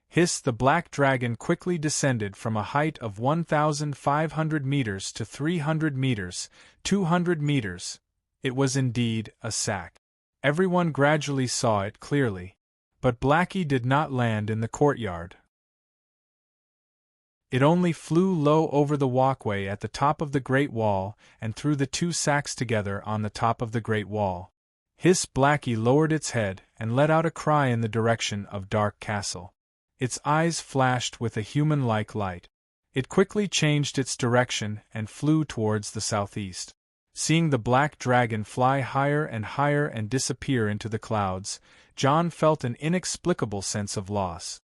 Hiss! The black dragon quickly descended from a height of 1,500 meters to 300 meters, 200 meters. It was indeed a sack. Everyone gradually saw it clearly. But Blackie did not land in the courtyard. It only flew low over the walkway at the top of the Great Wall and threw the two sacks together on the top of the Great Wall. Hiss! Blackie lowered its head and let out a cry in the direction of Dark Castle. Its eyes flashed with a human-like light. It quickly changed its direction and flew towards the southeast. Seeing the black dragon fly higher and higher and disappear into the clouds, Jon felt an inexplicable sense of loss.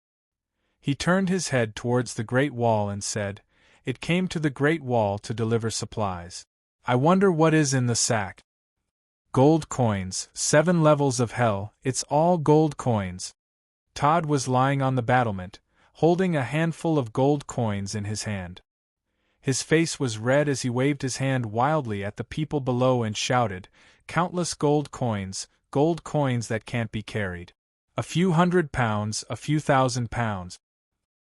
He turned his head towards the Great Wall and said, "It came to the Great Wall to deliver supplies. I wonder what is in the sack." "Gold coins, 7 levels of hell, it's all gold coins." Todd was lying on the battlement, holding a handful of gold coins in his hand. His face was red as he waved his hand wildly at the people below and shouted, "Countless gold coins that can't be carried. A few £100, a few £1,000.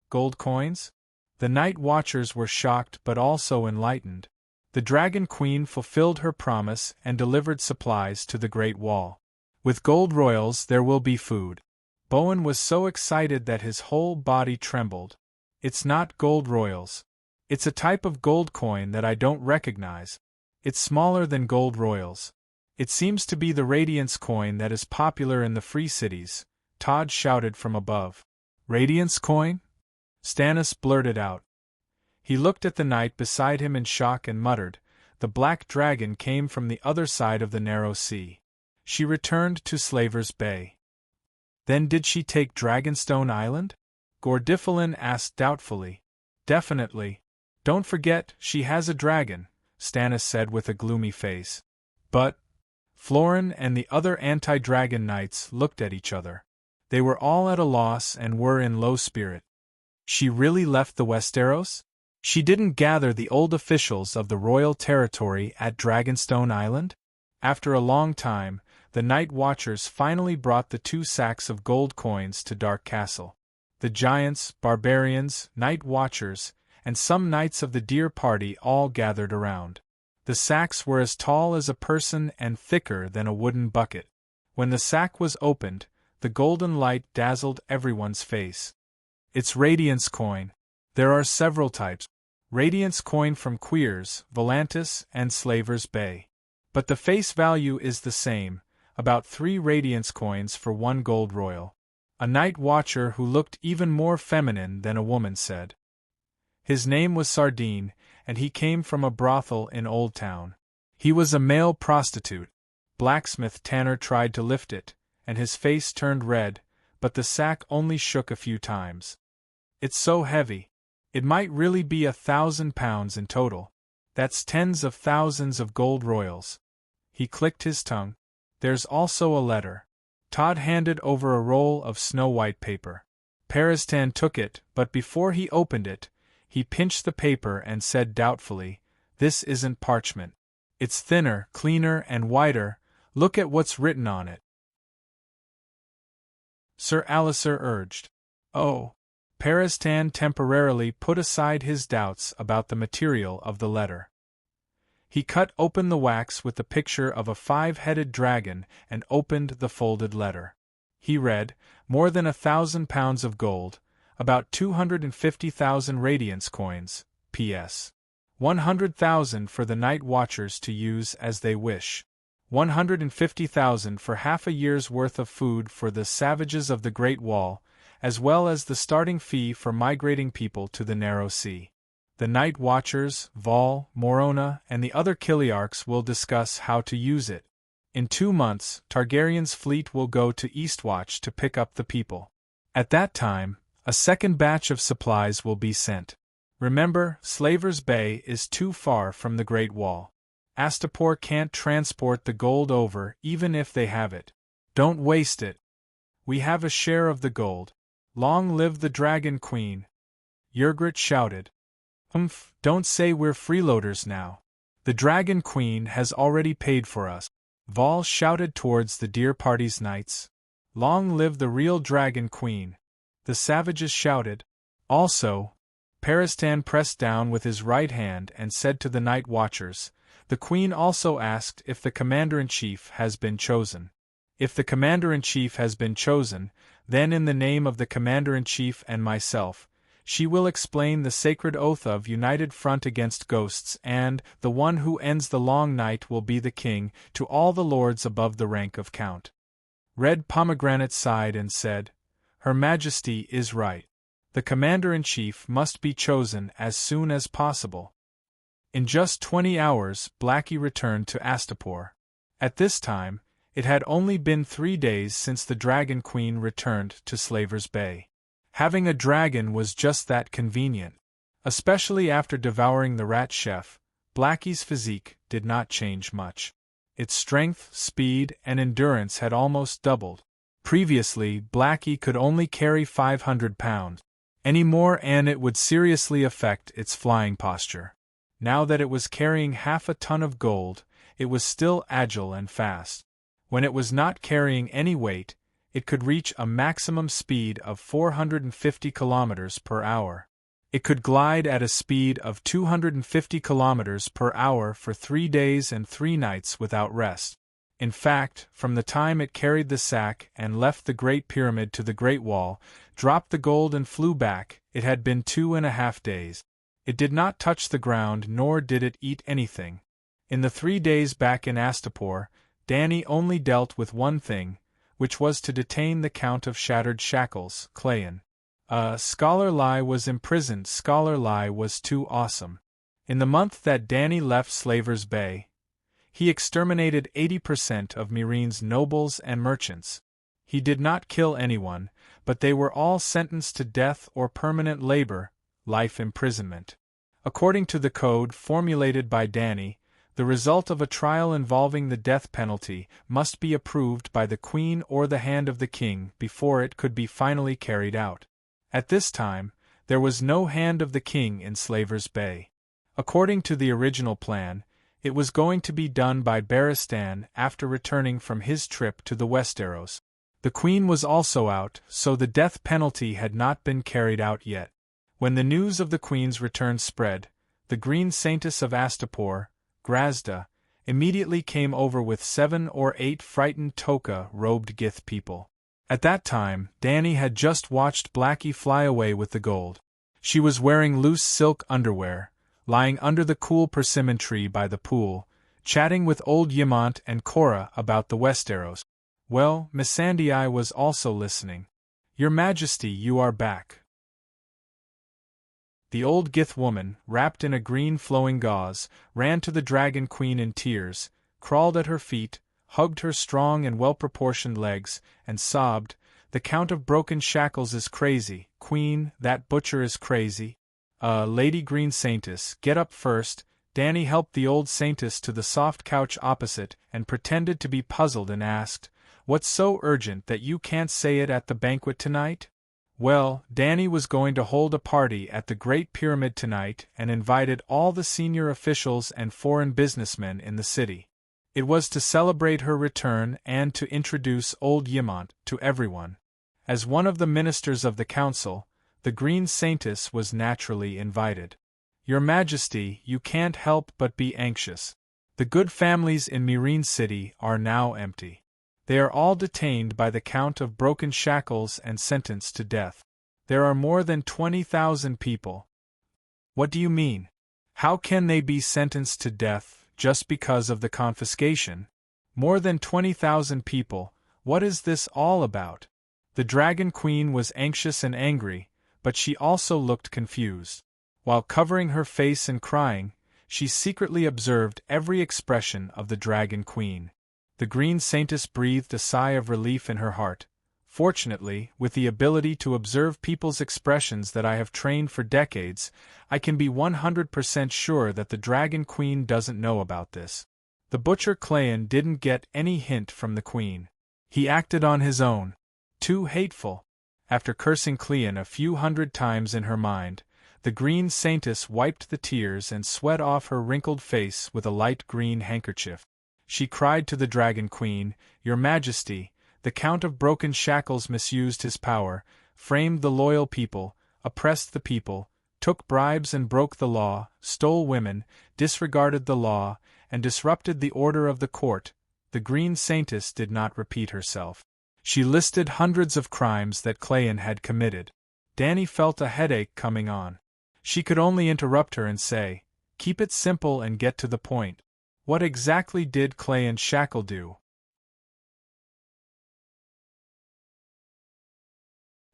Gold coins?" The night watchers were shocked but also enlightened. The Dragon Queen fulfilled her promise and delivered supplies to the Great Wall. "With gold royals there will be food." Bowen was so excited that his whole body trembled. "It's not gold royals. It's a type of gold coin that I don't recognize. It's smaller than gold royals. It seems to be the Radiance coin that is popular in the Free Cities," Todd shouted from above. "Radiance coin?" Stannis blurted out. He looked at the knight beside him in shock and muttered, "The black dragon came from the other side of the narrow sea. She returned to Slaver's Bay." "Then did she take Dragonstone Island?" Gordiffelin asked doubtfully. "Definitely. Don't forget, she has a dragon," Stannis said with a gloomy face. "But—" Florin and the other anti-dragon knights looked at each other. They were all at a loss and were in low spirit. "She really left the Westeros?" She didn't gather the old officials of the royal territory at Dragonstone Island? After a long time, the night watchers finally brought the 2 sacks of gold coins to Dark Castle. The giants, barbarians, night watchers, and some knights of the Deer Party all gathered around. The sacks were as tall as a person and thicker than a wooden bucket. When the sack was opened, the golden light dazzled everyone's face. It's Radiance coin. There are several types. Radiance coin from Queers, Volantis, and Slaver's Bay. But the face value is the same, about 3 Radiance coins for 1 gold royal. A night watcher who looked even more feminine than a woman said. His name was Sardine, and he came from a brothel in Old Town. He was a male prostitute. Blacksmith Tanner tried to lift it, and his face turned red, but the sack only shook a few times. It's so heavy. It might really be 1,000 pounds in total. That's tens of thousands of gold royals. He clicked his tongue. There's also a letter. Todd handed over a roll of snow-white paper. Peristan took it, but before he opened it, he pinched the paper and said doubtfully, "This isn't parchment. It's thinner, cleaner, and whiter. Look at what's written on it." Sir Alistair urged. "Oh." Peristan temporarily put aside his doubts about the material of the letter. He cut open the wax with the picture of a 5-headed dragon and opened the folded letter. He read, "More than 1,000 pounds of gold, about 250,000 Radiance coins, P.S. 100,000 for the night watchers to use as they wish. 150,000 for half a year's worth of food for the savages of the Great Wall, as well as the starting fee for migrating people to the Narrow Sea. The Night Watchers, Vol, Morona, and the other Kiliarchs will discuss how to use it. In 2 months, Targaryen's fleet will go to Eastwatch to pick up the people. At that time, a second batch of supplies will be sent. Remember, Slaver's Bay is too far from the Great Wall. Astapor can't transport the gold over even if they have it. Don't waste it. We have a share of the gold. Long live the Dragon Queen!" Yrgrat shouted. Don't say we're freeloaders now. The Dragon Queen has already paid for us." Vol shouted towards the Deer Party's knights. "Long live the real Dragon Queen!" The savages shouted. Also, Peristan pressed down with his right hand and said to the night watchers, "The Queen also asked if the Commander-in-Chief has been chosen. If the Commander-in-Chief has been chosen, then in the name of the Commander-in-Chief and myself, she will explain the sacred oath of United Front Against Ghosts, and the one who ends the long night will be the king to all the lords above the rank of Count." Red Pomegranate sighed and said, "Her Majesty is right. The Commander-in-Chief must be chosen as soon as possible." In just 20 hours, Blackie returned to Astapor. At this time, it had only been 3 days since the Dragon Queen returned to Slaver's Bay. Having a dragon was just that convenient. Especially after devouring the rat chef, Blackie's physique did not change much. Its strength, speed, and endurance had almost doubled. Previously, Blackie could only carry 500 pounds. Any more and it would seriously affect its flying posture. Now that it was carrying half a ton of gold, it was still agile and fast. When it was not carrying any weight, it could reach a maximum speed of 450 kilometers per hour. It could glide at a speed of 250 kilometers per hour for 3 days and 3 nights without rest. In fact, from the time it carried the sack and left the Great Pyramid to the Great Wall, dropped the gold and flew back, it had been 2.5 days. It did not touch the ground nor did it eat anything. In the 3 days back in Astapor, Dany only dealt with one thing, which was to detain the Count of Shattered Shackles, Clayon. Scholar Lai was imprisoned. Scholar Lai was too awesome. In the month that Dany left Slaver's Bay, he exterminated 80% of Meereen's nobles and merchants. He did not kill anyone, but they were all sentenced to death or permanent labor, life imprisonment. According to the code formulated by Dany, the result of a trial involving the death penalty must be approved by the Queen or the hand of the King before it could be finally carried out. At this time, There was no hand of the king in Slaver's Bay. According to the original plan, it was going to be done by Barristan after returning from his trip to the Westeros. The queen was also out, so the death penalty had not been carried out yet. When the news of the queen's return spread, the Green Saintess of Astapor, Grazda, immediately came over with 7 or 8 frightened toga-robed Gith people. At that time, Dany had just watched Blackie fly away with the gold. She was wearing loose silk underwear, lying under the cool persimmon tree by the pool, chatting with old Ymont and Cora about the Westeros. Well, Missandei was also listening. "Your Majesty, you are back." The old Gith woman, wrapped in a green flowing gauze, ran to the Dragon Queen in tears, crawled at her feet, hugged her strong and well-proportioned legs, and sobbed, "The Count of Broken Shackles is crazy, Queen, that butcher is crazy." Lady Green Saintess, get up first." Dany helped the old Saintess to the soft couch opposite and pretended to be puzzled and asked, "What's so urgent that you can't say it at the banquet tonight?" Well, Dany was going to hold a party at the Great Pyramid tonight and invited all the senior officials and foreign businessmen in the city. It was to celebrate her return and to introduce old Ymont to everyone. As one of the ministers of the council, the Green Saintess was naturally invited. "Your Majesty, you can't help but be anxious. The good families in Meereen City are now empty. They are all detained by the Count of Broken Shackles and sentenced to death. There are more than 20,000 people." "What do you mean? How can they be sentenced to death, just because of the confiscation? More than 20,000 people, what is this all about?" The Dragon Queen was anxious and angry, but she also looked confused. While covering her face and crying, she secretly observed every expression of the Dragon Queen. The Green Saintess breathed a sigh of relief in her heart. "Fortunately, with the ability to observe people's expressions that I have trained for decades, I can be 100% sure that the Dragon Queen doesn't know about this." The butcher Cleon didn't get any hint from the Queen. He acted on his own. Too hateful. After cursing Cleon a few hundred times in her mind, the Green Saintess wiped the tears and sweat off her wrinkled face with a light green handkerchief. She cried to the Dragon Queen, "Your Majesty, the Count of Broken Shackles misused his power, framed the loyal people, oppressed the people, took bribes and broke the law, stole women, disregarded the law, and disrupted the order of the court." The Green Saintess did not repeat herself. She listed hundreds of crimes that Cleon had committed. Dany felt a headache coming on. She could only interrupt her and say, "Keep it simple and get to the point. What exactly did Cleon Shackle do?"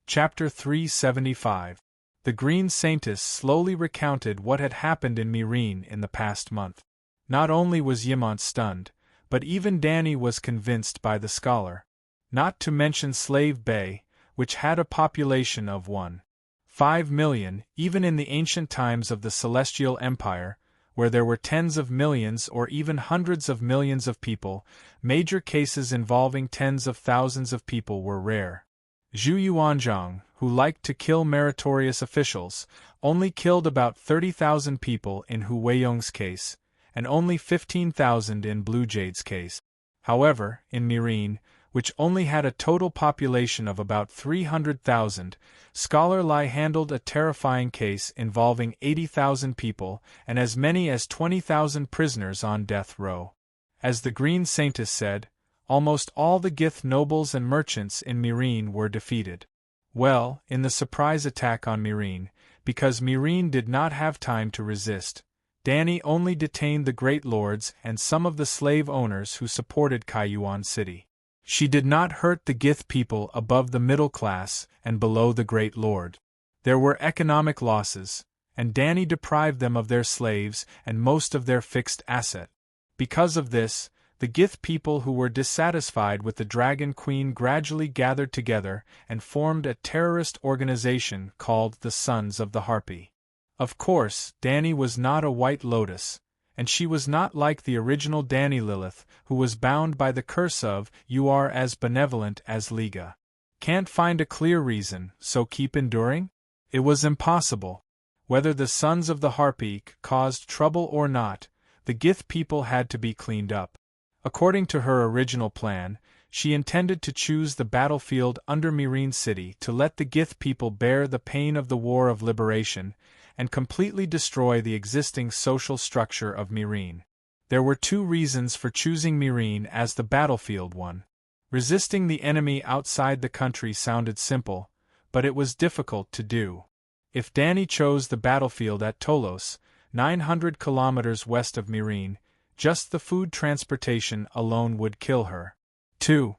Chapter 375. The Green Saintess slowly recounted what had happened in Meereen in the past month. Not only was Ymont stunned, but even Dany was convinced by the scholar. Not to mention Slave Bay, which had a population of 1.5 million, even in the ancient times of the Celestial Empire, where there were tens of millions or even hundreds of millions of people, major cases involving tens of thousands of people were rare. Zhu Yuanzhang, who liked to kill meritorious officials, only killed about 30,000 people in Hu Weiyong's case, and only 15,000 in Blue Jade's case. However, in Meereen, which only had a total population of about 300,000, Scholar Lai handled a terrifying case involving 80,000 people and as many as 20,000 prisoners on death row. As the Green Saintess said, almost all the Gith nobles and merchants in Meereen were defeated. Well, in the surprise attack on Meereen, because Meereen did not have time to resist, Dany only detained the great lords and some of the slave owners who supported Kaiyuan City. She did not hurt the Gith people above the middle class and below the Great Lord. There were economic losses, and Dany deprived them of their slaves and most of their fixed asset. Because of this, the Gith people who were dissatisfied with the Dragon Queen gradually gathered together and formed a terrorist organization called the Sons of the Harpy. Of course, Dany was not a White Lotus, and she was not like the original Dany Lilith, who was bound by the curse of, "You are as benevolent as Liga. Can't find a clear reason, so keep enduring?" It was impossible. Whether the sons of the Harpy caused trouble or not, the Gith people had to be cleaned up. According to her original plan, she intended to choose the battlefield under Serene City to let the Gith people bear the pain of the War of Liberation and completely destroy the existing social structure of Serene. There were two reasons for choosing Serene as the battlefield one. Resisting the enemy outside the country sounded simple, but it was difficult to do. If Dany chose the battlefield at Tolos, 900 kilometers west of Serene, just the food transportation alone would kill her. 2.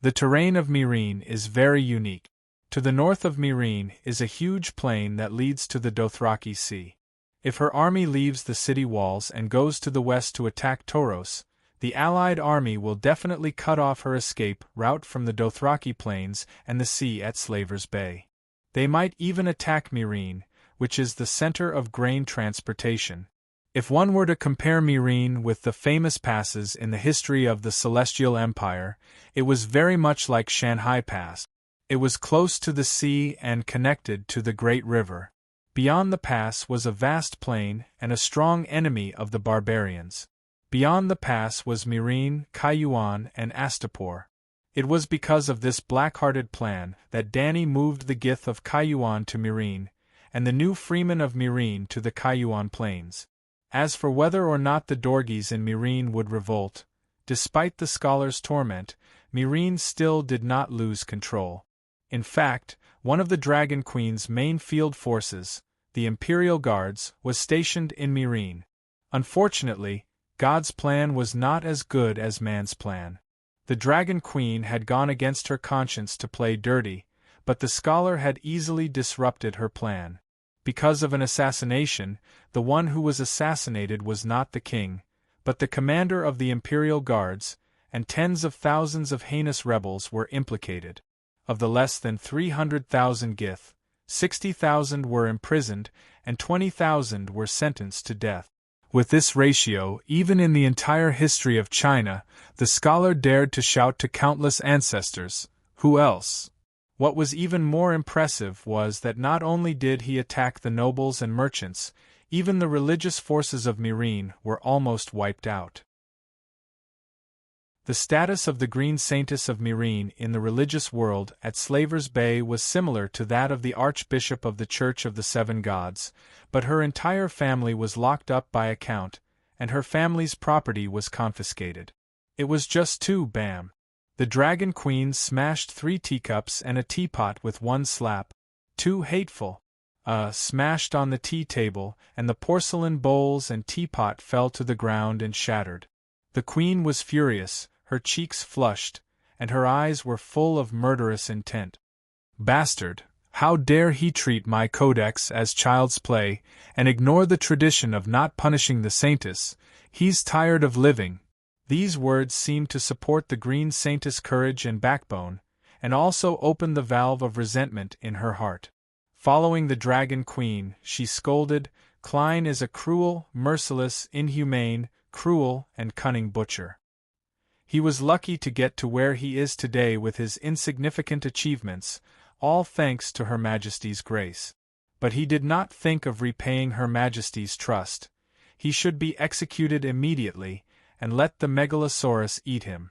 The terrain of Serene is very unique. To the north of Serene is a huge plain that leads to the Dothraki Sea. If her army leaves the city walls and goes to the west to attack Toros, the Allied army will definitely cut off her escape route from the Dothraki Plains and the sea at Slavers Bay. They might even attack Serene, which is the center of grain transportation. If one were to compare Serene with the famous passes in the history of the Celestial Empire, it was very much like Shanhai Pass. It was close to the sea and connected to the Great River. Beyond the pass was a vast plain and a strong enemy of the barbarians. Beyond the pass was Serene, Kaiyuan, and Astapor. It was because of this black-hearted plan that Dany moved the Gith of Kaiyuan to Serene, and the new freemen of Serene to the Kaiyuan Plains. As for whether or not the Dorgis in Serene would revolt, despite the scholars' torment, Serene still did not lose control. In fact, one of the Dragon Queen's main field forces, the Imperial Guards, was stationed in Serene. Unfortunately, God's plan was not as good as man's plan. The Dragon Queen had gone against her conscience to play dirty, but the scholar had easily disrupted her plan. Because of an assassination, the one who was assassinated was not the king, but the commander of the Imperial Guards, and tens of thousands of heinous rebels were implicated. Of the less than 300,000 Gith, 60,000 were imprisoned, and 20,000 were sentenced to death. With this ratio, even in the entire history of China, the scholar dared to shout to countless ancestors, "Who else?" What was even more impressive was that not only did he attack the nobles and merchants, even the religious forces of Serene were almost wiped out. The status of the Green Saintess of Serene in the religious world at Slavers Bay was similar to that of the Archbishop of the Church of the Seven Gods, but her entire family was locked up by account, and her family's property was confiscated. It was just too bam. The Dragon Queen smashed 3 teacups and a teapot with one slap. Too hateful. Smashed on the tea table, and the porcelain bowls and teapot fell to the ground and shattered. The queen was furious, her cheeks flushed, and her eyes were full of murderous intent. Bastard! How dare he treat my codex as child's play, and ignore the tradition of not punishing the saintess? He's tired of living. These words seemed to support the Green Saintess' courage and backbone, and also opened the valve of resentment in her heart. Following the Dragon Queen, she scolded, "Klein is a cruel, merciless, inhumane, cruel, and cunning butcher. He was lucky to get to where he is today with his insignificant achievements, all thanks to Her Majesty's grace. But he did not think of repaying Her Majesty's trust. He should be executed immediately, and let the Megalosaurus eat him."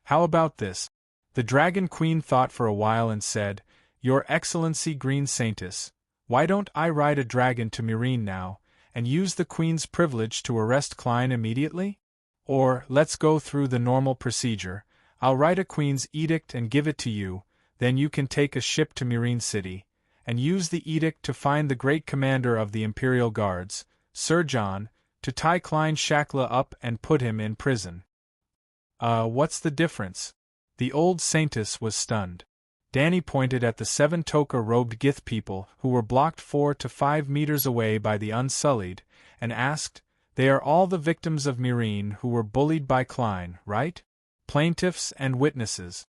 How about this? The Dragon Queen thought for a while and said, "Your Excellency Green Saintess, why don't I ride a dragon to Serene now, and use the Queen's privilege to arrest Klein immediately? Or, let's go through the normal procedure. I'll write a Queen's edict and give it to you, then you can take a ship to Serene City, and use the edict to find the great commander of the Imperial Guards, Sir John, to tie Klein Shakla up and put him in prison." What's the difference? The old saintess was stunned. Dany pointed at the 7 toga-robed Gith people who were blocked 4 to 5 meters away by the Unsullied, and asked, "They are all the victims of Serene who were bullied by Klein, right? Plaintiffs and witnesses?"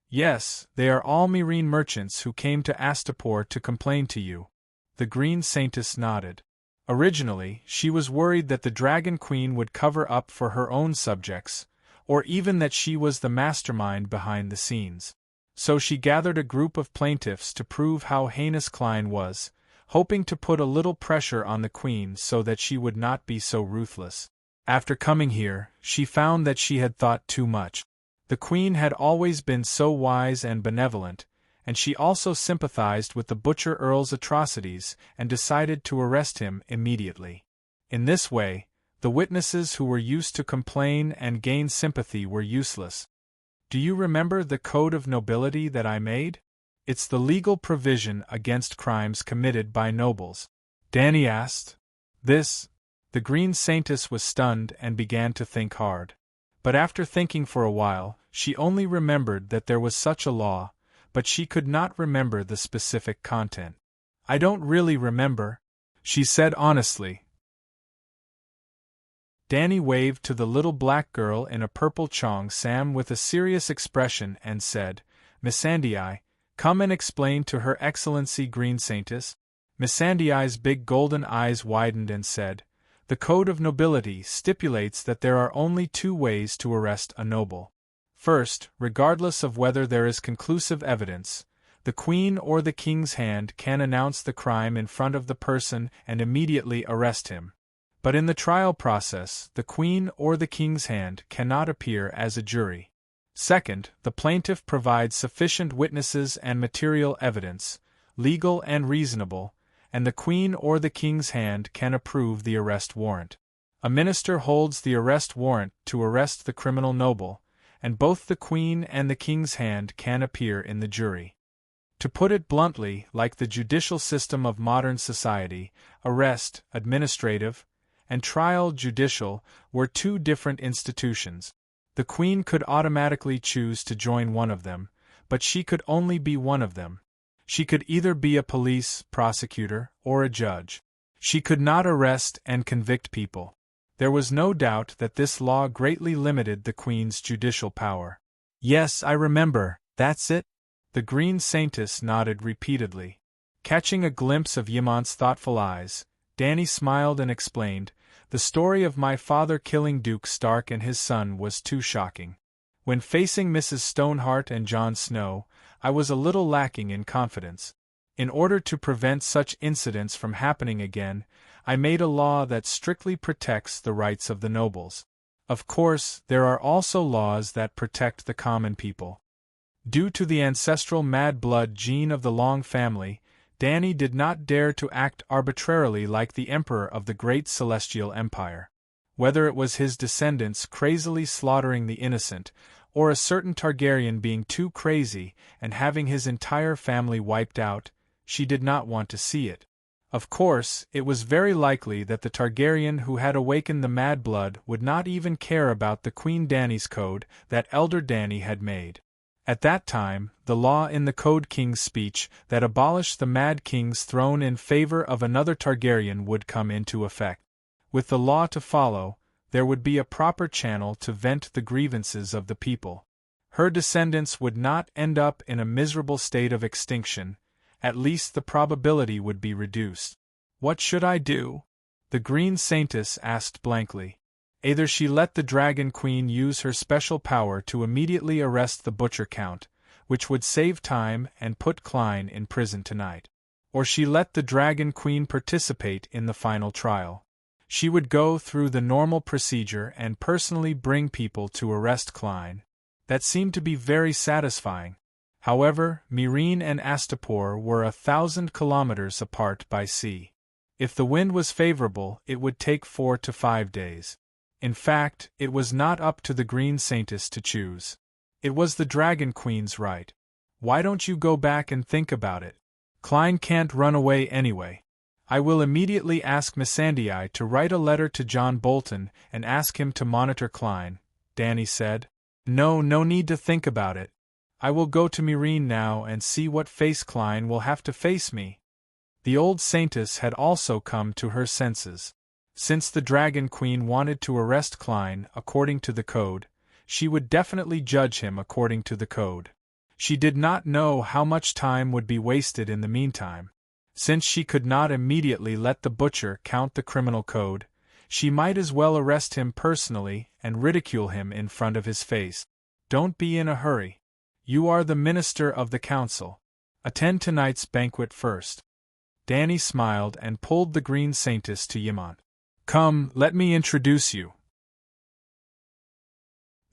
"Yes, they are all Serene merchants who came to Astapor to complain to you." The Green Saintess nodded. Originally, she was worried that the Dragon Queen would cover up for her own subjects, or even that she was the mastermind behind the scenes. So she gathered a group of plaintiffs to prove how heinous Klein was, hoping to put a little pressure on the queen so that she would not be so ruthless. After coming here, she found that she had thought too much. The queen had always been so wise and benevolent, and she also sympathized with the Butcher Earl's atrocities and decided to arrest him immediately. In this way, the witnesses who were used to complain and gain sympathy were useless. Do you remember the code of nobility that I made? It's the legal provision against crimes committed by nobles. Danny asked. The Green Saintess was stunned and began to think hard. But after thinking for a while, she only remembered that there was such a law, but she could not remember the specific content. I don't really remember, she said honestly. Danny waved to the little black girl in a purple cheongsam with a serious expression and said, Missandei, come and explain to Her Excellency Green Saintess. Missandei's big golden eyes widened and said, The Code of Nobility stipulates that there are only two ways to arrest a noble. First, regardless of whether there is conclusive evidence, the Queen or the King's hand can announce the crime in front of the person and immediately arrest him. But in the trial process, the Queen or the King's hand cannot appear as a jury. Second, the plaintiff provides sufficient witnesses and material evidence, legal and reasonable, and the Queen or the King's hand can approve the arrest warrant. A minister holds the arrest warrant to arrest the criminal noble, and both the Queen and the King's hand can appear in the jury. To put it bluntly, like the judicial system of modern society, arrest, administrative, and trial, judicial, were two different institutions. The Queen could automatically choose to join one of them, but she could only be one of them. She could either be a police, prosecutor, or a judge. She could not arrest and convict people. There was no doubt that this law greatly limited the Queen's judicial power. Yes, I remember, that's it? The Green Saintess nodded repeatedly. Catching a glimpse of Yimant's thoughtful eyes, Danny smiled and explained, The story of my father killing Duke Stark and his son was too shocking. When facing Mrs. Stoneheart and Jon Snow, I was a little lacking in confidence. In order to prevent such incidents from happening again, I made a law that strictly protects the rights of the nobles. Of course, there are also laws that protect the common people. Due to the ancestral mad blood gene of the Long family, Danny did not dare to act arbitrarily like the Emperor of the Great Celestial Empire. Whether it was his descendants crazily slaughtering the innocent, or a certain Targaryen being too crazy and having his entire family wiped out, she did not want to see it. Of course, it was very likely that the Targaryen who had awakened the mad blood would not even care about the Queen Dany's code that Elder Dany had made. At that time, the law in the Code King's speech that abolished the Mad King's throne in favor of another Targaryen would come into effect. With the law to follow, there would be a proper channel to vent the grievances of the people. Her descendants would not end up in a miserable state of extinction. At least the probability would be reduced. What should I do? The Green Saintess asked blankly. Either she let the Dragon Queen use her special power to immediately arrest the Butcher Count, which would save time and put Klein in prison tonight, or she let the Dragon Queen participate in the final trial. She would go through the normal procedure and personally bring people to arrest Klein. That seemed to be very satisfying. However, Meereen and Astapor were 1,000 kilometers apart by sea. If the wind was favorable, it would take 4 to 5 days. In fact, it was not up to the Green Saintess to choose. It was the Dragon Queen's right. Why don't you go back and think about it? Klein can't run away anyway. I will immediately ask Missandei to write a letter to John Bolton and ask him to monitor Klein, Danny said. No need to think about it. I will go to Meereen now and see what face Klein will have to face me. The old Saintess had also come to her senses. Since the Dragon Queen wanted to arrest Klein according to the code, she would definitely judge him according to the code. She did not know how much time would be wasted in the meantime. Since she could not immediately let the Butcher count the criminal code, she might as well arrest him personally and ridicule him in front of his face. Don't be in a hurry. You are the minister of the council. Attend tonight's banquet first. Danny smiled and pulled the green saintess to Yimon. Come, let me introduce you.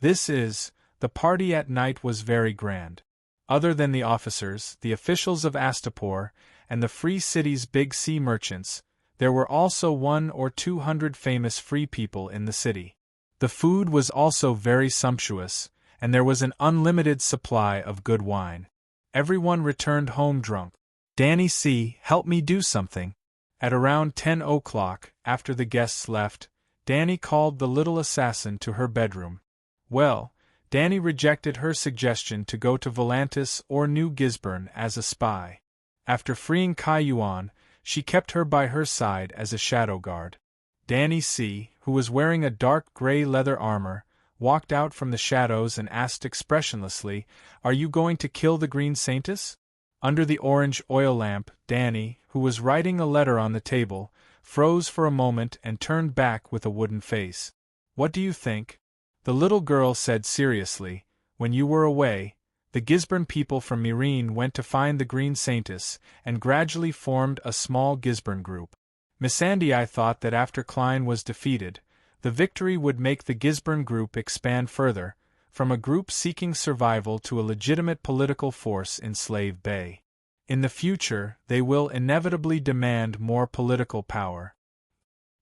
The party at night was very grand. Other than the officers, the officials of Astapor, and the Free City's big sea merchants, there were also 100 or 200 famous free people in the city. The food was also very sumptuous, and there was an unlimited supply of good wine. Everyone returned home drunk. Danny C., help me do something. At around 10 o'clock, after the guests left, Danny called the little assassin to her bedroom. Well, Danny rejected her suggestion to go to Volantis or New Gisborne as a spy. After freeing Kaiyuan, she kept her by her side as a shadow guard. Danny C., who was wearing a dark gray leather armor, walked out from the shadows and asked expressionlessly, "Are you going to kill the green saintess?" Under the orange oil lamp, Danny, who was writing a letter on the table, froze for a moment and turned back with a wooden face. "What do you think?" The little girl said seriously, "When you were away, the Gisborne people from Myrene went to find the green saintess and gradually formed a small Gisborne group. Missandei thought that after Klein was defeated, the victory would make the Gisborne group expand further, from a group seeking survival to a legitimate political force in Slave Bay. In the future, they will inevitably demand more political power."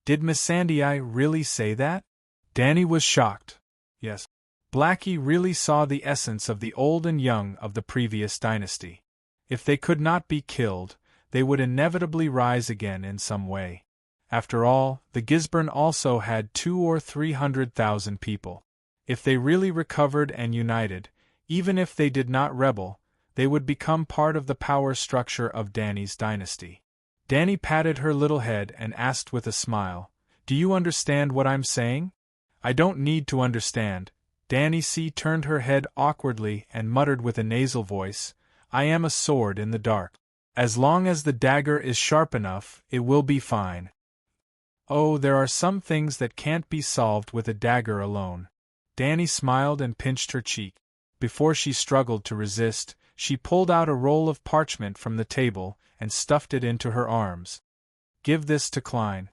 Did Missandei really say that? Danny was shocked. Yes. Blackie really saw the essence of the old and young of the previous dynasty. If they could not be killed, they would inevitably rise again in some way. After all, the Gisborne also had 200,000 or 300,000 people. If they really recovered and united, even if they did not rebel, they would become part of the power structure of Danny's dynasty. Danny patted her little head and asked with a smile, "Do you understand what I'm saying?" "I don't need to understand." Danny C. turned her head awkwardly and muttered with a nasal voice, "I am a sword in the dark. As long as the dagger is sharp enough, it will be fine." "Oh, there are some things that can't be solved with a dagger alone." Danny smiled and pinched her cheek. Before she struggled to resist, she pulled out a roll of parchment from the table and stuffed it into her arms. "Give this to Klein."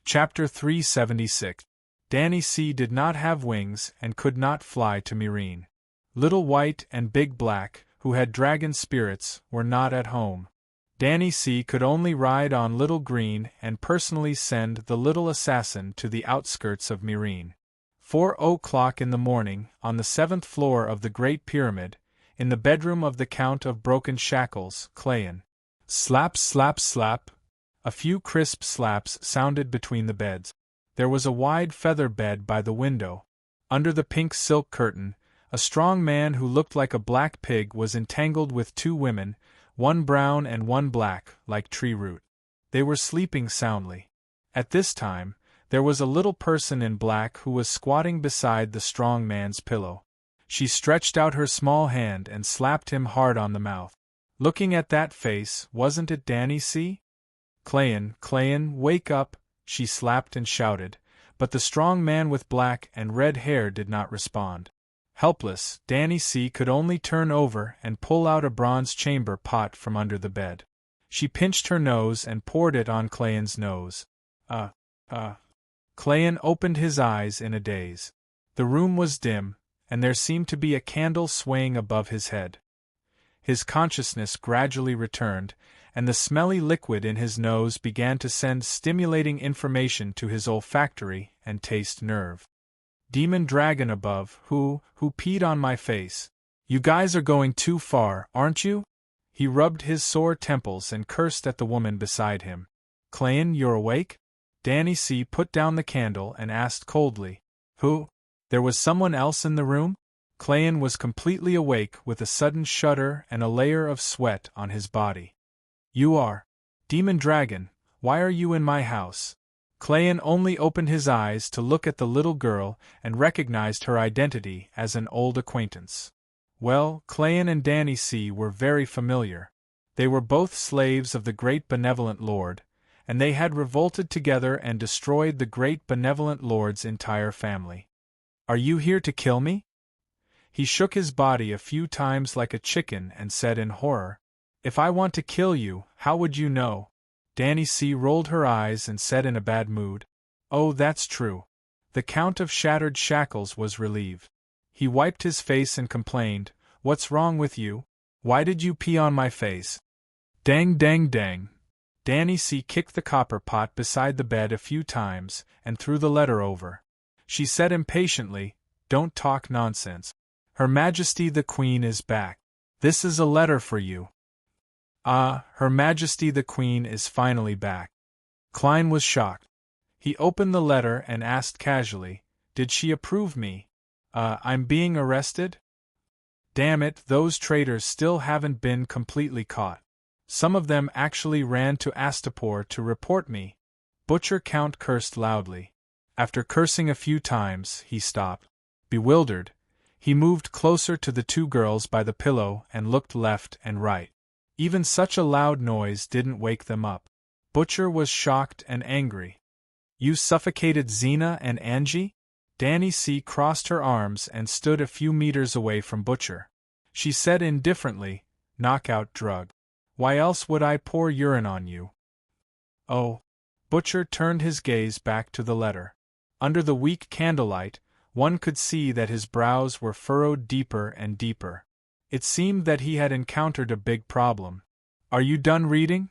Chapter 376. Danny C. did not have wings and could not fly to Myrene. Little White and Big Black, who had dragon spirits, were not at home. Danny C. could only ride on Little Green and personally send the little assassin to the outskirts of Myrene. 4 o'clock in the morning, on the 7th floor of the Great Pyramid, in the bedroom of the Count of Broken Shackles, Clayan. Slap, slap, slap. A few crisp slaps sounded between the beds. There was a wide feather bed by the window. Under the pink silk curtain, a strong man who looked like a black pig was entangled with 2 women, one brown and one black, like tree root. They were sleeping soundly. At this time, there was a little person in black who was squatting beside the strong man's pillow. She stretched out her small hand and slapped him hard on the mouth. Looking at that face, wasn't it Danny C.? Clayan, wake up, she slapped and shouted, but the strong man with black and red hair did not respond. Helpless, Danny C. could only turn over and pull out a bronze chamber pot from under the bed. She pinched her nose and poured it on Clayan's nose. Clayan opened his eyes in a daze. The room was dim, and there seemed to be a candle swaying above his head. His consciousness gradually returned, and the smelly liquid in his nose began to send stimulating information to his olfactory and taste nerve. "Demon dragon above, who peed on my face. You guys are going too far, aren't you?" He rubbed his sore temples and cursed at the woman beside him. "Clayan, you're awake?" Danny C. put down the candle and asked coldly, "Who? There was someone else in the room?" Clayan was completely awake with a sudden shudder and a layer of sweat on his body. "You are. Demon dragon, why are you in my house?" Clayan only opened his eyes to look at the little girl and recognized her identity as an old acquaintance. Well, Clayan and Danny C. were very familiar. They were both slaves of the great benevolent lord, and they had revolted together and destroyed the great benevolent lord's entire family. Are you here to kill me? He shook his body a few times like a chicken and said in horror, If I want to kill you, how would you know? Danny C. rolled her eyes and said in a bad mood, Oh, that's true. The Count of Shattered Shackles was relieved. He wiped his face and complained, What's wrong with you? Why did you pee on my face? Dang dang dang. Danny C. kicked the copper pot beside the bed a few times and threw the letter over. She said impatiently, Don't talk nonsense. Her Majesty the Queen is back. This is a letter for you. Ah, Her Majesty the Queen is finally back. Klein was shocked. He opened the letter and asked casually, Did she approve me? I'm being arrested? Damn it, those traitors still haven't been completely caught. Some of them actually ran to Astapor to report me. Butcher Count cursed loudly. After cursing a few times, he stopped. Bewildered, he moved closer to the two girls by the pillow and looked left and right. Even such a loud noise didn't wake them up. Butcher was shocked and angry. You suffocated Xena and Angie? Danny C. crossed her arms and stood a few meters away from Butcher. She said indifferently, Knockout drug. Why else would I pour urine on you? Oh. Butcher turned his gaze back to the letter. Under the weak candlelight, one could see that his brows were furrowed deeper and deeper. It seemed that he had encountered a big problem. Are you done reading?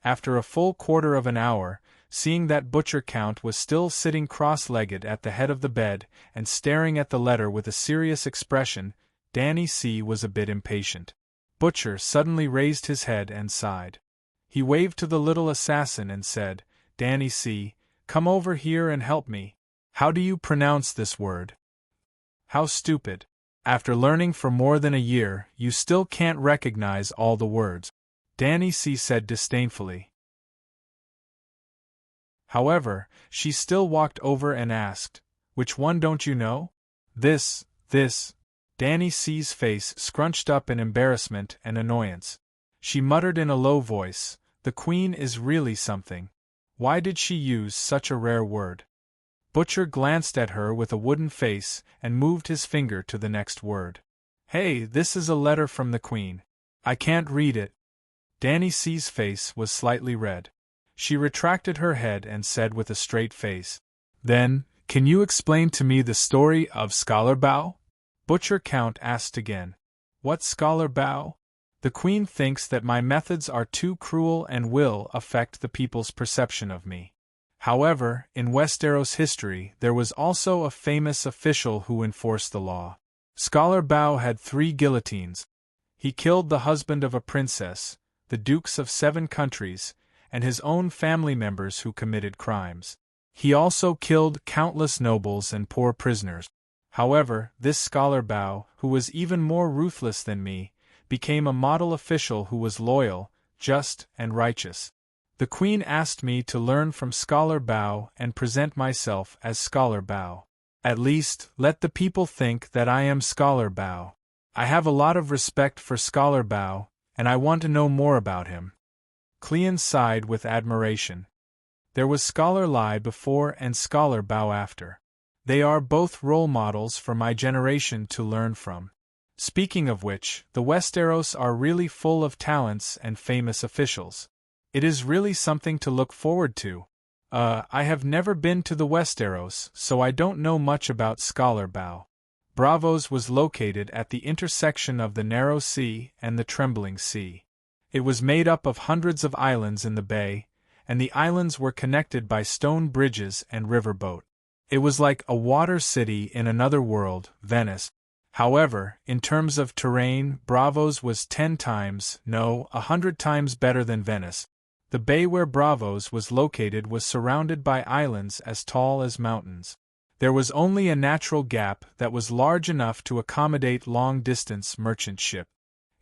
After a full quarter of an hour, seeing that Butcher Count was still sitting cross-legged at the head of the bed and staring at the letter with a serious expression, Danny C. was a bit impatient. Butcher suddenly raised his head and sighed. He waved to the little assassin and said, Danny C., come over here and help me. How do you pronounce this word? How stupid. After learning for more than a year, you still can't recognize all the words, Danny C. said disdainfully. However, she still walked over and asked, Which one don't you know? This. Danny C.'s face scrunched up in embarrassment and annoyance. She muttered in a low voice, The Queen is really something. Why did she use such a rare word? Butcher glanced at her with a wooden face and moved his finger to the next word. Hey, this is a letter from the Queen. I can't read it. Danny C.'s face was slightly red. She retracted her head and said with a straight face, Then, can you explain to me the story of Scholar Bao? Butcher Count asked again. What Scholar Bao? The Queen thinks that my methods are too cruel and will affect the people's perception of me. However, in Westeros history there was also a famous official who enforced the law. Scholar Bao had 3 guillotines. He killed the husband of a princess, the dukes of 7 countries, and his own family members who committed crimes. He also killed countless nobles and poor prisoners. However, this Scholar Bao, who was even more ruthless than me, became a model official who was loyal, just, and righteous. The Queen asked me to learn from Scholar Bao and present myself as Scholar Bao. At least, let the people think that I am Scholar Bao. I have a lot of respect for Scholar Bao, and I want to know more about him. Cleon sighed with admiration. There was Scholar Lai before and Scholar Bao after. They are both role models for my generation to learn from. Speaking of which, the Westeros are really full of talents and famous officials. It is really something to look forward to. I have never been to the Westeros, so I don't know much about Scholar Bao. Braavos was located at the intersection of the Narrow Sea and the Trembling Sea. It was made up of hundreds of islands in the bay, and the islands were connected by stone bridges and riverboat. It was like a water city in another world, Venice. However, in terms of terrain, Braavos was 10 times, no, 100 times better than Venice. The bay where Braavos was located was surrounded by islands as tall as mountains. There was only a natural gap that was large enough to accommodate long-distance merchant ship.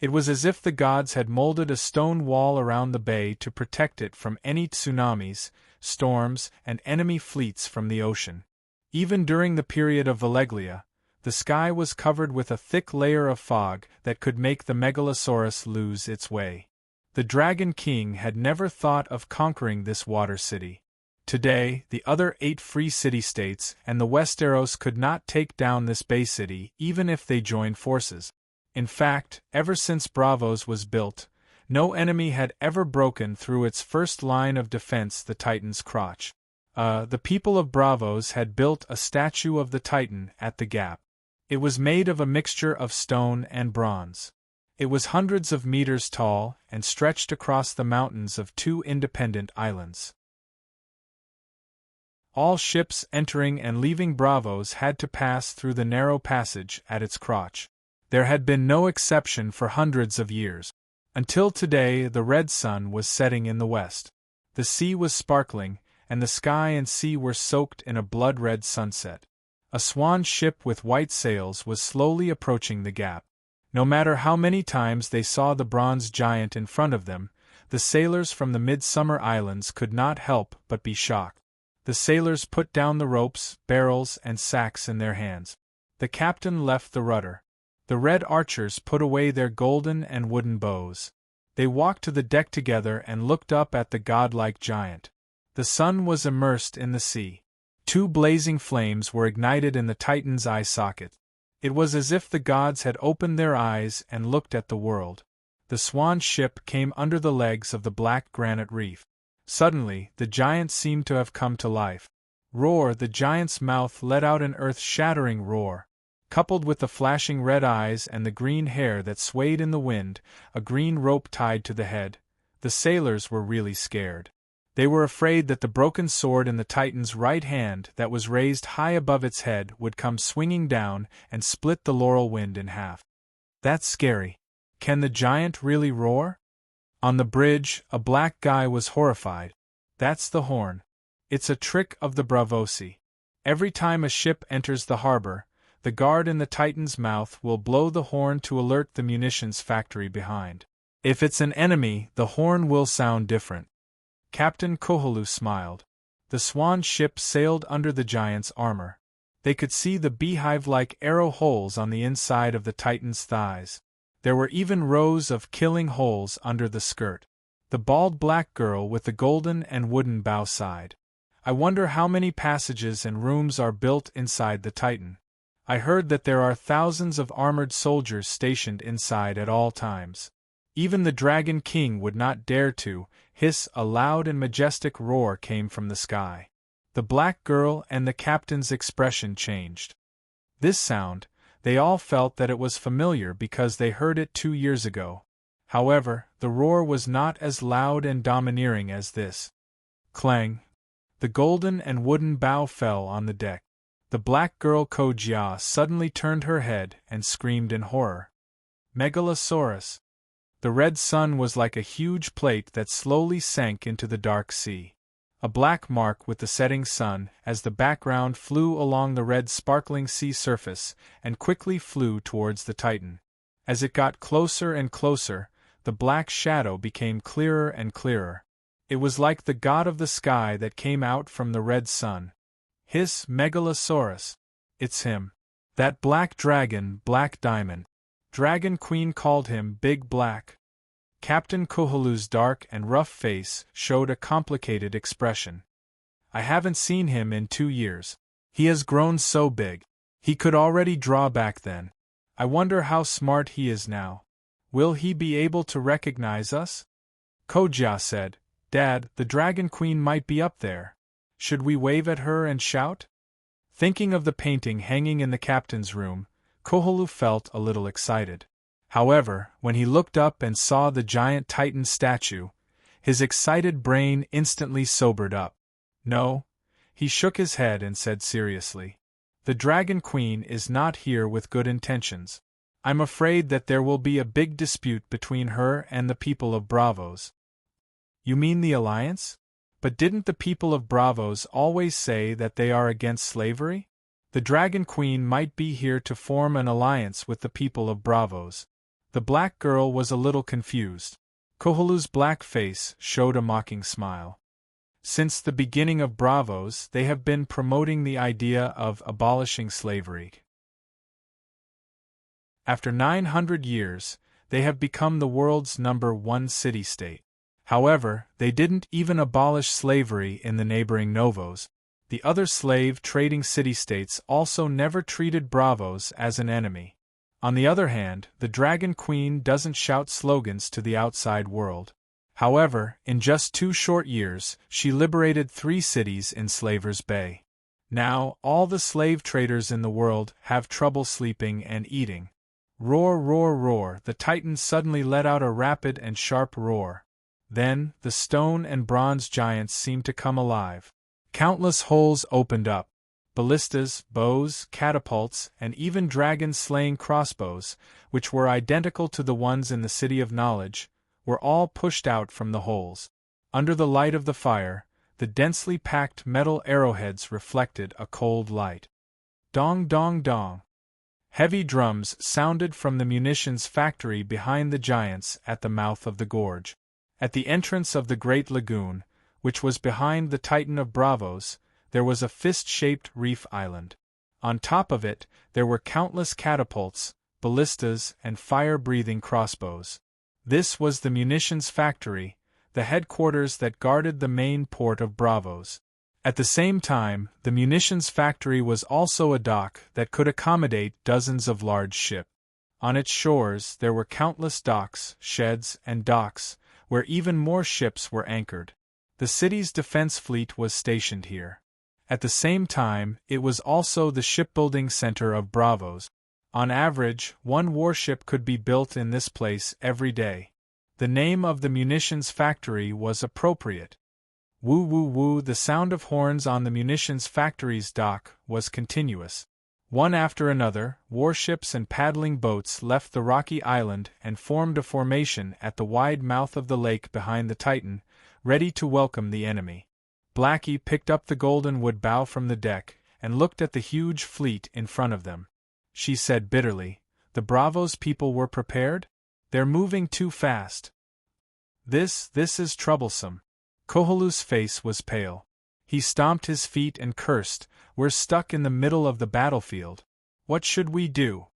It was as if the gods had molded a stone wall around the bay to protect it from any tsunamis, storms, and enemy fleets from the ocean. Even during the period of Valeglia, the sky was covered with a thick layer of fog that could make the Megalosaurus lose its way. The Dragon King had never thought of conquering this water city. Today, the other 8 free city-states and the Westeros could not take down this Bay City even if they joined forces. In fact, ever since Braavos was built, no enemy had ever broken through its first line of defense, the Titan's crotch. The people of Braavos had built a statue of the Titan at the Gap. It was made of a mixture of stone and bronze. It was hundreds of meters tall and stretched across the mountains of 2 independent islands. All ships entering and leaving Braavos had to pass through the narrow passage at its crotch. There had been no exception for hundreds of years. Until today, the red sun was setting in the west. The sea was sparkling, and the sky and sea were soaked in a blood-red sunset. A swan ship with white sails was slowly approaching the gap. No matter how many times they saw the bronze giant in front of them, the sailors from the Midsummer Islands could not help but be shocked. The sailors put down the ropes, barrels, and sacks in their hands. The captain left the rudder. The red archers put away their golden and wooden bows. They walked to the deck together and looked up at the godlike giant. The sun was immersed in the sea. 2 blazing flames were ignited in the Titan's eye socket. It was as if the gods had opened their eyes and looked at the world. The swan ship came under the legs of the black granite reef. Suddenly, the giant seemed to have come to life. Roar! The giant's mouth let out an earth-shattering roar. Coupled with the flashing red eyes and the green hair that swayed in the wind, a green rope tied to the head, the sailors were really scared. They were afraid that the broken sword in the Titan's right hand that was raised high above its head would come swinging down and split the laurel wind in half. That's scary. Can the giant really roar? On the bridge, a black guy was horrified. That's the horn. It's a trick of the Braavosi. Every time a ship enters the harbor, the guard in the Titan's mouth will blow the horn to alert the munitions factory behind. If it's an enemy, the horn will sound different. Captain Koholu smiled. The swan ship sailed under the giant's armor. They could see the beehive-like arrow holes on the inside of the Titan's thighs. There were even rows of killing holes under the skirt. The bald black girl with the golden and wooden bow sighed. I wonder how many passages and rooms are built inside the Titan. I heard that there are thousands of armored soldiers stationed inside at all times. Even the Dragon King would not dare to hiss. A loud and majestic roar came from the sky. The black girl and the captain's expression changed. This sound, they all felt that it was familiar because they heard it 2 years ago. However, the roar was not as loud and domineering as this. Clang! The golden and wooden bow fell on the deck. The black girl Kojia suddenly turned her head and screamed in horror. Megalosaurus! The red sun was like a huge plate that slowly sank into the dark sea. A black mark with the setting sun as the background flew along the red sparkling sea surface and quickly flew towards the Titan. As it got closer and closer, the black shadow became clearer and clearer. It was like the god of the sky that came out from the red sun. Hiss, Megalosaurus! It's him. That black dragon, Black Diamond. Dragon Queen called him Big Black. Captain Koholu's dark and rough face showed a complicated expression. I haven't seen him in 2 years. He has grown so big. He could already draw back then. I wonder how smart he is now. Will he be able to recognize us? Kojia said, Dad, the Dragon Queen might be up there. Should we wave at her and shout? Thinking of the painting hanging in the captain's room, Koholu felt a little excited. However, when he looked up and saw the giant Titan statue, his excited brain instantly sobered up. No, he shook his head and said seriously, the Dragon Queen is not here with good intentions. I'm afraid that there will be a big dispute between her and the people of Braavos. You mean the Alliance? But didn't the people of Braavos always say that they are against slavery? The Dragon Queen might be here to form an alliance with the people of Braavos. The black girl was a little confused. Koholu's black face showed a mocking smile. Since the beginning of Braavos, they have been promoting the idea of abolishing slavery. After 900 years, they have become the world's #1 city-state. However, they didn't even abolish slavery in the neighboring Novos. The other slave trading city-states also never treated Bravos as an enemy. On the other hand, the Dragon Queen doesn't shout slogans to the outside world. However, in just 2 short years, she liberated 3 cities in Slaver's Bay. Now, all the slave traders in the world have trouble sleeping and eating. Roar, roar, roar, the Titan suddenly let out a rapid and sharp roar. Then, the stone and bronze giants seemed to come alive. Countless holes opened up. Ballistas, bows, catapults, and even dragon-slaying crossbows, which were identical to the ones in the City of Knowledge, were all pushed out from the holes. Under the light of the fire, the densely packed metal arrowheads reflected a cold light. Dong, dong, dong. Heavy drums sounded from the munitions factory behind the giants at the mouth of the gorge. At the entrance of the Great Lagoon, which was behind the Titan of Bravos, there was a fist-shaped reef island. On top of it, there were countless catapults, ballistas, and fire-breathing crossbows. This was the munitions factory, the headquarters that guarded the main port of Bravos. At the same time, the munitions factory was also a dock that could accommodate dozens of large ships. On its shores there were countless docks, sheds, and docks, where even more ships were anchored. The city's defense fleet was stationed here. At the same time, it was also the shipbuilding center of Bravos. On average, 1 warship could be built in this place every day. The name of the munitions factory was appropriate. Woo woo woo, the sound of horns on the munitions factory's dock was continuous. One after another, warships and paddling boats left the rocky island and formed a formation at the wide mouth of the lake behind the Titan, ready to welcome the enemy. Blackie picked up the golden wood bow from the deck and looked at the huge fleet in front of them. She said bitterly, "The Bravos people were prepared? They're moving too fast. This is troublesome." Koholu's face was pale. He stomped his feet and cursed, "We're stuck in the middle of the battlefield. What should we do?"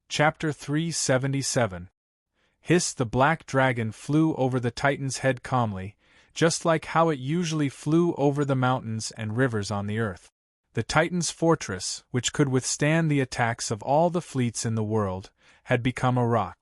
Chapter 377. Hiss, the black dragon flew over the Titan's head calmly, just like how it usually flew over the mountains and rivers on the earth. The Titan's fortress, which could withstand the attacks of all the fleets in the world, had become a rock.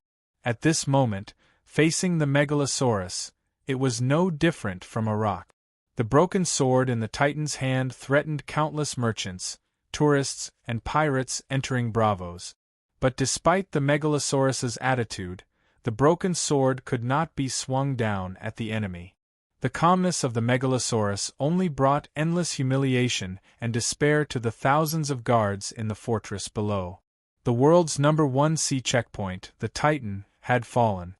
At this moment, facing the Megalosaurus, it was no different from a rock. The broken sword in the Titan's hand threatened countless merchants, tourists, and pirates entering Bravos. But despite the Megalosaurus's attitude, the broken sword could not be swung down at the enemy. The calmness of the Megalosaurus only brought endless humiliation and despair to the thousands of guards in the fortress below. The world's #1 sea checkpoint, the Titan, had fallen.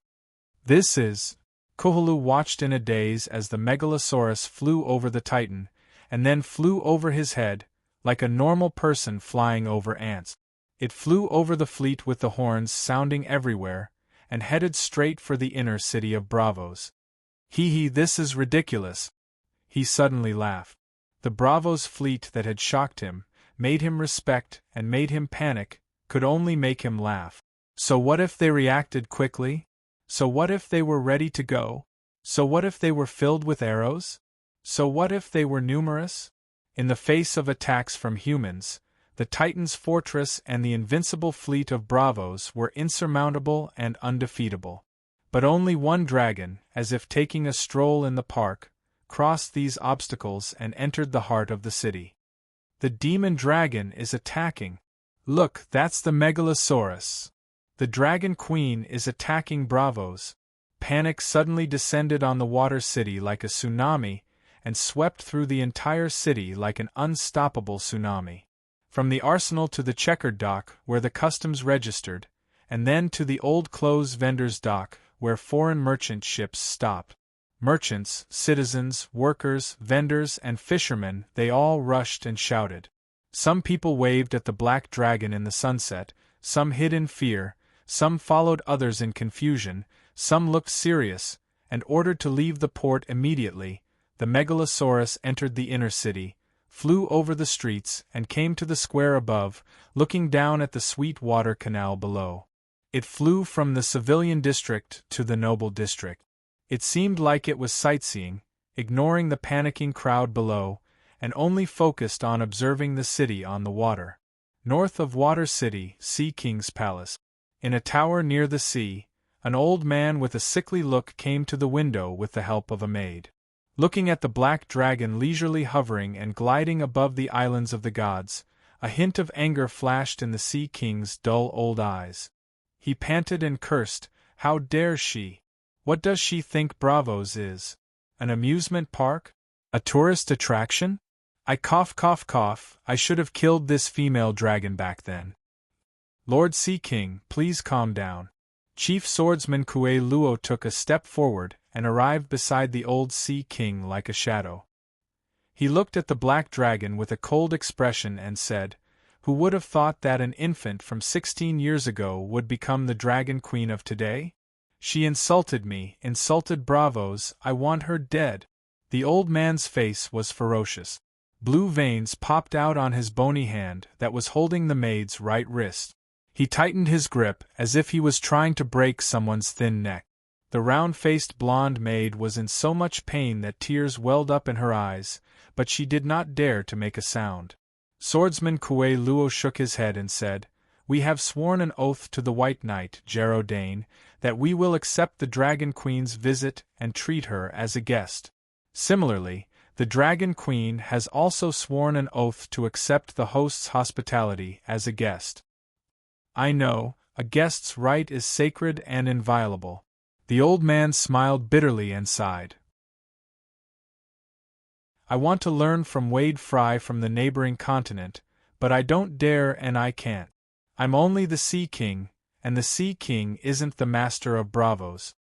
Koholu watched in a daze as the Megalosaurus flew over the Titan, and then flew over his head, like a normal person flying over ants. It flew over the fleet with the horns sounding everywhere, and headed straight for the inner city of Bravos. Hee, this is ridiculous. He suddenly laughed. The Bravos fleet that had shocked him, made him respect and made him panic, could only make him laugh. So what if they reacted quickly? So what if they were ready to go? So what if they were filled with arrows? So what if they were numerous? In the face of attacks from humans, the Titan's fortress and the invincible fleet of Bravos were insurmountable and undefeatable. But only one dragon, as if taking a stroll in the park, crossed these obstacles and entered the heart of the city. The demon dragon is attacking. Look, that's the Megalosaurus. The Dragon Queen is attacking Bravos. Panic suddenly descended on the water city like a tsunami, and swept through the entire city like an unstoppable tsunami. From the arsenal to the checkered dock, where the customs registered, and then to the old clothes vendor's dock, where foreign merchant ships stopped. Merchants, citizens, workers, vendors, and fishermen, they all rushed and shouted. Some people waved at the black dragon in the sunset, some hid in fear, some followed others in confusion, some looked serious, and ordered to leave the port immediately. The Megalosaurus entered the inner city, flew over the streets, and came to the square above, looking down at the sweet water canal below. It flew from the civilian district to the noble district. It seemed like it was sightseeing, ignoring the panicking crowd below, and only focused on observing the city on the water. North of Water City, Sea King's Palace. In a tower near the sea, an old man with a sickly look came to the window with the help of a maid. Looking at the black dragon leisurely hovering and gliding above the islands of the gods, a hint of anger flashed in the Sea King's dull old eyes. He panted and cursed, "How dare she? What does she think Bravos is? An amusement park? A tourist attraction? I cough, I should have killed this female dragon back then." "Lord Sea King, please calm down." Chief Swordsman Kue Luo took a step forward and arrived beside the old Sea King like a shadow. He looked at the black dragon with a cold expression and said, "Who would have thought that an infant from 16 years ago would become the Dragon Queen of today? She insulted me, insulted Bravos, I want her dead." The old man's face was ferocious. Blue veins popped out on his bony hand that was holding the maid's right wrist. He tightened his grip as if he was trying to break someone's thin neck. The round-faced blonde maid was in so much pain that tears welled up in her eyes, but she did not dare to make a sound. Swordsman Kue Luo shook his head and said, "We have sworn an oath to the White Knight, Jero Dane, that we will accept the Dragon Queen's visit and treat her as a guest. Similarly, the Dragon Queen has also sworn an oath to accept the host's hospitality as a guest." "I know, a guest's right is sacred and inviolable." The old man smiled bitterly and sighed. "I want to learn from Wade Fry from the neighboring continent, but I don't dare and I can't. I'm only the Sea King, and the Sea King isn't the master of Bravos."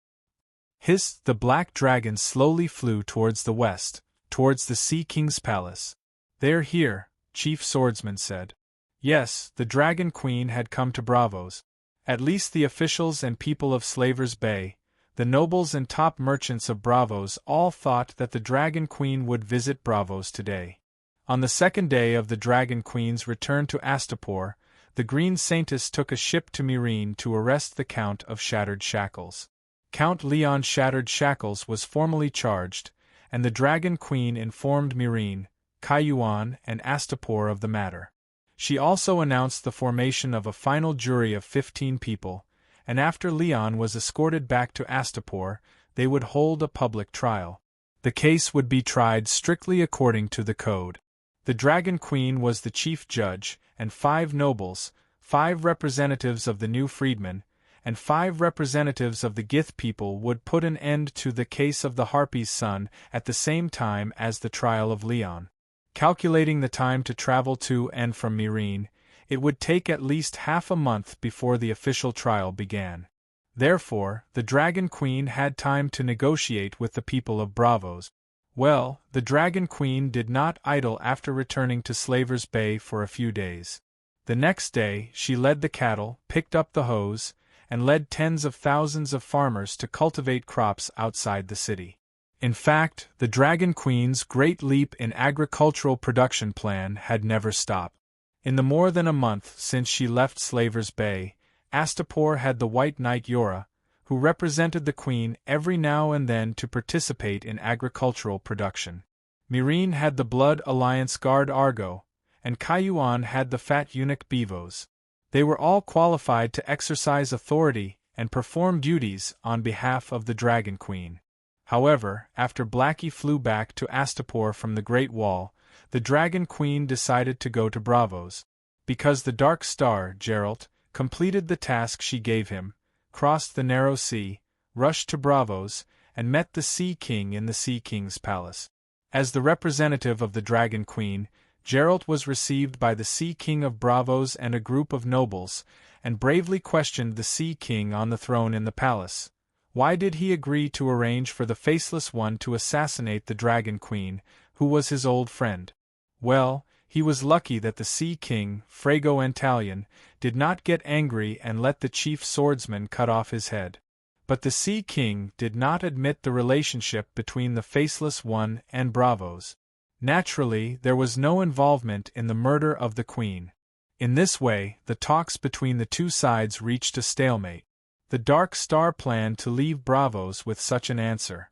Hissed, the black dragon slowly flew towards the west, towards the Sea King's palace. "They're here," Chief Swordsman said. Yes, the Dragon Queen had come to Bravos. At least the officials and people of Slavers Bay, the nobles and top merchants of Bravos all thought that the Dragon Queen would visit Bravos today. On the second day of the Dragon Queen's return to Astapor, the Green Saintess took a ship to Myrene to arrest the Count of Shattered Shackles. Count Leon Shattered Shackles was formally charged, and the Dragon Queen informed Myrene, Kaiyuan, and Astapor of the matter. She also announced the formation of a final jury of 15 people, and after Leon was escorted back to Astapor, they would hold a public trial. The case would be tried strictly according to the code. The Dragon Queen was the chief judge, and 5 nobles, 5 representatives of the new freedmen, and 5 representatives of the Gith people would put an end to the case of the Harpy's son at the same time as the trial of Leon. Calculating the time to travel to and from Myrene, it would take at least half a month before the official trial began. Therefore, the Dragon Queen had time to negotiate with the people of Bravos. Well, the Dragon Queen did not idle after returning to Slavers Bay for a few days. The next day, she led the cattle, picked up the hoes, and led tens of thousands of farmers to cultivate crops outside the city. In fact, the Dragon Queen's great leap in agricultural production plan had never stopped. In the more than a month since she left Slavers Bay, Astapor had the White Knight Yora, who represented the Queen every now and then to participate in agricultural production. Myrene had the Blood Alliance Guard Argo, and Kaiyuan had the Fat Eunuch Bevos. They were all qualified to exercise authority and perform duties on behalf of the Dragon Queen. However, after Blackie flew back to Astapor from the Great Wall, the Dragon Queen decided to go to Bravos. Because the Dark Star, Geralt, completed the task she gave him, crossed the narrow sea, rushed to Bravos, and met the Sea King in the Sea King's palace. As the representative of the Dragon Queen, Geralt was received by the Sea King of Bravos and a group of nobles, and bravely questioned the Sea King on the throne in the palace. Why did he agree to arrange for the Faceless One to assassinate the Dragon Queen, who was his old friend? Well, he was lucky that the Sea King, Frago Antalion, did not get angry and let the chief swordsman cut off his head. But the Sea King did not admit the relationship between the Faceless One and Bravos. Naturally, there was no involvement in the murder of the Queen. In this way, the talks between the two sides reached a stalemate. The Dark Star planned to leave Braavos with such an answer.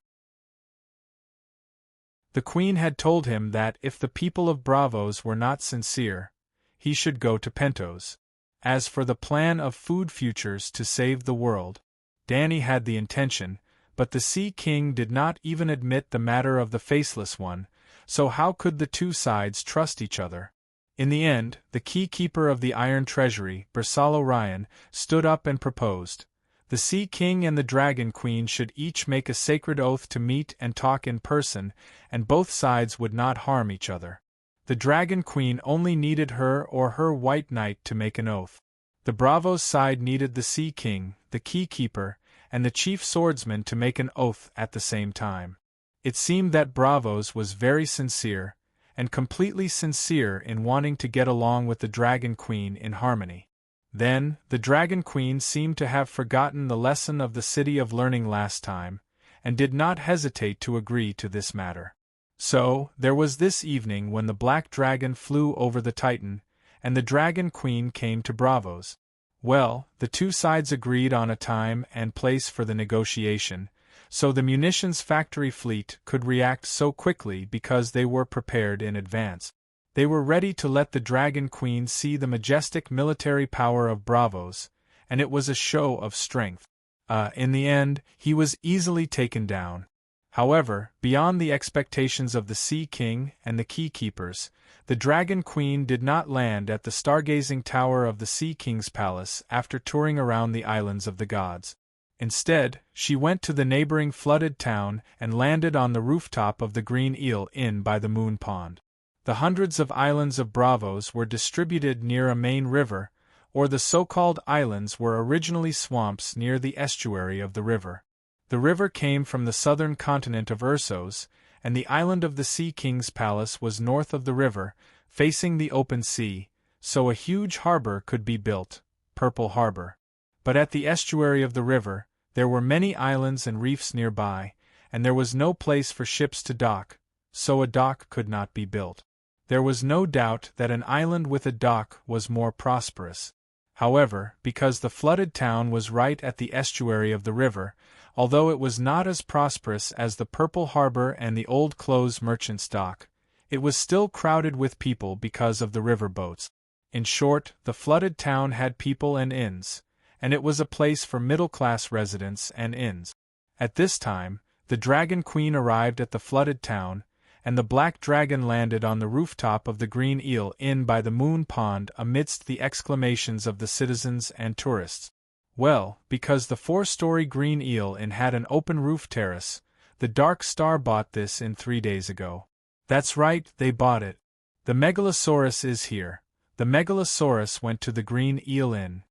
The Queen had told him that if the people of Braavos were not sincere, he should go to Pentos. As for the plan of food futures to save the world, Danny had the intention, but the Sea King did not even admit the matter of the Faceless One, so how could the two sides trust each other? In the end, the key-keeper of the Iron Treasury, Bersalo Ryan, stood up and proposed. The Sea King and the Dragon Queen should each make a sacred oath to meet and talk in person, and both sides would not harm each other. The Dragon Queen only needed her or her White Knight to make an oath. The Braavos side needed the Sea King, the key-keeper, and the chief swordsman to make an oath at the same time. It seemed that Braavos was very sincere, and completely sincere in wanting to get along with the Dragon Queen in harmony. Then, the Dragon Queen seemed to have forgotten the lesson of the City of Learning last time, and did not hesitate to agree to this matter. So, there was this evening when the Black Dragon flew over the Titan, and the Dragon Queen came to Braavos. Well, the two sides agreed on a time and place for the negotiation, so the munitions factory fleet could react so quickly because they were prepared in advance. They were ready to let the Dragon Queen see the majestic military power of Braavos, and it was a show of strength. In the end, he was easily taken down. However, beyond the expectations of the Sea King and the key-keepers, the Dragon Queen did not land at the stargazing tower of the Sea King's palace after touring around the islands of the gods. Instead, she went to the neighboring flooded town and landed on the rooftop of the Green Eel Inn by the Moon Pond. The hundreds of islands of Braavos were distributed near a main river, or the so-called islands were originally swamps near the estuary of the river. The river came from the southern continent of Ursos, and the island of the Sea King's palace was north of the river, facing the open sea, so a huge harbor could be built, Purple Harbor. But at the estuary of the river, there were many islands and reefs nearby, and there was no place for ships to dock, so a dock could not be built. There was no doubt that an island with a dock was more prosperous. However, because the flooded town was right at the estuary of the river, although it was not as prosperous as the Purple Harbor and the Old Clothes Merchant's Dock, it was still crowded with people because of the river boats. In short, the flooded town had people and inns, and it was a place for middle-class residents and inns. At this time, the Dragon Queen arrived at the flooded town, and the Black Dragon landed on the rooftop of the Green Eel Inn by the Moon Pond amidst the exclamations of the citizens and tourists. Well, because the 4-story Green Eel Inn had an open roof terrace, the Dark Star bought this in 3 days ago. That's right, they bought it. The Megalosaurus is here. The Megalosaurus went to the Green Eel Inn.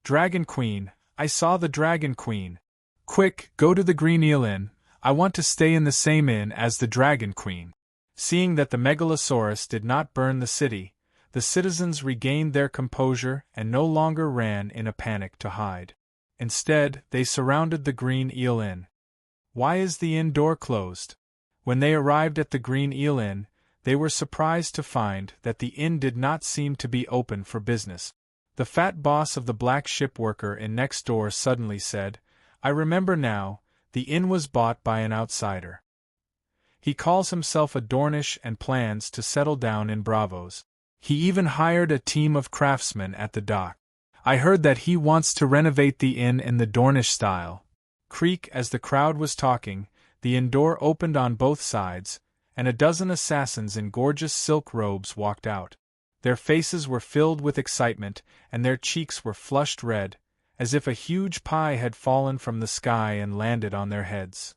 Dragon Queen, I saw the Dragon Queen. Quick, go to the Green Eel Inn. I want to stay in the same inn as the Dragon Queen. Seeing that the Megalosaurus did not burn the city, the citizens regained their composure and no longer ran in a panic to hide. Instead, they surrounded the Green Eel Inn. Why is the inn door closed? When they arrived at the Green Eel Inn, they were surprised to find that the inn did not seem to be open for business. The fat boss of the black ship worker inn next door suddenly said, "I remember now, the inn was bought by an outsider. He calls himself a Dornish and plans to settle down in Braavos. He even hired a team of craftsmen at the dock. I heard that he wants to renovate the inn in the Dornish style." Creak. As the crowd was talking, the inn door opened on both sides, and a dozen assassins in gorgeous silk robes walked out. Their faces were filled with excitement, and their cheeks were flushed red, as if a huge pie had fallen from the sky and landed on their heads.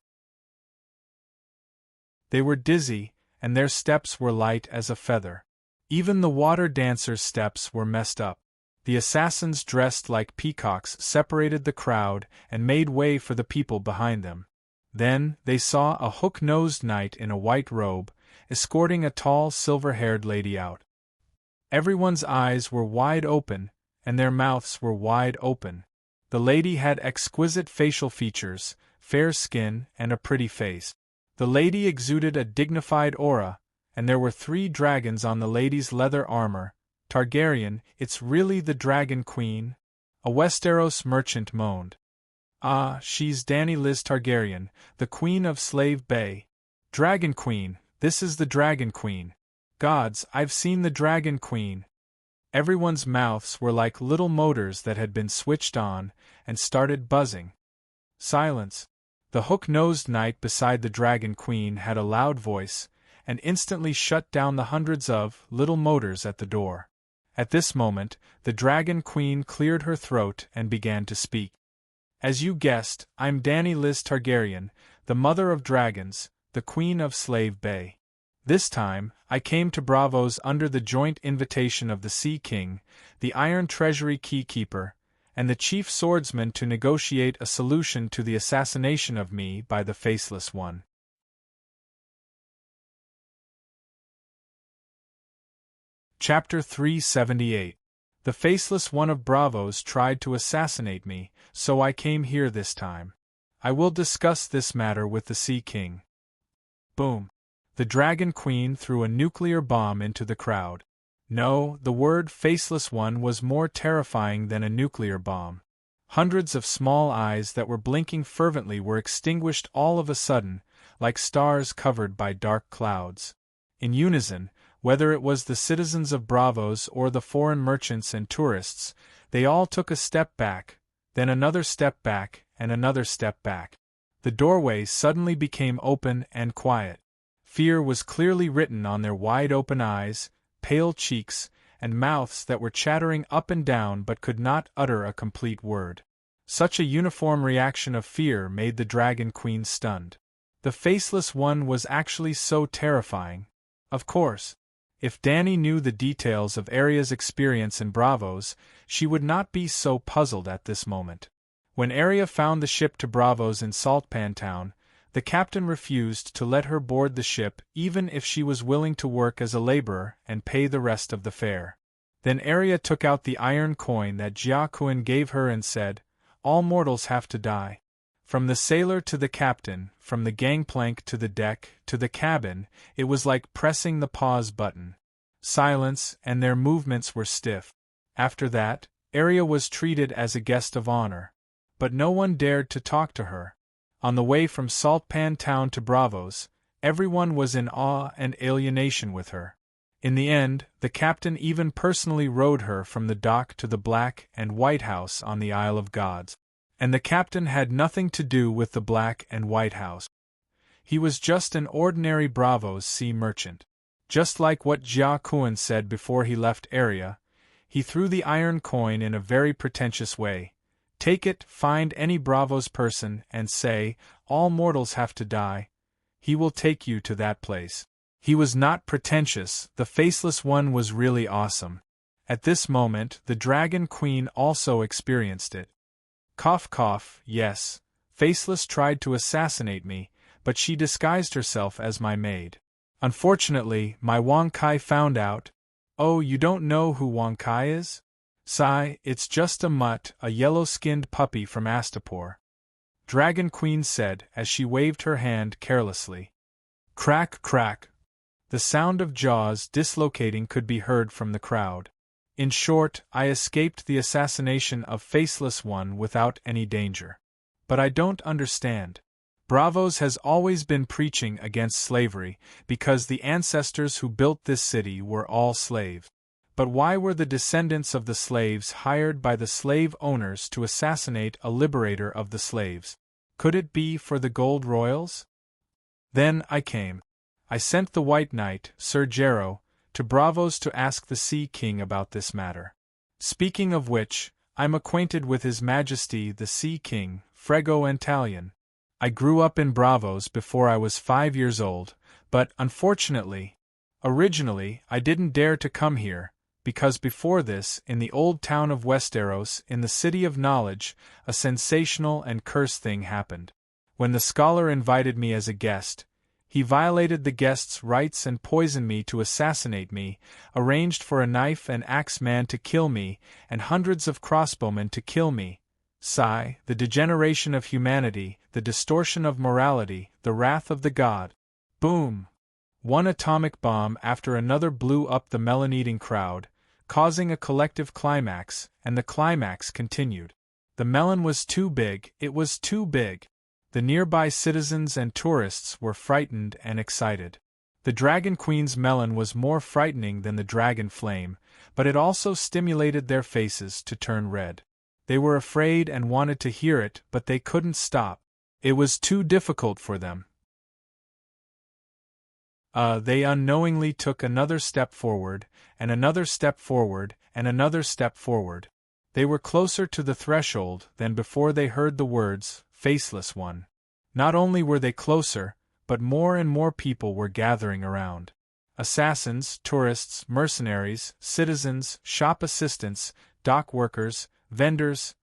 They were dizzy, and their steps were light as a feather. Even the water dancers' steps were messed up. The assassins dressed like peacocks separated the crowd and made way for the people behind them. Then, they saw a hook-nosed knight in a white robe, escorting a tall silver-haired lady out. Everyone's eyes were wide open, and their mouths were wide open. The lady had exquisite facial features, fair skin, and a pretty face. The lady exuded a dignified aura, and there were 3 dragons on the lady's leather armor, Targaryen, it's really the Dragon Queen?" A Westeros merchant moaned. "Ah, she's Dany Liz Targaryen, the Queen of Slave Bay. Dragon Queen, this is the Dragon Queen. Gods, I've seen the Dragon Queen." Everyone's mouths were like little motors that had been switched on and started buzzing. Silence. The hook-nosed knight beside the Dragon Queen had a loud voice, and instantly shut down the hundreds of little motors at the door. At this moment, the Dragon Queen cleared her throat and began to speak. "As you guessed, I'm Dany Liz Targaryen, the mother of dragons, the Queen of Slave Bay. This time, I came to Braavos under the joint invitation of the Sea King, the Iron Treasury Keykeeper, and the Chief Swordsman to negotiate a solution to the assassination of me by the Faceless One." Chapter 378. The Faceless One of Braavos tried to assassinate me, so I came here this time. I will discuss this matter with the Sea King. Boom. The Dragon Queen threw a nuclear bomb into the crowd. No, the word Faceless One was more terrifying than a nuclear bomb. Hundreds of small eyes that were blinking fervently were extinguished all of a sudden, like stars covered by dark clouds. In unison, whether it was the citizens of Braavos or the foreign merchants and tourists, they all took a step back, then another step back, and another step back. The doorway suddenly became open and quiet. Fear was clearly written on their wide-open eyes, pale cheeks, and mouths that were chattering up and down but could not utter a complete word. Such a uniform reaction of fear made the Dragon Queen stunned. The Faceless One was actually so terrifying. Of course, if Dany knew the details of Arya's experience in Braavos, she would not be so puzzled at this moment. When Arya found the ship to Braavos in Saltpan Town, the captain refused to let her board the ship even if she was willing to work as a laborer and pay the rest of the fare. Then Arya took out the iron coin that Jaqen gave her and said, "All mortals have to die. From the sailor to the captain, from the gangplank to the deck, to the cabin, it was like pressing the pause button." Silence, and their movements were stiff. After that, Arya was treated as a guest of honor. But no one dared to talk to her. On the way from Saltpan Town to Braavos, everyone was in awe and alienation with her. In the end, the captain even personally rowed her from the dock to the Black and White House on the Isle of Gods. And the captain had nothing to do with the Black and White House. He was just an ordinary Braavos sea merchant. Just like what Jaqen said before he left Arya, he threw the iron coin in a very pretentious way. "Take it, find any Braavos person, and say, 'All mortals have to die.' He will take you to that place." He was not pretentious, the Faceless One was really awesome. At this moment, the Dragon Queen also experienced it. Cough cough, yes, Faceless tried to assassinate me, but she disguised herself as my maid. Unfortunately, my Wonkai found out. "Oh, you don't know who Wonkai is? Sigh, it's just a mutt, a yellow-skinned puppy from Astapor," Dragon Queen said as she waved her hand carelessly. Crack crack. The sound of jaws dislocating could be heard from the crowd. In short, I escaped the assassination of Faceless One without any danger. But I don't understand. Braavos has always been preaching against slavery because the ancestors who built this city were all slaves. But why were the descendants of the slaves hired by the slave owners to assassinate a liberator of the slaves? Could it be for the gold royals? Then I came. I sent the White Knight, Sir Jarrow, to Braavos to ask the Sea King about this matter. Speaking of which, I'm acquainted with His Majesty the Sea King, Frego Antalion. I grew up in Braavos before I was 5 years old, but, unfortunately, originally I didn't dare to come here, because before this, in the old town of Westeros, in the City of Knowledge, a sensational and cursed thing happened. When the scholar invited me as a guest, he violated the guest's rights and poisoned me to assassinate me, arranged for a knife and axe man to kill me, and hundreds of crossbowmen to kill me. Sigh, the degeneration of humanity, the distortion of morality, the wrath of the god. Boom! One atomic bomb after another blew up the melon-eating crowd, causing a collective climax, and the climax continued. The melon was too big, it was too big. The nearby citizens and tourists were frightened and excited. The Dragon Queen's melon was more frightening than the dragon flame, but it also stimulated their faces to turn red. They were afraid and wanted to hear it, but they couldn't stop. It was too difficult for them. They unknowingly took another step forward, and another step forward, and another step forward. They were closer to the threshold than before they heard the words, "Faceless One." Not only were they closer, but more and more people were gathering around. Assassins, tourists, mercenaries, citizens, shop assistants, dock workers, vendors.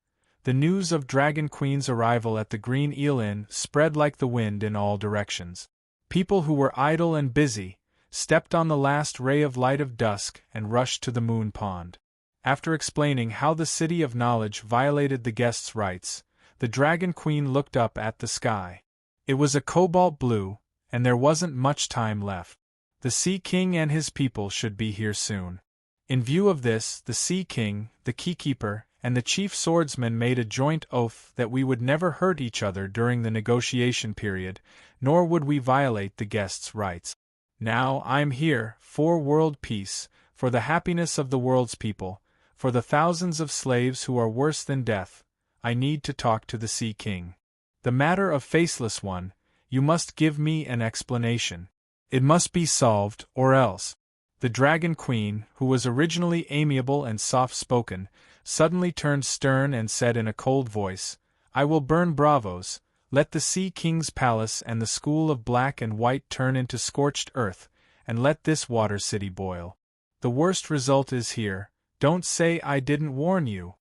The news of Dragon Queen's arrival at the Green Eel Inn spread like the wind in all directions. People who were idle and busy stepped on the last ray of light of dusk and rushed to the moon pond. After explaining how the City of Knowledge violated the guests' rights, the Dragon Queen looked up at the sky. It was a cobalt blue, and there wasn't much time left. The Sea King and his people should be here soon. In view of this, the Sea King, the Keykeeper, and the Chief Swordsman made a joint oath that we would never hurt each other during the negotiation period, nor would we violate the guests' rights. Now I'm here, for world peace, for the happiness of the world's people, for the thousands of slaves who are worse than death. I need to talk to the Sea King. The matter of Faceless One, you must give me an explanation. It must be solved, or else. The Dragon Queen, who was originally amiable and soft-spoken, suddenly turned stern and said in a cold voice, "I will burn Bravos, let the Sea King's palace and the School of Black and White turn into scorched earth, and let this water city boil. The worst result is here, don't say I didn't warn you."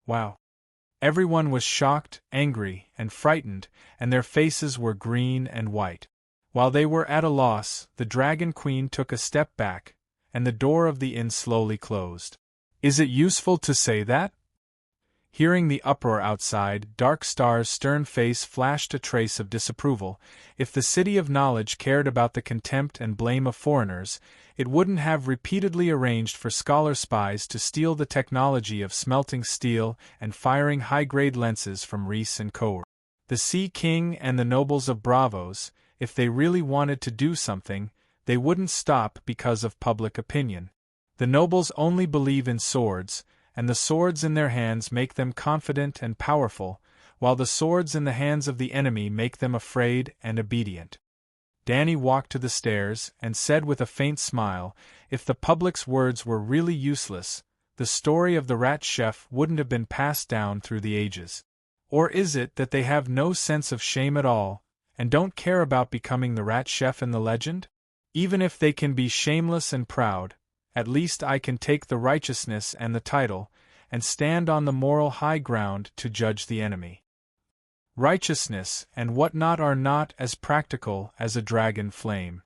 Wow. Everyone was shocked, angry, and frightened, and their faces were green and white. While they were at a loss, the Dragon Queen took a step back, and the door of the inn slowly closed. "Is it useful to say that?" Hearing the uproar outside, Dark Star's stern face flashed a trace of disapproval. If the City of Knowledge cared about the contempt and blame of foreigners, it wouldn't have repeatedly arranged for scholar spies to steal the technology of smelting steel and firing high-grade lenses from Reese and Co. The Sea King and the nobles of Bravos, if they really wanted to do something, they wouldn't stop because of public opinion. The nobles only believe in swords, and the swords in their hands make them confident and powerful, while the swords in the hands of the enemy make them afraid and obedient. Danny walked to the stairs and said with a faint smile, if the public's words were really useless, the story of the rat chef wouldn't have been passed down through the ages. Or is it that they have no sense of shame at all, and don't care about becoming the rat chef in the legend? Even if they can be shameless and proud, at least I can take the righteousness and the title, and stand on the moral high ground to judge the enemy. Righteousness and what not are not as practical as a dragon flame.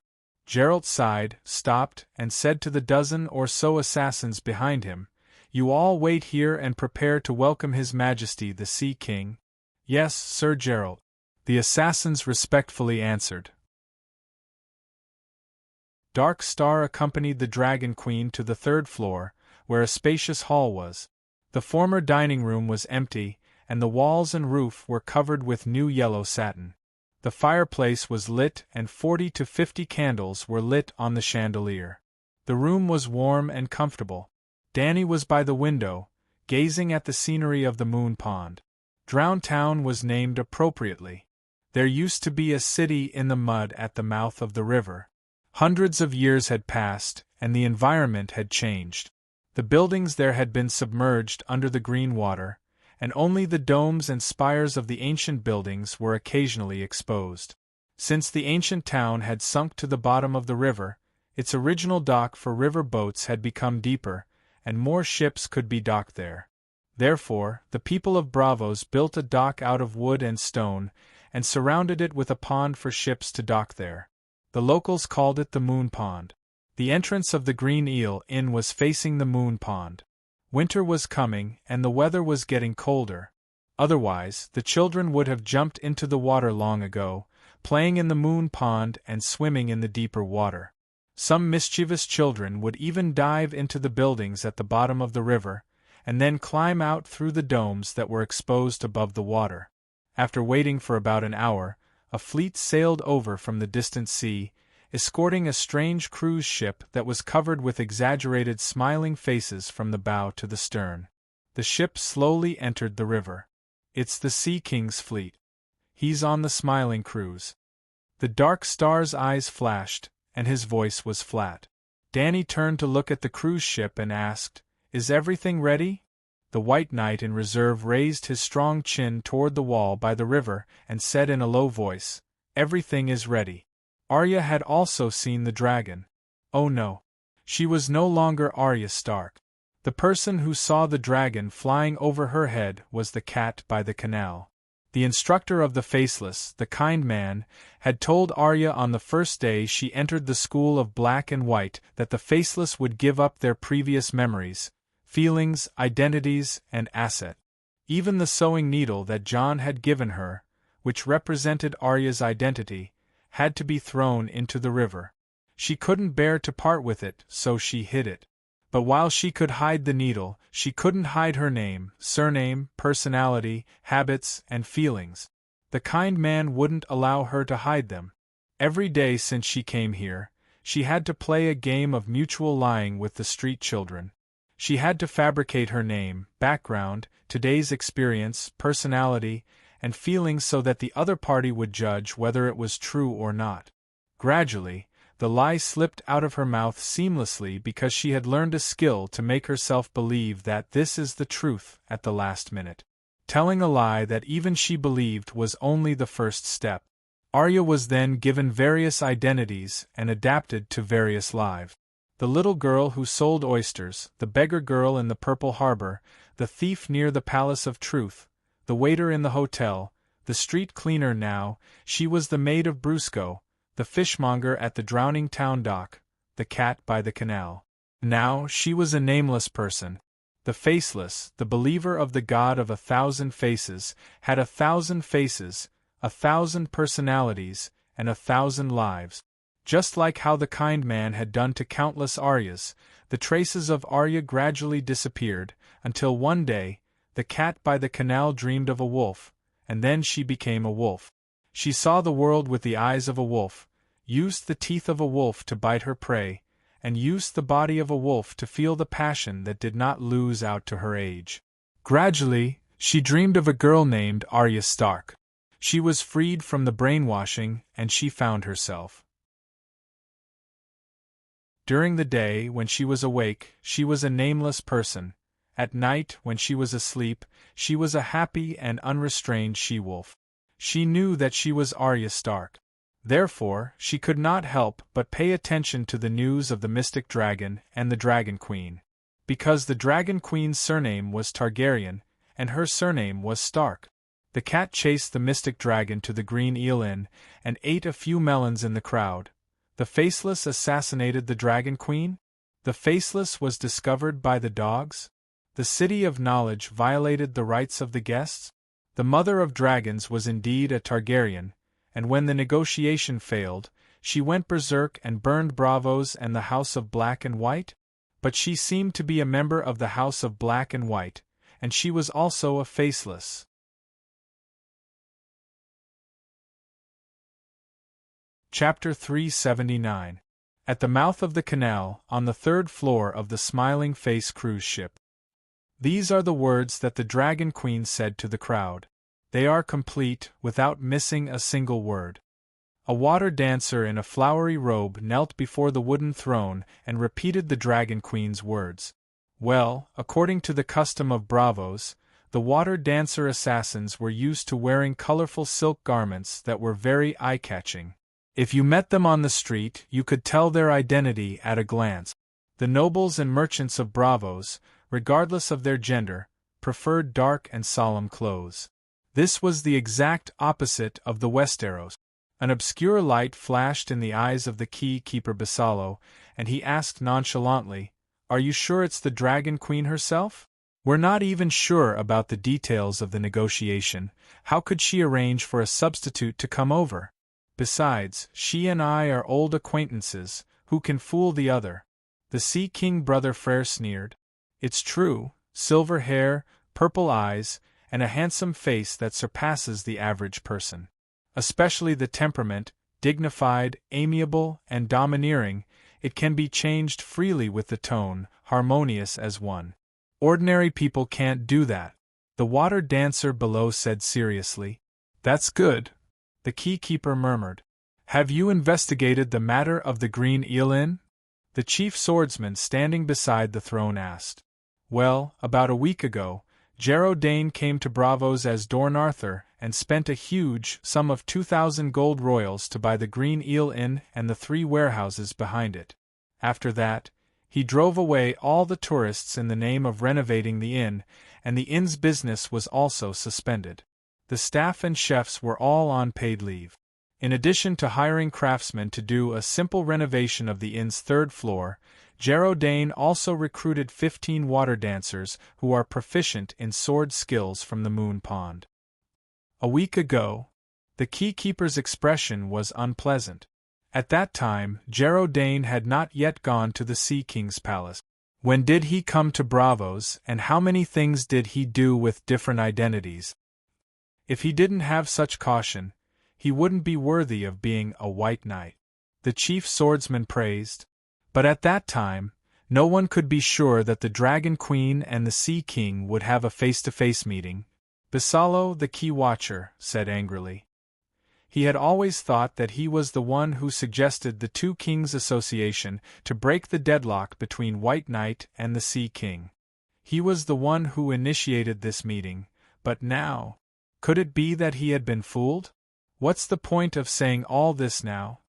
Geralt sighed, stopped, and said to the dozen or so assassins behind him, "You all wait here and prepare to welcome His Majesty the Sea King." "Yes, Sir Geralt," the assassins respectfully answered. Dark Star accompanied the Dragon Queen to the third floor, where a spacious hall was. The former dining room was empty, and the walls and roof were covered with new yellow satin. The fireplace was lit and 40 to 50 candles were lit on the chandelier. The room was warm and comfortable. Danny was by the window, gazing at the scenery of the moon pond. Drown Town was named appropriately. There used to be a city in the mud at the mouth of the river. Hundreds of years had passed, and the environment had changed. The buildings there had been submerged under the green water, and only the domes and spires of the ancient buildings were occasionally exposed. Since the ancient town had sunk to the bottom of the river, its original dock for river boats had become deeper, and more ships could be docked there. Therefore, the people of Bravos built a dock out of wood and stone, and surrounded it with a pond for ships to dock there. The locals called it the Moon Pond. The entrance of the Green Eel Inn was facing the moon pond. Winter was coming, and the weather was getting colder. Otherwise, the children would have jumped into the water long ago, playing in the moon pond and swimming in the deeper water. Some mischievous children would even dive into the buildings at the bottom of the river, and then climb out through the domes that were exposed above the water. After waiting for about an hour, a fleet sailed over from the distant sea, escorting a strange cruise ship that was covered with exaggerated smiling faces from the bow to the stern. The ship slowly entered the river. It's the Sea King's fleet. He's on the smiling cruise. The dark star's eyes flashed, and his voice was flat. Danny turned to look at the cruise ship and asked, "Is everything ready?" The White Knight in reserve raised his strong chin toward the wall by the river and said in a low voice, "Everything is ready." Arya had also seen the dragon. Oh no. She was no longer Arya Stark. The person who saw the dragon flying over her head was the cat by the canal. The instructor of the Faceless, the kind man, had told Arya on the first day she entered the school of Black and White that the Faceless would give up their previous memories, feelings, identities, and asset. Even the sewing needle that John had given her, which represented Arya's identity, had to be thrown into the river. She couldn't bear to part with it, so she hid it. But while she could hide the needle, she couldn't hide her name, surname, personality, habits, and feelings. The kind man wouldn't allow her to hide them. Every day since she came here, she had to play a game of mutual lying with the street children. She had to fabricate her name, background, today's experience, personality, and feelings so that the other party would judge whether it was true or not. Gradually, the lie slipped out of her mouth seamlessly because she had learned a skill to make herself believe that this is the truth at the last minute. Telling a lie that even she believed was only the first step. Arya was then given various identities and adapted to various lives. The little girl who sold oysters, the beggar girl in the Purple Harbor, the thief near the Palace of Truth, the waiter in the hotel, the street cleaner now, she was the maid of Brusco, the fishmonger at the drowning town dock, the cat by the canal. Now she was a nameless person. The Faceless, the believer of the God of 1,000 faces, had 1,000 faces, 1,000 personalities, and 1,000 lives. Just like how the kind man had done to countless Aryas, the traces of Arya gradually disappeared, until one day, the cat by the canal dreamed of a wolf, and then she became a wolf. She saw the world with the eyes of a wolf, used the teeth of a wolf to bite her prey, and used the body of a wolf to feel the passion that did not lose out to her age. Gradually, she dreamed of a girl named Arya Stark. She was freed from the brainwashing, and she found herself. During the day, when she was awake, she was a nameless person. At night, when she was asleep, she was a happy and unrestrained she-wolf. She knew that she was Arya Stark. Therefore, she could not help but pay attention to the news of the mystic dragon and the Dragon Queen. Because the Dragon Queen's surname was Targaryen, and her surname was Stark. The cat chased the mystic dragon to the Green Eel Inn, and ate a few melons in the crowd. The Faceless assassinated the Dragon Queen? The Faceless was discovered by the dogs? The City of Knowledge violated the rights of the guests? The Mother of Dragons was indeed a Targaryen, and when the negotiation failed, she went berserk and burned Braavos and the House of Black and White? But she seemed to be a member of the House of Black and White, and she was also a Faceless. Chapter 379. At the mouth of the canal, on the third floor of the Smiling Face cruise ship. These are the words that the Dragon Queen said to the crowd. They are complete, without missing a single word. A water dancer in a flowery robe knelt before the wooden throne and repeated the Dragon Queen's words. Well, according to the custom of Braavos, the water dancer assassins were used to wearing colorful silk garments that were very eye-catching. If you met them on the street, you could tell their identity at a glance. The nobles and merchants of Braavos, regardless of their gender, preferred dark and solemn clothes. This was the exact opposite of the Westeros. An obscure light flashed in the eyes of the key-keeper Basalo, and he asked nonchalantly, "Are you sure it's the Dragon Queen herself? We're not even sure about the details of the negotiation. How could she arrange for a substitute to come over? Besides, she and I are old acquaintances, Who can fool the other? The Sea King brother Frere sneered. It's true, silver hair, purple eyes, and a handsome face that surpasses the average person. Especially the temperament, dignified, amiable, and domineering, it can be changed freely with the tone, harmonious as one. Ordinary people can't do that. The water dancer below said seriously. That's good, the key-keeper murmured. Have you investigated the matter of the Green Eel Inn? The chief swordsman standing beside the throne asked. Well, about a week ago, Jarrow Dane came to Bravos as Dorn Arthur and spent a huge sum of 2,000 gold royals to buy the Green Eel Inn and the 3 warehouses behind it. After that, he drove away all the tourists in the name of renovating the inn, and the inn's business was also suspended. The staff and chefs were all on paid leave. In addition to hiring craftsmen to do a simple renovation of the inn's 3rd floor, Jarrow Dane also recruited 15 water dancers who are proficient in sword skills from the Moon Pond. A week ago, the key-keeper's expression was unpleasant. At that time, Jarrow Dane had not yet gone to the Sea King's palace. When did he come to Bravos, and how many things did he do with different identities? If he didn't have such caution, he wouldn't be worthy of being a white knight, the chief swordsman praised. But at that time, no one could be sure that the Dragon Queen and the Sea King would have a face-to-face meeting. Bisalo, the key watcher, said angrily. He had always thought that he was the one who suggested the 2 kings' association to break the deadlock between White Knight and the Sea King. He was the one who initiated this meeting, but now, could it be that he had been fooled? What's the point of saying all this now?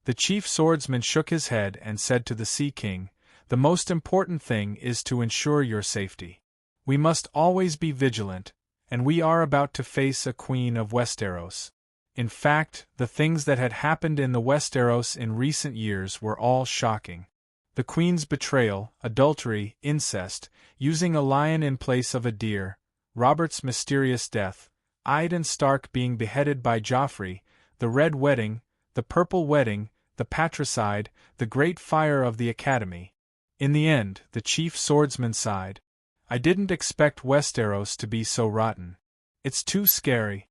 The chief swordsman shook his head and said to the Sea King, The most important thing is to ensure your safety. We must always be vigilant, and we are about to face a Queen of Westeros. In fact, the things that had happened in the Westeros in recent years were all shocking. The Queen's betrayal, adultery, incest, using a lion in place of a deer, Robert's mysterious death, Eddard Stark being beheaded by Joffrey, the Red Wedding, the Purple Wedding, the patricide, the Great Fire of the Academy. In the end, the chief swordsman sighed. I didn't expect Westeros to be so rotten. It's too scary.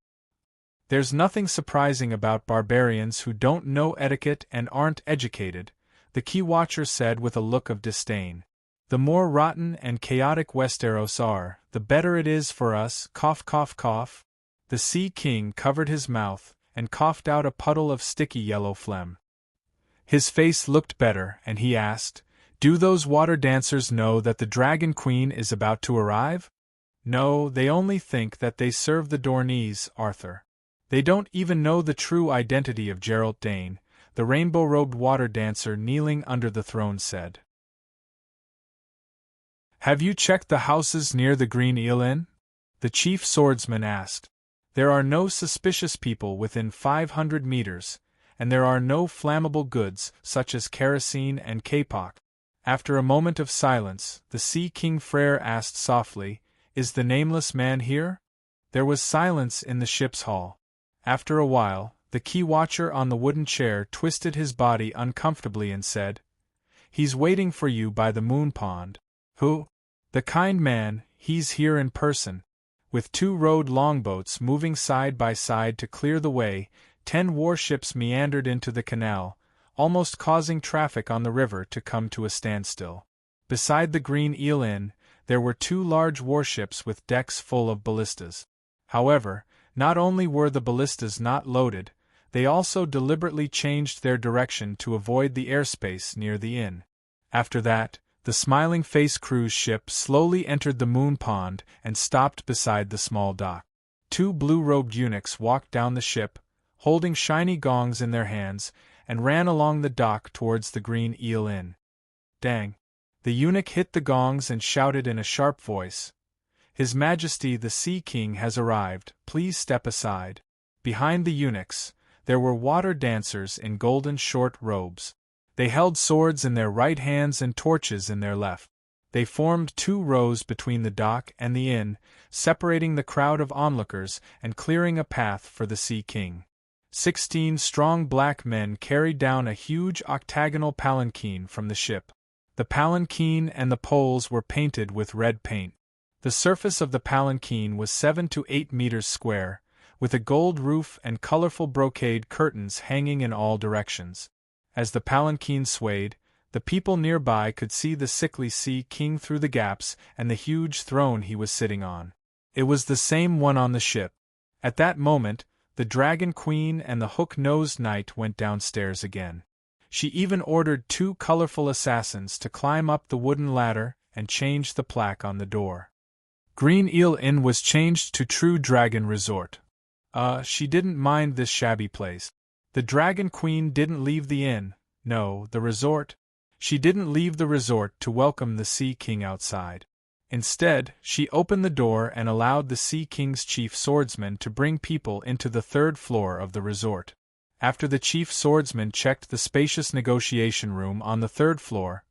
There's nothing surprising about barbarians who don't know etiquette and aren't educated, the key watcher said with a look of disdain. The more rotten and chaotic Westeros are, the better it is for us, cough cough cough. The Sea King covered his mouth and coughed out a puddle of sticky yellow phlegm. His face looked better, and he asked, Do those water dancers know that the Dragon Queen is about to arrive? No, they only think that they serve the Dornies, Arthur. They don't even know the true identity of Jarrow Dane, the rainbow-robed water dancer kneeling under the throne said. Have you checked the houses near the Green Eel Inn? The chief swordsman asked. There are no suspicious people within 500 meters, and there are no flammable goods such as kerosene and kapok. After a moment of silence, the Sea King Frere asked softly, Is the nameless man here? There was silence in the ship's hall. After a while, the key watcher on the wooden chair twisted his body uncomfortably and said, He's waiting for you by the Moon Pond. Who? The kind man, he's here in person. With 2 rowed longboats moving side by side to clear the way, 10 warships meandered into the canal, almost causing traffic on the river to come to a standstill. Beside the Green Eel Inn, there were 2 large warships with decks full of ballistas. However, not only were the ballistas not loaded, they also deliberately changed their direction to avoid the airspace near the inn. After that, the Smiling Face cruise ship slowly entered the Moon Pond and stopped beside the small dock. 2 blue-robed eunuchs walked down the ship, holding shiny gongs in their hands, and ran along the dock towards the Green Eel Inn. Dang! The eunuch hit the gongs and shouted in a sharp voice, His Majesty the Sea King has arrived, please step aside. Behind the eunuchs, there were water dancers in golden short robes. They held swords in their right hands and torches in their left. They formed 2 rows between the dock and the inn, separating the crowd of onlookers and clearing a path for the Sea King. 16 strong black men carried down a huge octagonal palanquin from the ship. The palanquin and the poles were painted with red paint. The surface of the palanquin was 7 to 8 meters square, with a gold roof and colorful brocade curtains hanging in all directions. As the palanquin swayed, the people nearby could see the sickly sea king through the gaps and the huge throne he was sitting on. It was the same one on the ship. At that moment, the Dragon Queen and the hook-nosed knight went downstairs again. She even ordered 2 colorful assassins to climb up the wooden ladder and change the plaque on the door. Green Eel Inn was changed to True Dragon Resort. She didn't mind this shabby place. The Dragon Queen didn't leave the inn, no, the resort. She didn't leave the resort to welcome the Sea King outside. Instead, she opened the door and allowed the Sea King's chief swordsman to bring people into the 3rd floor of the resort. After the chief swordsman checked the spacious negotiation room on the 3rd floor,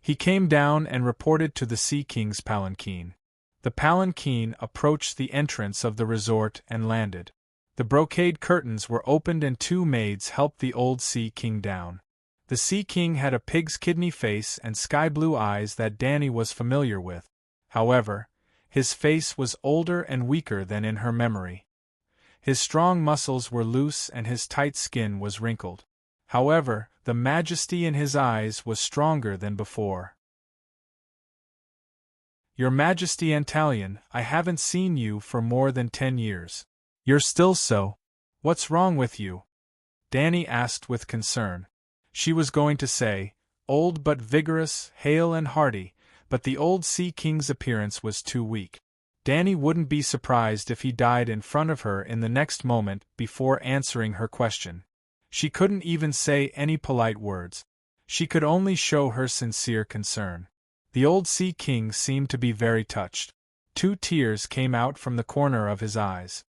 he came down and reported to the Sea King's palanquin. The palanquin approached the entrance of the resort and landed. The brocade curtains were opened and 2 maids helped the old Sea King down. The Sea King had a pig's kidney face and sky-blue eyes that Danny was familiar with. However, his face was older and weaker than in her memory. His strong muscles were loose and his tight skin was wrinkled. However, the majesty in his eyes was stronger than before. "Your Majesty Antalion, I haven't seen you for more than 10 years. You're still so. What's wrong with you?" Danny asked with concern. She was going to say, old but vigorous, hale and hearty, but the old Sea King's appearance was too weak. Danny wouldn't be surprised if he died in front of her in the next moment before answering her question. She couldn't even say any polite words. She could only show her sincere concern. The old Sea King seemed to be very touched. 2 tears came out from the corner of his eyes.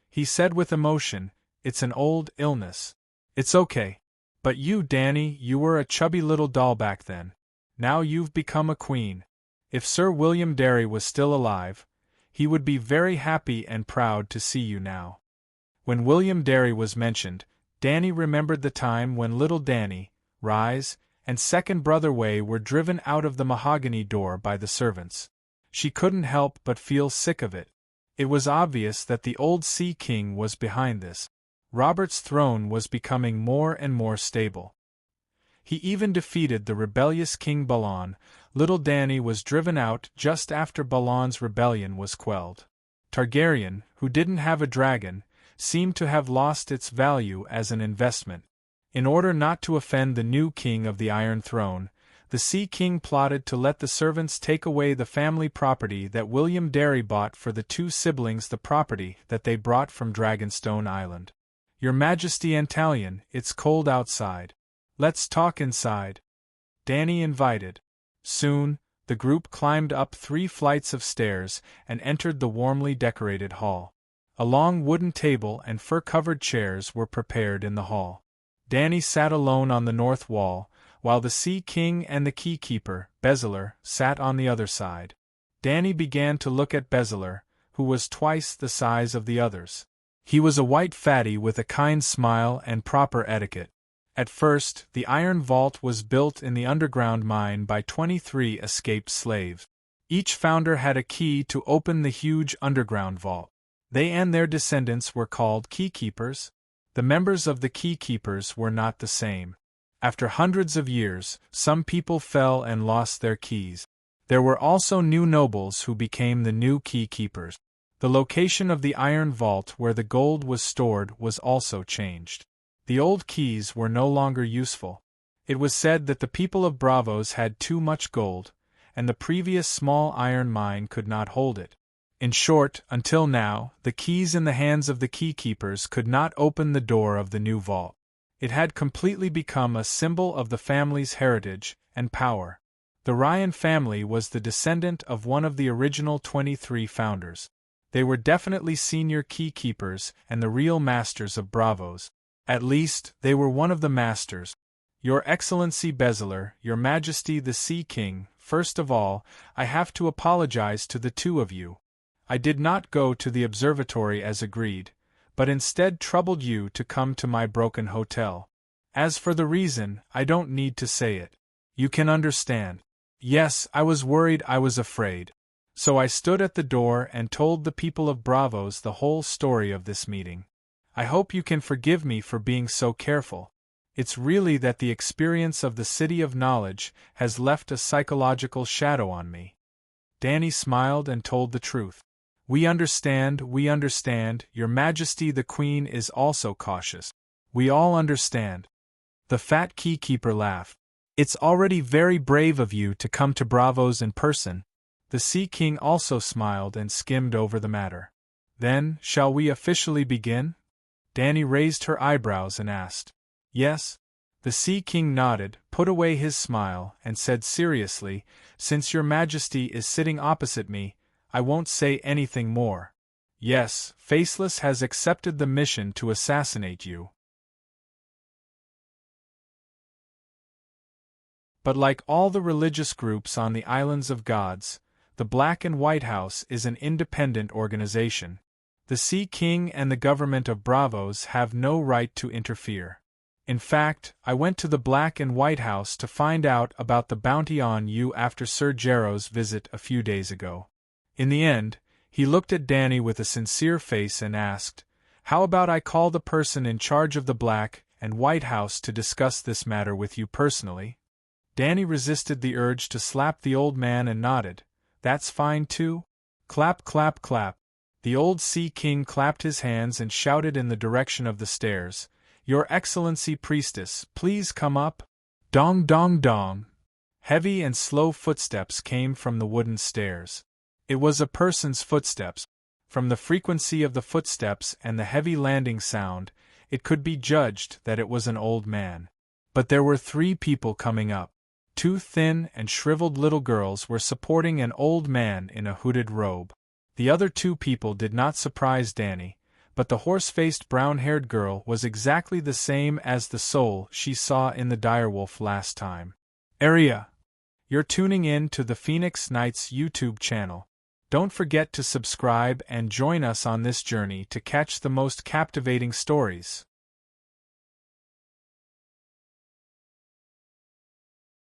He said with emotion, "It's an old illness. It's okay. But you, Danny, you were a chubby little doll back then. Now you've become a queen. If Sir William Derry was still alive, he would be very happy and proud to see you now." When William Derry was mentioned, Danny remembered the time when little Danny, Rise, and second brother Way were driven out of the mahogany door by the servants. She couldn't help but feel sick of it. It was obvious that the old Sea King was behind this. Robert's throne was becoming more and more stable. He even defeated the rebellious King Balan. Little Danny was driven out just after Balan's rebellion was quelled. Targaryen, who didn't have a dragon, seemed to have lost its value as an investment. In order not to offend the new king of the Iron Throne, the Sea King plotted to let the servants take away the family property that William Derry bought for the 2 siblings, the property that they brought from Dragonstone Island. "Your Majesty Antalion, it's cold outside. Let's talk inside," Danny invited. Soon, the group climbed up 3 flights of stairs and entered the warmly decorated hall. A long wooden table and fur-covered chairs were prepared in the hall. Danny sat alone on the north wall, while the Sea King and the key-keeper, Bezeler, sat on the other side. Danny began to look at Bezeler, who was twice the size of the others. He was a white fatty with a kind smile and proper etiquette. At first, the iron vault was built in the underground mine by 23 escaped slaves. Each founder had a key to open the huge underground vault. They and their descendants were called keykeepers. The members of the keykeepers were not the same. After hundreds of years, some people fell and lost their keys. There were also new nobles who became the new keykeepers. The location of the iron vault where the gold was stored was also changed. The old keys were no longer useful. It was said that the people of Bravos had too much gold, and the previous small iron mine could not hold it. In short, until now, the keys in the hands of the keykeepers could not open the door of the new vault. It had completely become a symbol of the family's heritage and power. The Ryan family was the descendant of one of the original 23 founders. They were definitely senior keykeepers and the real masters of Bravos. At least, they were one of the masters. "Your Excellency Bezeler, Your Majesty the Sea King, first of all, I have to apologize to the 2 of you. I did not go to the observatory as agreed, but instead troubled you to come to my broken hotel. As for the reason, I don't need to say it. You can understand. Yes, I was worried, I was afraid. So I stood at the door and told the people of Bravos the whole story of this meeting. I hope you can forgive me for being so careful. It's really that the experience of the City of Knowledge has left a psychological shadow on me. Danny smiled and told the truth. We understand, Your Majesty the Queen is also cautious. We all understand. The fat keykeeper laughed. It's already very brave of you to come to Bravos in person. The Sea King also smiled and skimmed over the matter. Then, shall we officially begin? Danny raised her eyebrows and asked. Yes? The Sea King nodded, put away his smile, and said seriously, Since Your Majesty is sitting opposite me, I won't say anything more. Yes, Faceless has accepted the mission to assassinate you. But like all the religious groups on the Islands of Gods, the Black and White House is an independent organization. The Sea King and the government of Bravos have no right to interfere. In fact, I went to the Black and White House to find out about the bounty on you after Sir Gero's visit a few days ago. In the end, he looked at Danny with a sincere face and asked, How about I call the person in charge of the Black and White House to discuss this matter with you personally? Danny resisted the urge to slap the old man and nodded. That's fine too? Clap, clap, clap. The old Sea King clapped his hands and shouted in the direction of the stairs, Your Excellency Priestess, please come up. Dong, dong, dong. Heavy and slow footsteps came from the wooden stairs. It was a person's footsteps. From the frequency of the footsteps and the heavy landing sound, it could be judged that it was an old man. But there were 3 people coming up. 2 thin and shriveled little girls were supporting an old man in a hooded robe. The other 2 people did not surprise Danny, but the horse-faced brown-haired girl was exactly the same as the soul she saw in the direwolf last time. Area! You're tuning in to the Phoenix Knights YouTube channel. Don't forget to subscribe and join us on this journey to catch the most captivating stories.